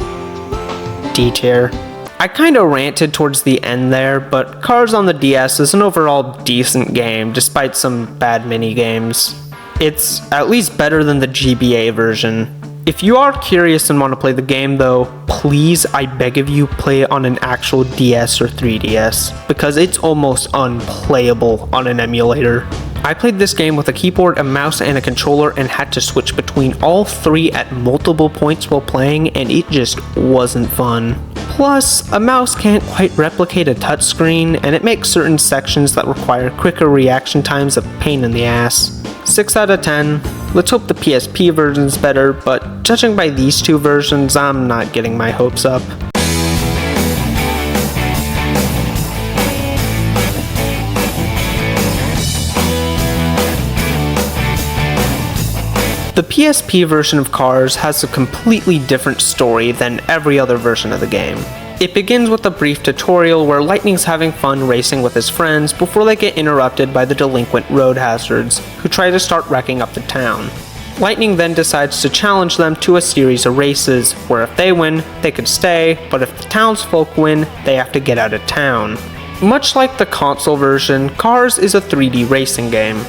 D tier. I kinda ranted towards the end there, but Cars on the DS is an overall decent game despite some bad mini games. It's at least better than the GBA version. If you are curious and want to play the game though, please, I beg of you, play it on an actual DS or 3DS, because it's almost unplayable on an emulator. I played this game with a keyboard, a mouse, and a controller and had to switch between all 3 at multiple points while playing, and it just wasn't fun. Plus, a mouse can't quite replicate a touchscreen, and it makes certain sections that require quicker reaction times a pain in the ass. 6 out of 10. Let's hope the PSP version's better, but judging by these 2 versions, I'm not getting my hopes up. The PSP version of Cars has a completely different story than every other version of the game. It begins with a brief tutorial where Lightning's having fun racing with his friends before they get interrupted by the delinquent road hazards, who try to start wrecking up the town. Lightning then decides to challenge them to a series of races, where if they win, they could stay, but if the townsfolk win, they have to get out of town. Much like the console version, Cars is a 3D racing game.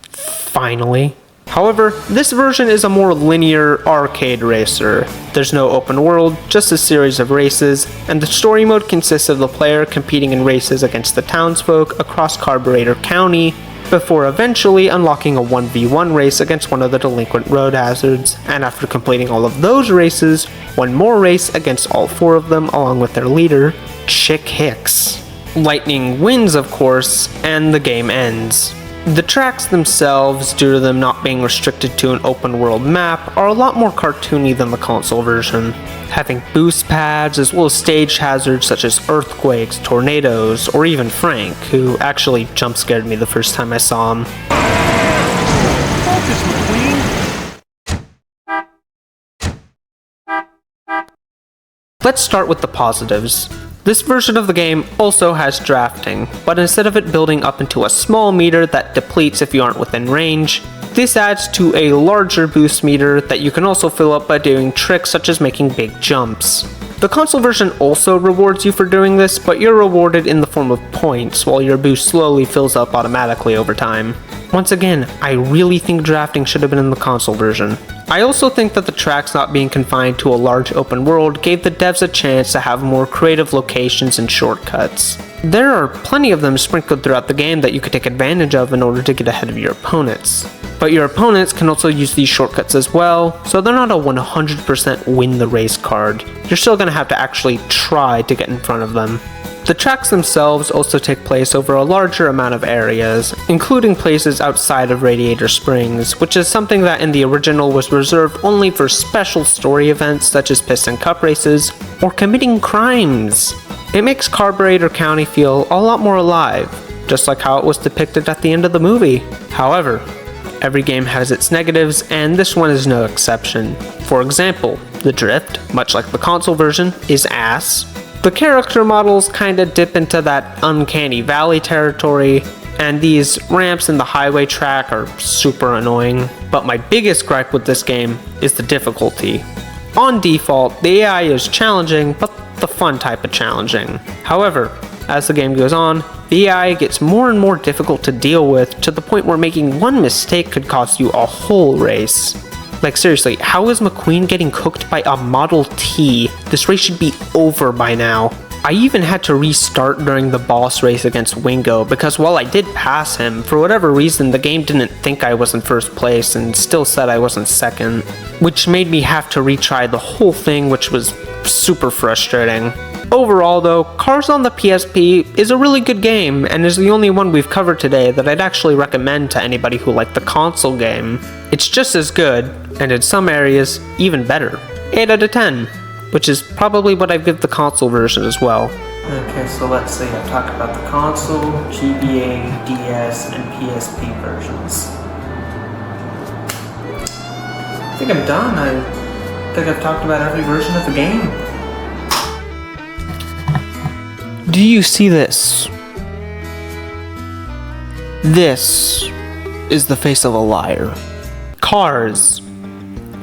Finally. However, this version is a more linear arcade racer. There's no open world, just a series of races, and the story mode consists of the player competing in races against the townsfolk across Carburetor County, before eventually unlocking a 1v1 race against one of the delinquent road hazards, and after completing all of those races, one more race against all 4 of them along with their leader, Chick Hicks. Lightning wins, of course, and the game ends. The tracks themselves, due to them not being restricted to an open world map, are a lot more cartoony than the console version, having boost pads as well as stage hazards such as earthquakes, tornadoes, or even Frank, who actually jump scared me the first time I saw him. Focus, McQueen! Let's start with the positives. This version of the game also has drafting, but instead of it building up into a small meter that depletes if you aren't within range, this adds to a larger boost meter that you can also fill up by doing tricks such as making big jumps. The console version also rewards you for doing this, but you're rewarded in the form of points, while your boost slowly fills up automatically over time. Once again, I really think drafting should have been in the console version. I also think that the tracks not being confined to a large open world gave the devs a chance to have more creative locations and shortcuts. There are plenty of them sprinkled throughout the game that you could take advantage of in order to get ahead of your opponents. But your opponents can also use these shortcuts as well, so they're not a 100% win the race card. You're still going to have to actually try to get in front of them. The tracks themselves also take place over a larger amount of areas, including places outside of Radiator Springs, which is something that in the original was reserved only for special story events such as Piston Cup races or committing crimes. It makes Carburetor County feel a lot more alive, just like how it was depicted at the end of the movie. However, every game has its negatives, and this one is no exception. For example, the drift, much like the console version, is ass. The character models kinda dip into that uncanny valley territory, and these ramps in the highway track are super annoying. But my biggest gripe with this game is the difficulty. On default, the AI is challenging, but the fun type of challenging. However, as the game goes on, the AI gets more and more difficult to deal with, to the point where making one mistake could cost you a whole race. Like seriously, how is McQueen getting cooked by a Model T? This race should be over by now. I even had to restart during the boss race against Wingo, because while I did pass him, for whatever reason the game didn't think I was in first place and still said I was in second, which made me have to retry the whole thing, which was super frustrating. Overall though, Cars on the PSP is a really good game, and is the only one we've covered today that I'd actually recommend to anybody who liked the console game. It's just as good, and in some areas, even better. 8 out of 10, which is probably what I'd give the console version as well. Okay, so let's see, I've talked about the console, GBA, DS, and PSP versions. I think I'm done. I think I've talked about every version of the game. Do you see this? This is the face of a liar. Cars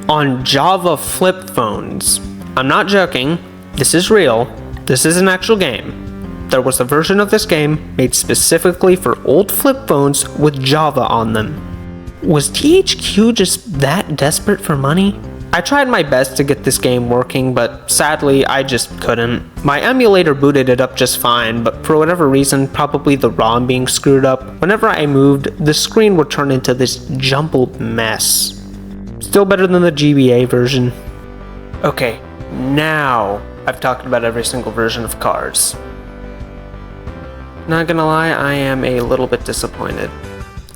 on Java flip phones. I'm not joking, this is real, this is an actual game. There was a version of this game made specifically for old flip phones with Java on them. Was THQ just that desperate for money? I tried my best to get this game working, but sadly I just couldn't. My emulator booted it up just fine, but for whatever reason, probably the ROM being screwed up, whenever I moved, the screen would turn into this jumbled mess. Still better than the GBA version. Okay, now I've talked about every single version of Cars. Not gonna lie, I am a little bit disappointed.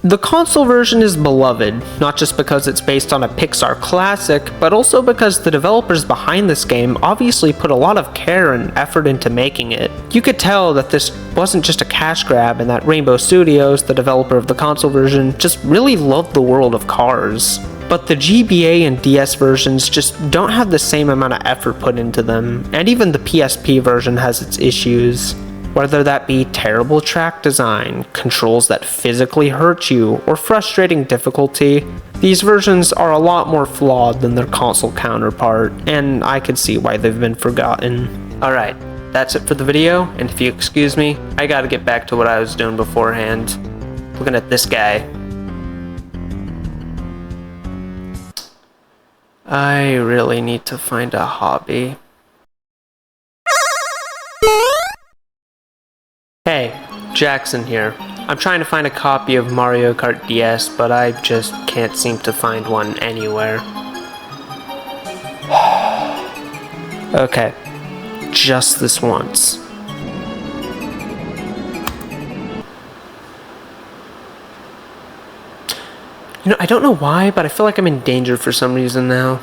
The console version is beloved, not just because it's based on a Pixar classic, but also because the developers behind this game obviously put a lot of care and effort into making it. You could tell that this wasn't just a cash grab, and that Rainbow Studios, the developer of the console version, just really loved the world of Cars. But the GBA and DS versions just don't have the same amount of effort put into them, and even the PSP version has its issues. Whether that be terrible track design, controls that physically hurt you, or frustrating difficulty, these versions are a lot more flawed than their console counterpart, and I could see why they've been forgotten. Alright, that's it for the video, and if you excuse me, I gotta get back to what I was doing beforehand. Looking at this guy. I really need to find a hobby. Hey, Jackson here. I'm trying to find a copy of Mario Kart DS, but I just can't seem to find one anywhere. Okay, just this once. I don't know why, but I feel like I'm in danger for some reason now.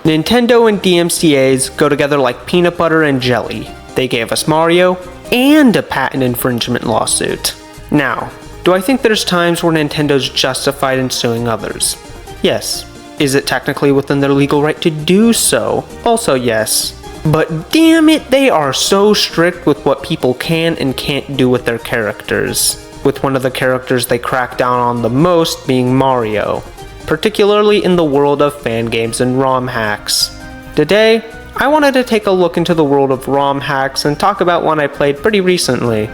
Nintendo and DMCA's go together like peanut butter and jelly. They gave us Mario and a patent infringement lawsuit. Now, do I think there's times where Nintendo's justified in suing others? Yes. Is it technically within their legal right to do so? Also yes. But damn it, they are so strict with what people can and can't do with their characters. With one of the characters they crack down on the most being Mario, particularly in the world of fan games and ROM hacks. Today, I wanted to take a look into the world of ROM hacks and talk about one I played pretty recently.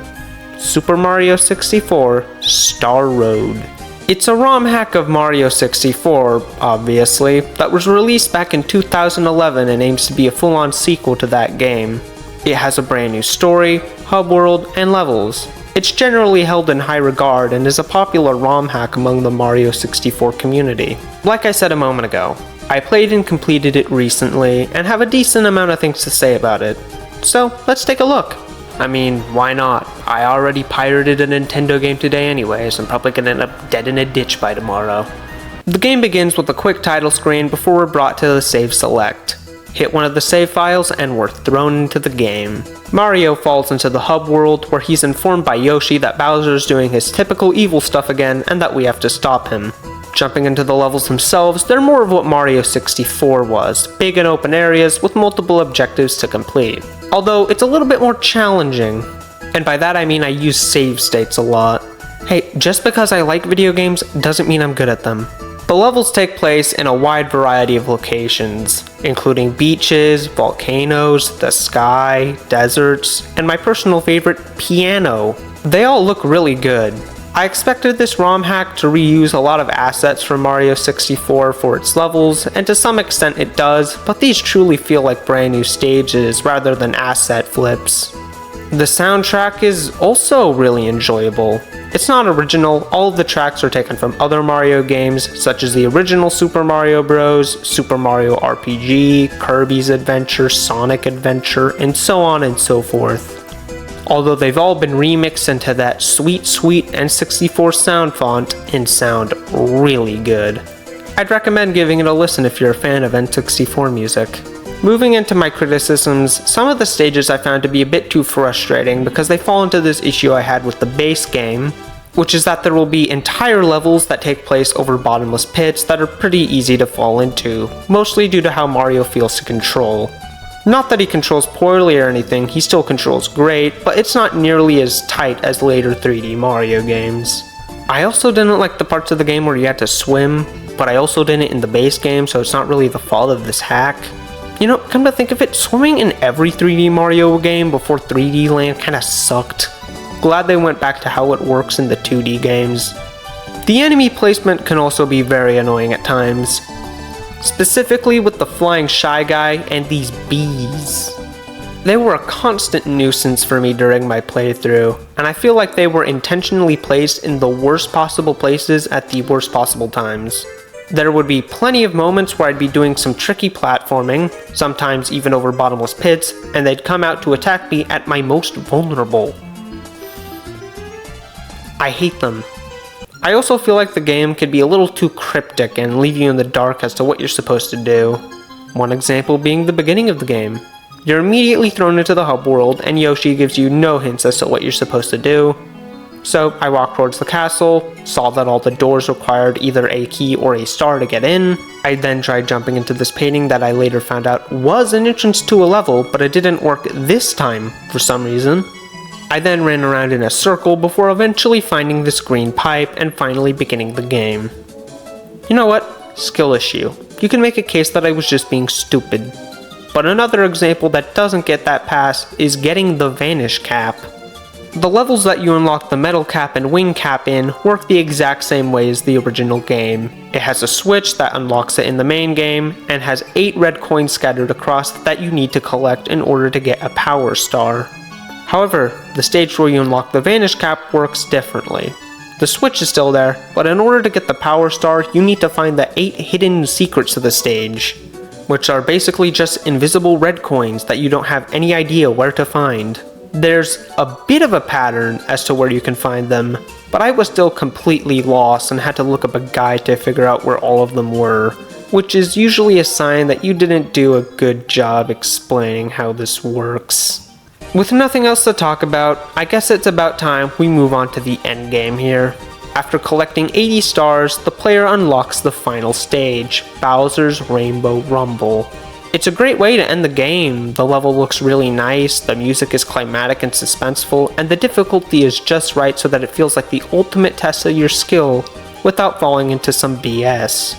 Super Mario 64 Star Road. It's a ROM hack of Mario 64, obviously, that was released back in 2011 and aims to be a full-on sequel to that game. It has a brand new story, hub world, and levels. It's generally held in high regard and is a popular ROM hack among the Mario 64 community. Like I said a moment ago, I played and completed it recently and have a decent amount of things to say about it. So, let's take a look. I mean, why not? I already pirated a Nintendo game today anyways, I'm probably gonna end up dead in a ditch by tomorrow. The game begins with a quick title screen before we're brought to the save select. Hit one of the save files and we're thrown into the game. Mario falls into the hub world where he's informed by Yoshi that Bowser's doing his typical evil stuff again and that we have to stop him. Jumping into the levels themselves, they're more of what Mario 64 was, big and open areas with multiple objectives to complete. Although it's a little bit more challenging, and by that I mean I use save states a lot. Hey, just because I like video games doesn't mean I'm good at them. The levels take place in a wide variety of locations, including beaches, volcanoes, the sky, deserts, and my personal favorite, piano. They all look really good. I expected this ROM hack to reuse a lot of assets from Mario 64 for its levels, and to some extent it does, but these truly feel like brand new stages rather than asset flips. The soundtrack is also really enjoyable. It's not original, all of the tracks are taken from other Mario games, such as the original Super Mario Bros., Super Mario RPG, Kirby's Adventure, Sonic Adventure, and so on and so forth. Although they've all been remixed into that sweet N64 sound font and sound really good. I'd recommend giving it a listen if you're a fan of N64 music. Moving into my criticisms, some of the stages I found to be a bit too frustrating because they fall into this issue I had with the base game, which is that there will be entire levels that take place over bottomless pits that are pretty easy to fall into, mostly due to how Mario feels to control. Not that he controls poorly or anything, he still controls great, but it's not nearly as tight as later 3D Mario games. I also didn't like the parts of the game where you had to swim, but I also didn't in the base game, so it's not really the fault of this hack. Come to think of it, swimming in every 3D Mario game before 3D Land kinda sucked. Glad they went back to how it works in the 2D games. The enemy placement can also be very annoying at times. Specifically with the flying Shy Guy and these bees. They were a constant nuisance for me during my playthrough, and I feel like they were intentionally placed in the worst possible places at the worst possible times. There would be plenty of moments where I'd be doing some tricky platforming, sometimes even over bottomless pits, and they'd come out to attack me at my most vulnerable. I hate them. I also feel like the game could be a little too cryptic and leave you in the dark as to what you're supposed to do. One example being the beginning of the game. You're immediately thrown into the hub world and Yoshi gives you no hints as to what you're supposed to do. So I walked towards the castle, saw that all the doors required either a key or a star to get in. I then tried jumping into this painting that I later found out was an entrance to a level, but it didn't work this time for some reason. I then ran around in a circle before eventually finding this green pipe and finally beginning the game. You know what? Skill issue. You can make a case that I was just being stupid. But another example that doesn't get that pass is getting the Vanish Cap. The levels that you unlock the Metal Cap and Wing Cap in work the exact same way as the original game. It has a switch that unlocks it in the main game, and has 8 red coins scattered across that you need to collect in order to get a Power Star. However, the stage where you unlock the Vanish Cap works differently. The switch is still there, but in order to get the Power Star, you need to find the 8 hidden secrets of the stage, which are basically just invisible red coins that you don't have any idea where to find. There's a bit of a pattern as to where you can find them, but I was still completely lost and had to look up a guide to figure out where all of them were, which is usually a sign that you didn't do a good job explaining how this works. With nothing else to talk about, I guess it's about time we move on to the end game here. After collecting 80 stars, the player unlocks the final stage, Bowser's Rainbow Rumble. It's a great way to end the game. The level looks really nice, the music is climatic and suspenseful, and the difficulty is just right so that it feels like the ultimate test of your skill without falling into some BS.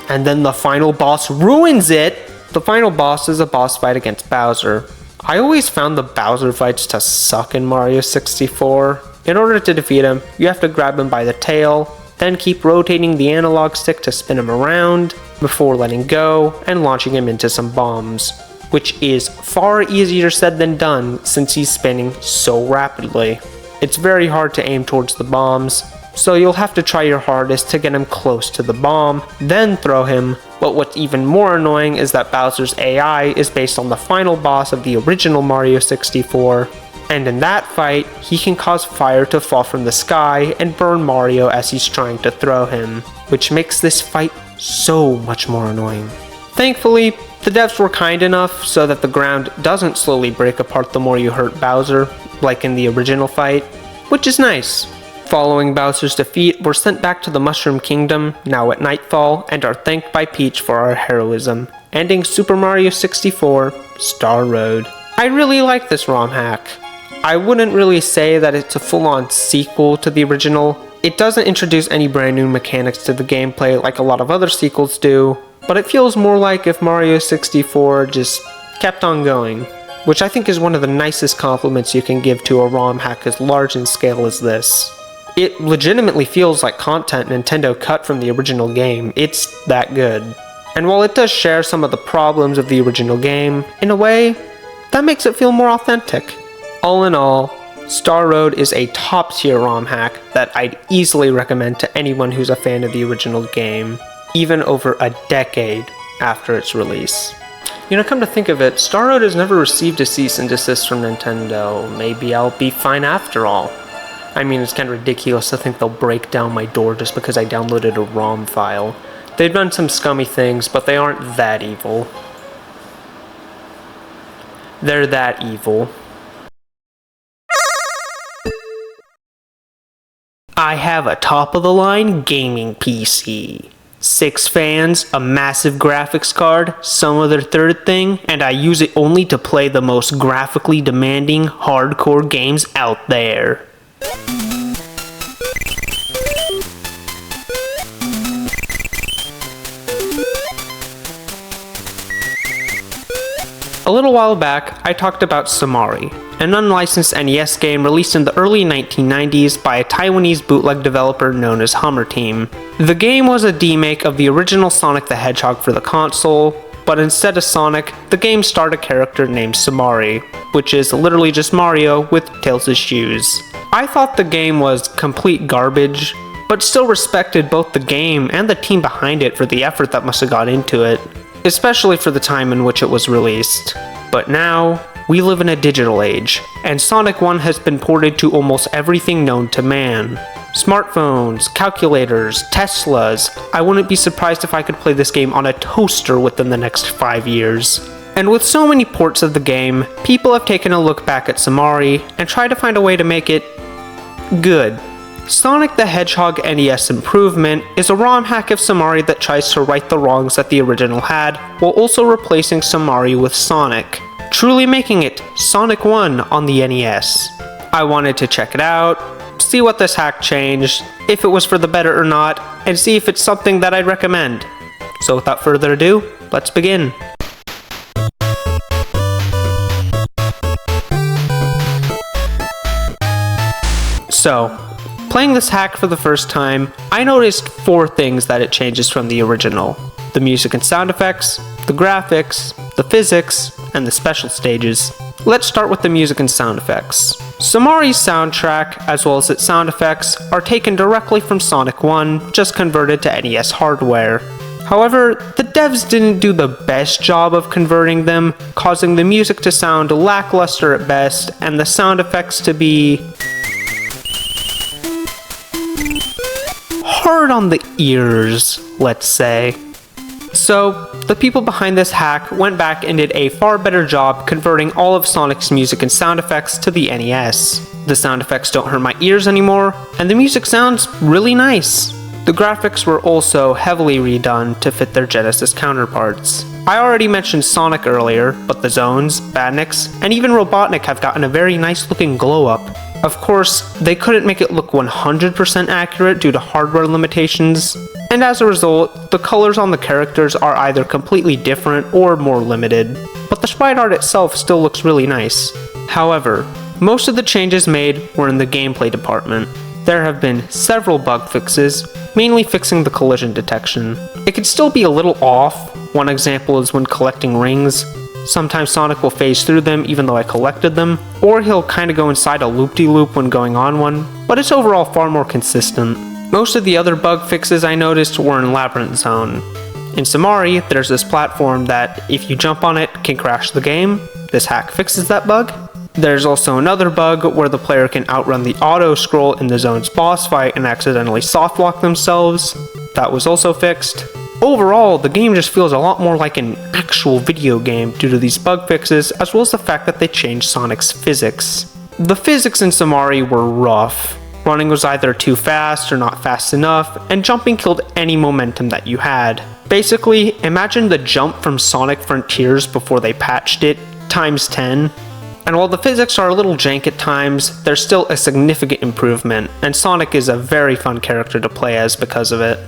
And then the final boss ruins it! The final boss is a boss fight against Bowser. I always found the Bowser fights to suck in Mario 64. In order to defeat him, you have to grab him by the tail, then keep rotating the analog stick to spin him around, before letting go and launching him into some bombs, which is far easier said than done since he's spinning so rapidly. It's very hard to aim towards the bombs, so you'll have to try your hardest to get him close to the bomb, then throw him, but what's even more annoying is that Bowser's AI is based on the final boss of the original Mario 64, and in that fight, he can cause fire to fall from the sky and burn Mario as he's trying to throw him, which makes this fight so much more annoying. Thankfully, the devs were kind enough so that the ground doesn't slowly break apart the more you hurt Bowser, like in the original fight, which is nice. Following Bowser's defeat, we're sent back to the Mushroom Kingdom, now at nightfall, and are thanked by Peach for our heroism, ending Super Mario 64, Star Road. I really like this ROM hack. I wouldn't really say that it's a full-on sequel to the original. It doesn't introduce any brand new mechanics to the gameplay like a lot of other sequels do, but it feels more like if Mario 64 just kept on going, which I think is one of the nicest compliments you can give to a ROM hack as large in scale as this. It legitimately feels like content Nintendo cut from the original game. It's that good. And while it does share some of the problems of the original game, in a way, that makes it feel more authentic. All in all, Star Road is a top-tier ROM hack that I'd easily recommend to anyone who's a fan of the original game, even over a decade after its release. You know, come to think of it, Star Road has never received a cease and desist from Nintendo. Maybe I'll be fine after all. I mean, it's kind of ridiculous to think they'll break down my door just because I downloaded a ROM file. They've done some scummy things, but they aren't that evil. They're that evil. I have a top-of-the-line gaming PC. 6 fans, a massive graphics card, some other third thing, and I use it only to play the most graphically demanding, hardcore games out there. A little while back, I talked about Somari, an unlicensed NES game released in the early 1990s by a Taiwanese bootleg developer known as Hummer Team. The game was a demake of the original Sonic the Hedgehog for the console, but instead of Sonic, the game starred a character named Somari, which is literally just Mario with Tails' shoes. I thought the game was complete garbage, but still respected both the game and the team behind it for the effort that must have gone into it, especially for the time in which it was released. But now, we live in a digital age, and Sonic 1 has been ported to almost everything known to man. Smartphones, calculators, Teslas. I wouldn't be surprised if I could play this game on a toaster within the next 5 years. And with so many ports of the game, people have taken a look back at Somari and tried to find a way to make it good. Sonic the Hedgehog NES Improvement is a ROM hack of Somari that tries to right the wrongs that the original had, while also replacing Somari with Sonic, truly making it Sonic 1 on the NES. I wanted to check it out, see what this hack changed, if it was for the better or not, and see if it's something that I'd recommend. So without further ado, let's begin. So, playing this hack for the first time, I noticed 4 things that it changes from the original: the music and sound effects, the graphics, the physics, and the special stages. Let's start with the music and sound effects. Somari's soundtrack, as well as its sound effects, are taken directly from Sonic 1, just converted to NES hardware. However, the devs didn't do the best job of converting them, causing the music to sound lackluster at best, and the sound effects to be hard on the ears, let's say. So, the people behind this hack went back and did a far better job converting all of Sonic's music and sound effects to the NES. The sound effects don't hurt my ears anymore, and the music sounds really nice. The graphics were also heavily redone to fit their Genesis counterparts. I already mentioned Sonic earlier, but the Zones, Badniks, and even Robotnik have gotten a very nice looking glow up. Of course, they couldn't make it look 100% accurate due to hardware limitations, and as a result, the colors on the characters are either completely different or more limited, but the sprite art itself still looks really nice. However, most of the changes made were in the gameplay department. There have been several bug fixes, mainly fixing the collision detection. It can still be a little off. One example is when collecting rings. Sometimes Sonic will phase through them even though I collected them, or he'll kinda go inside a loop-de-loop when going on one, but it's overall far more consistent. Most of the other bug fixes I noticed were in Labyrinth Zone. In Somari, there's this platform that, if you jump on it, can crash the game. This hack fixes that bug. There's also another bug where the player can outrun the auto-scroll in the zone's boss fight and accidentally softlock themselves. That was also fixed. Overall, the game just feels a lot more like an actual video game due to these bug fixes, as well as the fact that they changed Sonic's physics. The physics in Somari were rough. Running was either too fast or not fast enough, and jumping killed any momentum that you had. Basically, imagine the jump from Sonic Frontiers before they patched it, times 10. And while the physics are a little jank at times, there's still a significant improvement, and Sonic is a very fun character to play as because of it.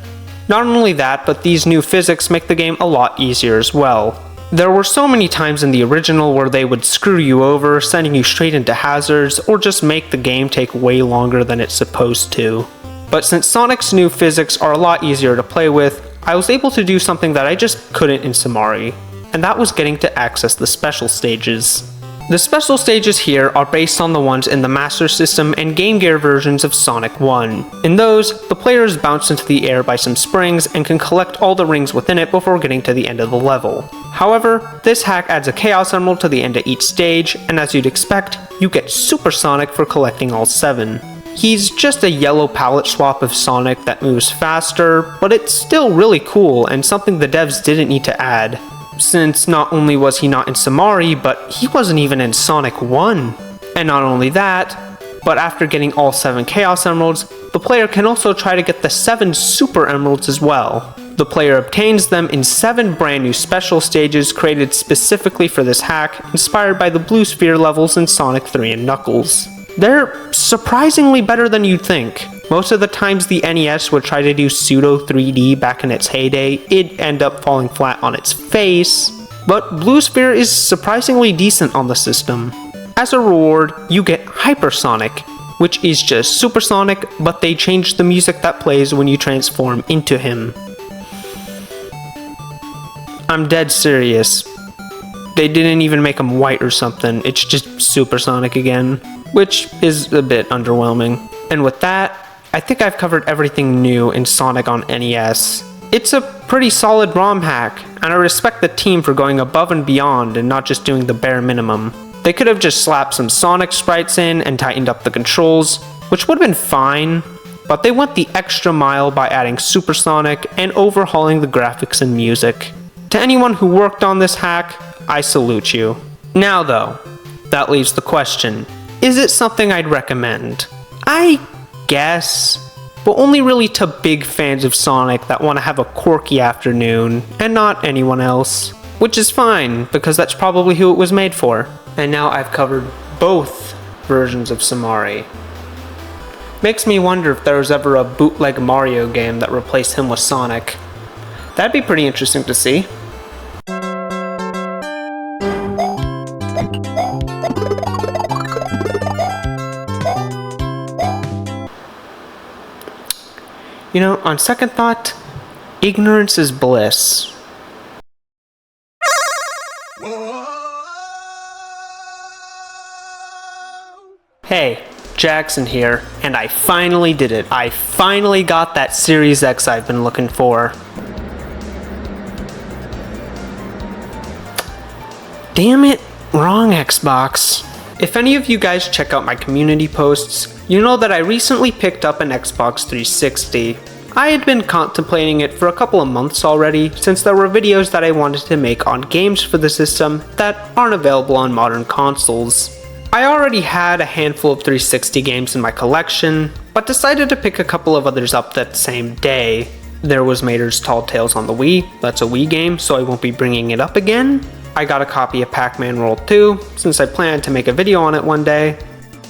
Not only that, but these new physics make the game a lot easier as well. There were so many times in the original where they would screw you over, sending you straight into hazards, or just make the game take way longer than it's supposed to. But since Sonic's new physics are a lot easier to play with, I was able to do something that I just couldn't in Somari, and that was getting to access the special stages. The special stages here are based on the ones in the Master System and Game Gear versions of Sonic 1. In those, the player is bounced into the air by some springs and can collect all the rings within it before getting to the end of the level. However, this hack adds a Chaos Emerald to the end of each stage, and as you'd expect, you get Super Sonic for collecting all 7. He's just a yellow palette swap of Sonic that moves faster, but it's still really cool and something the devs didn't need to add. Since not only was he not in Somari, but he wasn't even in Sonic 1. And not only that, but after getting all 7 Chaos Emeralds, the player can also try to get the 7 Super Emeralds as well. The player obtains them in 7 brand new special stages created specifically for this hack, inspired by the Blue Sphere levels in Sonic 3 and Knuckles. They're surprisingly better than you'd think. Most of the times the NES would try to do pseudo 3D back in its heyday, it'd end up falling flat on its face, but Blue Sphere is surprisingly decent on the system. As a reward, you get Hypersonic, which is just Supersonic, but they changed the music that plays when you transform into him. I'm dead serious. They didn't even make him white or something, it's just Supersonic again, which is a bit underwhelming. And with that, I think I've covered everything new in Sonic on NES. It's a pretty solid ROM hack, and I respect the team for going above and beyond and not just doing the bare minimum. They could have just slapped some Sonic sprites in and tightened up the controls, which would have been fine, but they went the extra mile by adding Supersonic and overhauling the graphics and music. To anyone who worked on this hack, I salute you. Now though, that leaves the question, is it something I'd recommend? I guess, but only really to big fans of Sonic that want to have a quirky afternoon, and not anyone else. Which is fine, because that's probably who it was made for. And now I've covered both versions of Somari. Makes me wonder if there was ever a bootleg Mario game that replaced him with Sonic. That'd be pretty interesting to see. You know, on second thought, ignorance is bliss. Hey, Jackson here, and I finally did it. I finally got that Series X I've been looking for. Damn it, wrong Xbox. If any of you guys check out my community posts, you know that I recently picked up an Xbox 360. I had been contemplating it for a couple of months already, since there were videos that I wanted to make on games for the system that aren't available on modern consoles. I already had a handful of 360 games in my collection, but decided to pick a couple of others up that same day. There was Mater's Tall Tales on the Wii, that's a Wii game, so I won't be bringing it up again. I got a copy of Pac-Man World 2, since I planned to make a video on it one day.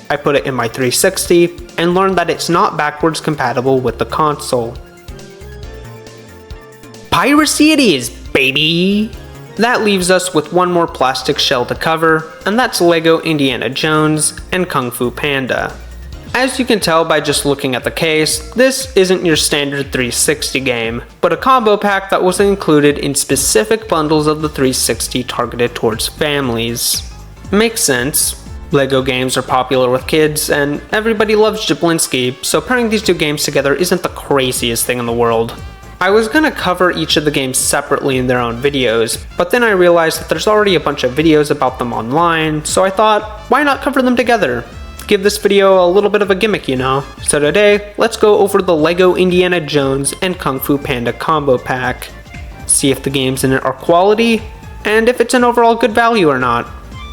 I put it in my 360, and learned that it's not backwards compatible with the console. Piracy it is, baby! That leaves us with one more plastic shell to cover, and that's LEGO Indiana Jones and Kung Fu Panda. As you can tell by just looking at the case, this isn't your standard 360 game, but a combo pack that was included in specific bundles of the 360 targeted towards families. Makes sense. LEGO games are popular with kids, and everybody loves Jablinski, so pairing these two games together isn't the craziest thing in the world. I was gonna cover each of the games separately in their own videos, but then I realized that there's already a bunch of videos about them online, so I thought, why not cover them together? Give this video a little bit of a gimmick, you know. So today, let's go over the LEGO Indiana Jones and Kung Fu Panda combo pack. See if the games in it are quality, and if it's an overall good value or not.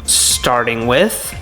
Starting with...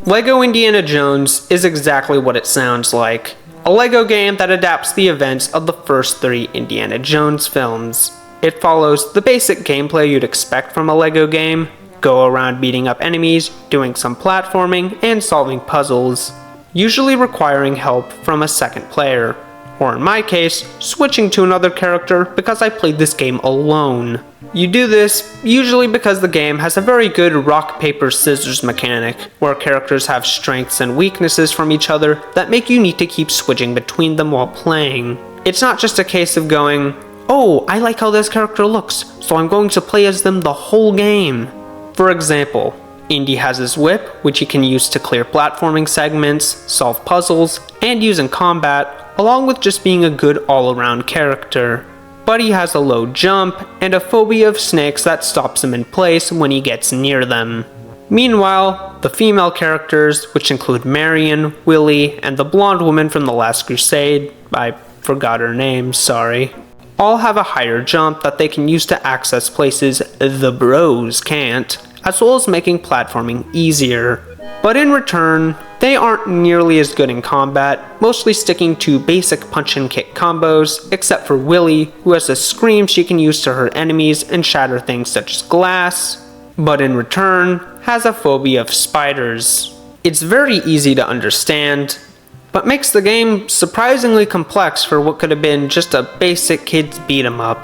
LEGO Indiana Jones is exactly what it sounds like. A LEGO game that adapts the events of the first 3 Indiana Jones films. It follows the basic gameplay you'd expect from a LEGO game. Go around beating up enemies, doing some platforming, and solving puzzles. Usually requiring help from a second player. Or in my case, switching to another character because I played this game alone. You do this usually because the game has a very good rock, paper, scissors mechanic, where characters have strengths and weaknesses from each other that make you need to keep switching between them while playing. It's not just a case of going, oh, I like how this character looks, so I'm going to play as them the whole game. For example, Indy has his whip, which he can use to clear platforming segments, solve puzzles, and use in combat, along with just being a good all-around character. But he has a low jump, and a phobia of snakes that stops him in place when he gets near them. Meanwhile, the female characters, which include Marion, Willie, and the blonde woman from The Last Crusade, I forgot her name, sorry, all have a higher jump that they can use to access places the bros can't, as well as making platforming easier. But in return, they aren't nearly as good in combat, mostly sticking to basic punch and kick combos, except for Willie, who has a scream she can use to hurt enemies and shatter things such as glass, but in return, has a phobia of spiders. It's very easy to understand, but makes the game surprisingly complex for what could have been just a basic kids beat 'em up.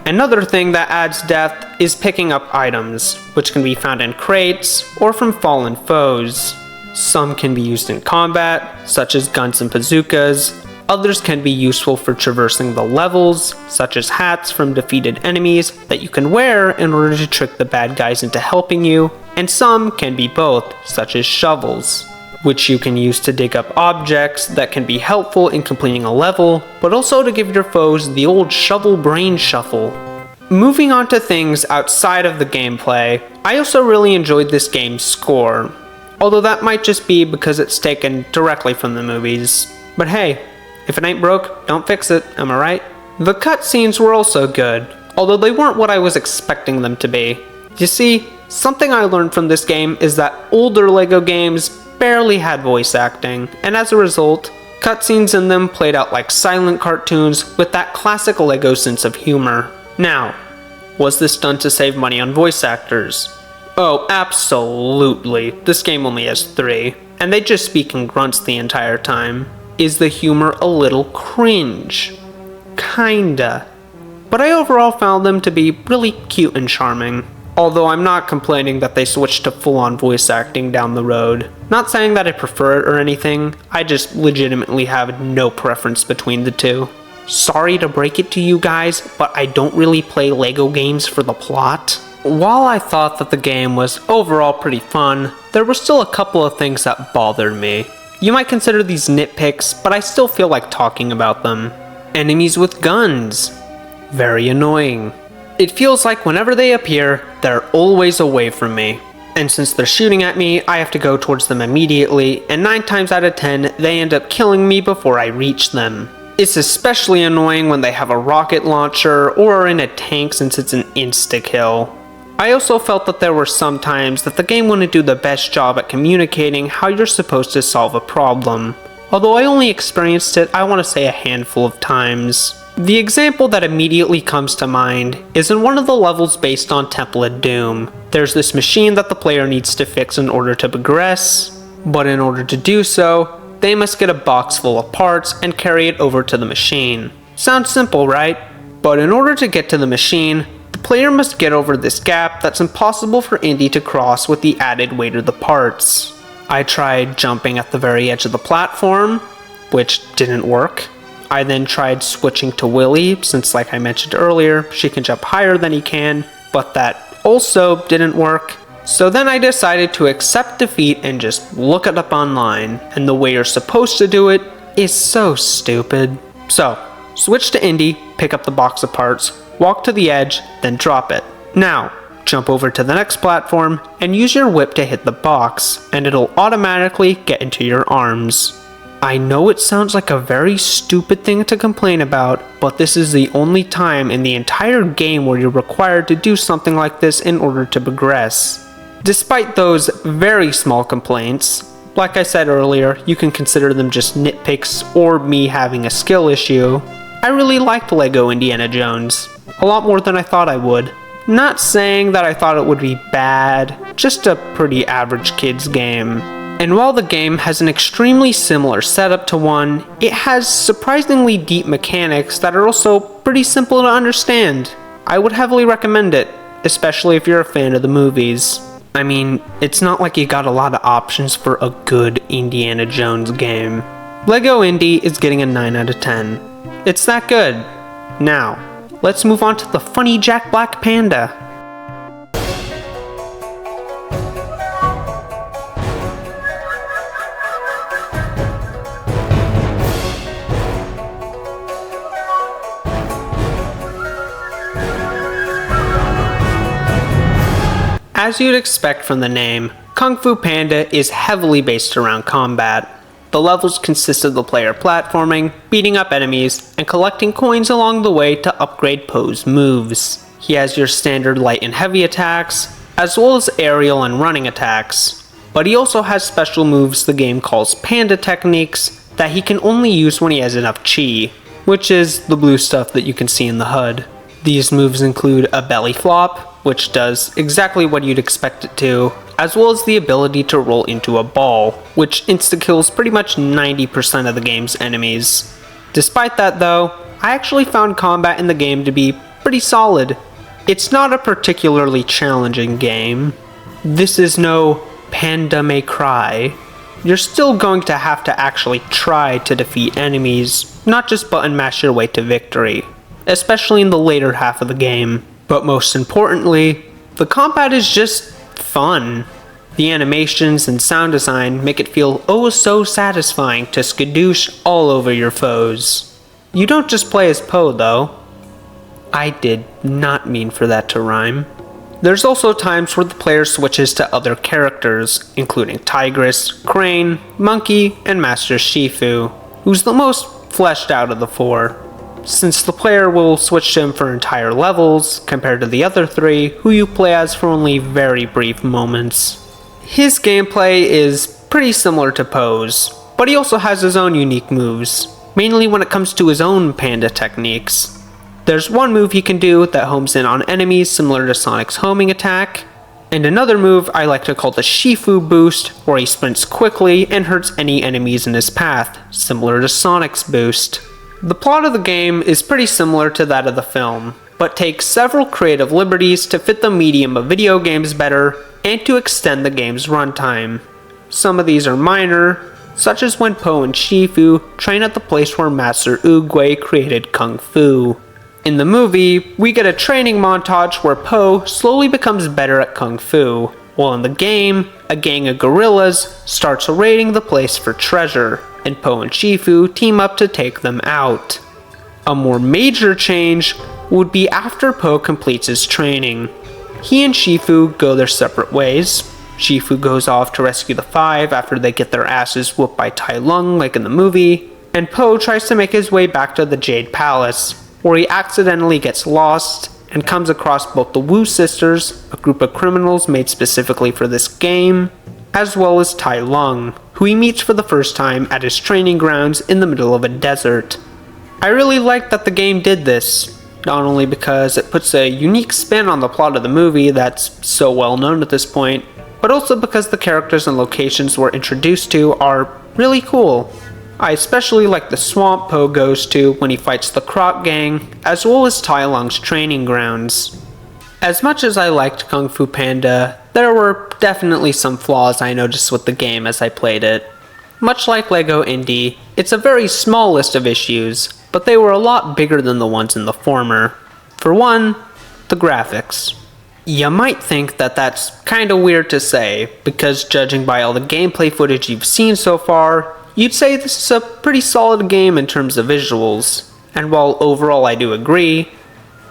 Another thing that adds depth is picking up items, which can be found in crates or from fallen foes. Some can be used in combat, such as guns and bazookas. Others can be useful for traversing the levels, such as hats from defeated enemies that you can wear in order to trick the bad guys into helping you, and some can be both, such as shovels, which you can use to dig up objects that can be helpful in completing a level, but also to give your foes the old shovel brain shuffle. Moving on to things outside of the gameplay, I also really enjoyed this game's score, although that might just be because it's taken directly from the movies. But hey, if it ain't broke, don't fix it, am I right? The cutscenes were also good, although they weren't what I was expecting them to be. You see, something I learned from this game is that older LEGO games barely had voice acting, and as a result, cutscenes in them played out like silent cartoons with that classic LEGO sense of humor. Now, was this done to save money on voice actors? Oh, absolutely. This game only has 3, and they just speak in grunts the entire time. Is the humor a little cringe? Kinda. But I overall found them to be really cute and charming. Although I'm not complaining that they switched to full-on voice acting down the road. Not saying that I prefer it or anything, I just legitimately have no preference between the two. Sorry to break it to you guys, but I don't really play LEGO games for the plot. While I thought that the game was overall pretty fun, there were still a couple of things that bothered me. You might consider these nitpicks, but I still feel like talking about them. Enemies with guns. Very annoying. It feels like whenever they appear, they're always away from me. And since they're shooting at me, I have to go towards them immediately, and 9 times out of 10, they end up killing me before I reach them. It's especially annoying when they have a rocket launcher or are in a tank since it's an insta-kill. I also felt that there were some times that the game wouldn't do the best job at communicating how you're supposed to solve a problem. Although I only experienced it, I want to say a handful of times. The example that immediately comes to mind is in one of the levels based on Temple of Doom. There's this machine that the player needs to fix in order to progress, but in order to do so, they must get a box full of parts and carry it over to the machine. Sounds simple, right? But in order to get to the machine, the player must get over this gap that's impossible for Indy to cross with the added weight of the parts. I tried jumping at the very edge of the platform, which didn't work. I then tried switching to Willy, since like I mentioned earlier, she can jump higher than he can, but that also didn't work. So then I decided to accept defeat and just look it up online, and the way you're supposed to do it is so stupid. So, switch to Indy, pick up the box of parts, walk to the edge, then drop it. Now, jump over to the next platform and use your whip to hit the box, and it'll automatically get into your arms. I know it sounds like a very stupid thing to complain about, but this is the only time in the entire game where you're required to do something like this in order to progress. Despite those very small complaints, like I said earlier, you can consider them just nitpicks or me having a skill issue, I really liked LEGO Indiana Jones. A lot more than I thought I would. Not saying that I thought it would be bad, just a pretty average kid's game. And while the game has an extremely similar setup to one, it has surprisingly deep mechanics that are also pretty simple to understand. I would heavily recommend it, especially if you're a fan of the movies. I mean, it's not like you got a lot of options for a good Indiana Jones game. LEGO Indy is getting a 9 out of 10. It's that good. Now, let's move on to the funny Jack Black Panda. As you'd expect from the name, Kung Fu Panda is heavily based around combat. The levels consist of the player platforming, beating up enemies, and collecting coins along the way to upgrade Poe's moves. He has your standard light and heavy attacks, as well as aerial and running attacks. But he also has special moves the game calls Panda techniques that he can only use when he has enough chi, which is the blue stuff that you can see in the HUD. These moves include a belly flop, which does exactly what you'd expect it to, as well as the ability to roll into a ball, which insta-kills pretty much 90% of the game's enemies. Despite that though, I actually found combat in the game to be pretty solid. It's not a particularly challenging game. This is no Panda May Cry. You're still going to have to actually try to defeat enemies, not just button mash your way to victory, especially in the later half of the game. But most importantly, the combat is just fun. The animations and sound design make it feel oh so satisfying to skadoosh all over your foes. You don't just play as Poe though. I did not mean for that to rhyme. There's also times where the player switches to other characters, including Tigress, Crane, Monkey, and Master Shifu, who's the most fleshed out of the four, since the player will switch to him for entire levels, compared to the other three, who you play as for only very brief moments. His gameplay is pretty similar to Poe's, but he also has his own unique moves, mainly when it comes to his own panda techniques. There's one move he can do that homes in on enemies similar to Sonic's homing attack, and another move I like to call the Shifu boost, where he sprints quickly and hurts any enemies in his path, similar to Sonic's boost. The plot of the game is pretty similar to that of the film, but takes several creative liberties to fit the medium of video games better and to extend the game's runtime. Some of these are minor, such as when Poe and Shifu train at the place where Master Oogway created Kung Fu. In the movie, we get a training montage where Po slowly becomes better at Kung Fu, while in the game, a gang of gorillas starts raiding the place for treasure, and Po and Shifu team up to take them out. A more major change would be after Po completes his training. He and Shifu go their separate ways. Shifu goes off to rescue the five after they get their asses whooped by Tai Lung like in the movie, and Po tries to make his way back to the Jade Palace, where he accidentally gets lost and comes across both the Wu sisters, a group of criminals made specifically for this game, as well as Tai Lung, who he meets for the first time at his training grounds in the middle of a desert. I really like that the game did this, not only because it puts a unique spin on the plot of the movie that's so well known at this point, but also because the characters and locations we're introduced to are really cool. I especially like the swamp Po goes to when he fights the Croc Gang, as well as Tai Lung's training grounds. As much as I liked Kung Fu Panda, there were definitely some flaws I noticed with the game as I played it. Much like LEGO Indy, it's a very small list of issues, but they were a lot bigger than the ones in the former. For one, the graphics. You might think that that's kinda weird to say, because judging by all the gameplay footage you've seen so far, you'd say this is a pretty solid game in terms of visuals. And while overall I do agree,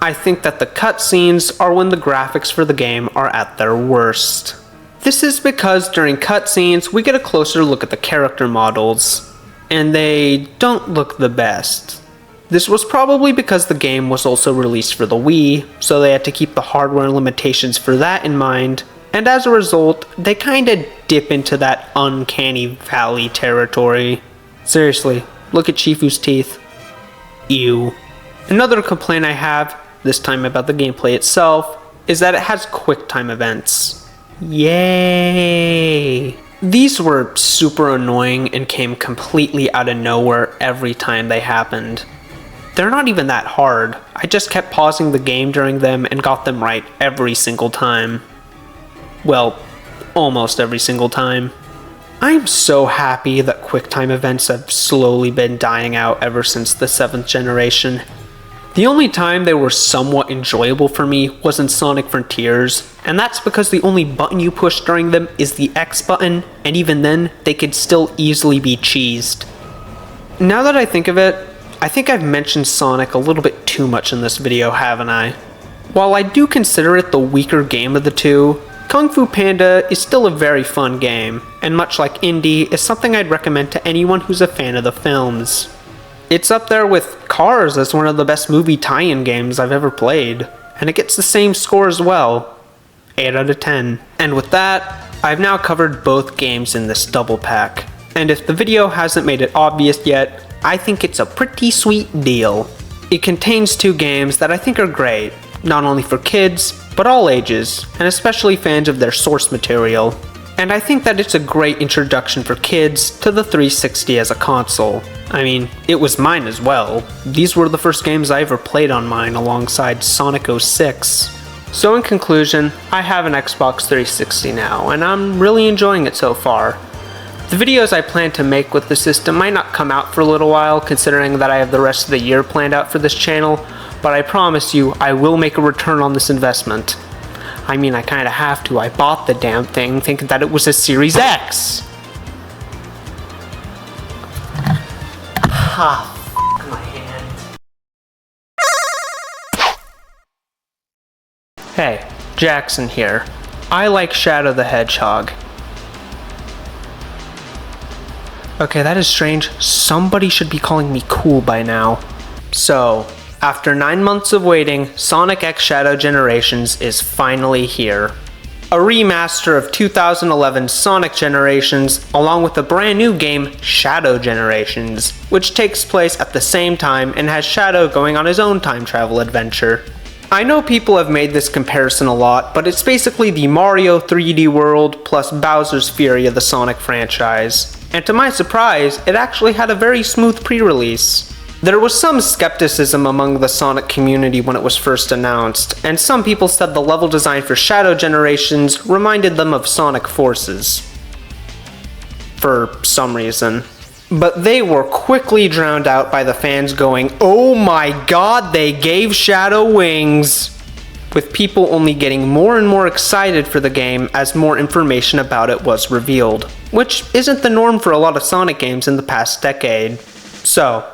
I think that the cutscenes are when the graphics for the game are at their worst. This is because during cutscenes we get a closer look at the character models, and they don't look the best. This was probably because the game was also released for the Wii, so they had to keep the hardware limitations for that in mind, and as a result, they kinda dip into that uncanny valley territory. Seriously, look at Shifu's teeth. Ew. Another complaint I have, this time about the gameplay itself, is that it has QuickTime events. Yay! These were super annoying and came completely out of nowhere every time they happened. They're not even that hard, I just kept pausing the game during them and got them right every single time. Well, almost every single time. I'm so happy that QuickTime events have slowly been dying out ever since the 7th generation. The only time they were somewhat enjoyable for me was in Sonic Frontiers, and that's because the only button you push during them is the X button, and even then, they could still easily be cheesed. Now that I think of it, I think I've mentioned Sonic a little bit too much in this video, haven't I? While I do consider it the weaker game of the two, Kung Fu Panda is still a very fun game, and much like Indy, is something I'd recommend to anyone who's a fan of the films. It's up there with Cars as one of the best movie tie-in games I've ever played, and it gets the same score as well, 8 out of 10. And with that, I've now covered both games in this double pack, and if the video hasn't made it obvious yet, I think it's a pretty sweet deal. It contains two games that I think are great, not only for kids, but all ages, and especially fans of their source material. And I think that it's a great introduction for kids to the 360 as a console. I mean, it was mine as well. These were the first games I ever played on mine alongside Sonic 06. So in conclusion, I have an Xbox 360 now, and I'm really enjoying it so far. The videos I plan to make with the system might not come out for a little while, considering that I have the rest of the year planned out for this channel, but I promise you I will make a return on this investment. I mean, I kinda have to. I bought the damn thing thinking that it was a Series X. Ah, f*** my hand. Hey, Jackson here. I like Shadow the Hedgehog. Okay, that is strange. Somebody should be calling me cool by now. So, after 9 months of waiting, Sonic X Shadow Generations is finally here. A remaster of 2011 Sonic Generations, along with the brand new game Shadow Generations, which takes place at the same time and has Shadow going on his own time travel adventure. I know people have made this comparison a lot, but it's basically the Mario 3D World plus Bowser's Fury of the Sonic franchise. And to my surprise, it actually had a very smooth pre-release. There was some skepticism among the Sonic community when it was first announced, and some people said the level design for Shadow Generations reminded them of Sonic Forces. For some reason. But they were quickly drowned out by the fans going, "Oh my god, they gave Shadow wings!" with people only getting more and more excited for the game as more information about it was revealed, which isn't the norm for a lot of Sonic games in the past decade. So,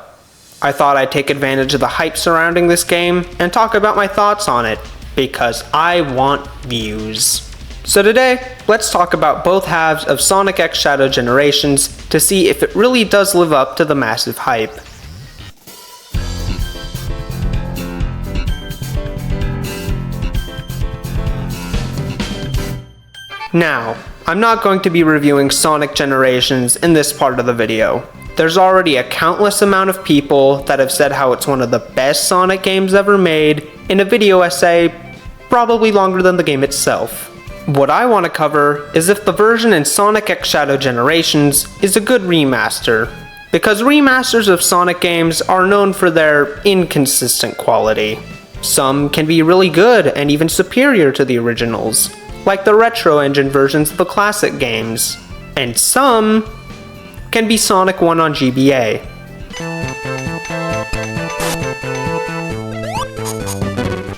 I thought I'd take advantage of the hype surrounding this game and talk about my thoughts on it, because I want views. So today, let's talk about both halves of Sonic X Shadow Generations to see if it really does live up to the massive hype. Now, I'm not going to be reviewing Sonic Generations in this part of the video. There's already a countless amount of people that have said how it's one of the best Sonic games ever made in a video essay probably longer than the game itself. What I want to cover is if the version in Sonic X Shadow Generations is a good remaster, because remasters of Sonic games are known for their inconsistent quality. Some can be really good and even superior to the originals, like the retro engine versions of the classic games, and some can be Sonic 1 on GBA.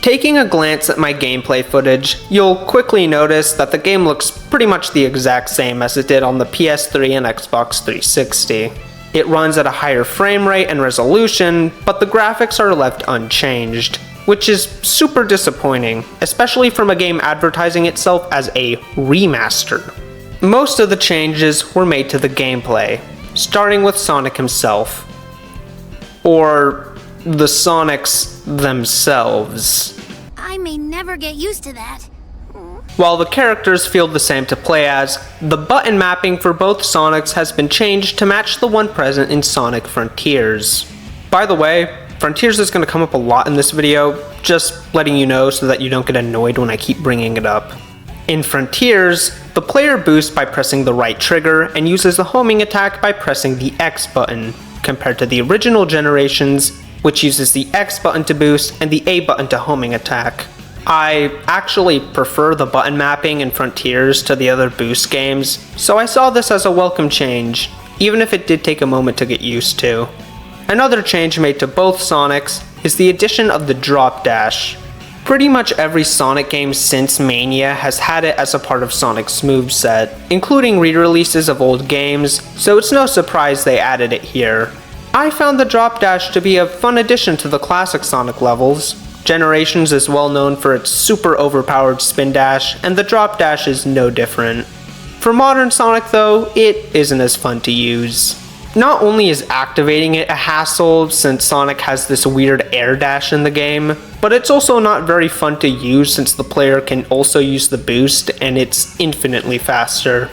Taking a glance at my gameplay footage, you'll quickly notice that the game looks pretty much the exact same as it did on the PS3 and Xbox 360. It runs at a higher frame rate and resolution, but the graphics are left unchanged, which is super disappointing, especially from a game advertising itself as a remaster. Most of the changes were made to the gameplay, starting with Sonic himself. Or the Sonics themselves. I may never get used to that. While the characters feel the same to play as, the button mapping for both Sonics has been changed to match the one present in Sonic Frontiers. By the way, Frontiers is going to come up a lot in this video, just letting you know so that you don't get annoyed when I keep bringing it up. In Frontiers, the player boosts by pressing the right trigger and uses the homing attack by pressing the X button, compared to the original Generations, which uses the X button to boost and the A button to homing attack. I actually prefer the button mapping in Frontiers to the other boost games, so I saw this as a welcome change, even if it did take a moment to get used to. Another change made to both Sonics is the addition of the drop dash. Pretty much every Sonic game since Mania has had it as a part of Sonic's moveset, including re-releases of old games, so it's no surprise they added it here. I found the drop dash to be a fun addition to the classic Sonic levels. Generations is well known for its super overpowered spin dash, and the drop dash is no different. For modern Sonic though, it isn't as fun to use. Not only is activating it a hassle since Sonic has this weird air dash in the game, but it's also not very fun to use since the player can also use the boost and it's infinitely faster.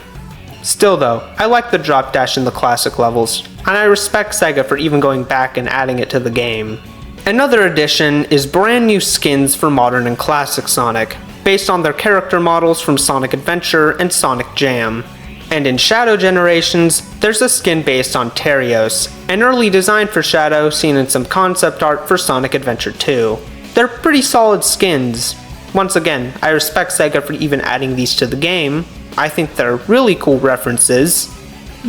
Still though, I like the drop dash in the classic levels, and I respect Sega for even going back and adding it to the game. Another addition is brand new skins for modern and classic Sonic, based on their character models from Sonic Adventure and Sonic Jam. And in Shadow Generations, there's a skin based on Terios, an early design for Shadow seen in some concept art for Sonic Adventure 2. They're pretty solid skins. Once again, I respect Sega for even adding these to the game. I think they're really cool references,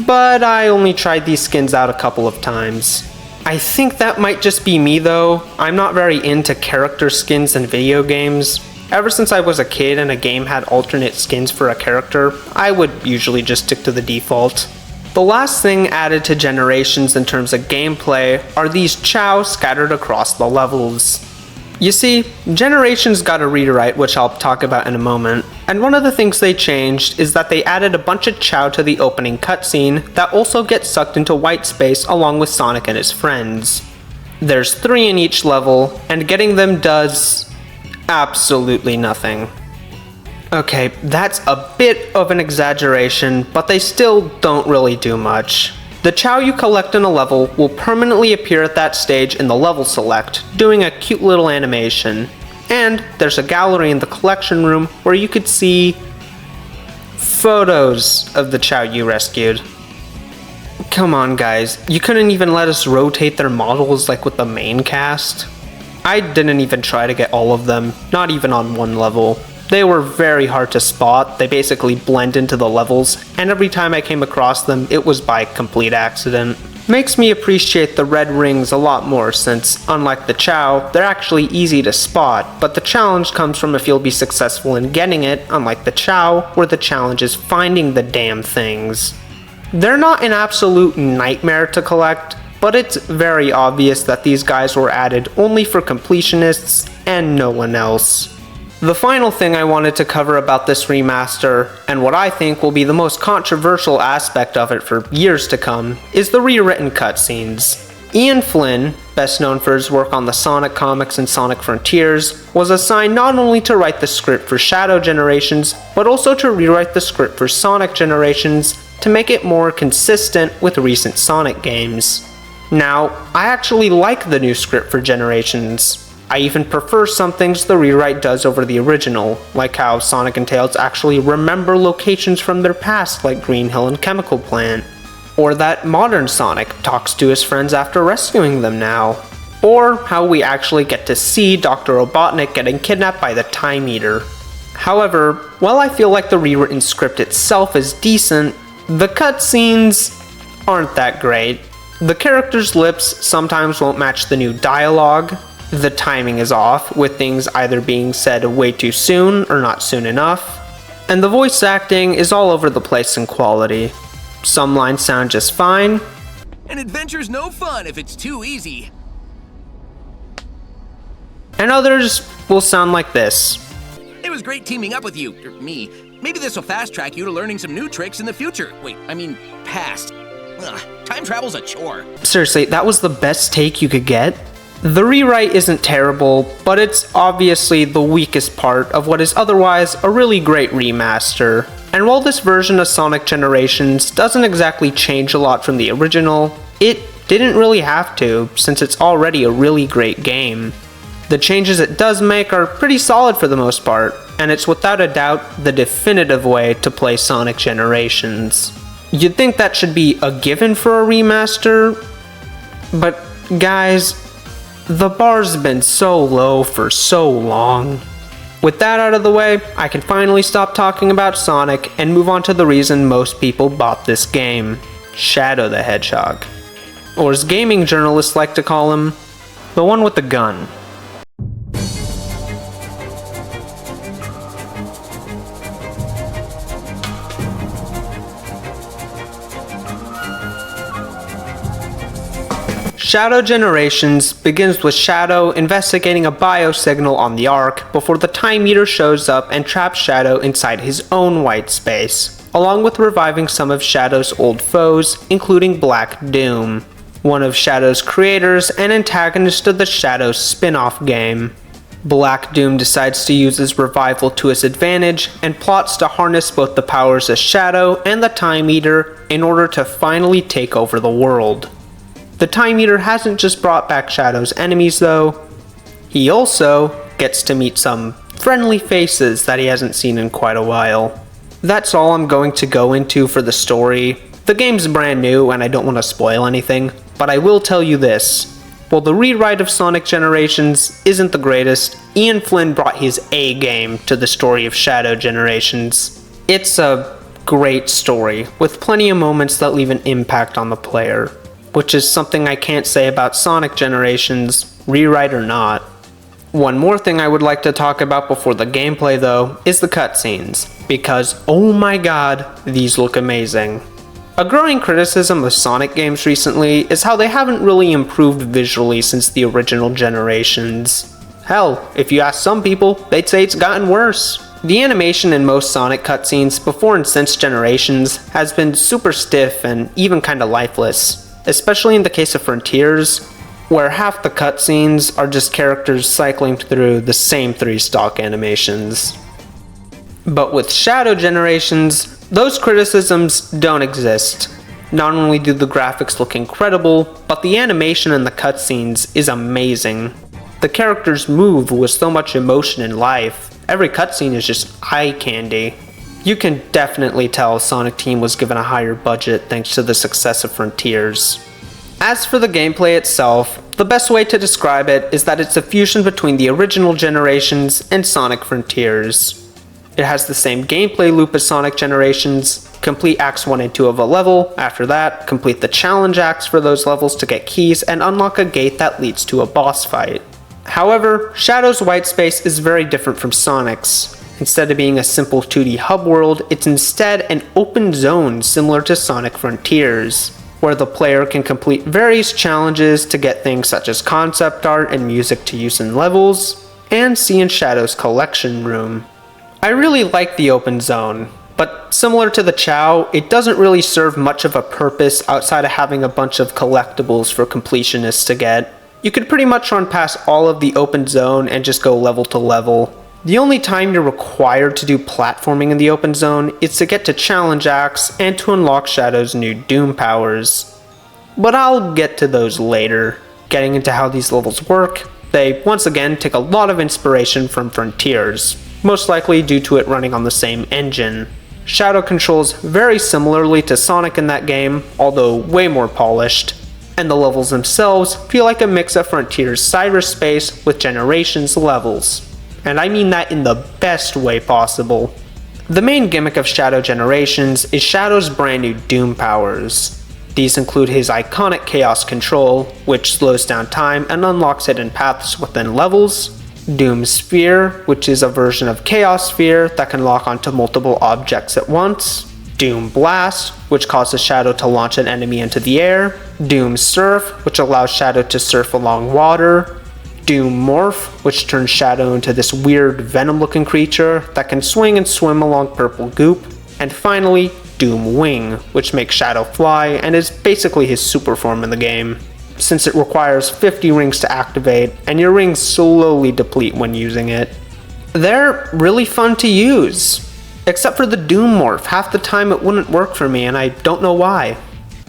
but I only tried these skins out a couple of times. I think that might just be me though. I'm not very into character skins in video games. Ever since I was a kid and a game had alternate skins for a character, I would usually just stick to the default. The last thing added to Generations in terms of gameplay are these Chow scattered across the levels. You see, Generations got a rewrite, which I'll talk about in a moment, and one of the things they changed is that they added a bunch of Chow to the opening cutscene that also get sucked into white space along with Sonic and his friends. There's 3 in each level, and getting them does absolutely nothing. Okay, that's a bit of an exaggeration, but they still don't really do much. The Chow you collect in a level will permanently appear at that stage in the level select, doing a cute little animation. And there's a gallery in the collection room where you could see photos of the Chow you rescued. Come on guys, you couldn't even let us rotate their models like with the main cast? I didn't even try to get all of them, not even on one level. They were very hard to spot, they basically blend into the levels, and every time I came across them, it was by complete accident. Makes me appreciate the red rings a lot more since, unlike the Chow, they're actually easy to spot, but the challenge comes from if you'll be successful in getting it, unlike the Chow, where the challenge is finding the damn things. They're not an absolute nightmare to collect, but it's very obvious that these guys were added only for completionists and no one else. The final thing I wanted to cover about this remaster, and what I think will be the most controversial aspect of it for years to come, is the rewritten cutscenes. Ian Flynn, best known for his work on the Sonic comics and Sonic Frontiers, was assigned not only to write the script for Shadow Generations, but also to rewrite the script for Sonic Generations to make it more consistent with recent Sonic games. Now, I actually like the new script for Generations. I even prefer some things the rewrite does over the original, like how Sonic and Tails actually remember locations from their past like Green Hill and Chemical Plant, or that modern Sonic talks to his friends after rescuing them now, or how we actually get to see Dr. Robotnik getting kidnapped by the Time Eater. However, while I feel like the rewritten script itself is decent, the cutscenes aren't that great. The characters' lips sometimes won't match the new dialogue. The timing is off, with things either being said way too soon or not soon enough, and the voice acting is all over the place in quality. Some lines sound just fine. An adventure's no fun if it's too easy. And others will sound like this. It was great teaming up with you, or me. Maybe this will fast track you to learning some new tricks in the future. Wait, I mean, past. Ugh, time travel's a chore. Seriously, that was the best take you could get? The rewrite isn't terrible, but it's obviously the weakest part of what is otherwise a really great remaster. And while this version of Sonic Generations doesn't exactly change a lot from the original, it didn't really have to, since it's already a really great game. The changes it does make are pretty solid for the most part, and it's without a doubt the definitive way to play Sonic Generations. You'd think that should be a given for a remaster, but guys, the bar's been so low for so long. With that out of the way, I can finally stop talking about Sonic and move on to the reason most people bought this game, Shadow the Hedgehog. Or as gaming journalists like to call him, the one with the gun. Shadow Generations begins with Shadow investigating a biosignal on the Ark before the Time Eater shows up and traps Shadow inside his own white space, along with reviving some of Shadow's old foes, including Black Doom, one of Shadow's creators and antagonist of the Shadow spin-off game. Black Doom decides to use his revival to his advantage and plots to harness both the powers of Shadow and the Time Eater in order to finally take over the world. The Time Eater hasn't just brought back Shadow's enemies though, he also gets to meet some friendly faces that he hasn't seen in quite a while. That's all I'm going to go into for the story. The game's brand new and I don't want to spoil anything, but I will tell you this. While the rewrite of Sonic Generations isn't the greatest, Ian Flynn brought his A game to the story of Shadow Generations. It's a great story, with plenty of moments that leave an impact on the player, which is something I can't say about Sonic Generations, rewrite or not. One more thing I would like to talk about before the gameplay though, is the cutscenes, because oh my god, these look amazing. A growing criticism of Sonic games recently is how they haven't really improved visually since the original Generations. Hell, if you ask some people, they'd say it's gotten worse. The animation in most Sonic cutscenes before and since Generations has been super stiff and even kinda lifeless, especially in the case of Frontiers, where half the cutscenes are just characters cycling through the same 3 stock animations. But with Shadow Generations, those criticisms don't exist. Not only do the graphics look incredible, but the animation in the cutscenes is amazing. The characters move with so much emotion and life. Every cutscene is just eye candy. You can definitely tell Sonic Team was given a higher budget thanks to the success of Frontiers. As for the gameplay itself, the best way to describe it is that it's a fusion between the original Generations and Sonic Frontiers. It has the same gameplay loop as Sonic Generations. Complete Acts 1 and 2 of a level. After that, complete the challenge acts for those levels to get keys and unlock a gate that leads to a boss fight. However, Shadow's white space is very different from Sonic's. Instead of being a simple 2D hub world, it's instead an open zone similar to Sonic Frontiers, where the player can complete various challenges to get things such as concept art and music to use in levels, and see in Shadow's collection room. I really like the open zone, but similar to the Chow, it doesn't really serve much of a purpose outside of having a bunch of collectibles for completionists to get. You could pretty much run past all of the open zone and just go level to level. The only time you're required to do platforming in the open zone is to get to challenge acts and to unlock Shadow's new Doom powers. But I'll get to those later. Getting into how these levels work, they once again take a lot of inspiration from Frontiers, most likely due to it running on the same engine. Shadow controls very similarly to Sonic in that game, although way more polished, and the levels themselves feel like a mix of Frontiers' cyberspace with Generations levels. And I mean that in the best way possible. The main gimmick of Shadow Generations is Shadow's brand new Doom powers. These include his iconic Chaos Control, which slows down time and unlocks hidden paths within levels, Doom Sphere, which is a version of Chaos Sphere that can lock onto multiple objects at once, Doom Blast, which causes Shadow to launch an enemy into the air, Doom Surf, which allows Shadow to surf along water, Doom Morph, which turns Shadow into this weird venom-looking creature that can swing and swim along purple goop, and finally, Doom Wing, which makes Shadow fly and is basically his super form in the game, since it requires 50 rings to activate, and your rings slowly deplete when using it. They're really fun to use, except for the Doom Morph. Half the time it wouldn't work for me, and I don't know why.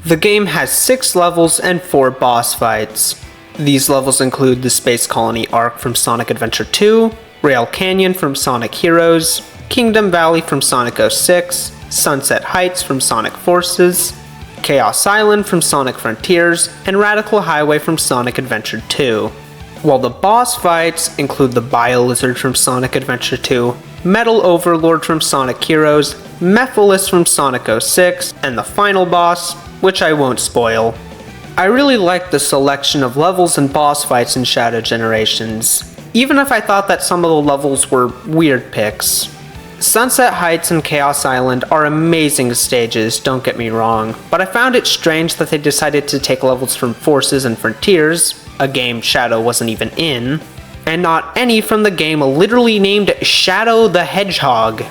The game has 6 levels and 4 boss fights. These levels include the Space Colony Arc from Sonic Adventure 2, Rail Canyon from Sonic Heroes, Kingdom Valley from Sonic 06, Sunset Heights from Sonic Forces, Chaos Island from Sonic Frontiers, and Radical Highway from Sonic Adventure 2. While the boss fights include the Bio-Lizard from Sonic Adventure 2, Metal Overlord from Sonic Heroes, Mephiles from Sonic 06, and the final boss, which I won't spoil. I really like the selection of levels and boss fights in Shadow Generations, even if I thought that some of the levels were weird picks. Sunset Heights and Chaos Island are amazing stages, don't get me wrong, but I found it strange that they decided to take levels from Forces and Frontiers, a game Shadow wasn't even in, and not any from the game literally named Shadow the Hedgehog.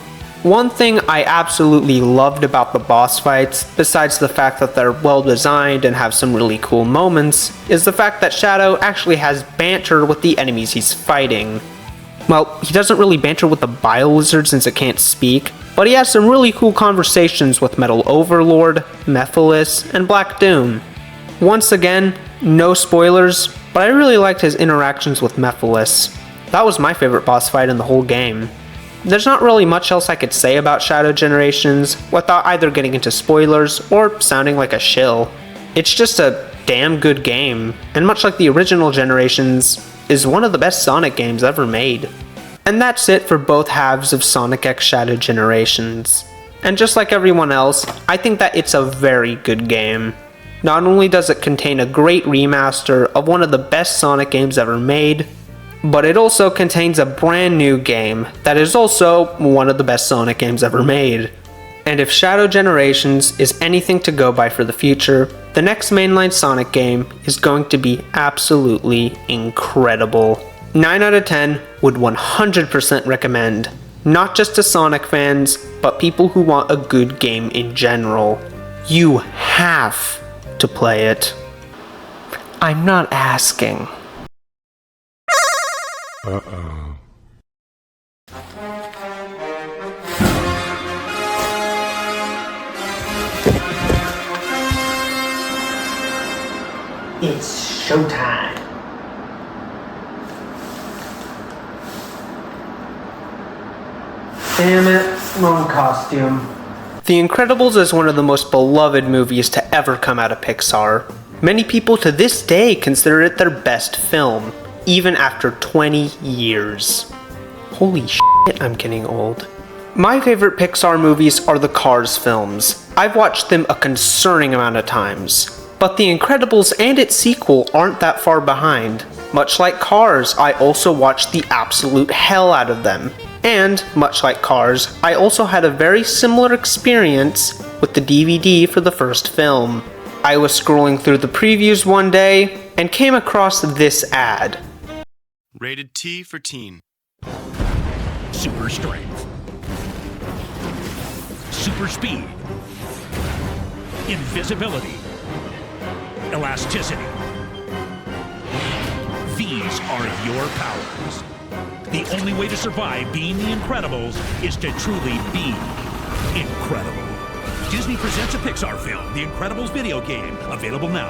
One thing I absolutely loved about the boss fights, besides the fact that they're well designed and have some really cool moments, is the fact that Shadow actually has banter with the enemies he's fighting. Well, he doesn't really banter with the Bio-Lizard since it can't speak, but he has some really cool conversations with Metal Overlord, Mephiles, and Black Doom. Once again, no spoilers, but I really liked his interactions with Mephiles. That was my favorite boss fight in the whole game. There's not really much else I could say about Shadow Generations without either getting into spoilers or sounding like a shill. It's just a damn good game, and much like the original Generations, is one of the best Sonic games ever made. And that's it for both halves of Sonic X Shadow Generations. And just like everyone else, I think that it's a very good game. Not only does it contain a great remaster of one of the best Sonic games ever made, but it also contains a brand new game that is also one of the best Sonic games ever made. And if Shadow Generations is anything to go by for the future, the next mainline Sonic game is going to be absolutely incredible. 9 out of 10 would 100% recommend, not just to Sonic fans, but people who want a good game in general. You have to play it. I'm not asking. Uh-oh. It's showtime. Damn it, wrong costume. The Incredibles is one of the most beloved movies to ever come out of Pixar. Many people to this day consider it their best film, even after 20 years. Holy shit, I'm getting old. My favorite Pixar movies are the Cars films. I've watched them a concerning amount of times. But The Incredibles and its sequel aren't that far behind. Much like Cars, I also watched the absolute hell out of them. And, much like Cars, I also had a very similar experience with the DVD for the first film. I was scrolling through the previews one day and came across this ad. Rated T for teen. Super strength. Super speed. Invisibility. Elasticity. These are your powers. The only way to survive being the Incredibles is to truly be incredible. Disney presents a Pixar film, The Incredibles video game, available now.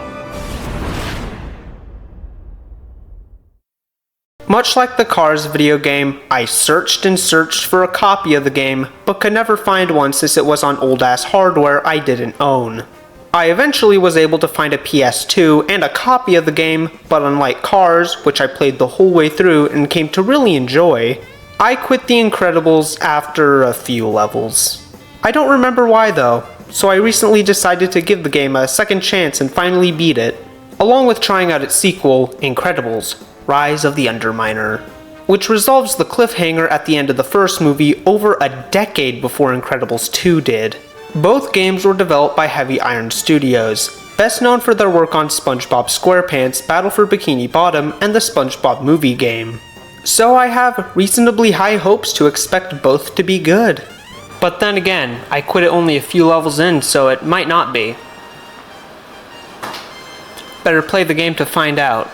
Much like the Cars video game, I searched and searched for a copy of the game, but could never find one since it was on old-ass hardware I didn't own. I eventually was able to find a PS2 and a copy of the game, but unlike Cars, which I played the whole way through and came to really enjoy, I quit The Incredibles after a few levels. I don't remember why though, so I recently decided to give the game a second chance and finally beat it, along with trying out its sequel, Incredibles: Rise of the Underminer, which resolves the cliffhanger at the end of the first movie over a decade before Incredibles 2 did. Both games were developed by Heavy Iron Studios, best known for their work on SpongeBob SquarePants, Battle for Bikini Bottom, and the SpongeBob movie game. So I have reasonably high hopes to expect both to be good. But then again, I quit it only a few levels in, so it might not be. Better play the game to find out.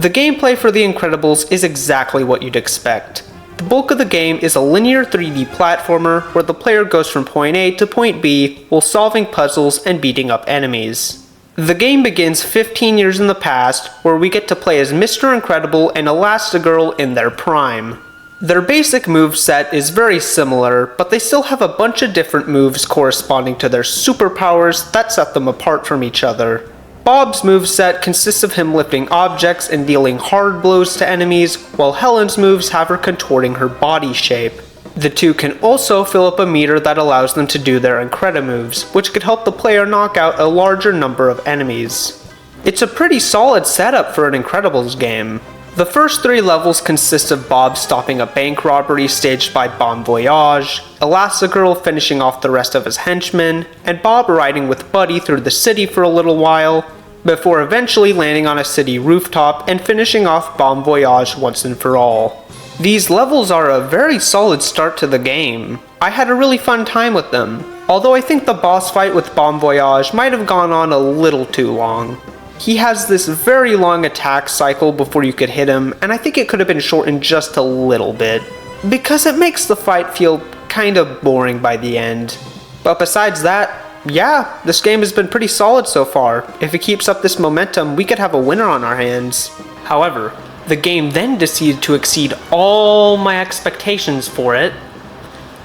The gameplay for The Incredibles is exactly what you'd expect. The bulk of the game is a linear 3D platformer where the player goes from point A to point B while solving puzzles and beating up enemies. The game begins 15 years in the past, where we get to play as Mr. Incredible and Elastigirl in their prime. Their basic moveset is very similar, but they still have a bunch of different moves corresponding to their superpowers that set them apart from each other. Bob's moveset consists of him lifting objects and dealing hard blows to enemies, while Helen's moves have her contorting her body shape. The two can also fill up a meter that allows them to do their Incredi-moves, which could help the player knock out a larger number of enemies. It's a pretty solid setup for an Incredibles game. The first 3 levels consist of Bob stopping a bank robbery staged by Bon Voyage, Elastigirl finishing off the rest of his henchmen, and Bob riding with Buddy through the city for a little while, before eventually landing on a city rooftop and finishing off Bon Voyage once and for all. These levels are a very solid start to the game. I had a really fun time with them, although I think the boss fight with Bon Voyage might have gone on a little too long. He has this very long attack cycle before you could hit him, and I think it could have been shortened just a little bit, because it makes the fight feel kind of boring by the end. But besides that, yeah, this game has been pretty solid so far. If it keeps up this momentum, we could have a winner on our hands. However, the game then decided to exceed all my expectations for it,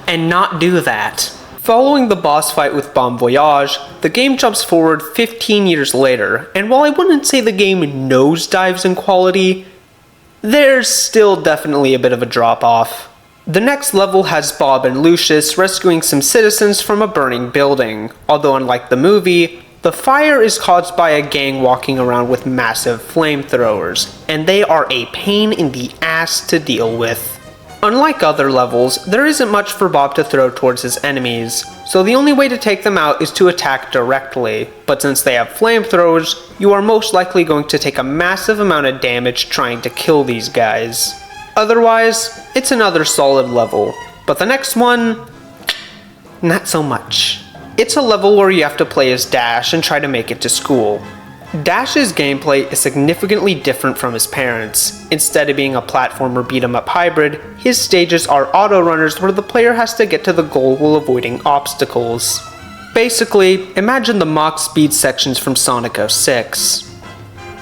and not do that. Following the boss fight with Bon Voyage, the game jumps forward 15 years later, and while I wouldn't say the game nosedives in quality, there's still definitely a bit of a drop-off. The next level has Bob and Lucius rescuing some citizens from a burning building, although unlike the movie, the fire is caused by a gang walking around with massive flamethrowers, and they are a pain in the ass to deal with. Unlike other levels, there isn't much for Bob to throw towards his enemies, so the only way to take them out is to attack directly, but since they have flamethrowers, you are most likely going to take a massive amount of damage trying to kill these guys. Otherwise, it's another solid level, but the next one, not so much. It's a level where you have to play as Dash and try to make it to school. Dash's gameplay is significantly different from his parents'. Instead of being a platformer beat-em-up hybrid, his stages are auto-runners where the player has to get to the goal while avoiding obstacles. Basically, imagine the Mach speed sections from Sonic 06.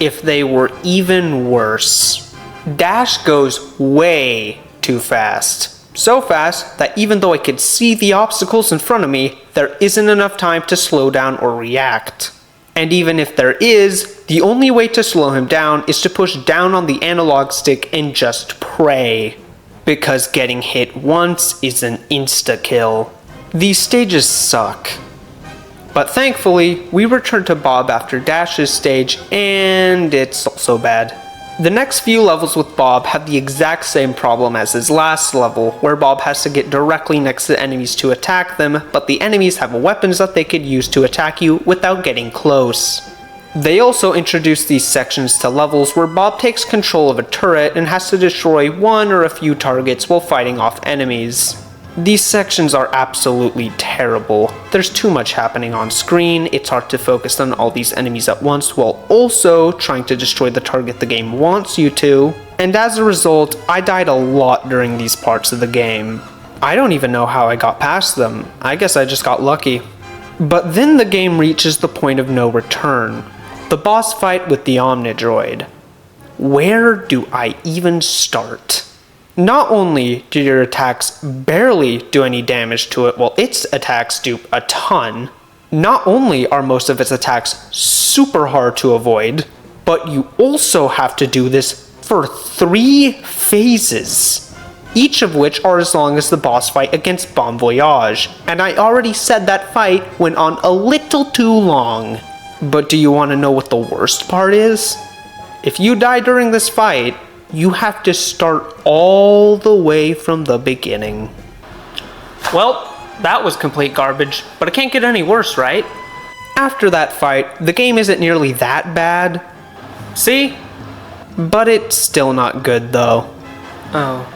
If they were even worse. Dash goes way too fast. So fast that even though I could see the obstacles in front of me, there isn't enough time to slow down or react. And even if there is, the only way to slow him down is to push down on the analog stick and just pray. Because getting hit once is an insta-kill. These stages suck. But thankfully, we return to Bob after Dash's stage, and it's also bad. The next few levels with Bob have the exact same problem as his last level, where Bob has to get directly next to enemies to attack them, but the enemies have weapons that they could use to attack you without getting close. They also introduce these sections to levels where Bob takes control of a turret and has to destroy one or a few targets while fighting off enemies. These sections are absolutely terrible. There's too much happening on screen, it's hard to focus on all these enemies at once while also trying to destroy the target the game wants you to, and as a result, I died a lot during these parts of the game. I don't even know how I got past them. I guess I just got lucky. But then the game reaches the point of no return. The boss fight with the Omnidroid. Where do I even start? Not only do your attacks barely do any damage to it while its attacks do a ton, not only are most of its attacks super hard to avoid, but you also have to do this for 3 phases, each of which are as long as the boss fight against Bon Voyage, and I already said that fight went on a little too long. But do you want to know what the worst part is? If you die during this fight, you have to start all the way from the beginning. Well, that was complete garbage, but it can't get any worse, right? After that fight, the game isn't nearly that bad. See? But it's still not good though. Oh.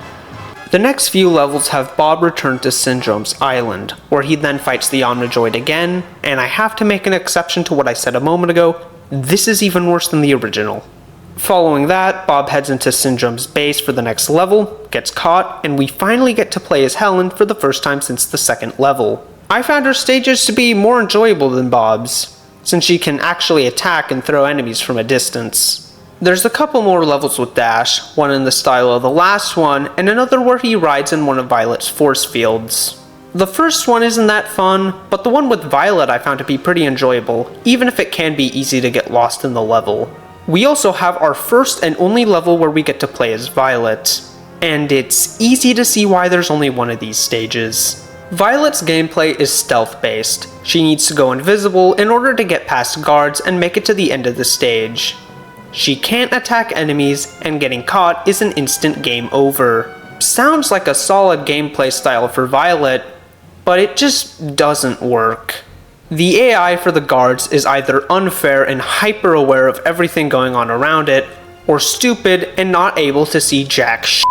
The next few levels have Bob return to Syndrome's Island, where he then fights the Omnidroid again, and I have to make an exception to what I said a moment ago, this is even worse than the original. Following that, Bob heads into Syndrome's base for the next level, gets caught, and we finally get to play as Helen for the first time since the second level. I found her stages to be more enjoyable than Bob's, since she can actually attack and throw enemies from a distance. There's a couple more levels with Dash, one in the style of the last one, and another where he rides in one of Violet's force fields. The first one isn't that fun, but the one with Violet I found to be pretty enjoyable, even if it can be easy to get lost in the level. We also have our first and only level where we get to play as Violet, and it's easy to see why there's only one of these stages. Violet's gameplay is stealth-based. She needs to go invisible in order to get past guards and make it to the end of the stage. She can't attack enemies, and getting caught is an instant game over. Sounds like a solid gameplay style for Violet, but it just doesn't work. The AI for the guards is either unfair and hyper aware of everything going on around it, or stupid and not able to see jack shit.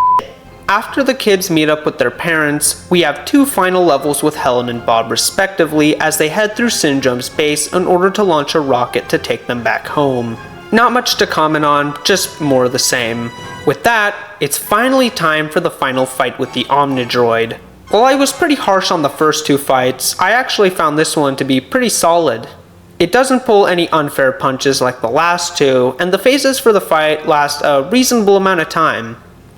After the kids meet up with their parents, we have 2 final levels with Helen and Bob respectively as they head through Syndrome's base in order to launch a rocket to take them back home. Not much to comment on, just more of the same. With that, it's finally time for the final fight with the Omnidroid. While I was pretty harsh on the first 2 fights, I actually found this one to be pretty solid. It doesn't pull any unfair punches like the last 2, and the phases for the fight last a reasonable amount of time.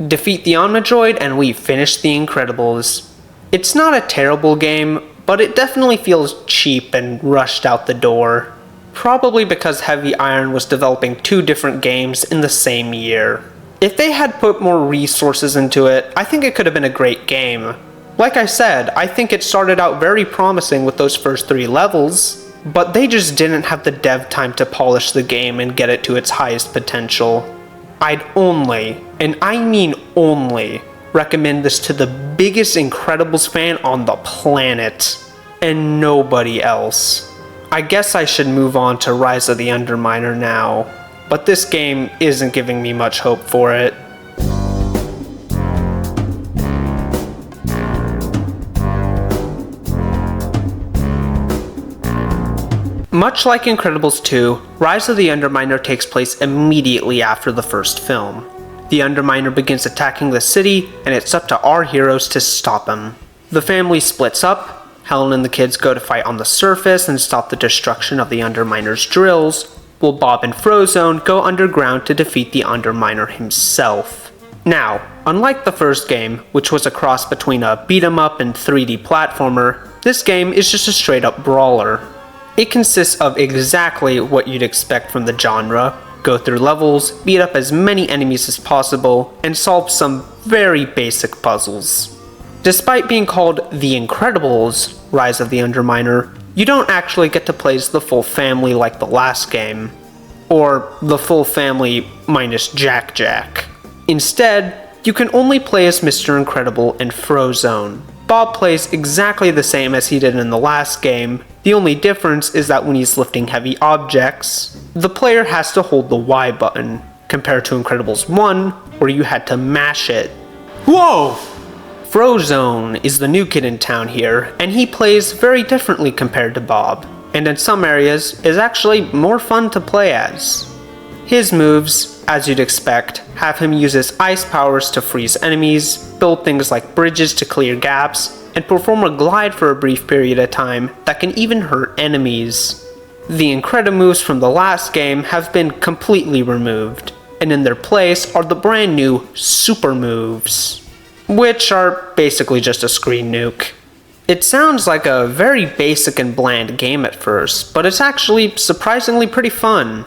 Defeat the Omnidroid and we finish the Incredibles. It's not a terrible game, but it definitely feels cheap and rushed out the door. Probably because Heavy Iron was developing 2 different games in the same year. If they had put more resources into it, I think it could have been a great game. Like I said, I think it started out very promising with those first 3 levels, but they just didn't have the dev time to polish the game and get it to its highest potential. I'd only, and I mean only, recommend this to the biggest Incredibles fan on the planet, and nobody else. I guess I should move on to Rise of the Underminer now, but this game isn't giving me much hope for it. Much like Incredibles 2, Rise of the Underminer takes place immediately after the first film. The Underminer begins attacking the city, and it's up to our heroes to stop him. The family splits up, Helen and the kids go to fight on the surface and stop the destruction of the Underminer's drills, while Bob and Frozone go underground to defeat the Underminer himself. Now, unlike the first game, which was a cross between a beat-em-up and 3D platformer, this game is just a straight-up brawler. It consists of exactly what you'd expect from the genre. Go through levels, beat up as many enemies as possible, and solve some very basic puzzles. Despite being called The Incredibles: Rise of the Underminer, you don't actually get to play as the full family like the last game, or the full family minus Jack Jack. Instead, you can only play as Mr. Incredible and Frozone. Bob plays exactly the same as he did in the last game. The only difference is that when he's lifting heavy objects, the player has to hold the Y button, compared to Incredibles 1, where you had to mash it. Whoa! Frozone is the new kid in town here, and he plays very differently compared to Bob, and in some areas is actually more fun to play as. His moves, as you'd expect, have him use his ice powers to freeze enemies, build things like bridges to clear gaps, and perform a glide for a brief period of time that can even hurt enemies. The Incredimoves from the last game have been completely removed, and in their place are the brand new Super Moves, which are basically just a screen nuke. It sounds like a very basic and bland game at first, but it's actually surprisingly pretty fun.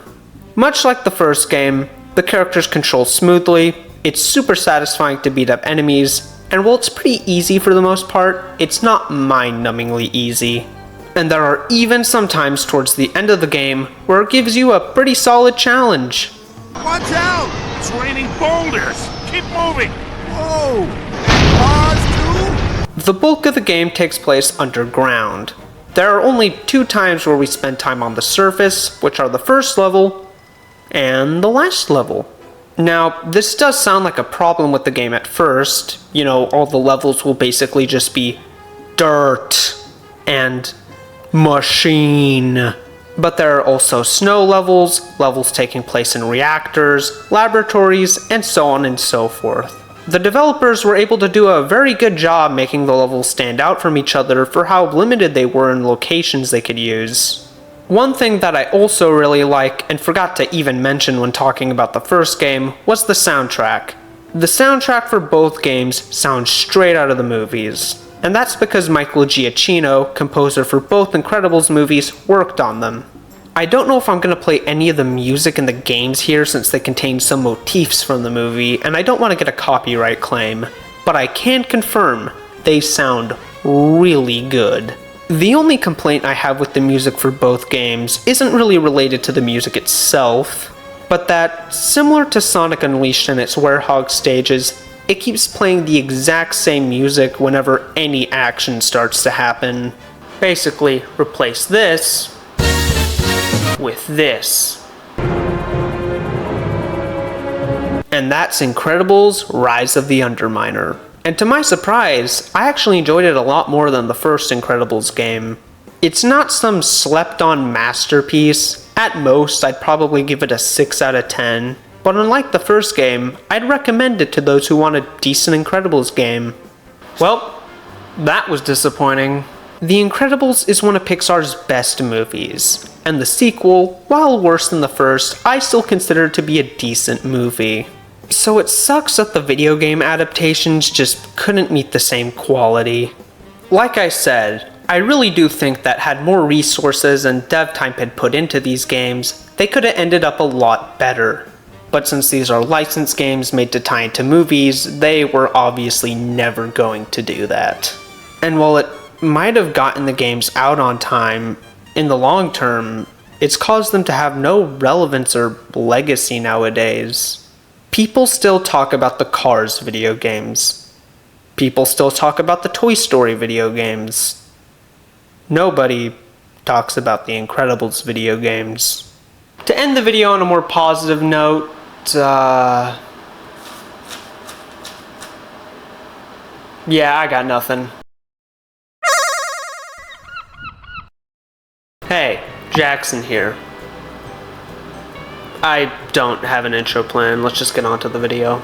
Much like the first game, the characters control smoothly, it's super satisfying to beat up enemies, and while it's pretty easy for the most part, it's not mind-numbingly easy. And there are even some times towards the end of the game where it gives you a pretty solid challenge. Watch out! It's raining boulders! Keep moving! Whoa! Pause too? The bulk of the game takes place underground. There are only 2 times where we spend time on the surface, which are the first level and the last level. Now, this does sound like a problem with the game at first. You know, all the levels will basically just be dirt and machine. But there are also snow levels, levels taking place in reactors, laboratories, and so on and so forth. The developers were able to do a very good job making the levels stand out from each other for how limited they were in locations they could use. One thing that I also really like, and forgot to even mention when talking about the first game, was the soundtrack. The soundtrack for both games sounds straight out of the movies, and that's because Michael Giacchino, composer for both Incredibles movies, worked on them. I don't know if I'm going to play any of the music in the games here since they contain some motifs from the movie, and I don't want to get a copyright claim, but I can confirm they sound really good. The only complaint I have with the music for both games isn't really related to the music itself, but that, similar to Sonic Unleashed and its Werehog stages, it keeps playing the exact same music whenever any action starts to happen. Basically, replace this with this. And that's Incredibles: Rise of the Underminer. And to my surprise, I actually enjoyed it a lot more than the first Incredibles game. It's not some slept-on masterpiece. At most, I'd probably give it a 6 out of 10. But unlike the first game, I'd recommend it to those who want a decent Incredibles game. Well, that was disappointing. The Incredibles is one of Pixar's best movies, and the sequel, while worse than the first, I still consider to be a decent movie. So it sucks that the video game adaptations just couldn't meet the same quality. Like I said, I really do think that had more resources and dev time been put into these games, they could have ended up a lot better. But since these are licensed games made to tie into movies, they were obviously never going to do that. And while it might have gotten the games out on time, in the long term, it's caused them to have no relevance or legacy nowadays. People still talk about the Cars video games. People still talk about the Toy Story video games. Nobody talks about the Incredibles video games. To end the video on a more positive note, yeah, I got nothing. Hey, Jackson here. I don't have an intro plan, let's just get on to the video.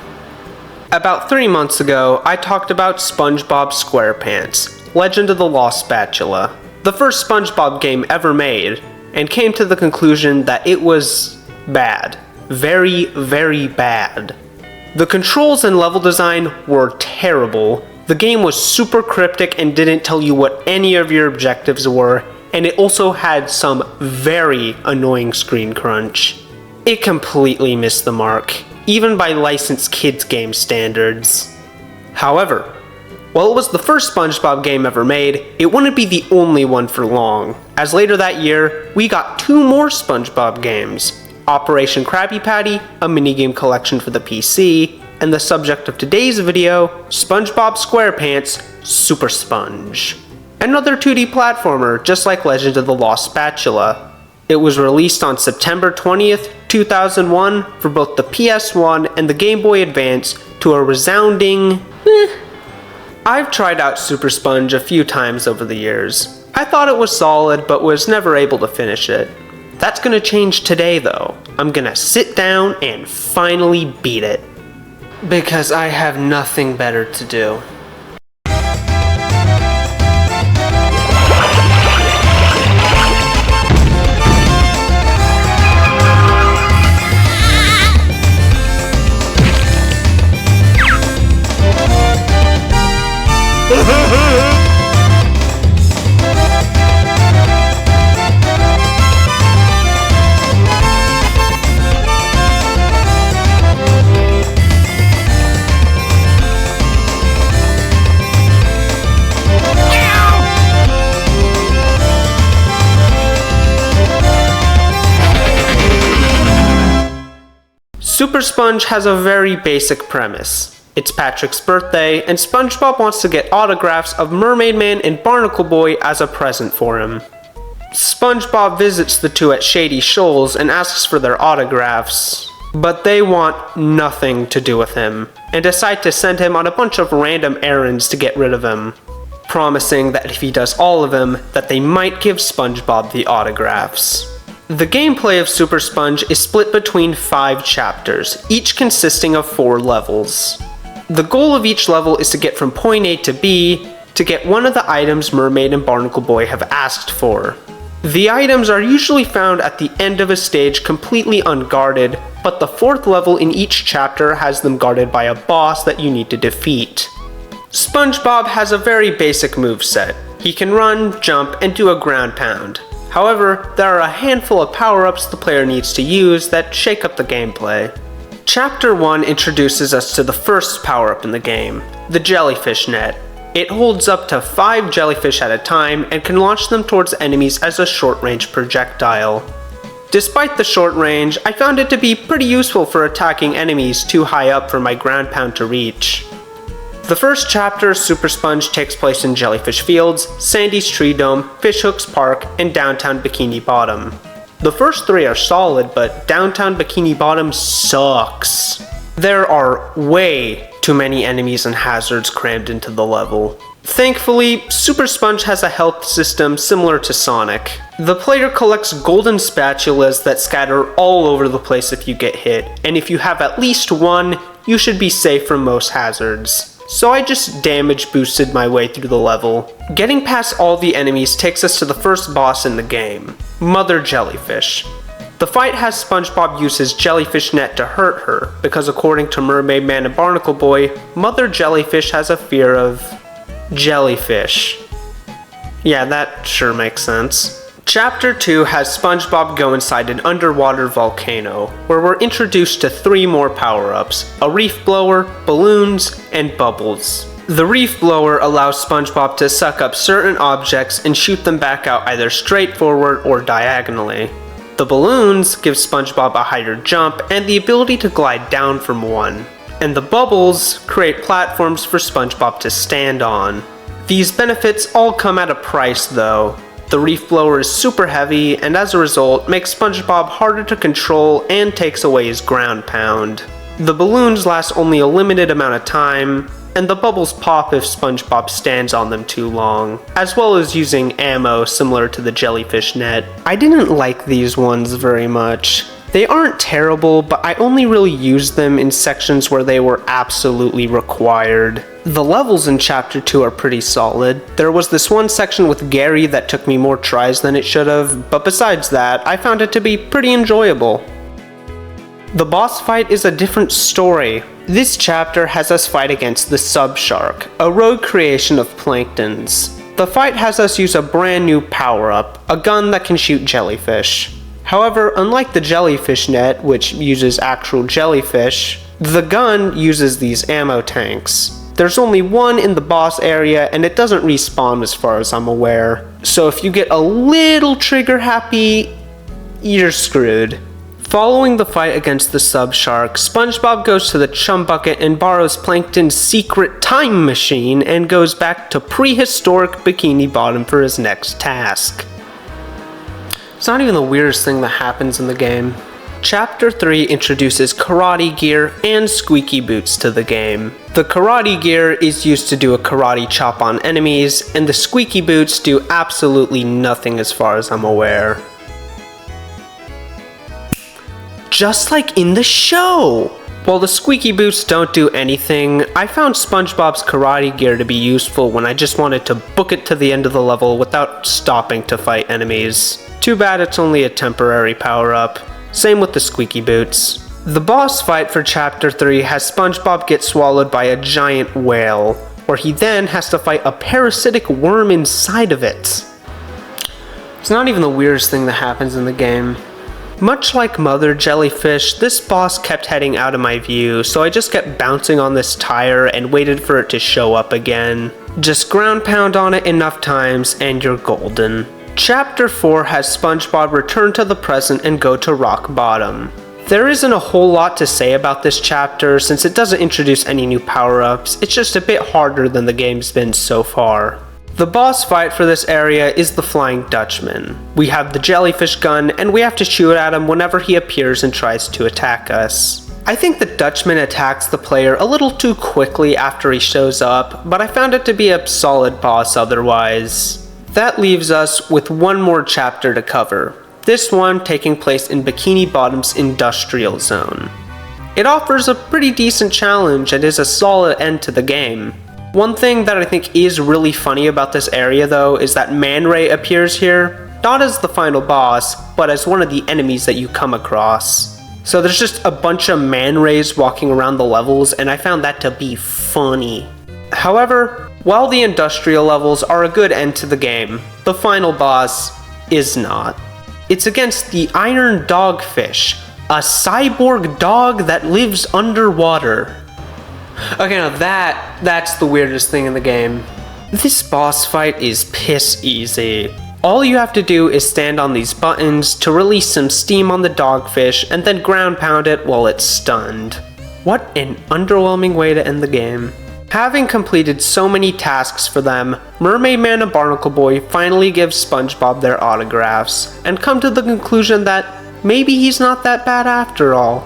About 3 months ago, I talked about SpongeBob SquarePants, Legend of the Lost Spatula, the first SpongeBob game ever made, and came to the conclusion that it was bad. Very, very bad. The controls and level design were terrible, the game was super cryptic and didn't tell you what any of your objectives were, and it also had some very annoying screen crunch. It completely missed the mark, even by licensed kids game standards. However, while it was the first SpongeBob game ever made, it wouldn't be the only one for long, as later that year, we got 2 more SpongeBob games, Operation Krabby Patty, a minigame collection for the PC, and the subject of today's video, SpongeBob SquarePants SuperSponge. Another 2D platformer, just like Legend of the Lost Spatula. It was released on September 20th, 2001 for both the PS1 and the Game Boy Advance to a resounding I've tried out SuperSponge a few times over the years. I thought it was solid, but was never able to finish it. That's gonna change today though. I'm gonna sit down and finally beat it. Because I have nothing better to do. SuperSponge has a very basic premise. It's Patrick's birthday, and SpongeBob wants to get autographs of Mermaid Man and Barnacle Boy as a present for him. SpongeBob visits the two at Shady Shoals and asks for their autographs, but they want nothing to do with him, and decide to send him on a bunch of random errands to get rid of him, promising that if he does all of them, that they might give SpongeBob the autographs. The gameplay of SuperSponge is split between 5 chapters, each consisting of 4 levels. The goal of each level is to get from point A to B to get one of the items Mermaid and Barnacle Boy have asked for. The items are usually found at the end of a stage completely unguarded, but the 4th level in each chapter has them guarded by a boss that you need to defeat. SpongeBob has a very basic moveset. He can run, jump, and do a ground pound. However, there are a handful of power-ups the player needs to use that shake up the gameplay. Chapter 1 introduces us to the first power-up in the game, the Jellyfish Net. It holds up to 5 jellyfish at a time and can launch them towards enemies as a short-range projectile. Despite the short range, I found it to be pretty useful for attacking enemies too high up for my ground pound to reach. The first chapter, SuperSponge, takes place in Jellyfish Fields, Sandy's Tree Dome, Fishhooks Park, and downtown Bikini Bottom. The first 3 are solid, but downtown Bikini Bottom sucks. There are way too many enemies and hazards crammed into the level. Thankfully, SuperSponge has a health system similar to Sonic. The player collects golden spatulas that scatter all over the place if you get hit, and if you have at least one, you should be safe from most hazards. So I just damage boosted my way through the level. Getting past all the enemies takes us to the first boss in the game, Mother Jellyfish. The fight has SpongeBob use his jellyfish net to hurt her, because according to Mermaid Man and Barnacle Boy, Mother Jellyfish has a fear of jellyfish. Yeah, that sure makes sense. Chapter 2 has SpongeBob go inside an underwater volcano, where we're introduced to 3 more power-ups, a reef blower, balloons, and bubbles. The reef blower allows SpongeBob to suck up certain objects and shoot them back out either straight forward or diagonally. The balloons give SpongeBob a higher jump and the ability to glide down from one. And the bubbles create platforms for SpongeBob to stand on. These benefits all come at a price though. The reef blower is super heavy and as a result makes SpongeBob harder to control and takes away his ground pound. The balloons last only a limited amount of time, and the bubbles pop if SpongeBob stands on them too long, as well as using ammo similar to the jellyfish net. I didn't like these ones very much. They aren't terrible, but I only really used them in sections where they were absolutely required. The levels in Chapter 2 are pretty solid. There was this one section with Gary that took me more tries than it should have, but besides that, I found it to be pretty enjoyable. The boss fight is a different story. This chapter has us fight against the Sub-Shark, a rogue creation of Plankton's. The fight has us use a brand new power-up, a gun that can shoot jellyfish. However, unlike the jellyfish net, which uses actual jellyfish, the gun uses these ammo tanks. There's only one in the boss area, and it doesn't respawn as far as I'm aware. So if you get a little trigger happy, you're screwed. Following the fight against the sub-shark, SpongeBob goes to the chum bucket and borrows Plankton's secret time machine and goes back to prehistoric Bikini Bottom for his next task. It's not even the weirdest thing that happens in the game. Chapter 3 introduces karate gear and squeaky boots to the game. The karate gear is used to do a karate chop on enemies, and the squeaky boots do absolutely nothing as far as I'm aware. Just like in the show! While the squeaky boots don't do anything, I found SpongeBob's karate gear to be useful when I just wanted to book it to the end of the level without stopping to fight enemies. Too bad it's only a temporary power-up. Same with the squeaky boots. The boss fight for Chapter 3 has SpongeBob get swallowed by a giant whale, where he then has to fight a parasitic worm inside of it. It's not even the weirdest thing that happens in the game. Much like Mother Jellyfish, this boss kept heading out of my view, so I just kept bouncing on this tire and waited for it to show up again. Just ground pound on it enough times and you're golden. Chapter 4 has SpongeBob return to the present and go to rock bottom. There isn't a whole lot to say about this chapter since it doesn't introduce any new power-ups, it's just a bit harder than the game's been so far. The boss fight for this area is the Flying Dutchman. We have the jellyfish gun and we have to shoot at him whenever he appears and tries to attack us. I think the Dutchman attacks the player a little too quickly after he shows up, but I found it to be a solid boss otherwise. That leaves us with one more chapter to cover, this one taking place in Bikini Bottom's industrial zone. It offers a pretty decent challenge and is a solid end to the game. One thing that I think is really funny about this area though is that Man Ray appears here, not as the final boss, but as one of the enemies that you come across. So there's just a bunch of Man Rays walking around the levels and I found that to be funny. However, while the industrial levels are a good end to the game, the final boss is not. It's against the Iron Dogfish, a cyborg dog that lives underwater. Okay, now that's the weirdest thing in the game. This boss fight is piss easy. All you have to do is stand on these buttons to release some steam on the dogfish and then ground pound it while it's stunned. What an underwhelming way to end the game. Having completed so many tasks for them, Mermaid Man and Barnacle Boy finally give SpongeBob their autographs and come to the conclusion that maybe he's not that bad after all.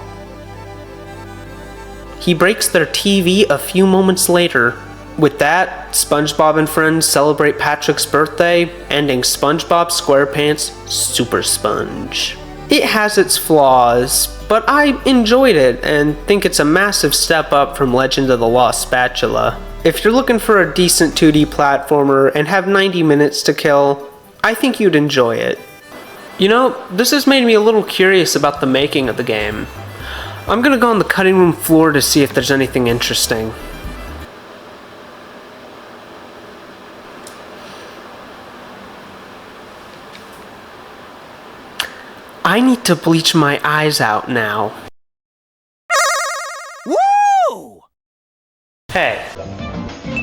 He breaks their TV a few moments later. With that, SpongeBob and friends celebrate Patrick's birthday, ending SpongeBob SquarePants SuperSponge. It has its flaws, but I enjoyed it and think it's a massive step up from Legend of the Lost Spatula. If you're looking for a decent 2D platformer and have 90 minutes to kill, I think you'd enjoy it. You know, this has made me a little curious about the making of the game. I'm gonna go on the cutting room floor to see if there's anything interesting. I need to bleach my eyes out now. Woo! Hey,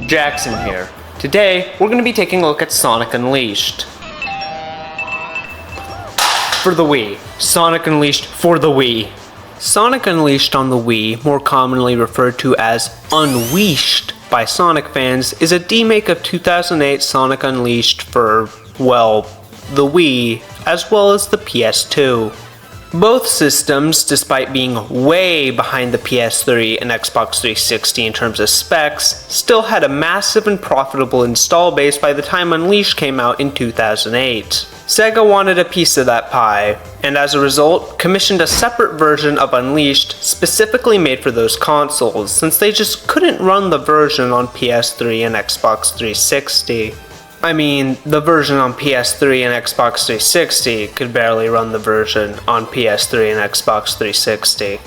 Jackson here. Today, we're gonna be taking a look at Sonic Unleashed. For the Wii. Sonic Unleashed for the Wii. Sonic Unleashed on the Wii, more commonly referred to as Unweeshed by Sonic fans, is a remake of 2008 Sonic Unleashed for, well, the Wii, as well as the PS2. Both systems, despite being way behind the PS3 and Xbox 360 in terms of specs, still had a massive and profitable install base by the time Unleashed came out in 2008. Sega wanted a piece of that pie, and as a result, commissioned a separate version of Unleashed specifically made for those consoles, since they just couldn't run the version on PS3 and Xbox 360. I mean, the version on PS3 and Xbox 360 could barely run the version on PS3 and Xbox 360.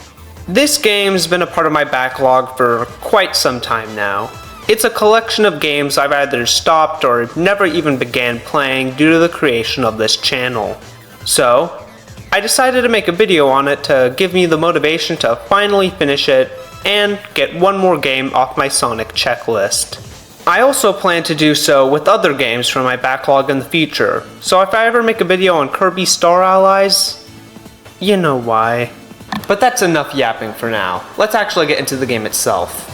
This game's been a part of my backlog for quite some time now. It's a collection of games I've either stopped or never even began playing due to the creation of this channel. So, I decided to make a video on it to give me the motivation to finally finish it and get one more game off my Sonic checklist. I also plan to do so with other games from my backlog in the future, so if I ever make a video on Kirby Star Allies, you know why. But that's enough yapping for now. Let's actually get into the game itself.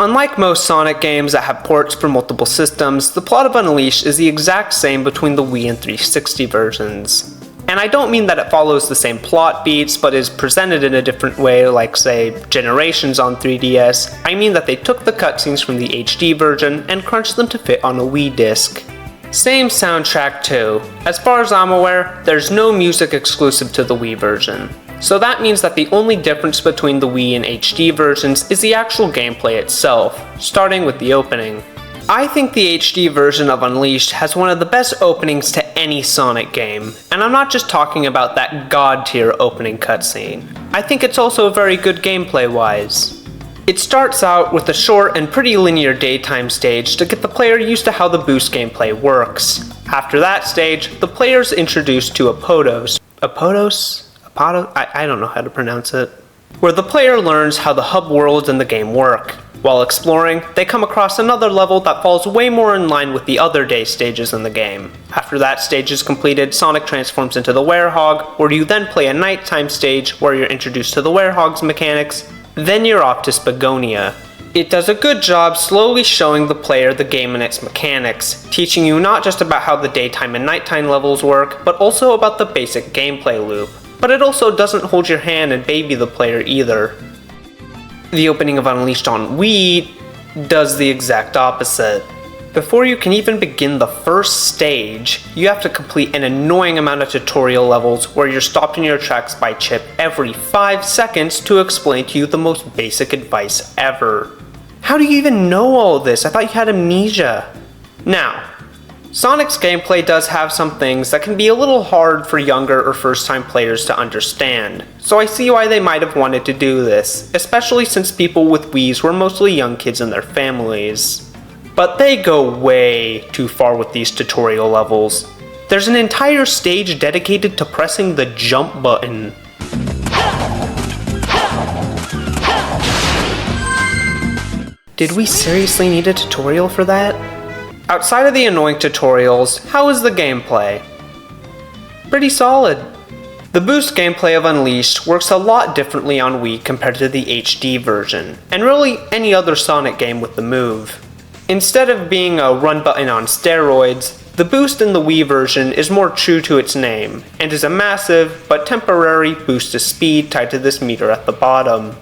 Unlike most Sonic games that have ports for multiple systems, the plot of Unleashed is the exact same between the Wii and 360 versions. And I don't mean that it follows the same plot beats, but is presented in a different way, like say, Generations on 3DS. I mean that they took the cutscenes from the HD version and crunched them to fit on a Wii disc. Same soundtrack too. As far as I'm aware, there's no music exclusive to the Wii version. So that means that the only difference between the Wii and HD versions is the actual gameplay itself, starting with the opening. I think the HD version of Unleashed has one of the best openings to any Sonic game, and I'm not just talking about that god tier opening cutscene. I think it's also very good gameplay-wise. It starts out with a short and pretty linear daytime stage to get the player used to how the boost gameplay works. After that stage, the player is introduced to I don't know how to pronounce it. Where the player learns how the hub worlds in the game work. While exploring, they come across another level that falls way more in line with the other day stages in the game. After that stage is completed, Sonic transforms into the Werehog, where you then play a nighttime stage where you're introduced to the Werehog's mechanics. Then you're off to Spagonia. It does a good job slowly showing the player the game and its mechanics, teaching you not just about how the daytime and nighttime levels work, but also about the basic gameplay loop. But it also doesn't hold your hand and baby the player either. The opening of Unleashed on Wii does the exact opposite. Before you can even begin the first stage, you have to complete an annoying amount of tutorial levels where you're stopped in your tracks by Chip every 5 seconds to explain to you the most basic advice ever. How do you even know all of this? I thought you had amnesia. Now, Sonic's gameplay does have some things that can be a little hard for younger or first-time players to understand, so I see why they might have wanted to do this, especially since people with Wiis were mostly young kids and their families. But they go way too far with these tutorial levels. There's an entire stage dedicated to pressing the jump button. Did we seriously need a tutorial for that? Outside of the annoying tutorials, how is the gameplay? Pretty solid. The boost gameplay of Unleashed works a lot differently on Wii compared to the HD version, and really any other Sonic game with the move. Instead of being a run button on steroids, the boost in the Wii version is more true to its name, and is a massive, but temporary boost to speed tied to this meter at the bottom.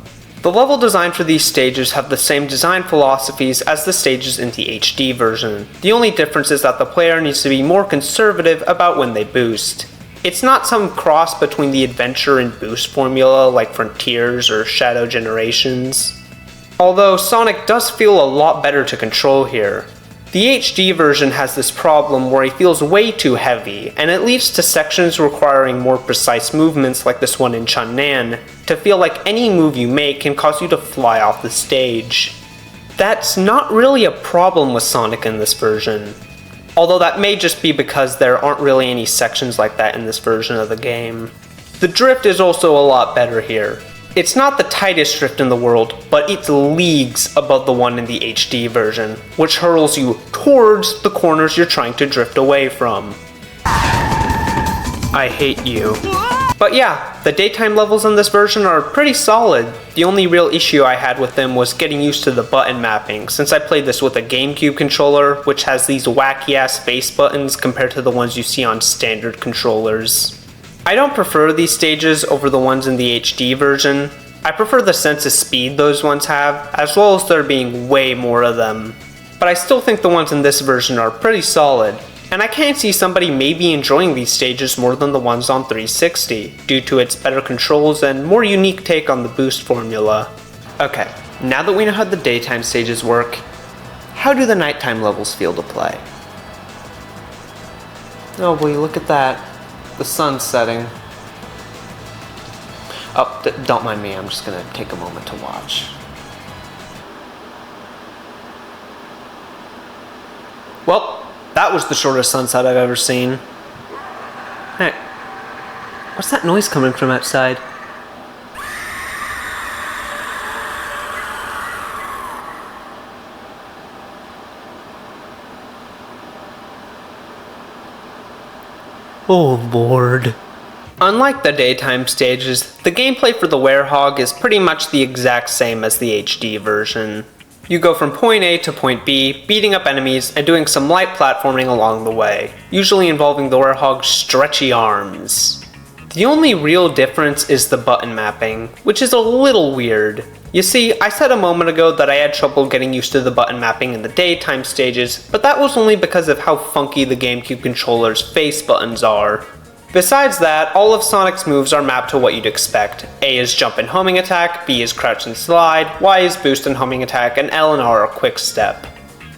The level design for these stages have the same design philosophies as the stages in the HD version. The only difference is that the player needs to be more conservative about when they boost. It's not some cross between the adventure and boost formula like Frontiers or Shadow Generations. Although Sonic does feel a lot better to control here. The HD version has this problem where he feels way too heavy, and it leads to sections requiring more precise movements like this one in Chunnan, to feel like any move you make can cause you to fly off the stage. That's not really a problem with Sonic in this version, although that may just be because there aren't really any sections like that in this version of the game. The drift is also a lot better here. It's not the tightest drift in the world, but it's leagues above the one in the HD version, which hurls you towards the corners you're trying to drift away from. I hate you. But yeah, the daytime levels in this version are pretty solid. The only real issue I had with them was getting used to the button mapping, since I played this with a GameCube controller, which has these wacky ass face buttons compared to the ones you see on standard controllers. I don't prefer these stages over the ones in the HD version. I prefer the sense of speed those ones have, as well as there being way more of them. But I still think the ones in this version are pretty solid. And I can't see somebody maybe enjoying these stages more than the ones on 360, due to its better controls and more unique take on the boost formula. Okay, now that we know how the daytime stages work, how do the nighttime levels feel to play? Oh boy, look at that. The sun's setting. Oh, don't mind me, I'm just gonna take a moment to watch. Well, that was the shortest sunset I've ever seen. Hey, what's that noise coming from outside? Oh Lord. Unlike the daytime stages, the gameplay for the Werehog is pretty much the exact same as the HD version. You go from point A to point B, beating up enemies and doing some light platforming along the way, usually involving the Werehog's stretchy arms. The only real difference is the button mapping, which is a little weird. You see, I said a moment ago that I had trouble getting used to the button mapping in the daytime stages, but that was only because of how funky the GameCube controller's face buttons are. Besides that, all of Sonic's moves are mapped to what you'd expect. A is jump and homing attack, B is crouch and slide, Y is boost and homing attack, and L and R are quick step.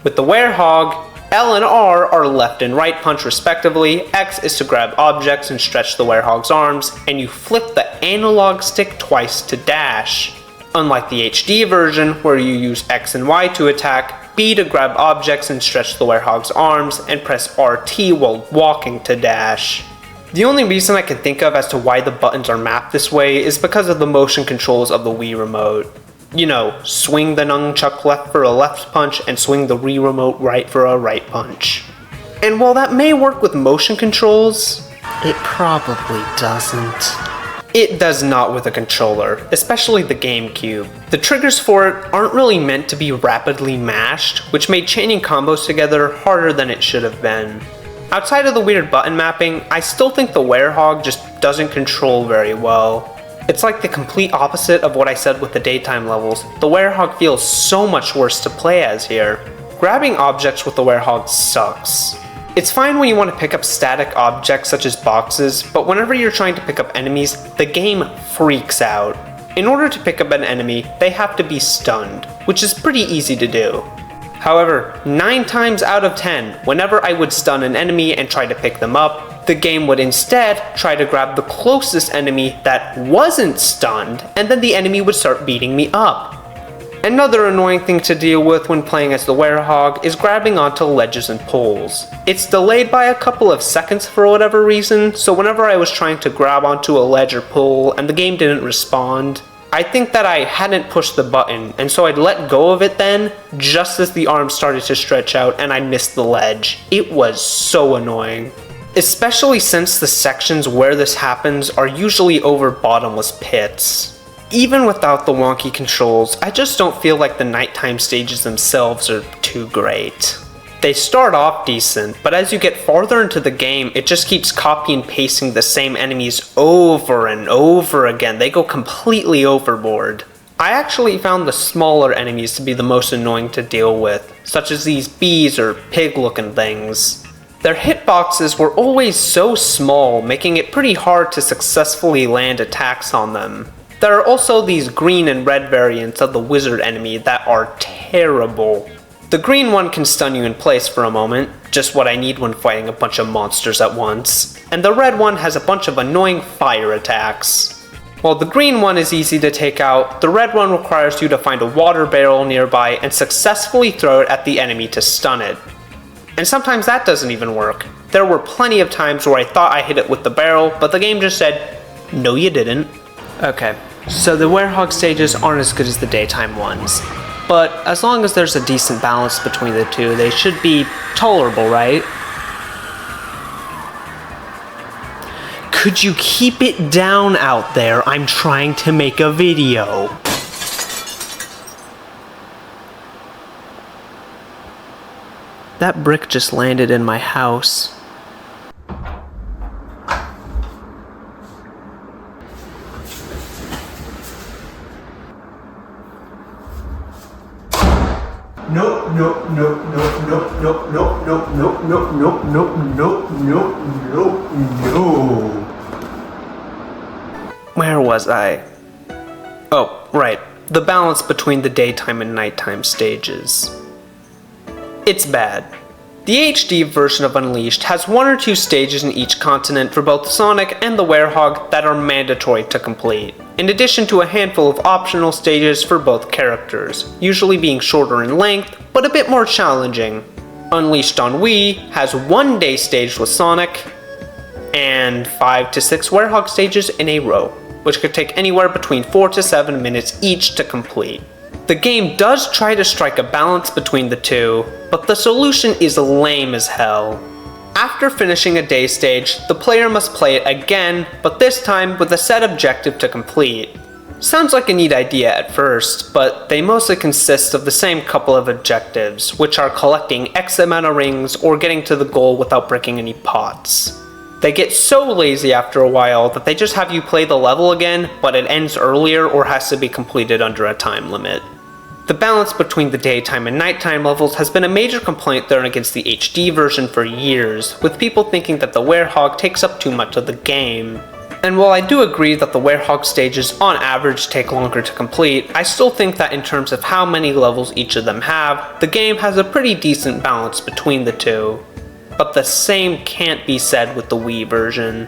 With the Werehog, L and R are left and right punch respectively, X is to grab objects and stretch the Werehog's arms, and you flip the analog stick twice to dash. Unlike the HD version, where you use X and Y to attack, B to grab objects and stretch the Werehog's arms, and press RT while walking to dash. The only reason I can think of as to why the buttons are mapped this way is because of the motion controls of the Wii Remote. You know, swing the nunchuck left for a left punch and swing the Wii Remote right for a right punch. And while that may work with motion controls, it probably doesn't. It does not with a controller, especially the GameCube. The triggers for it aren't really meant to be rapidly mashed, which made chaining combos together harder than it should have been. Outside of the weird button mapping, I still think the Werehog just doesn't control very well. It's like the complete opposite of what I said with the daytime levels. The Werehog feels so much worse to play as here. Grabbing objects with the Werehog sucks. It's fine when you want to pick up static objects such as boxes, but whenever you're trying to pick up enemies, the game freaks out. In order to pick up an enemy, they have to be stunned, which is pretty easy to do. However, 9 times out of 10, whenever I would stun an enemy and try to pick them up, the game would instead try to grab the closest enemy that wasn't stunned, and then the enemy would start beating me up. Another annoying thing to deal with when playing as the Werehog is grabbing onto ledges and poles. It's delayed by a couple of seconds for whatever reason, so whenever I was trying to grab onto a ledge or pole and the game didn't respond, I think that I hadn't pushed the button, and so I'd let go of it then, just as the arm started to stretch out and I missed the ledge. It was so annoying. Especially since the sections where this happens are usually over bottomless pits. Even without the wonky controls, I just don't feel like the nighttime stages themselves are too great. They start off decent, but as you get farther into the game, it just keeps copy and pasting the same enemies over and over again. They go completely overboard. I actually found the smaller enemies to be the most annoying to deal with, such as these bees or pig-looking things. Their hitboxes were always so small, making it pretty hard to successfully land attacks on them. There are also these green and red variants of the wizard enemy that are terrible. The green one can stun you in place for a moment, just what I need when fighting a bunch of monsters at once, and the red one has a bunch of annoying fire attacks. While the green one is easy to take out, the red one requires you to find a water barrel nearby and successfully throw it at the enemy to stun it. And sometimes that doesn't even work. There were plenty of times where I thought I hit it with the barrel, but the game just said, no you didn't. Okay, so the Werehog stages aren't as good as the daytime ones. But as long as there's a decent balance between the two, they should be tolerable, right? Could you keep it down out there? I'm trying to make a video. That brick just landed in my house. Nope, nope, nope, nope, nope, nope, nope, nope, nope, Where was I? Oh, right. The balance between the daytime and nighttime stages. It's bad. The HD version of Unleashed has 1 or 2 stages in each continent for both Sonic and the Werehog that are mandatory to complete, in addition to a handful of optional stages for both characters, usually being shorter in length, but a bit more challenging. Unleashed on Wii has 1 day stage with Sonic, and 5 to 6 Werehog stages in a row, which could take anywhere between 4 to 7 minutes each to complete. The game does try to strike a balance between the two, but the solution is lame as hell. After finishing a day stage, the player must play it again, but this time with a set objective to complete. Sounds like a neat idea at first, but they mostly consist of the same couple of objectives, which are collecting X amount of rings or getting to the goal without breaking any pots. They get so lazy after a while that they just have you play the level again, but it ends earlier or has to be completed under a time limit. The balance between the daytime and nighttime levels has been a major complaint thrown against the HD version for years, with people thinking that the Werehog takes up too much of the game. And while I do agree that the Werehog stages on average take longer to complete, I still think that in terms of how many levels each of them have, the game has a pretty decent balance between the two. But the same can't be said with the Wii version.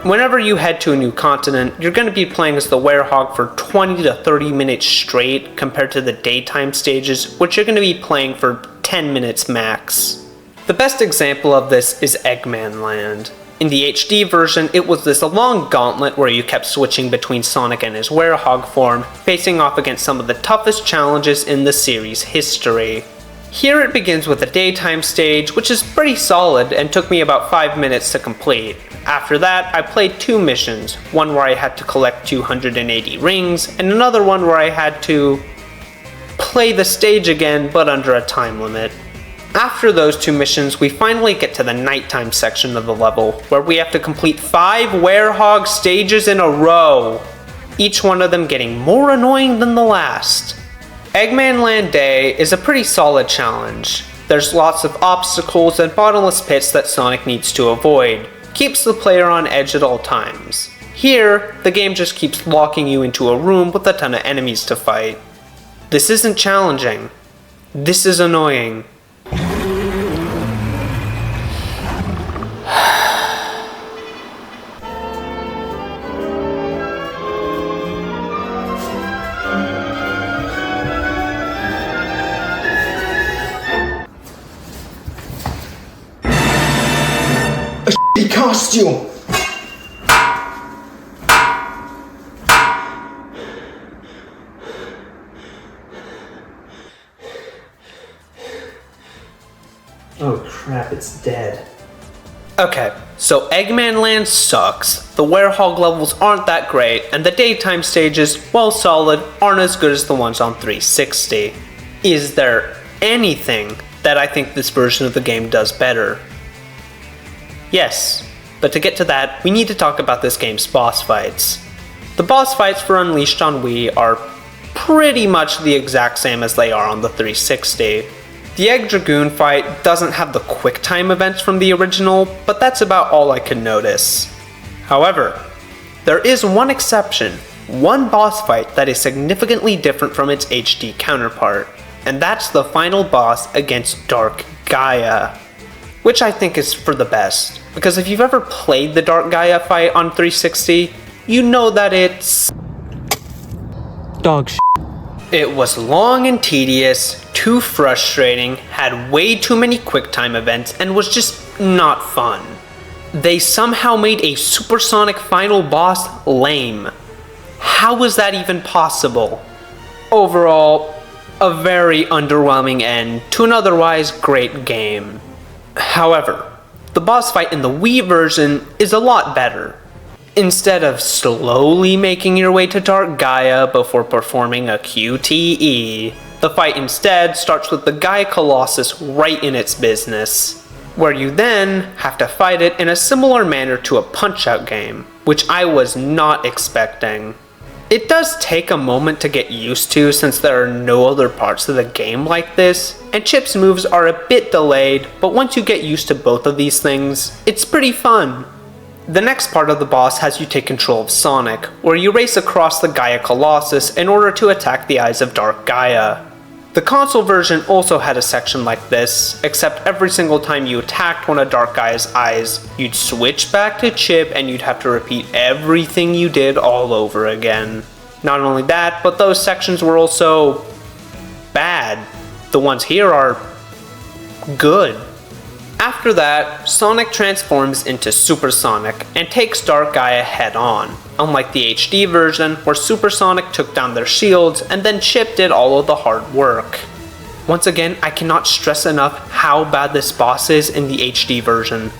Whenever you head to a new continent, you're going to be playing as the Werehog for 20 to 30 minutes straight compared to the daytime stages, which you're going to be playing for 10 minutes max. The best example of this is Eggman Land. In the HD version, it was this long gauntlet where you kept switching between Sonic and his Werehog form, facing off against some of the toughest challenges in the series' history. Here it begins with a daytime stage, which is pretty solid and took me about 5 minutes to complete. After that, I played 2 missions, one where I had to collect 280 rings, and another one where I had to play the stage again, but under a time limit. After those 2 missions, we finally get to the nighttime section of the level, where we have to complete 5 Werehog stages in a row, each one of them getting more annoying than the last. Eggman Land Day is a pretty solid challenge. There's lots of obstacles and bottomless pits that Sonic needs to avoid. Keeps the player on edge at all times. Here, the game just keeps locking you into a room with a ton of enemies to fight. This isn't challenging. This is annoying. Costume! Oh crap, it's dead. Okay, so Eggman Land sucks, the Werehog levels aren't that great, and the daytime stages, while solid, aren't as good as the ones on 360. Is there anything that I think this version of the game does better? Yes, but to get to that, we need to talk about this game's boss fights. The boss fights for Unleashed on Wii are pretty much the exact same as they are on the 360. The Egg Dragoon fight doesn't have the quick time events from the original, but that's about all I could notice. However, there is one exception, one boss fight that is significantly different from its HD counterpart, and that's the final boss against Dark Gaia, which I think is for the best, because if you've ever played the Dark Gaia fight on 360, you know that it's dog shit. It was long and tedious, too frustrating, had way too many QuickTime events, and was just not fun. They somehow made a supersonic final boss lame. How was that even possible? Overall, a very underwhelming end to an otherwise great game. However, the boss fight in the Wii version is a lot better. Instead of slowly making your way to Dark Gaia before performing a QTE, the fight instead starts with the Gaia Colossus right in its business, where you then have to fight it in a similar manner to a Punch-Out game, which I was not expecting. It does take a moment to get used to since there are no other parts of the game like this, and Chip's moves are a bit delayed, but once you get used to both of these things, it's pretty fun. The next part of the boss has you take control of Sonic, where you race across the Gaia Colossus in order to attack the eyes of Dark Gaia. The console version also had a section like this, except every single time you attacked one of Dark Gaia's eyes, you'd switch back to Chip and you'd have to repeat everything you did all over again. Not only that, but those sections were also bad. The ones here are good. After that, Sonic transforms into Supersonic and takes Dark Gaia head on, unlike the HD version where Supersonic took down their shields and then Chip did all of the hard work. Once again, I cannot stress enough how bad this boss is in the HD version.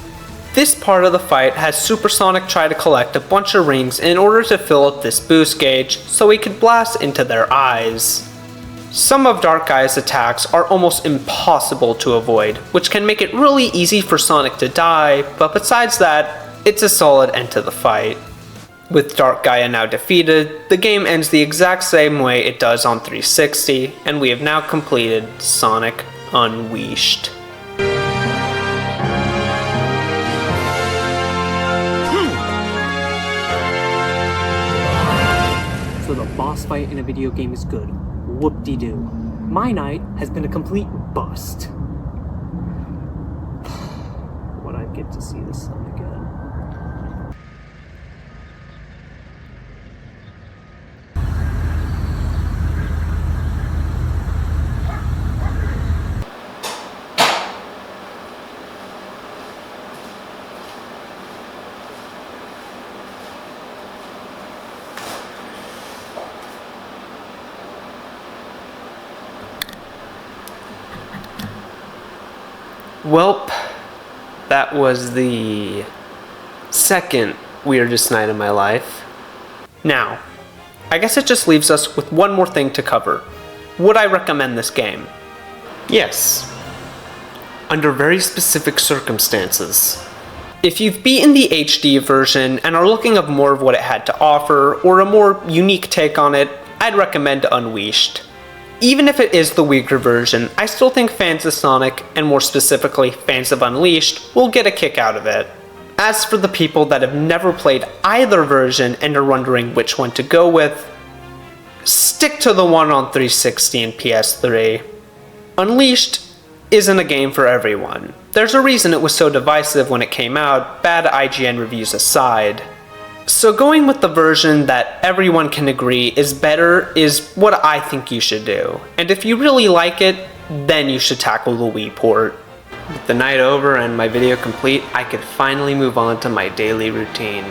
This part of the fight has Supersonic try to collect a bunch of rings in order to fill up this boost gauge so he could blast into their eyes. Some of Dark Gaia's attacks are almost impossible to avoid, which can make it really easy for Sonic to die, but besides that, it's a solid end to the fight. With Dark Gaia now defeated, the game ends the exact same way it does on 360, and we have now completed Sonic Unleashed. So the boss fight in a video game is good. Whoop-de-doo. My night has been a complete bust. Would I get to see the sun again? Welp, that was the second weirdest night of my life. Now, I guess it just leaves us with one more thing to cover. Would I recommend this game? Yes. Under very specific circumstances. If you've beaten the HD version and are looking for more of what it had to offer, or a more unique take on it, I'd recommend Unleashed. Even if it is the weaker version, I still think fans of Sonic, and more specifically fans of Unleashed, will get a kick out of it. As for the people that have never played either version and are wondering which one to go with, stick to the one on 360 and PS3. Unleashed isn't a game for everyone. There's a reason it was so divisive when it came out, bad IGN reviews aside. So going with the version that everyone can agree is better is what I think you should do. And if you really like it, then you should tackle the Wii port. With the night over and my video complete, I could finally move on to my daily routine.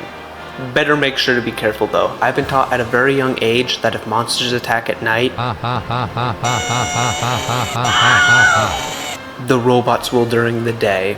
Better make sure to be careful though. I've been taught at a very young age that if monsters attack at night, the robots will during the day.